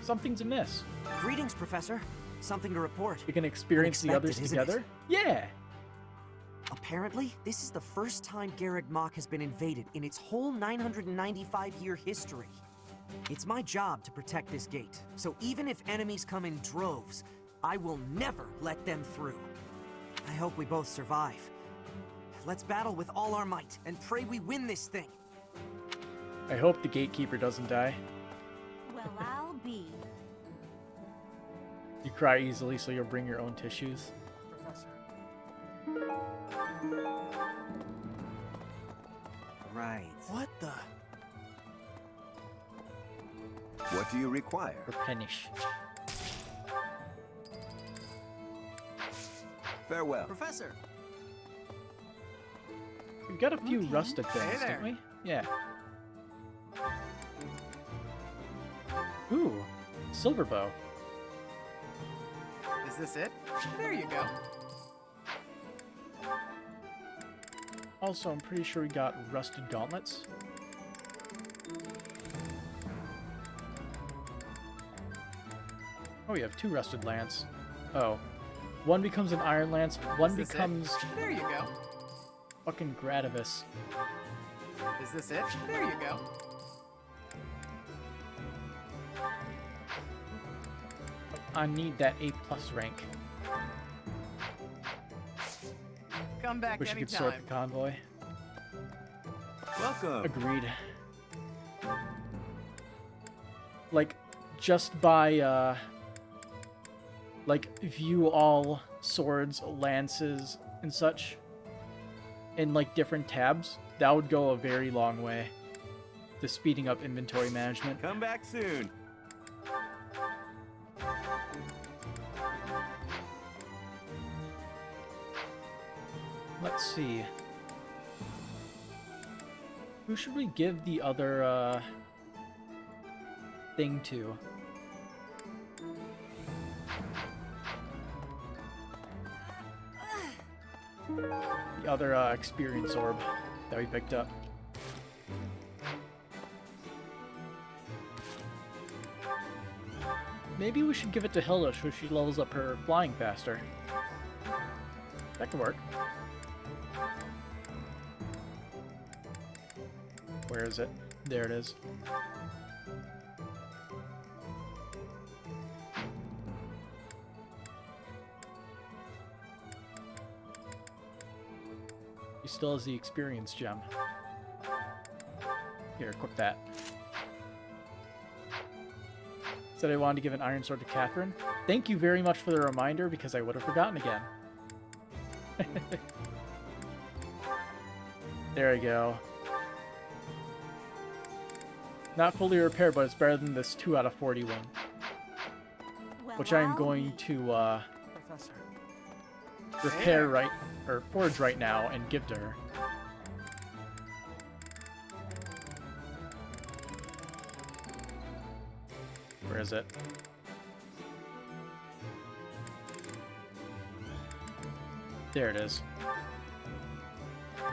Something's amiss. Greetings, Professor. Something to report. We can experience the others together? Yeah! Apparently, this is the first time Garreg Mach has been invaded in its whole 995-year history. It's my job to protect this gate, so even if enemies come in droves, I will never let them through. I hope we both survive. Let's battle with all our might, and pray we win this thing. I hope the gatekeeper doesn't die. Well, I'll be. You cry easily, so you'll bring your own tissues. Right. What the? What do you require? Replenish. Farewell. Professor! We've got a few rusted things, don't we? Yeah. Ooh, silver bow. Is this it? There you go. Also, I'm pretty sure we got rusted gauntlets. Oh, we have 2 rusted lance. Oh. One becomes an iron lance, one becomes... There you go. Fucking Gradavis. Is this it? There you go. I need that A+ rank. Come back Wish you anytime. could sort the convoy. Welcome. Agreed. Like, just by, like, view all swords, lances, and such in, like, different tabs, that would go a very long way to speeding up inventory management. Come back soon. Let's see. Who should we give the other, thing to? The other, experience orb that we picked up. Maybe we should give it to Hilda so she levels up her flying faster. That could work. Where is it? There it is. He still has the experience gem. Here, equip that. Said I wanted to give an iron sword to Catherine. Thank you very much for the reminder, because I would have forgotten again. There we go. Not fully repaired, but it's better than this 2 out of 41. Which I'm going to, repair right, or forge right now and give to her. Where is it? There it is.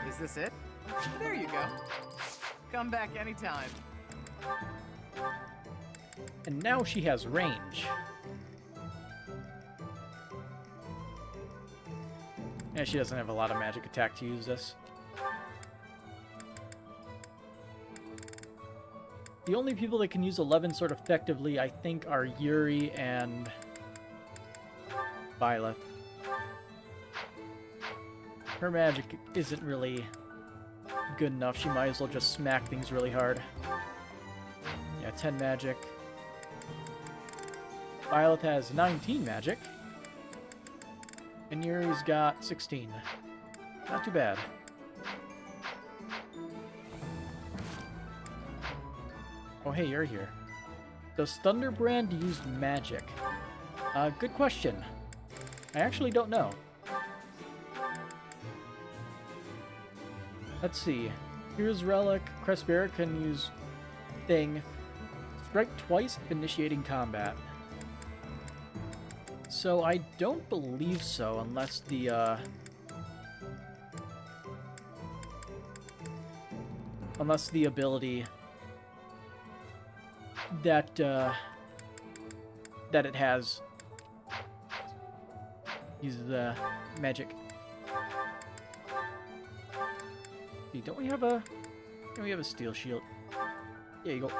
Is this it? There you go. Come back anytime. And now she has range. And she doesn't have a lot of magic attack to use this. The only people that can use 11 sword effectively, I think, are Yuri and Byleth. Her magic isn't really good enough. She might as well just smack things really hard. Yeah, 10 magic. Byleth has 19 magic. And Yuri's got 16. Not too bad. Oh, hey, you're here. Does Thunderbrand use magic? Good question. I actually don't know. Let's see. Here's Relic. Crespera can use Thing. Strike twice if initiating combat. So I don't believe so, unless the, unless the ability that, that it has uses magic. See, don't we have a steel shield? There you go.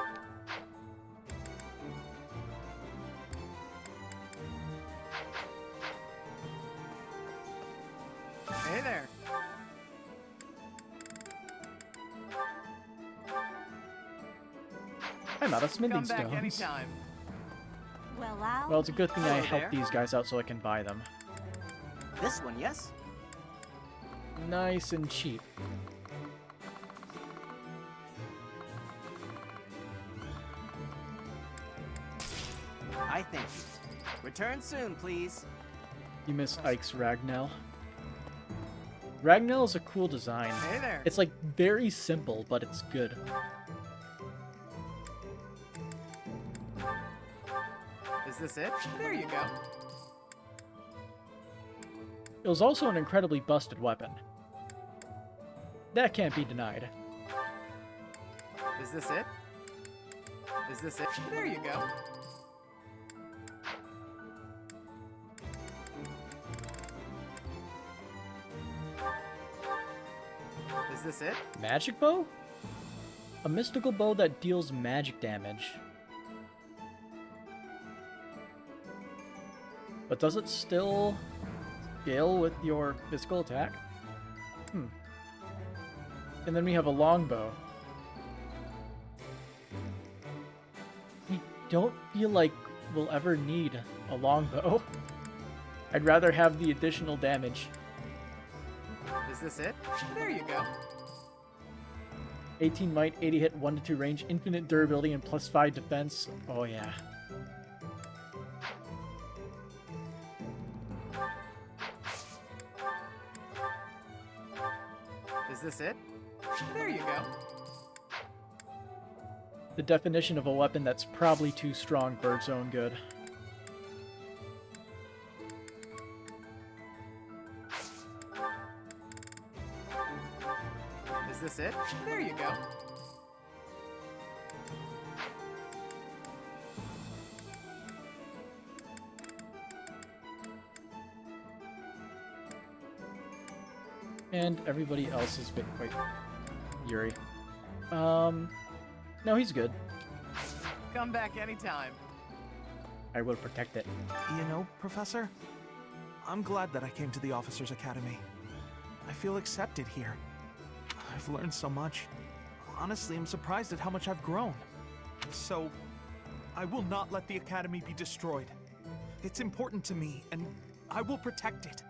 Hey there. I'm out of smithing Come back stones. anytime. Well, it's a good thing I Hello helped there. these guys out so I can buy them. This one, yes? Nice and cheap. I thank you. Return soon, please. You miss Ike's Ragnell. Ragnell is a cool design. Hey there. It's like very simple, but it's good. Is this it? There you go. It was also an incredibly busted weapon. That can't be denied. Is this it? Is this it? There you go. Is this it? Magic bow? A mystical bow that deals magic damage. But does it still scale with your physical attack? And then we have a longbow. I don't feel like we'll ever need a longbow. I'd rather have the additional damage. Is this it? There you go. 18 might, 80 hit, 1 to 2 range, infinite durability, and +5 defense. Oh yeah. Is this it? There you go. The definition of a weapon that's probably too strong for its own good. Is this it? There you go. And everybody else has been quite Yuri. No, he's good. Come back anytime. I will protect it. You know, Professor, I'm glad that I came to the Officers Academy. I feel accepted here. I've learned so much. Honestly, I'm surprised at how much I've grown. So, I will not let the Academy be destroyed. It's important to me, and I will protect it.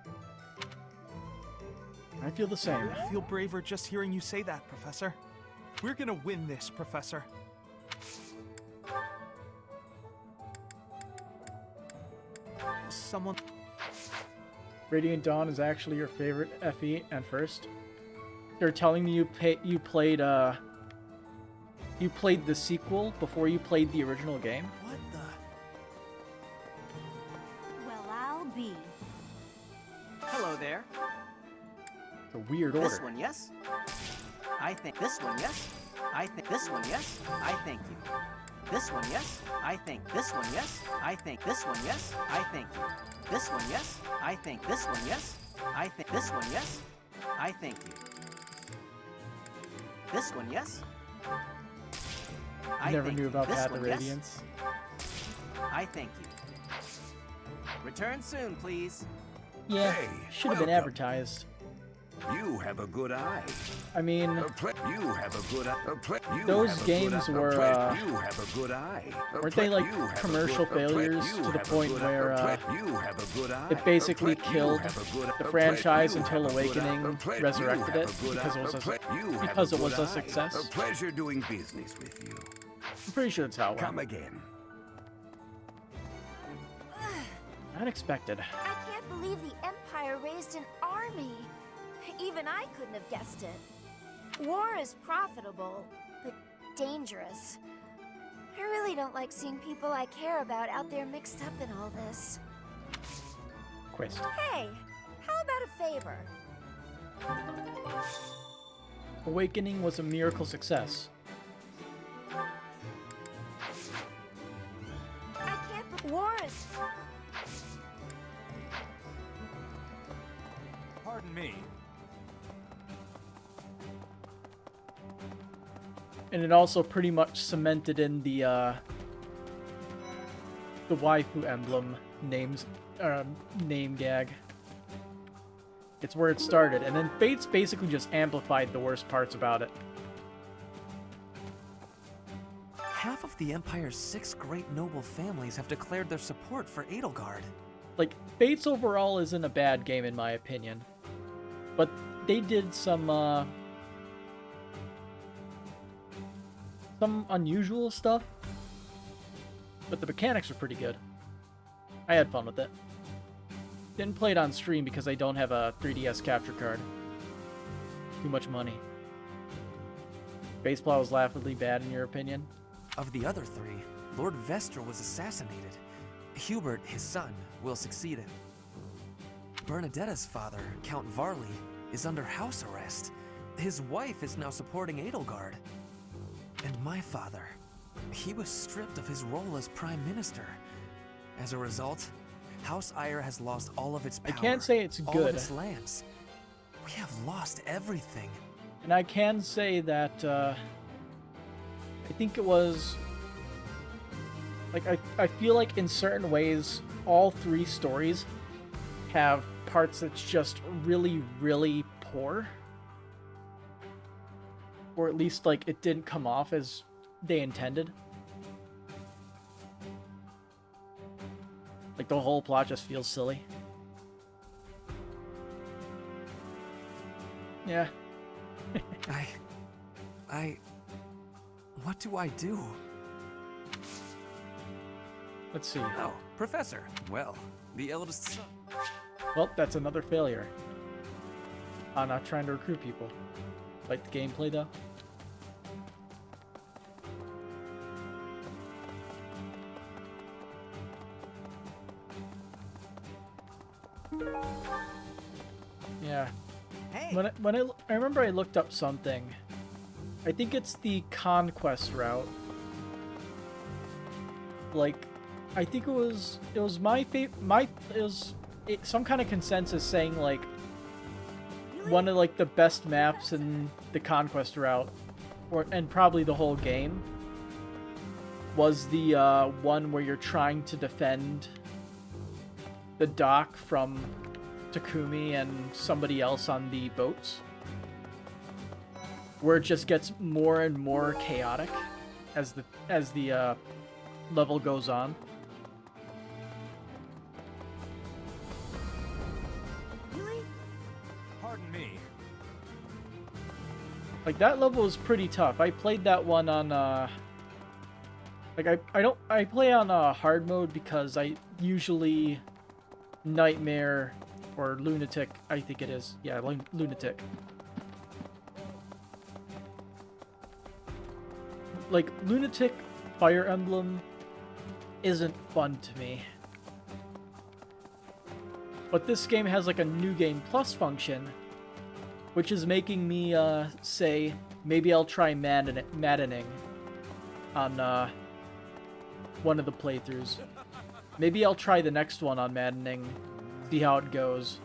I feel the same. I feel braver just hearing you say that, Professor. We're gonna win this, Professor. Someone... Radiant Dawn is actually your favorite FE and first. They're telling me you played the sequel before you played the original game. What the... Well, I'll be. Hello there. It's a weird order. This one, yes? I think this one, yes? I think this one, yes? I thank you. This one, yes? I think this one, yes? I think this one, yes? I thank you. This one, yes? I think this one, yes? I think this one, yes? I thank you. This one, yes? I never knew about Path of yes? Radiance. I thank you. Return soon, please. Yeah, Hey, should have been welcome. advertised. You have a good eye. I mean, You have a good eye. those games were, You have a good eye. weren't they like commercial failures to the point where it basically killed the franchise until Awakening resurrected it because it was a success? A pleasure doing business with you. I'm pretty sure that's how it Come went. again. Unexpected. I can't believe the Empire raised an army. Even I couldn't have guessed it. War is profitable, but dangerous. I really don't like seeing people I care about out there mixed up in all this. Quest. Hey, how about a favor? Awakening was a miracle success. War is And it also pretty much cemented in the waifu emblem name gag. It's where it started, and then Fates basically just amplified the worst parts about it. Half of the Empire's 6 great noble families have declared their support for Edelgard. Like, Fates overall isn't a bad game in my opinion, but they did some unusual stuff, but the mechanics are pretty good. I had fun with it. Didn't play it on stream because I don't have a 3DS capture card. Too much money. Baseball was laughably bad in your opinion? Of the other 3, Lord Vestra was assassinated. Hubert, his son, will succeed him. Bernadetta's father, Count Varley, is under house arrest. His wife is now supporting Edelgard. And my father, he was stripped of his role as Prime Minister. As a result, House Eyre has lost all of its power. I can't say it's all good. of its lands. We have lost everything. And I can say that, I think it was... Like, I feel like in certain ways, all 3 stories have parts that's just really, really poor. Or at least, like, it didn't come off as they intended. Like, the whole plot just feels silly. Yeah. What do I do? Let's see. Oh, Professor. Well, the eldest son. Well, that's another failure. I'm not trying to recruit people. Like the gameplay, though? Yeah. Hey. When I remember I looked up something. I think it's the conquest route. Like, I think it was some kind of consensus saying like one of like the best maps in the conquest route, and probably the whole game, was the one where you're trying to defend the dock from Takumi and somebody else on the boats, where it just gets more and more chaotic as the level goes on. Really? Pardon me. Like, that level is pretty tough. I played that one on like I play on hard mode because I usually Nightmare or Lunatic, I think it is. Yeah, Lunatic. Like, Lunatic Fire Emblem isn't fun to me. But this game has like a New Game Plus function, which is making me say maybe I'll try maddening on one of the playthroughs. Maybe I'll try the next one on maddening, see how it goes.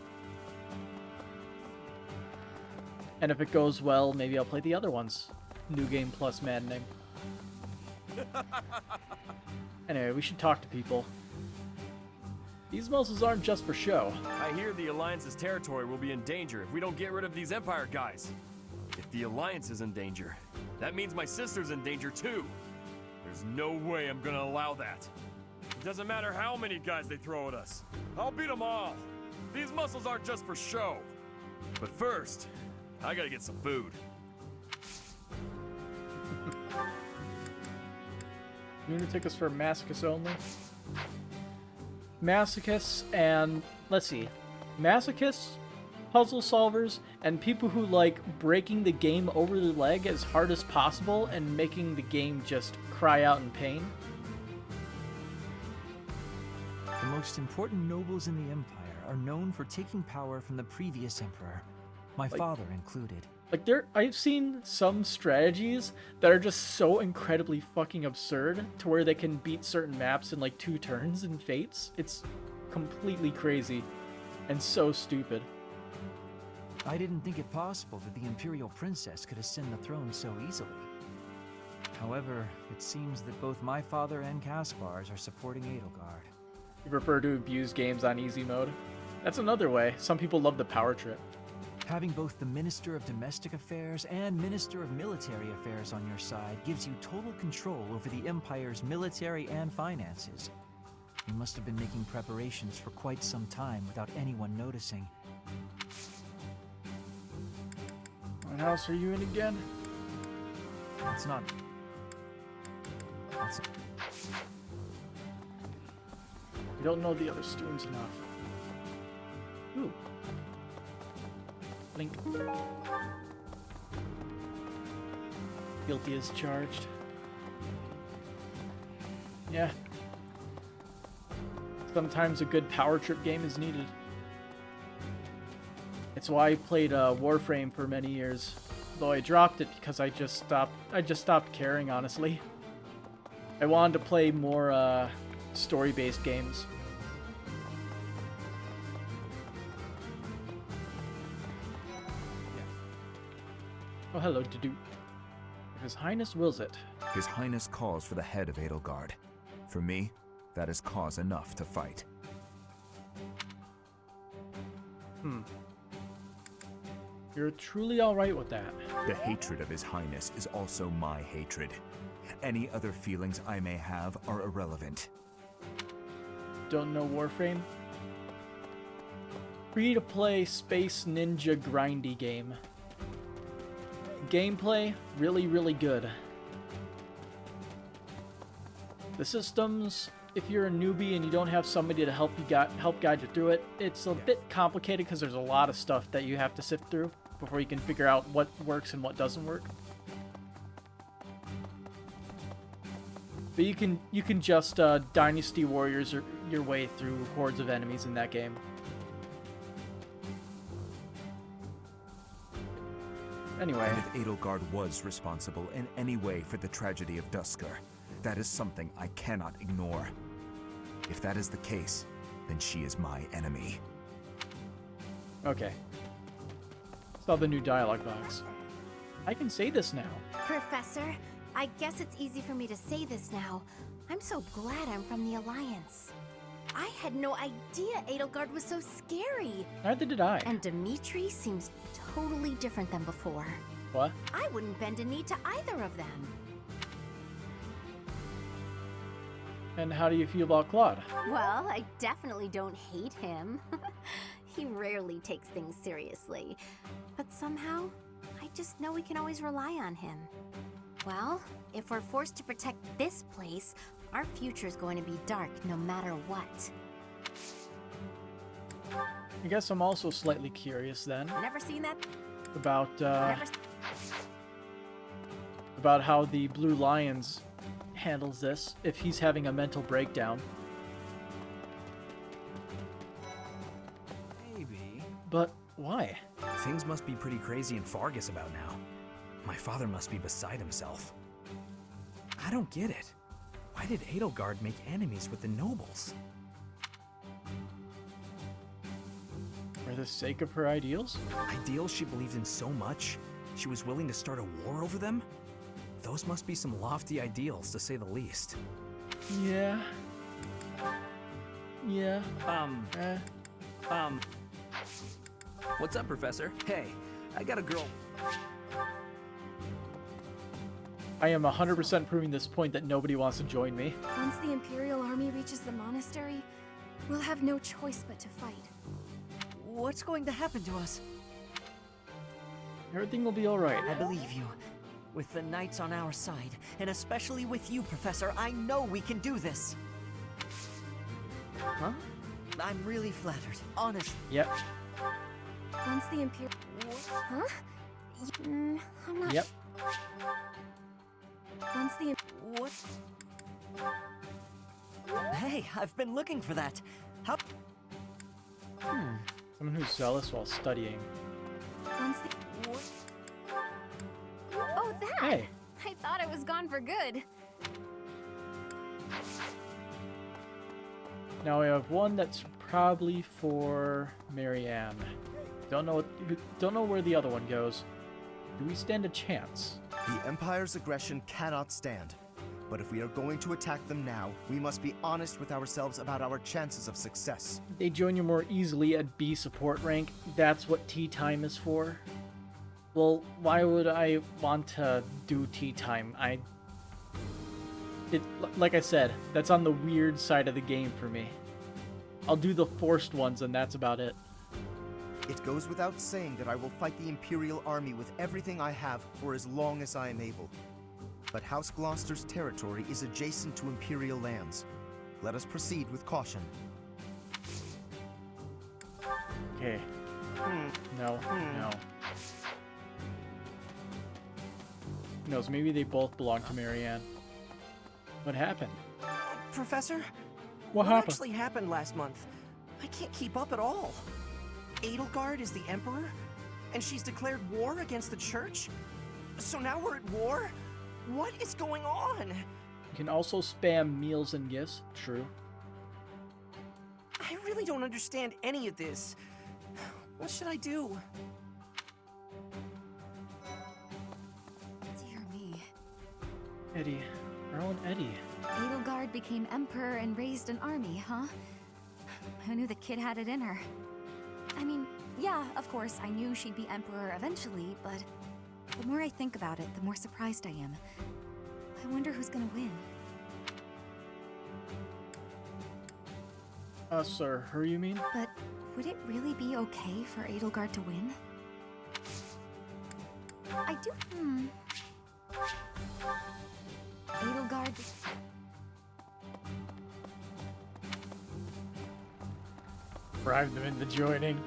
And if it goes well, maybe I'll play the other ones. New Game Plus maddening. Anyway, we should talk to people. These muscles aren't just for show. I hear the Alliance's territory will be in danger if we don't get rid of these Empire guys. If the Alliance is in danger, that means my sister's in danger too. There's no way I'm gonna allow that. It doesn't matter how many guys they throw at us. I'll beat them all. These muscles aren't just for show. But first, I gotta get some food. Lunatic is for masochists only. Masochists and, let's see, masochists, puzzle solvers, and people who like breaking the game over the leg as hard as possible and making the game just cry out in pain. The most important nobles in the Empire are known for taking power from the previous emperor, my father included. Like, I've seen some strategies that are just so incredibly fucking absurd to where they can beat certain maps in like 2 turns in Fates. It's completely crazy and so stupid. I didn't think it possible that the Imperial Princess could ascend the throne so easily. However, it seems that both my father and Caspar's are supporting Edelgard. You prefer to abuse games on easy mode? That's another way. Some people love the power trip. Having both the Minister of Domestic Affairs and Minister of Military Affairs on your side gives you total control over the Empire's military and finances. You must have been making preparations for quite some time without anyone noticing. What house are you in again? It's not... That's... You don't know the other students enough. Ooh. Blink. Guilty as charged. Yeah. Sometimes a good power trip game is needed. It's why I played Warframe for many years. Though I dropped it because I just stopped caring, honestly. I wanted to play more story-based games. Oh, hello, Dedu. If His Highness wills it. His Highness calls for the head of Edelgard. For me, that is cause enough to fight. You're truly alright with that. The hatred of His Highness is also my hatred. Any other feelings I may have are irrelevant. Don't know Warframe? Free-to-play space ninja grindy game. Gameplay, really, really good. The systems, if you're a newbie and you don't have somebody to help guide you through it, it's a bit complicated because there's a lot of stuff that you have to sift through before you can figure out what works and what doesn't work. But you can just Dynasty Warriors your way through hordes of enemies in that game. Anyway. And if Edelgard was responsible in any way for the tragedy of Duscur, that is something I cannot ignore. If that is the case, then she is my enemy. Okay. Saw the new dialogue box. I can say this now. Professor, I guess it's easy for me to say this now. I'm so glad I'm from the Alliance. I had no idea Edelgard was so scary. Neither did I. And Dimitri seems totally different than before. What? I wouldn't bend a knee to either of them. And how do you feel about Claude? Well, I definitely don't hate him. He rarely takes things seriously. But somehow, I just know we can always rely on him. Well, if we're forced to protect this place, our future's going to be dark no matter what. I guess I'm also slightly curious then. Never seen that? About how the Blue Lions handles this, if he's having a mental breakdown. Maybe. But why? Things must be pretty crazy in Fargus about now. My father must be beside himself. I don't get it. Why did Edelgard make enemies with the nobles? For the sake of her ideals? Ideals she believed in so much, she was willing to start a war over them? Those must be some lofty ideals, to say the least. Yeah. Yeah. What's up, Professor? Hey, I got a girl... I am 100% proving this point that nobody wants to join me. Once the Imperial Army reaches the monastery, we'll have no choice but to fight. What's going to happen to us? Everything will be alright. I believe you. With the Knights on our side, and especially with you, Professor, I know we can do this. Huh? I'm really flattered, honest. Yep. Once the Imperial... Huh? I'm not... Yep. Once the... What? Hey, I've been looking for that. How... Someone who's zealous while studying. Once the... Oh, that! Hey. I thought it was gone for good. Now I have one that's probably for Marianne. Don't know where the other one goes. Do we stand a chance? The Empire's aggression cannot stand. But if we are going to attack them now, we must be honest with ourselves about our chances of success. They join you more easily at B support rank. That's what tea time is for. Well, why would I want to do tea time? Like I said, that's on the weird side of the game for me. I'll do the forced ones and that's about it. It goes without saying that I will fight the Imperial Army with everything I have for as long as I am able. But House Gloucester's territory is adjacent to Imperial lands. Let us proceed with caution. Okay. No. Who knows, maybe they both belong to Marianne. What happened? Professor? What happened? Actually happened last month? I can't keep up at all. Edelgard is the Emperor? And she's declared war against the Church? So now we're at war? What is going on? You can also spam meals and gifts. True. I really don't understand any of this. What should I do? Dear me. Eddie. Our own Eddie. Edelgard became emperor and raised an army, huh? Who knew the kid had it in her? I mean, yeah, of course, I knew she'd be emperor eventually, but the more I think about it, the more surprised I am. I wonder who's gonna win. Sir, her you mean? But would it really be okay for Edelgard to win? I do... Edelgard... Bribe them into joining.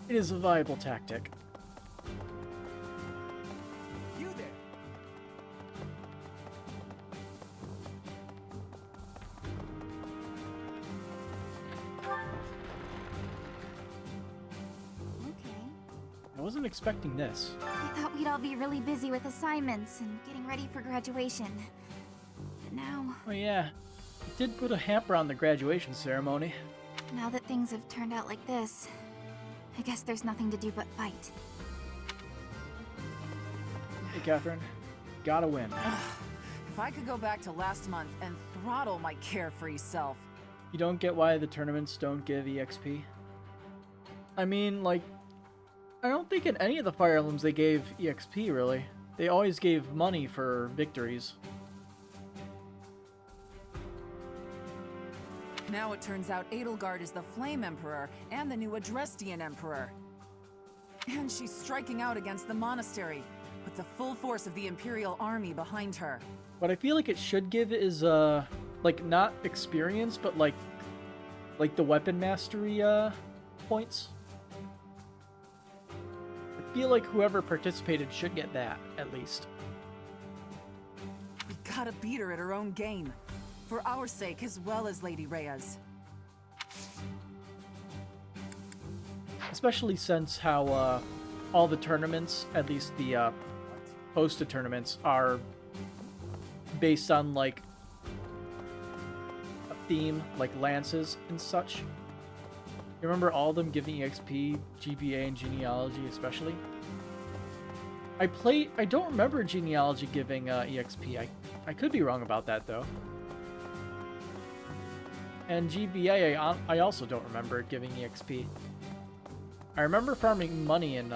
It is a viable tactic. You there! I wasn't expecting this. I thought we'd all be really busy with assignments and getting ready for graduation. But now... Oh yeah, it did put a hamper on the graduation ceremony. Now that things have turned out like this, I guess there's nothing to do but fight. Hey, Catherine. Gotta win. If I could go back to last month and throttle my carefree self. You don't get why the tournaments don't give EXP? I mean, like, I don't think in any of the Fire Emblems they gave EXP, really. They always gave money for victories. Now it turns out Edelgard is the Flame Emperor and the new Adrestian Emperor. And she's striking out against the monastery, with the full force of the Imperial Army behind her. What I feel like it should give is, like, not experience, but, like the weapon mastery, points. I feel like whoever participated should get that, at least. We gotta beat her at her own game. For our sake, as well as Lady Rhea's. Especially since how, all the tournaments, at least the, hosted tournaments, are based on, like, a theme, like lances and such. You remember all of them giving EXP, GBA, and Genealogy especially? I don't remember Genealogy giving, EXP. I could be wrong about that, though. And GBA, I also don't remember it giving EXP. I remember farming money in,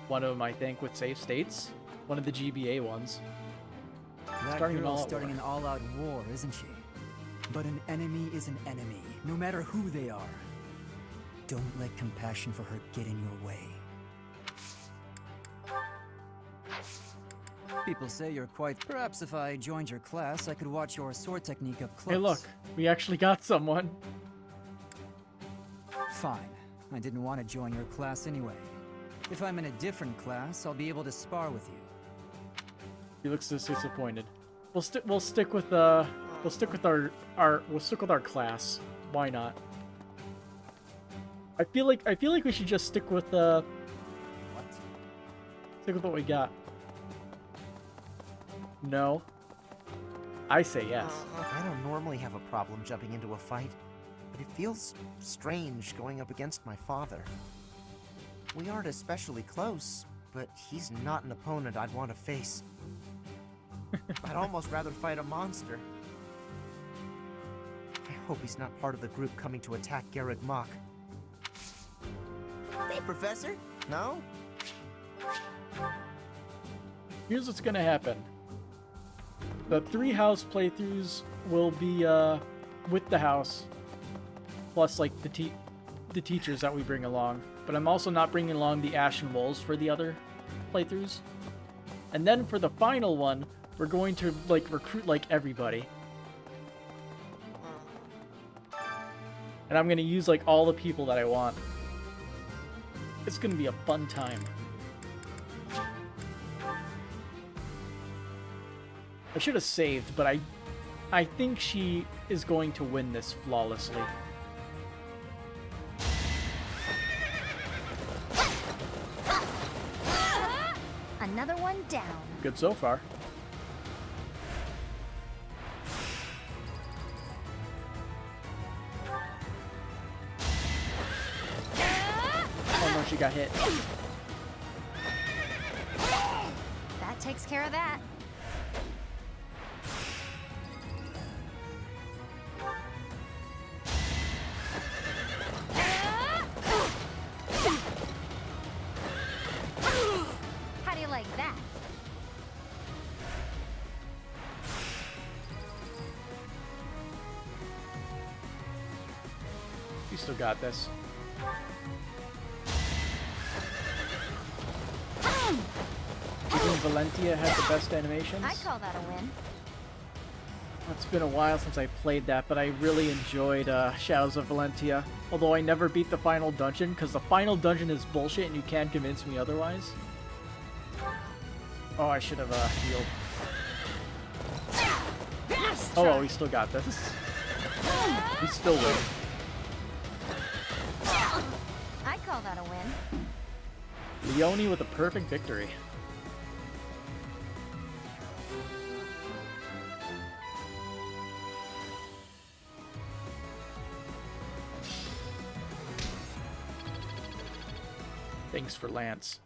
one of them, I think, with save states. One of the GBA ones. That girl's starting an all-out war, isn't she? But an enemy is an enemy, no matter who they are. Don't let compassion for her get in your way. People say you're quite... Perhaps if I joined your class, I could watch your sword technique up close. Hey look, we actually got someone. Fine. I didn't want to join your class anyway. If I'm in a different class, I'll be able to spar with you. He looks disappointed. We'll stick with our class. Why not? I feel like we should just stick with what we got. No. I say yes. I don't normally have a problem jumping into a fight, but it feels strange going up against my father. We aren't especially close, but he's not an opponent I'd want to face. I'd almost rather fight a monster. I hope he's not part of the group coming to attack Garreg Mach. Hey, Professor. No? Here's what's gonna happen. The 3 house playthroughs will be with the house, plus like the teachers that we bring along. But I'm also not bringing along the Ashen Wolves for the other playthroughs. And then for the final one, we're going to like recruit like everybody. And I'm gonna use like all the people that I want. It's gonna be a fun time. I should have saved, but I think she is going to win this flawlessly. Another one down. Good so far. Oh no, she got hit. That takes care of that. How do you like that? You still got this. Do you think Valentia had the best animations? I call that a win. It's been a while since I played that, but I really enjoyed Shadows of Valentia. Although I never beat the final dungeon, because the final dungeon is bullshit and you can't convince me otherwise. Oh, I should have healed. Oh, well, we still got this. We still win. I call that a win. Leone with a perfect victory. Thanks for Lance.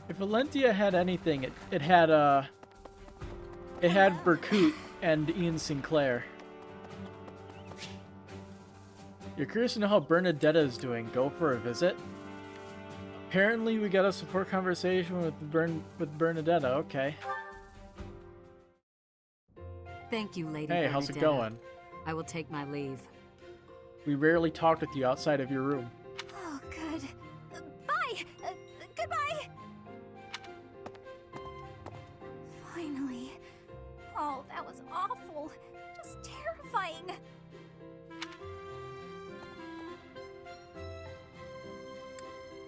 If Valentia had anything, it had Berkut and Ian Sinclair. You're curious to know how Bernadetta is doing. Go for a visit. Apparently, we got a support conversation with Bernadetta. Okay. Thank you, Lady Hey, how's it going? I will take my leave. We rarely talked with you outside of your room. Oh, good. Bye! Goodbye! Finally. Oh, that was awful. Just terrifying.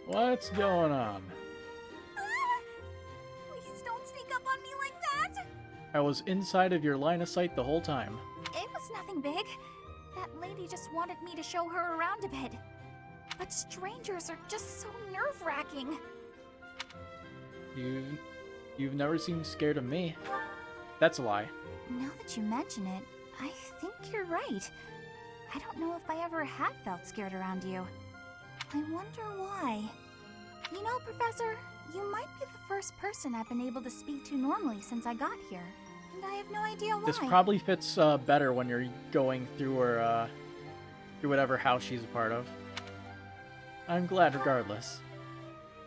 What's going on? Please don't sneak up on me like that! I was inside of your line of sight the whole time. It was nothing big. That lady just wanted me to show her around a bit. But strangers are just so nerve-wracking. You've never seemed scared of me. That's a lie. Now that you mention it, I think you're right. I don't know if I ever have felt scared around you. I wonder why. You know, Professor, you might be the first person I've been able to speak to normally since I got here. And I have no idea why. This probably fits better when you're going through her, through whatever house she's a part of. I'm glad regardless.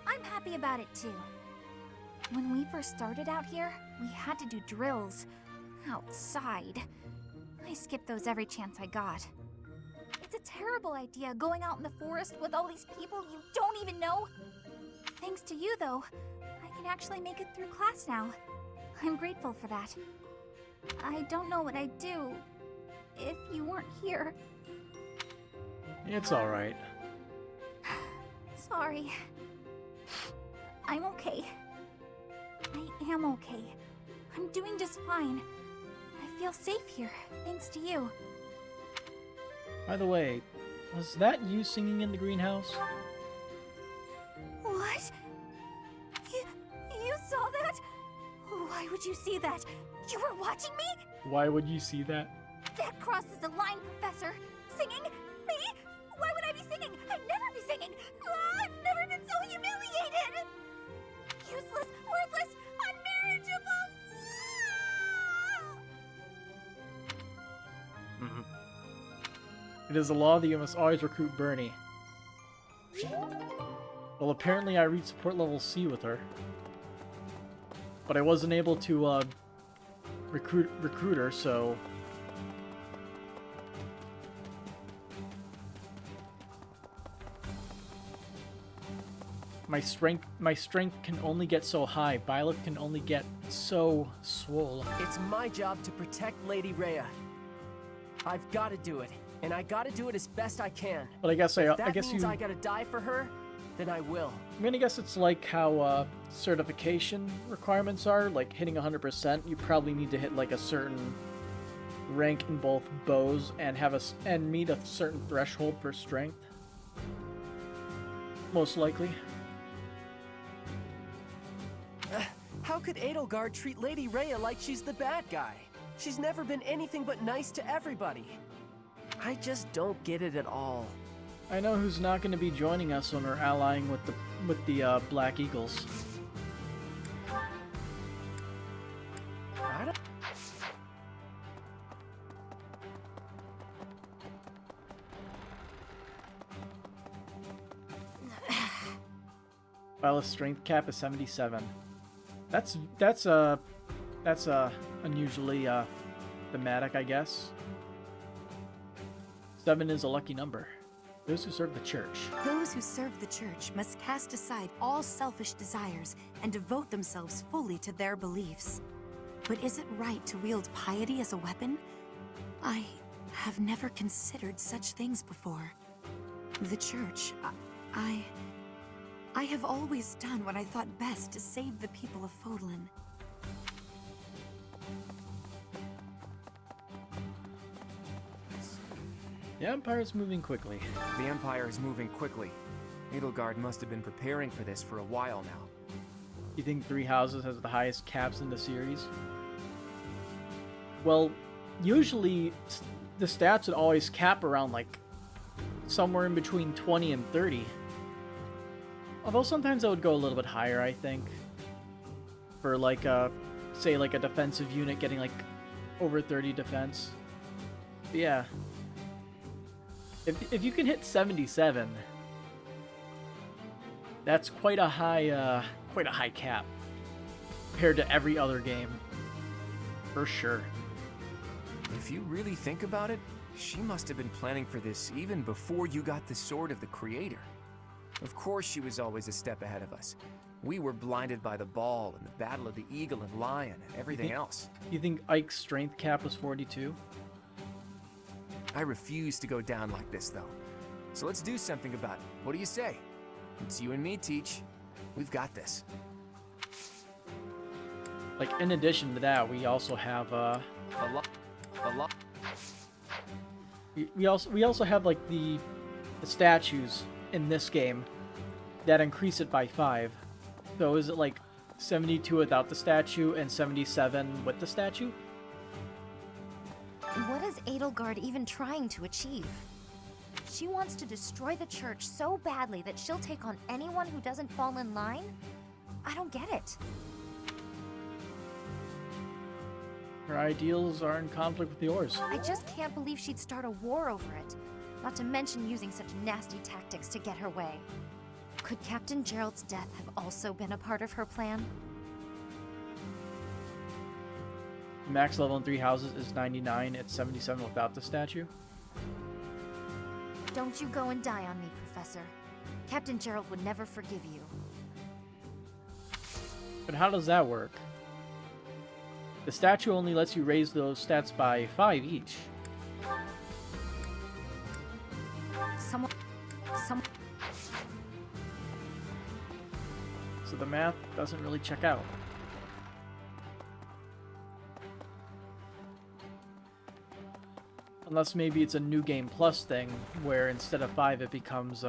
I'm happy about it too. When we first started out here, we had to do drills. Outside. I skipped those every chance I got. It's a terrible idea going out in the forest with all these people you don't even know. Thanks to you, though, I can actually make it through class now. I'm grateful for that. I don't know what I'd do if you weren't here. It's alright. Sorry. I'm okay. I am okay. I'm doing just fine. I feel safe here, thanks to you. By the way, was that you singing in the greenhouse? What? You saw that? Oh, I would you see that? You were watching me? Why would you see that? That crosses the line, Professor. Singing? Me? Why would I be singing? I'd never be singing. Ah, I've never been so humiliated. Useless, worthless, unmarriageable. It is a law that you must always recruit Bernie. Well, apparently I reached support level C with her. But I wasn't able to recruit her, so... My strength can only get so high. Byleth can only get so swole. It's my job to protect Lady Rhea. I've got to do it, and I got to do it as best I can. But I guess if that means I got to die for her, then I will. I mean, I guess it's like how certification requirements are. Like hitting 100%, you probably need to hit like a certain rank in both bows and and meet a certain threshold for strength. Most likely. How could Edelgard treat Lady Rhea like she's the bad guy? She's never been anything but nice to everybody. I just don't get it at all. I know who's not going to be joining us when we're allying with the Black Eagles. Byleth's strength cap is 77. That's unusually thematic, I guess. 7 is a lucky number. Those who serve the church. Those who serve the church must cast aside all selfish desires and devote themselves fully to their beliefs. But is it right to wield piety as a weapon? I have never considered such things before. The church, I have always done what I thought best to save the people of Fodlan. The Empire's moving quickly. The Empire is moving quickly. Edelgard must have been preparing for this for a while now. You think Three Houses has the highest caps in the series? Well, usually the stats would always cap around like somewhere in between 20 and 30. Although sometimes I would go a little bit higher, I think. For like say like a defensive unit getting like over 30 defense. But yeah. If you can hit 77, that's quite a high cap compared to every other game, for sure. If you really think about it, she must have been planning for this even before you got the Sword of the Creator. Of course she was always a step ahead of us. We were blinded by the ball and the Battle of the Eagle and Lion and everything else. You think Ike's strength cap was 42? I refuse to go down like this, though. So let's do something about it. What do you say? It's you and me, Teach. We've got this. Like, in addition to that, we also have, A lot. We also have, like, the statues in this game that increase it by 5. So is it, like, 72 without the statue and 77 with the statue? What is Edelgard even trying to achieve? She wants to destroy the church so badly that she'll take on anyone who doesn't fall in line? I don't get it. Her ideals are in conflict with yours. I just can't believe she'd start a war over it. Not to mention using such nasty tactics to get her way. Could Captain Gerald's death have also been a part of her plan? Max level in Three Houses is 99. It's 77 without the statue. Don't you go and die on me, Professor. Captain Gerald would never forgive you. But how does that work? The statue only lets you raise those stats by 5 each. Someone... So the math doesn't really check out. Unless maybe it's a New Game Plus thing, where instead of 5 it becomes,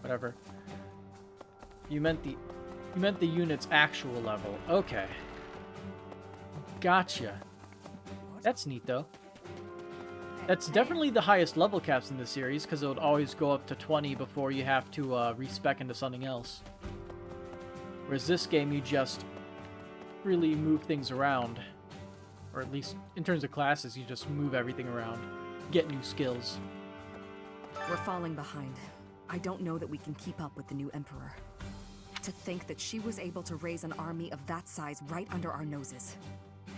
whatever. You meant the... You meant the unit's actual level. Okay. Gotcha. That's neat, though. That's definitely the highest level caps in the series, because it would always go up to 20 before you have to respec into something else. Whereas this game, you just really move things around. Or at least, in terms of classes, you just move everything around. Get new skills. We're falling behind. I don't know that we can keep up with the new Emperor. To think that she was able to raise an army of that size right under our noses.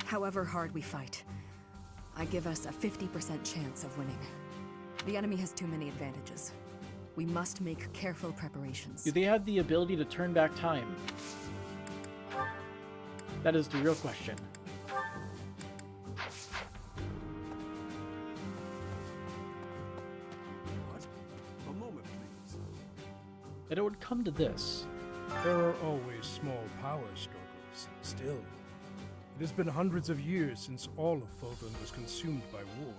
However hard we fight, I give us a 50% chance of winning. The enemy has too many advantages. We must make careful preparations. Do they have the ability to turn back time? That is the real question. A moment, please. That it would come to this. There are always small power struggles. Still, it has been hundreds of years since all of Fulton was consumed by war.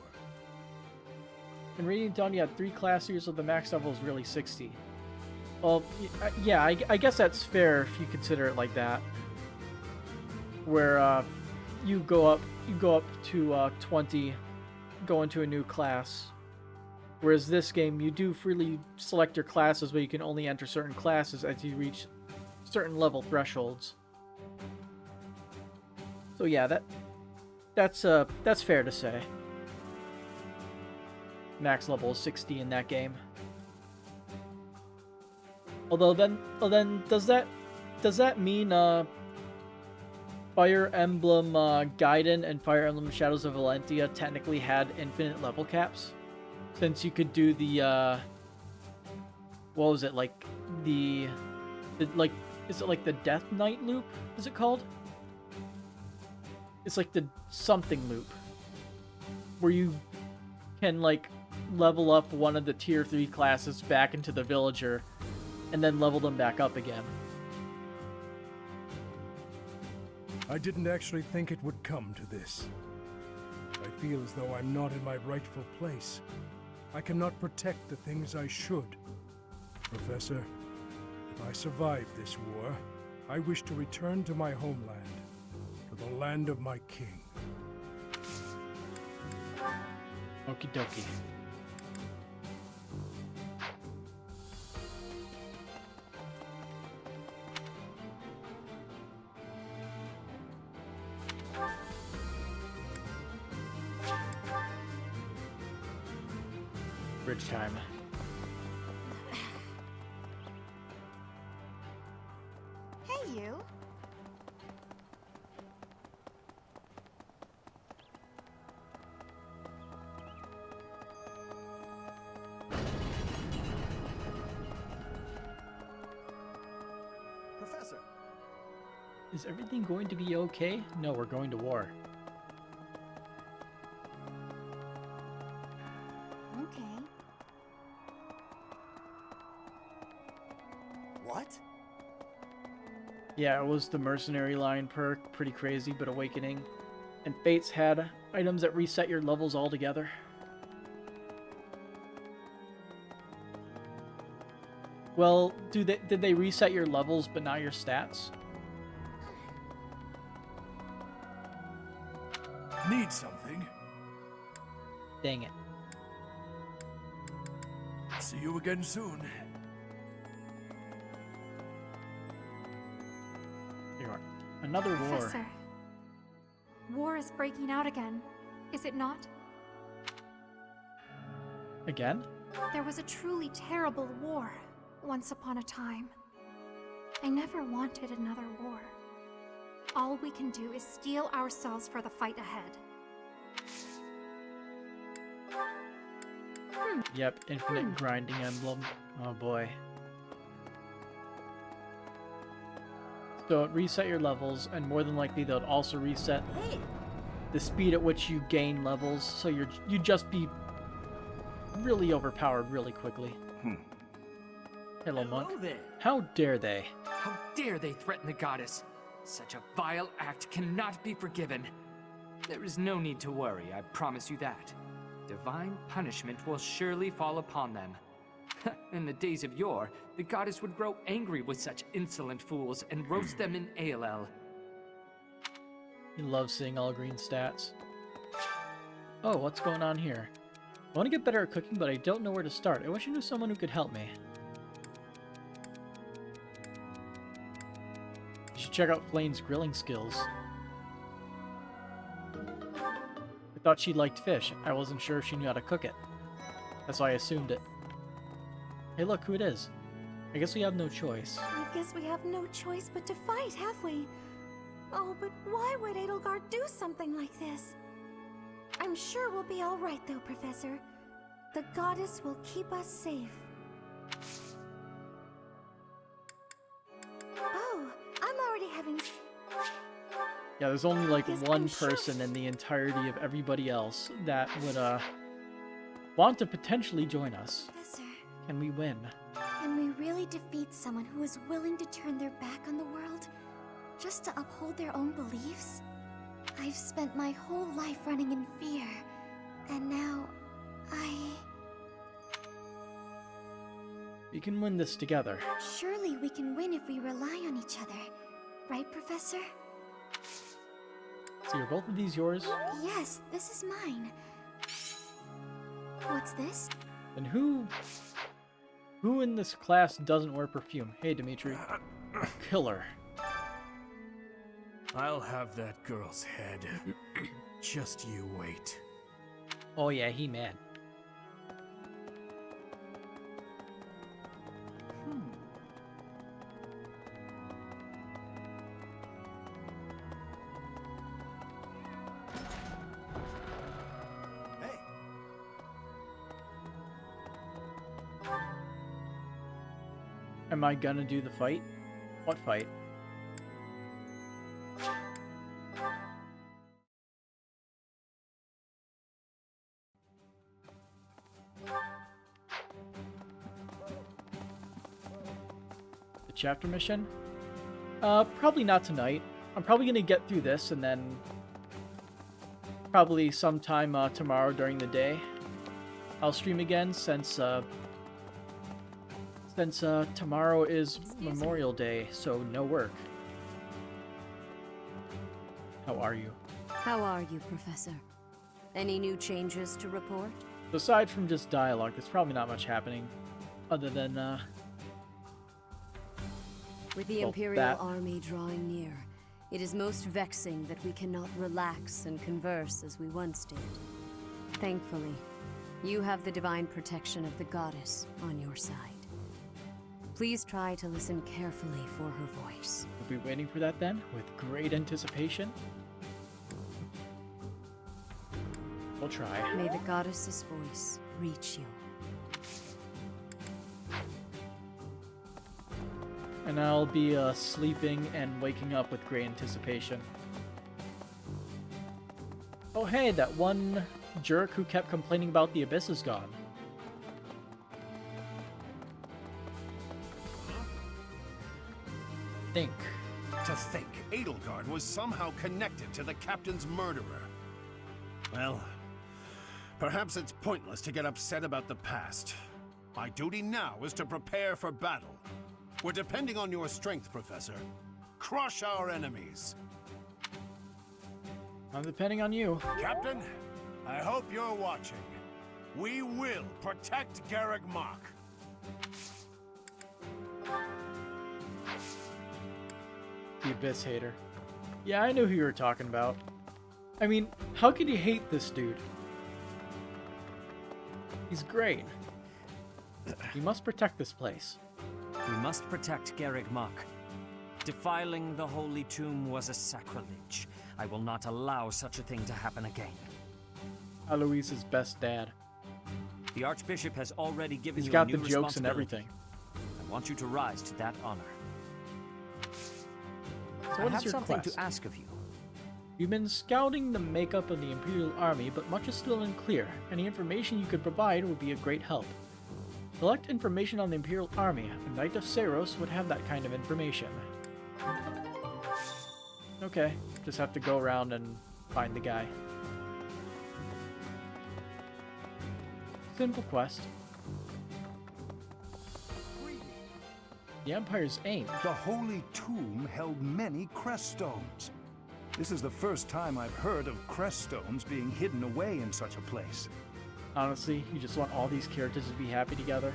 In Radiant Dawn, you had 3 class years, so the max level is really 60. Well, yeah, I guess that's fair if you consider it like that. Where you go up to 20, go into a new class. Whereas this game, you do freely select your classes, but you can only enter certain classes as you reach certain level thresholds. So yeah, that's fair to say. Max level is 60 in that game. Although then does that mean Fire Emblem Gaiden and Fire Emblem Shadows of Valentia technically had infinite level caps? Since you could do the what was it, like the like, is it like the Death Knight loop? Is it called? It's like the something loop, where you can like level up one of the tier 3 classes back into the villager, and then level them back up again. I didn't actually think it would come to this. I feel as though I'm not in my rightful place. I cannot protect the things I should. Professor, if I survive this war, I wish to return to my homeland, to the land of my king. Okie dokie. Bridge time. Hey, you. Professor! Is everything going to be okay? No, we're going to war. Okay. What? Yeah, it was the mercenary line perk, pretty crazy, but awakening. And Fates had items that reset your levels altogether. Well, did they reset your levels but not your stats? Need something? Dang it. See you again soon. Here you are. Another war. Professor, war is breaking out again, is it not? Again? There was a truly terrible war once upon a time. I never wanted another war. All we can do is steel ourselves for the fight ahead. Yep, infinite grinding emblem. Oh boy. So it reset your levels, and more than likely they'll also reset the speed at which you gain levels, so you'd just be really overpowered really quickly. Hello, monk. there. How dare they? How dare they threaten the goddess? Such a vile act cannot be forgiven. There is no need to worry, I promise you that. Divine punishment will surely fall upon them. In the days of yore, the goddess would grow angry with such insolent fools and roast them in ALL. He loves seeing all green stats. Oh, what's going on here? I want to get better at cooking, but I don't know where to start. I wish I knew someone who could help me. You should check out Flame's grilling skills. I thought she liked fish. I wasn't sure if she knew how to cook it. That's why I assumed it. Hey, look who it is. I guess we have no choice. I guess we have no choice but to fight, have we? Oh, but why would Edelgard do something like this? I'm sure we'll be all right, though, Professor. The goddess will keep us safe. Oh, I'm already having... Yeah, there's only like one person in the entirety of everybody else that would want to potentially join us. Professor, Can we win? can we really defeat someone who is willing to turn their back on the world just to uphold their own beliefs? I've spent my whole life running in fear, and now We can win this together. Surely we can win if we rely on each other. Right, Professor? So are both of these yours? Yes, this is mine. What's this? And who in this class doesn't wear perfume? Hey, Dimitri. Killer. I'll have that girl's head. Just you wait. Oh yeah, he mad. Am I gonna do the fight? What fight? The chapter mission? Probably not tonight. I'm probably gonna get through this and then probably sometime tomorrow during the day I'll stream again since tomorrow is Memorial Day, so no work. How are you? How are you, Professor? Any new changes to report? Aside from just dialogue, there's probably not much happening other than, With the well, Imperial that. Army drawing near, it is most vexing that we cannot relax and converse as we once did. Thankfully, you have the divine protection of the goddess on your side. Please try to listen carefully for her voice. We'll be waiting for that then, with great anticipation. We'll try. May the goddess's voice reach you. And I'll be sleeping and waking up with great anticipation. Oh hey, that one jerk who kept complaining about the abyss is gone. Think. To think Edelgard was somehow connected to the captain's murderer. Well, perhaps it's pointless to get upset about the past. My duty now is to prepare for battle. We're depending on your strength, Professor. Crush our enemies. I'm depending on you. Captain, I hope you're watching. We will protect Garreg Mach. The Abyss hater. Yeah, I knew who you were talking about. I mean, how could you hate this dude? He's great. We must protect this place. We must protect Garreg Mach. Defiling the holy tomb was a sacrilege. I will not allow such a thing to happen again. Aloise's best dad. The Archbishop has already given He's you got a new the jokes and responsibility. everything. I want you to rise to that honor. So I what have is your something quest? to ask of you. You've been scouting the makeup of the Imperial Army, but much is still unclear. Any information you could provide would be a great help. Collect information on the Imperial Army. A Knight of Saros would have that kind of information. Okay, just have to go around and find the guy. Simple quest. The Empire's aim. The Holy Tomb held many crest stones. This is the first time I've heard of crest stones being hidden away in such a place. Honestly, you just want all these characters to be happy together.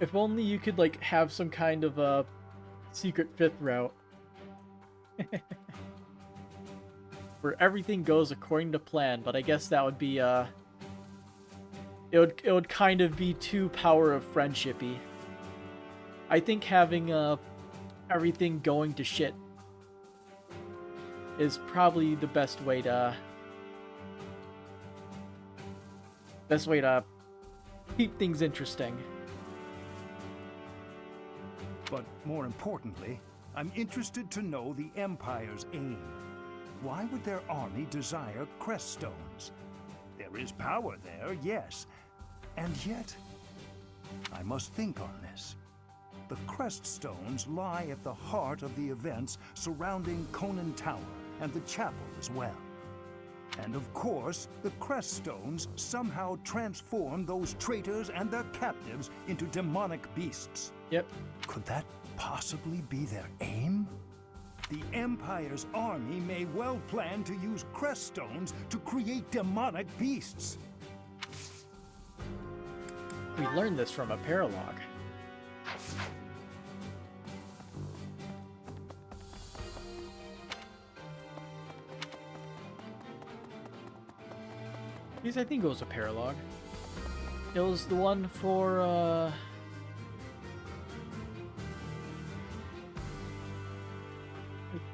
If only you could, like, have some kind of a secret fifth route. Where everything goes according to plan, but I guess that would be, it would kind of be too power of friendshipy. I think having, everything going to shit is probably the best way to keep things interesting. But more importantly, I'm interested to know the Empire's aim. Why would their army desire crest stones? There is power there, yes. And yet, I must think on this. The crest stones lie at the heart of the events surrounding Conan Tower and the chapel as well. And of course, the crest stones somehow transform those traitors and their captives into demonic beasts. Yep. Could that possibly be their aim? The Empire's army may well plan to use crest stones to create demonic beasts. We learned this from a paralogue. Because I think it was a paralogue. It was the one for, I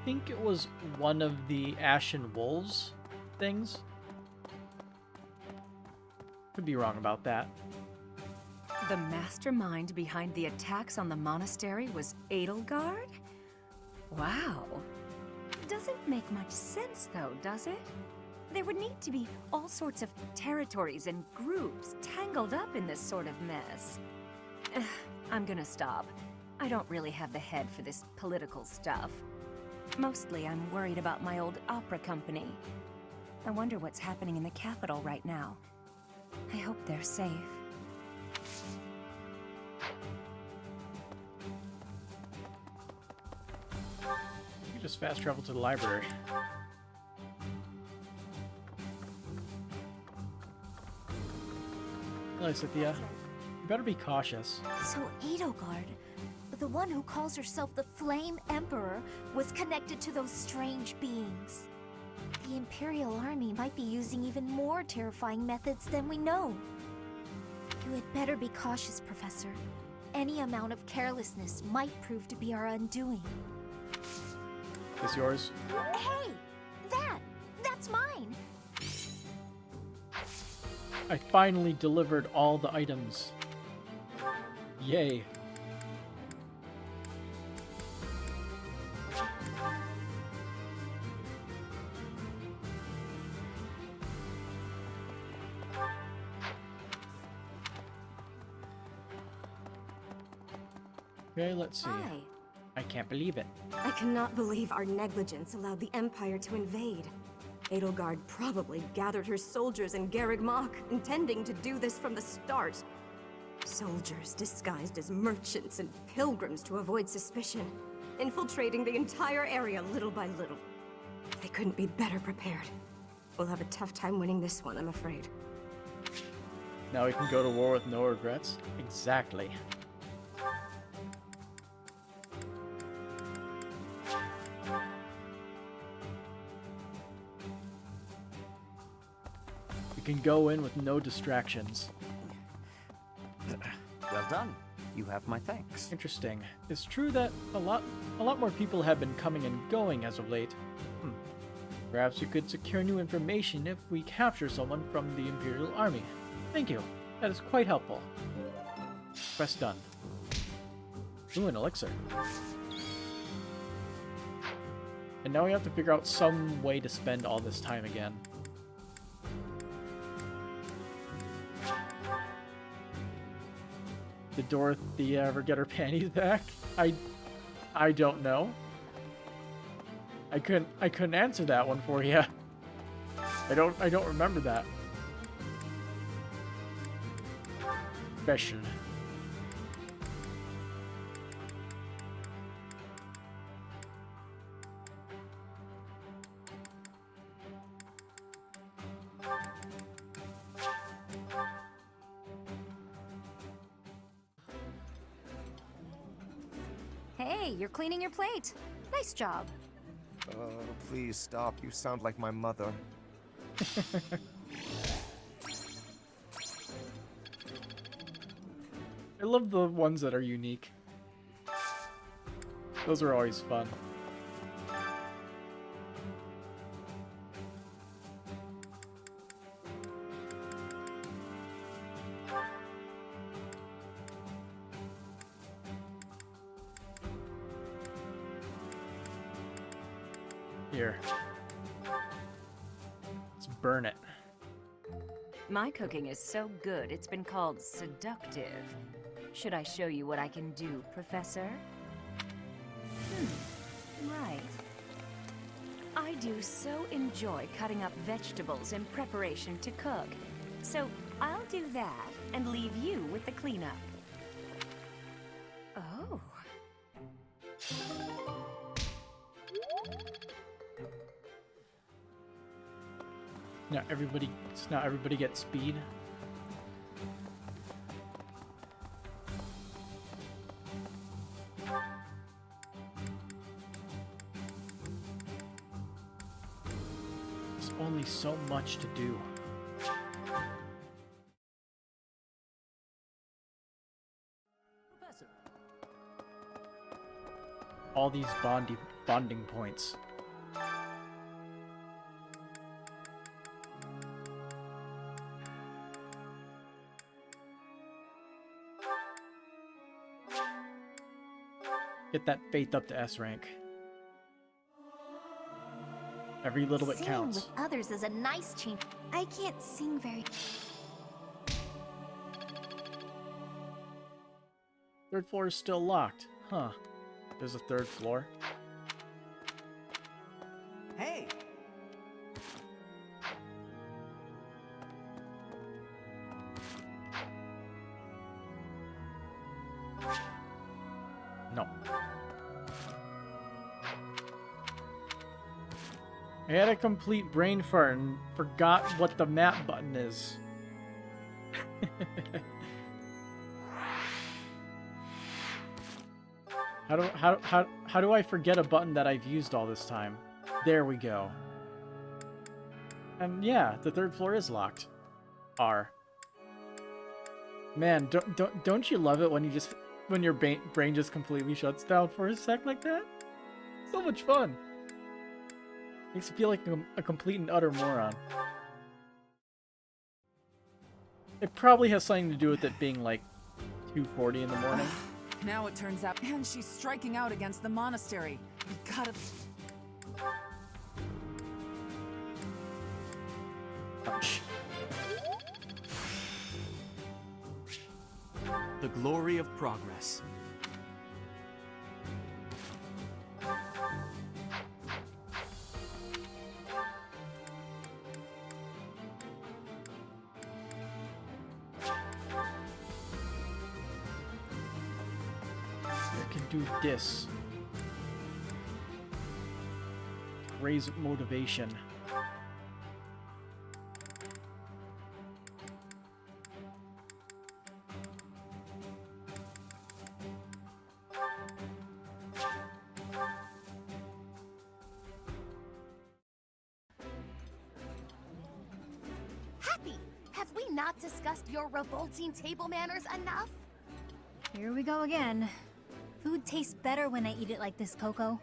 think it was one of the Ashen Wolves things. Could be wrong about that. The mastermind behind the attacks on the monastery was Edelgard? Wow. Doesn't make much sense though, does it? There would need to be all sorts of territories and groups tangled up in this sort of mess. I'm gonna stop. I don't really have the head for this political stuff. Mostly I'm worried about my old opera company. I wonder what's happening in the capital right now. I hope they're safe. You just fast travel to the library. Hello, Sothia. You better be cautious. So Edelgard, the one who calls herself the Flame Emperor, was connected to those strange beings. The Imperial Army might be using even more terrifying methods than we know. You had better be cautious, Professor. Any amount of carelessness might prove to be our undoing. Is yours? Hey! That's mine! I finally delivered all the items. Yay. Okay, let's see. Hi. I can't believe it. I cannot believe our negligence allowed the Empire to invade. Edelgard probably gathered her soldiers in Garreg Mach, intending to do this from the start. Soldiers disguised as merchants and pilgrims to avoid suspicion, infiltrating the entire area little by little. They couldn't be better prepared. We'll have a tough time winning this one, I'm afraid. Now we can go to war with no regrets? Exactly. We can go in with no distractions. Well done. You have my thanks. Interesting. It's true that a lot more people have been coming and going as of late. Perhaps we could secure new information if we capture someone from the Imperial Army. Thank you. That is quite helpful. Quest done. Ooh, an elixir. And now we have to figure out some way to spend all this time again. Did Dorothy ever get her panties back? I don't know. I couldn't answer that one for you. I don't remember that. Hey, you're cleaning your plate. Nice job. Please stop. You sound like my mother. I love the ones that are unique. Those are always fun. Here. Let's burn it. My cooking is so good, it's been called seductive. Should I show you what I can do, Professor? Right. I do so enjoy cutting up vegetables in preparation to cook. So I'll do that and leave you with the cleanup. Oh. Now everybody gets speed. There's only so much to do. Professor. All these bonding points. Get that faith up to S rank. Every little bit Singing counts. with others is a nice change. I can't sing very. Third floor is still locked. Huh. There's a third floor. Hey! No. I had a complete brain fart and forgot what the map button is. How do I forget a button that I've used all this time? There we go. And yeah, the third floor is locked. R. Man, don't you love it when when your brain just completely shuts down for a sec like that? So much fun. Makes you feel like a complete and utter moron. It probably has something to do with it being like 2:40 in the morning. Now it turns out, and she's striking out against the monastery. We gotta. The glory of progress. I can do this. Raise motivation. Happy! Have we not discussed your revolting table manners enough? Here we go again. Food tastes better when I eat it like this, Coco.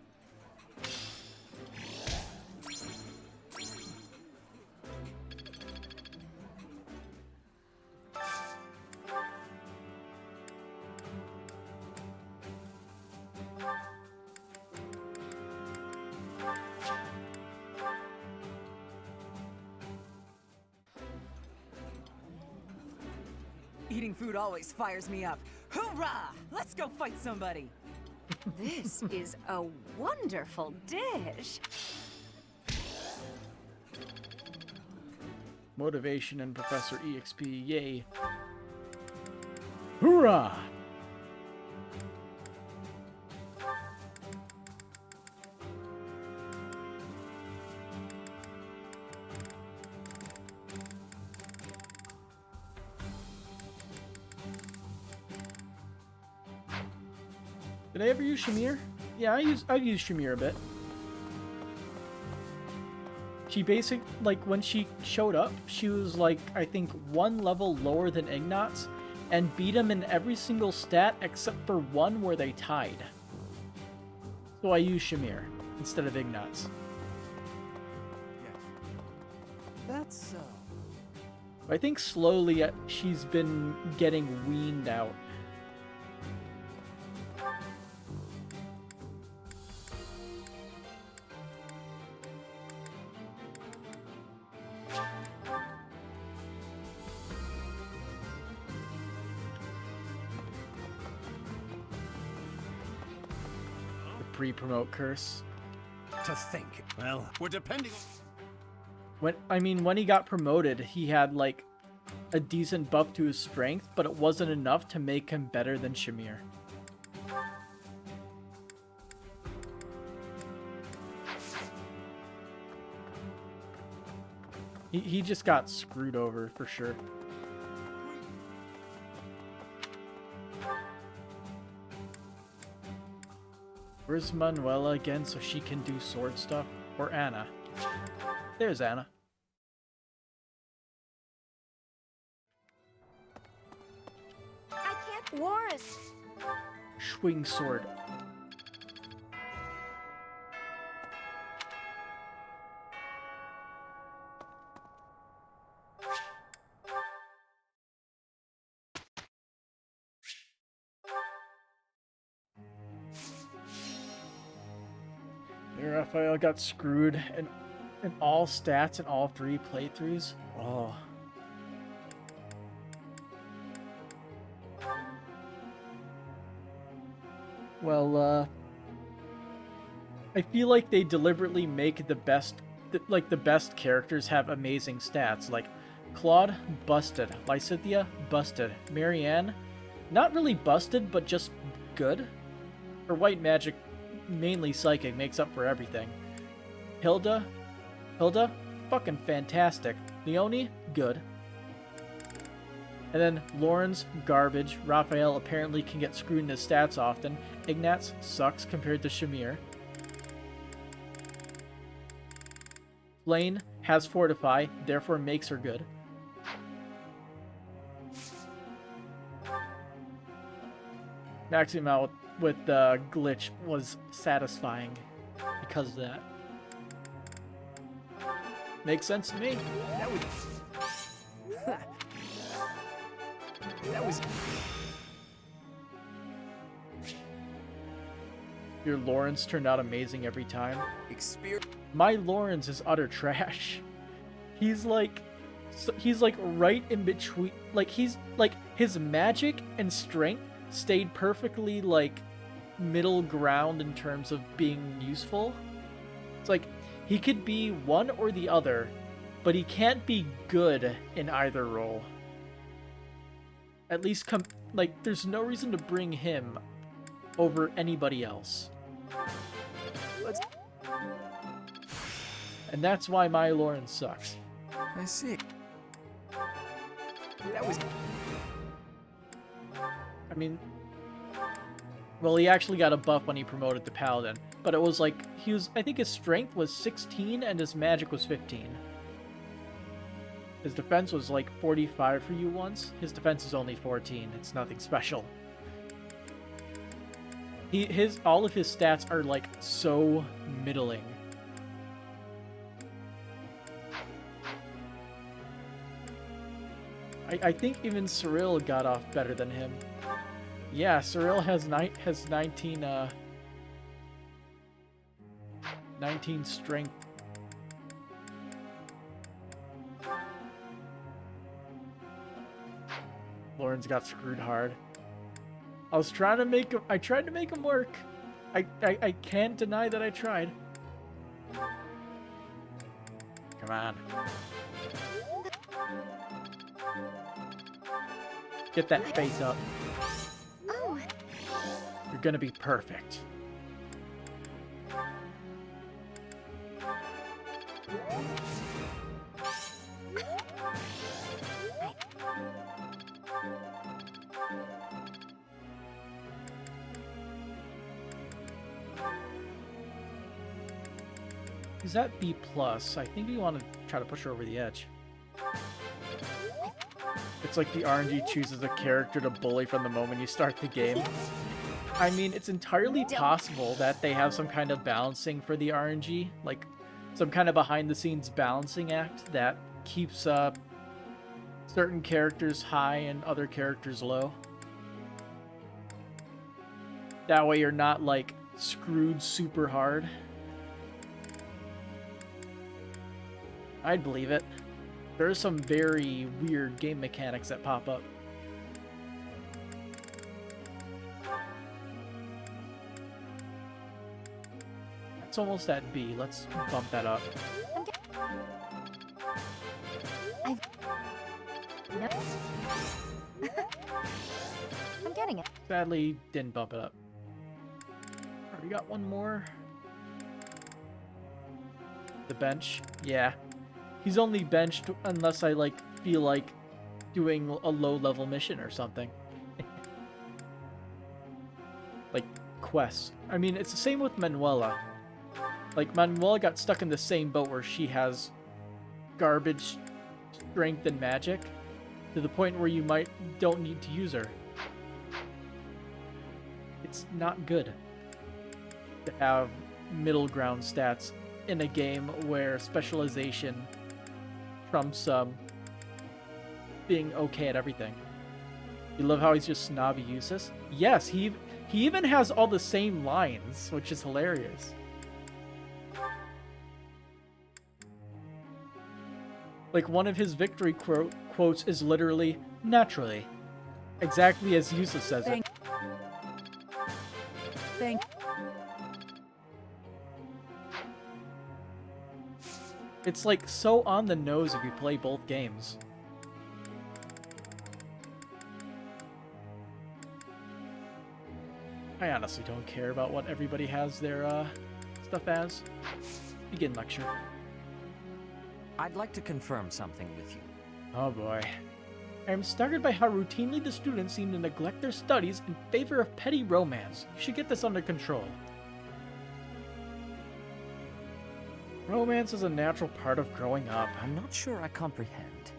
Eating food always fires me up. Hoorah! Let's go fight somebody! This is a wonderful dish. Motivation and Professor EXP, yay. Hoorah! Did I ever use Shamir? Yeah, I've used Shamir a bit. She like, when she showed up, she was like, I think, 1 level lower than Ignatz, and beat him in every single stat except for one where they tied. So I used Shamir instead of Ignatz. That's, I think slowly she's been getting weaned out. Pre-promote curse. To think. Well, we're depending. When he got promoted, he had like a decent buff to his strength, but it wasn't enough to make him better than Shamir. He just got screwed over for sure. Where's Manuela again so she can do sword stuff? Or Anna? There's Anna. I can't. Wars. Swing sword. Raphael got screwed in all stats in all 3 playthroughs. Oh. Well, I feel like they deliberately make the best characters have amazing stats. Like, Claude, busted. Lysithea, busted. Marianne, not really busted, but just good. Her white magic, mainly psychic, makes up for everything. Hilda, fucking fantastic. Leonie, good. And then Lauren's garbage. Raphael apparently can get screwed in his stats often. Ignatz sucks compared to Shamir. Blaine has Fortify, therefore makes her good. Maxing him out with Glitch was satisfying because of that. Makes sense to me. That was... Your Lawrence turned out amazing every time. My Lawrence is utter trash. He's like right in between. Like, he's like, his magic and strength stayed perfectly like middle ground in terms of being useful. It's like he could be one or the other, but he can't be good in either role. At least like, there's no reason to bring him over anybody else. And that's why my Lawrence sucks. I see. That was... I mean, well, he actually got a buff when he promoted to Paladin, but it was like, I think his strength was 16 and his magic was 15. His defense was like 45 for you once. His defense is only 14. It's nothing special. All of his stats are like so middling. I think even Cyril got off better than him. Yeah, Cyril has 19 strength. Lauren's got screwed hard. I tried to make him work. I can't deny that I tried. Come on. Get that face up. Oh. You're gonna be perfect. She's at B+. I think you want to try to push her over the edge. It's like the RNG chooses a character to bully from the moment you start the game. I mean, it's entirely possible that they have some kind of balancing for the RNG, like some kind of behind-the-scenes balancing act that keeps certain characters high and other characters low. That way you're not, like, screwed super hard. I'd believe it. There are some very weird game mechanics that pop up. It's almost at B. Let's bump that up. No. I'm getting it. Sadly, didn't bump it up. Alright, we got one more. The bench. Yeah. He's only benched unless I, like, feel like doing a low-level mission or something. Like, quests. I mean, it's the same with Manuela. Like, Manuela got stuck in the same boat where she has garbage strength and magic to the point where you don't need to use her. It's not good to have middle ground stats in a game where specialization trumps being okay at everything. You love how he's just snobby useless? Yes, he even has all the same lines, which is hilarious. Like, one of his victory quotes is literally, naturally. Exactly as Useless says it. Thank. It's like so on the nose if you play both games. I honestly don't care about what everybody has their stuff as. Begin lecture. I'd like to confirm something with you. Oh boy. I am staggered by how routinely the students seem to neglect their studies in favor of petty romance. You should get this under control. Romance is a natural part of growing up. I'm not sure I comprehend.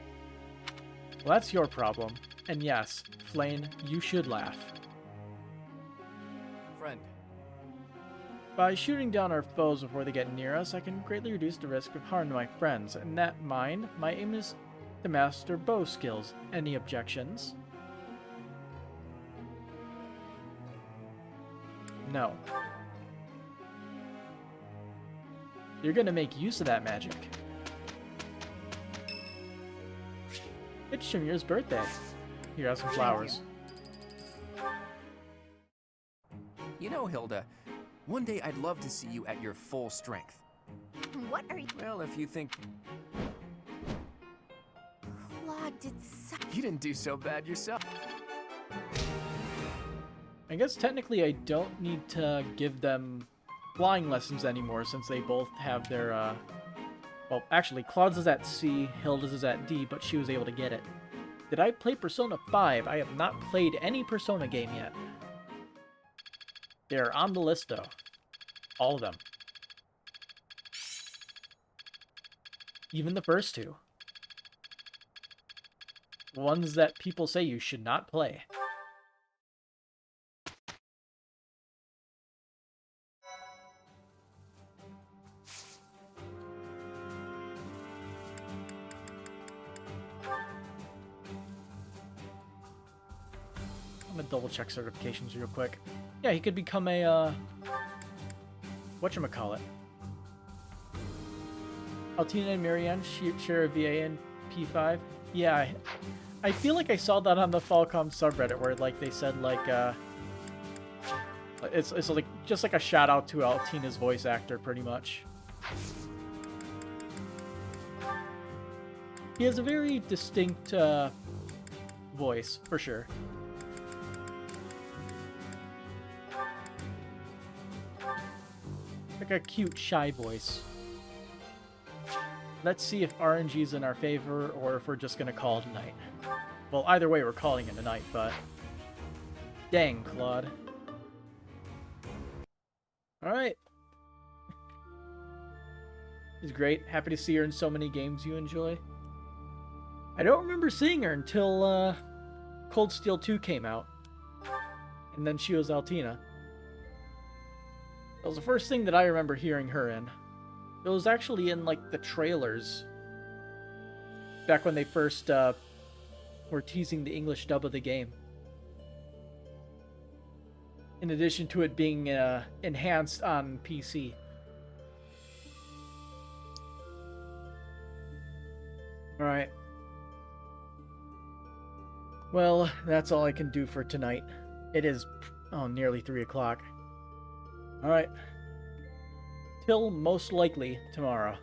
Well, that's your problem. And yes, Flane, you should laugh. Friend. By shooting down our foes before they get near us, I can greatly reduce the risk of harm to my friends. In that mind, my aim is to master bow skills. Any objections? No. You're gonna make use of that magic. It's Shamir's birthday. Here, have some flowers. You know, Hilda, one day I'd love to see you at your full strength. What are you? Well, if you think Claude did so. you didn't do so bad yourself. I guess technically I don't need to give them flying lessons anymore since they both have their, well, actually, Claude's is at C, Hilda's is at D, but she was able to get it. Did I play Persona 5? I have not played any Persona game yet. They're on the list, though. All of them. Even the first two. Ones that people say you should not play. I'm gonna double check certifications real quick. Yeah, he could become a, whatchamacallit. Altina and Marianne share a VA in P5. Yeah, I feel like I saw that on the Falcom subreddit where, like, they said, like, it's like, just like a shout out to Altina's voice actor, pretty much. He has a very distinct, voice, for sure. Like a cute, shy voice. Let's see if RNG's in our favor or if we're just gonna call it a night. Well, either way, we're calling it a night, but... Dang, Claude. Alright. is great. Happy to see her in so many games you enjoy. I don't remember seeing her until Cold Steel 2 came out. And then she was Altina. That was the first thing that I remember hearing her in. It was actually in, like, the trailers. Back when they first were teasing the English dub of the game. In addition to it being enhanced on PC. Alright. Well, that's all I can do for tonight. It is, nearly 3 o'clock. Alright. Till most likely tomorrow.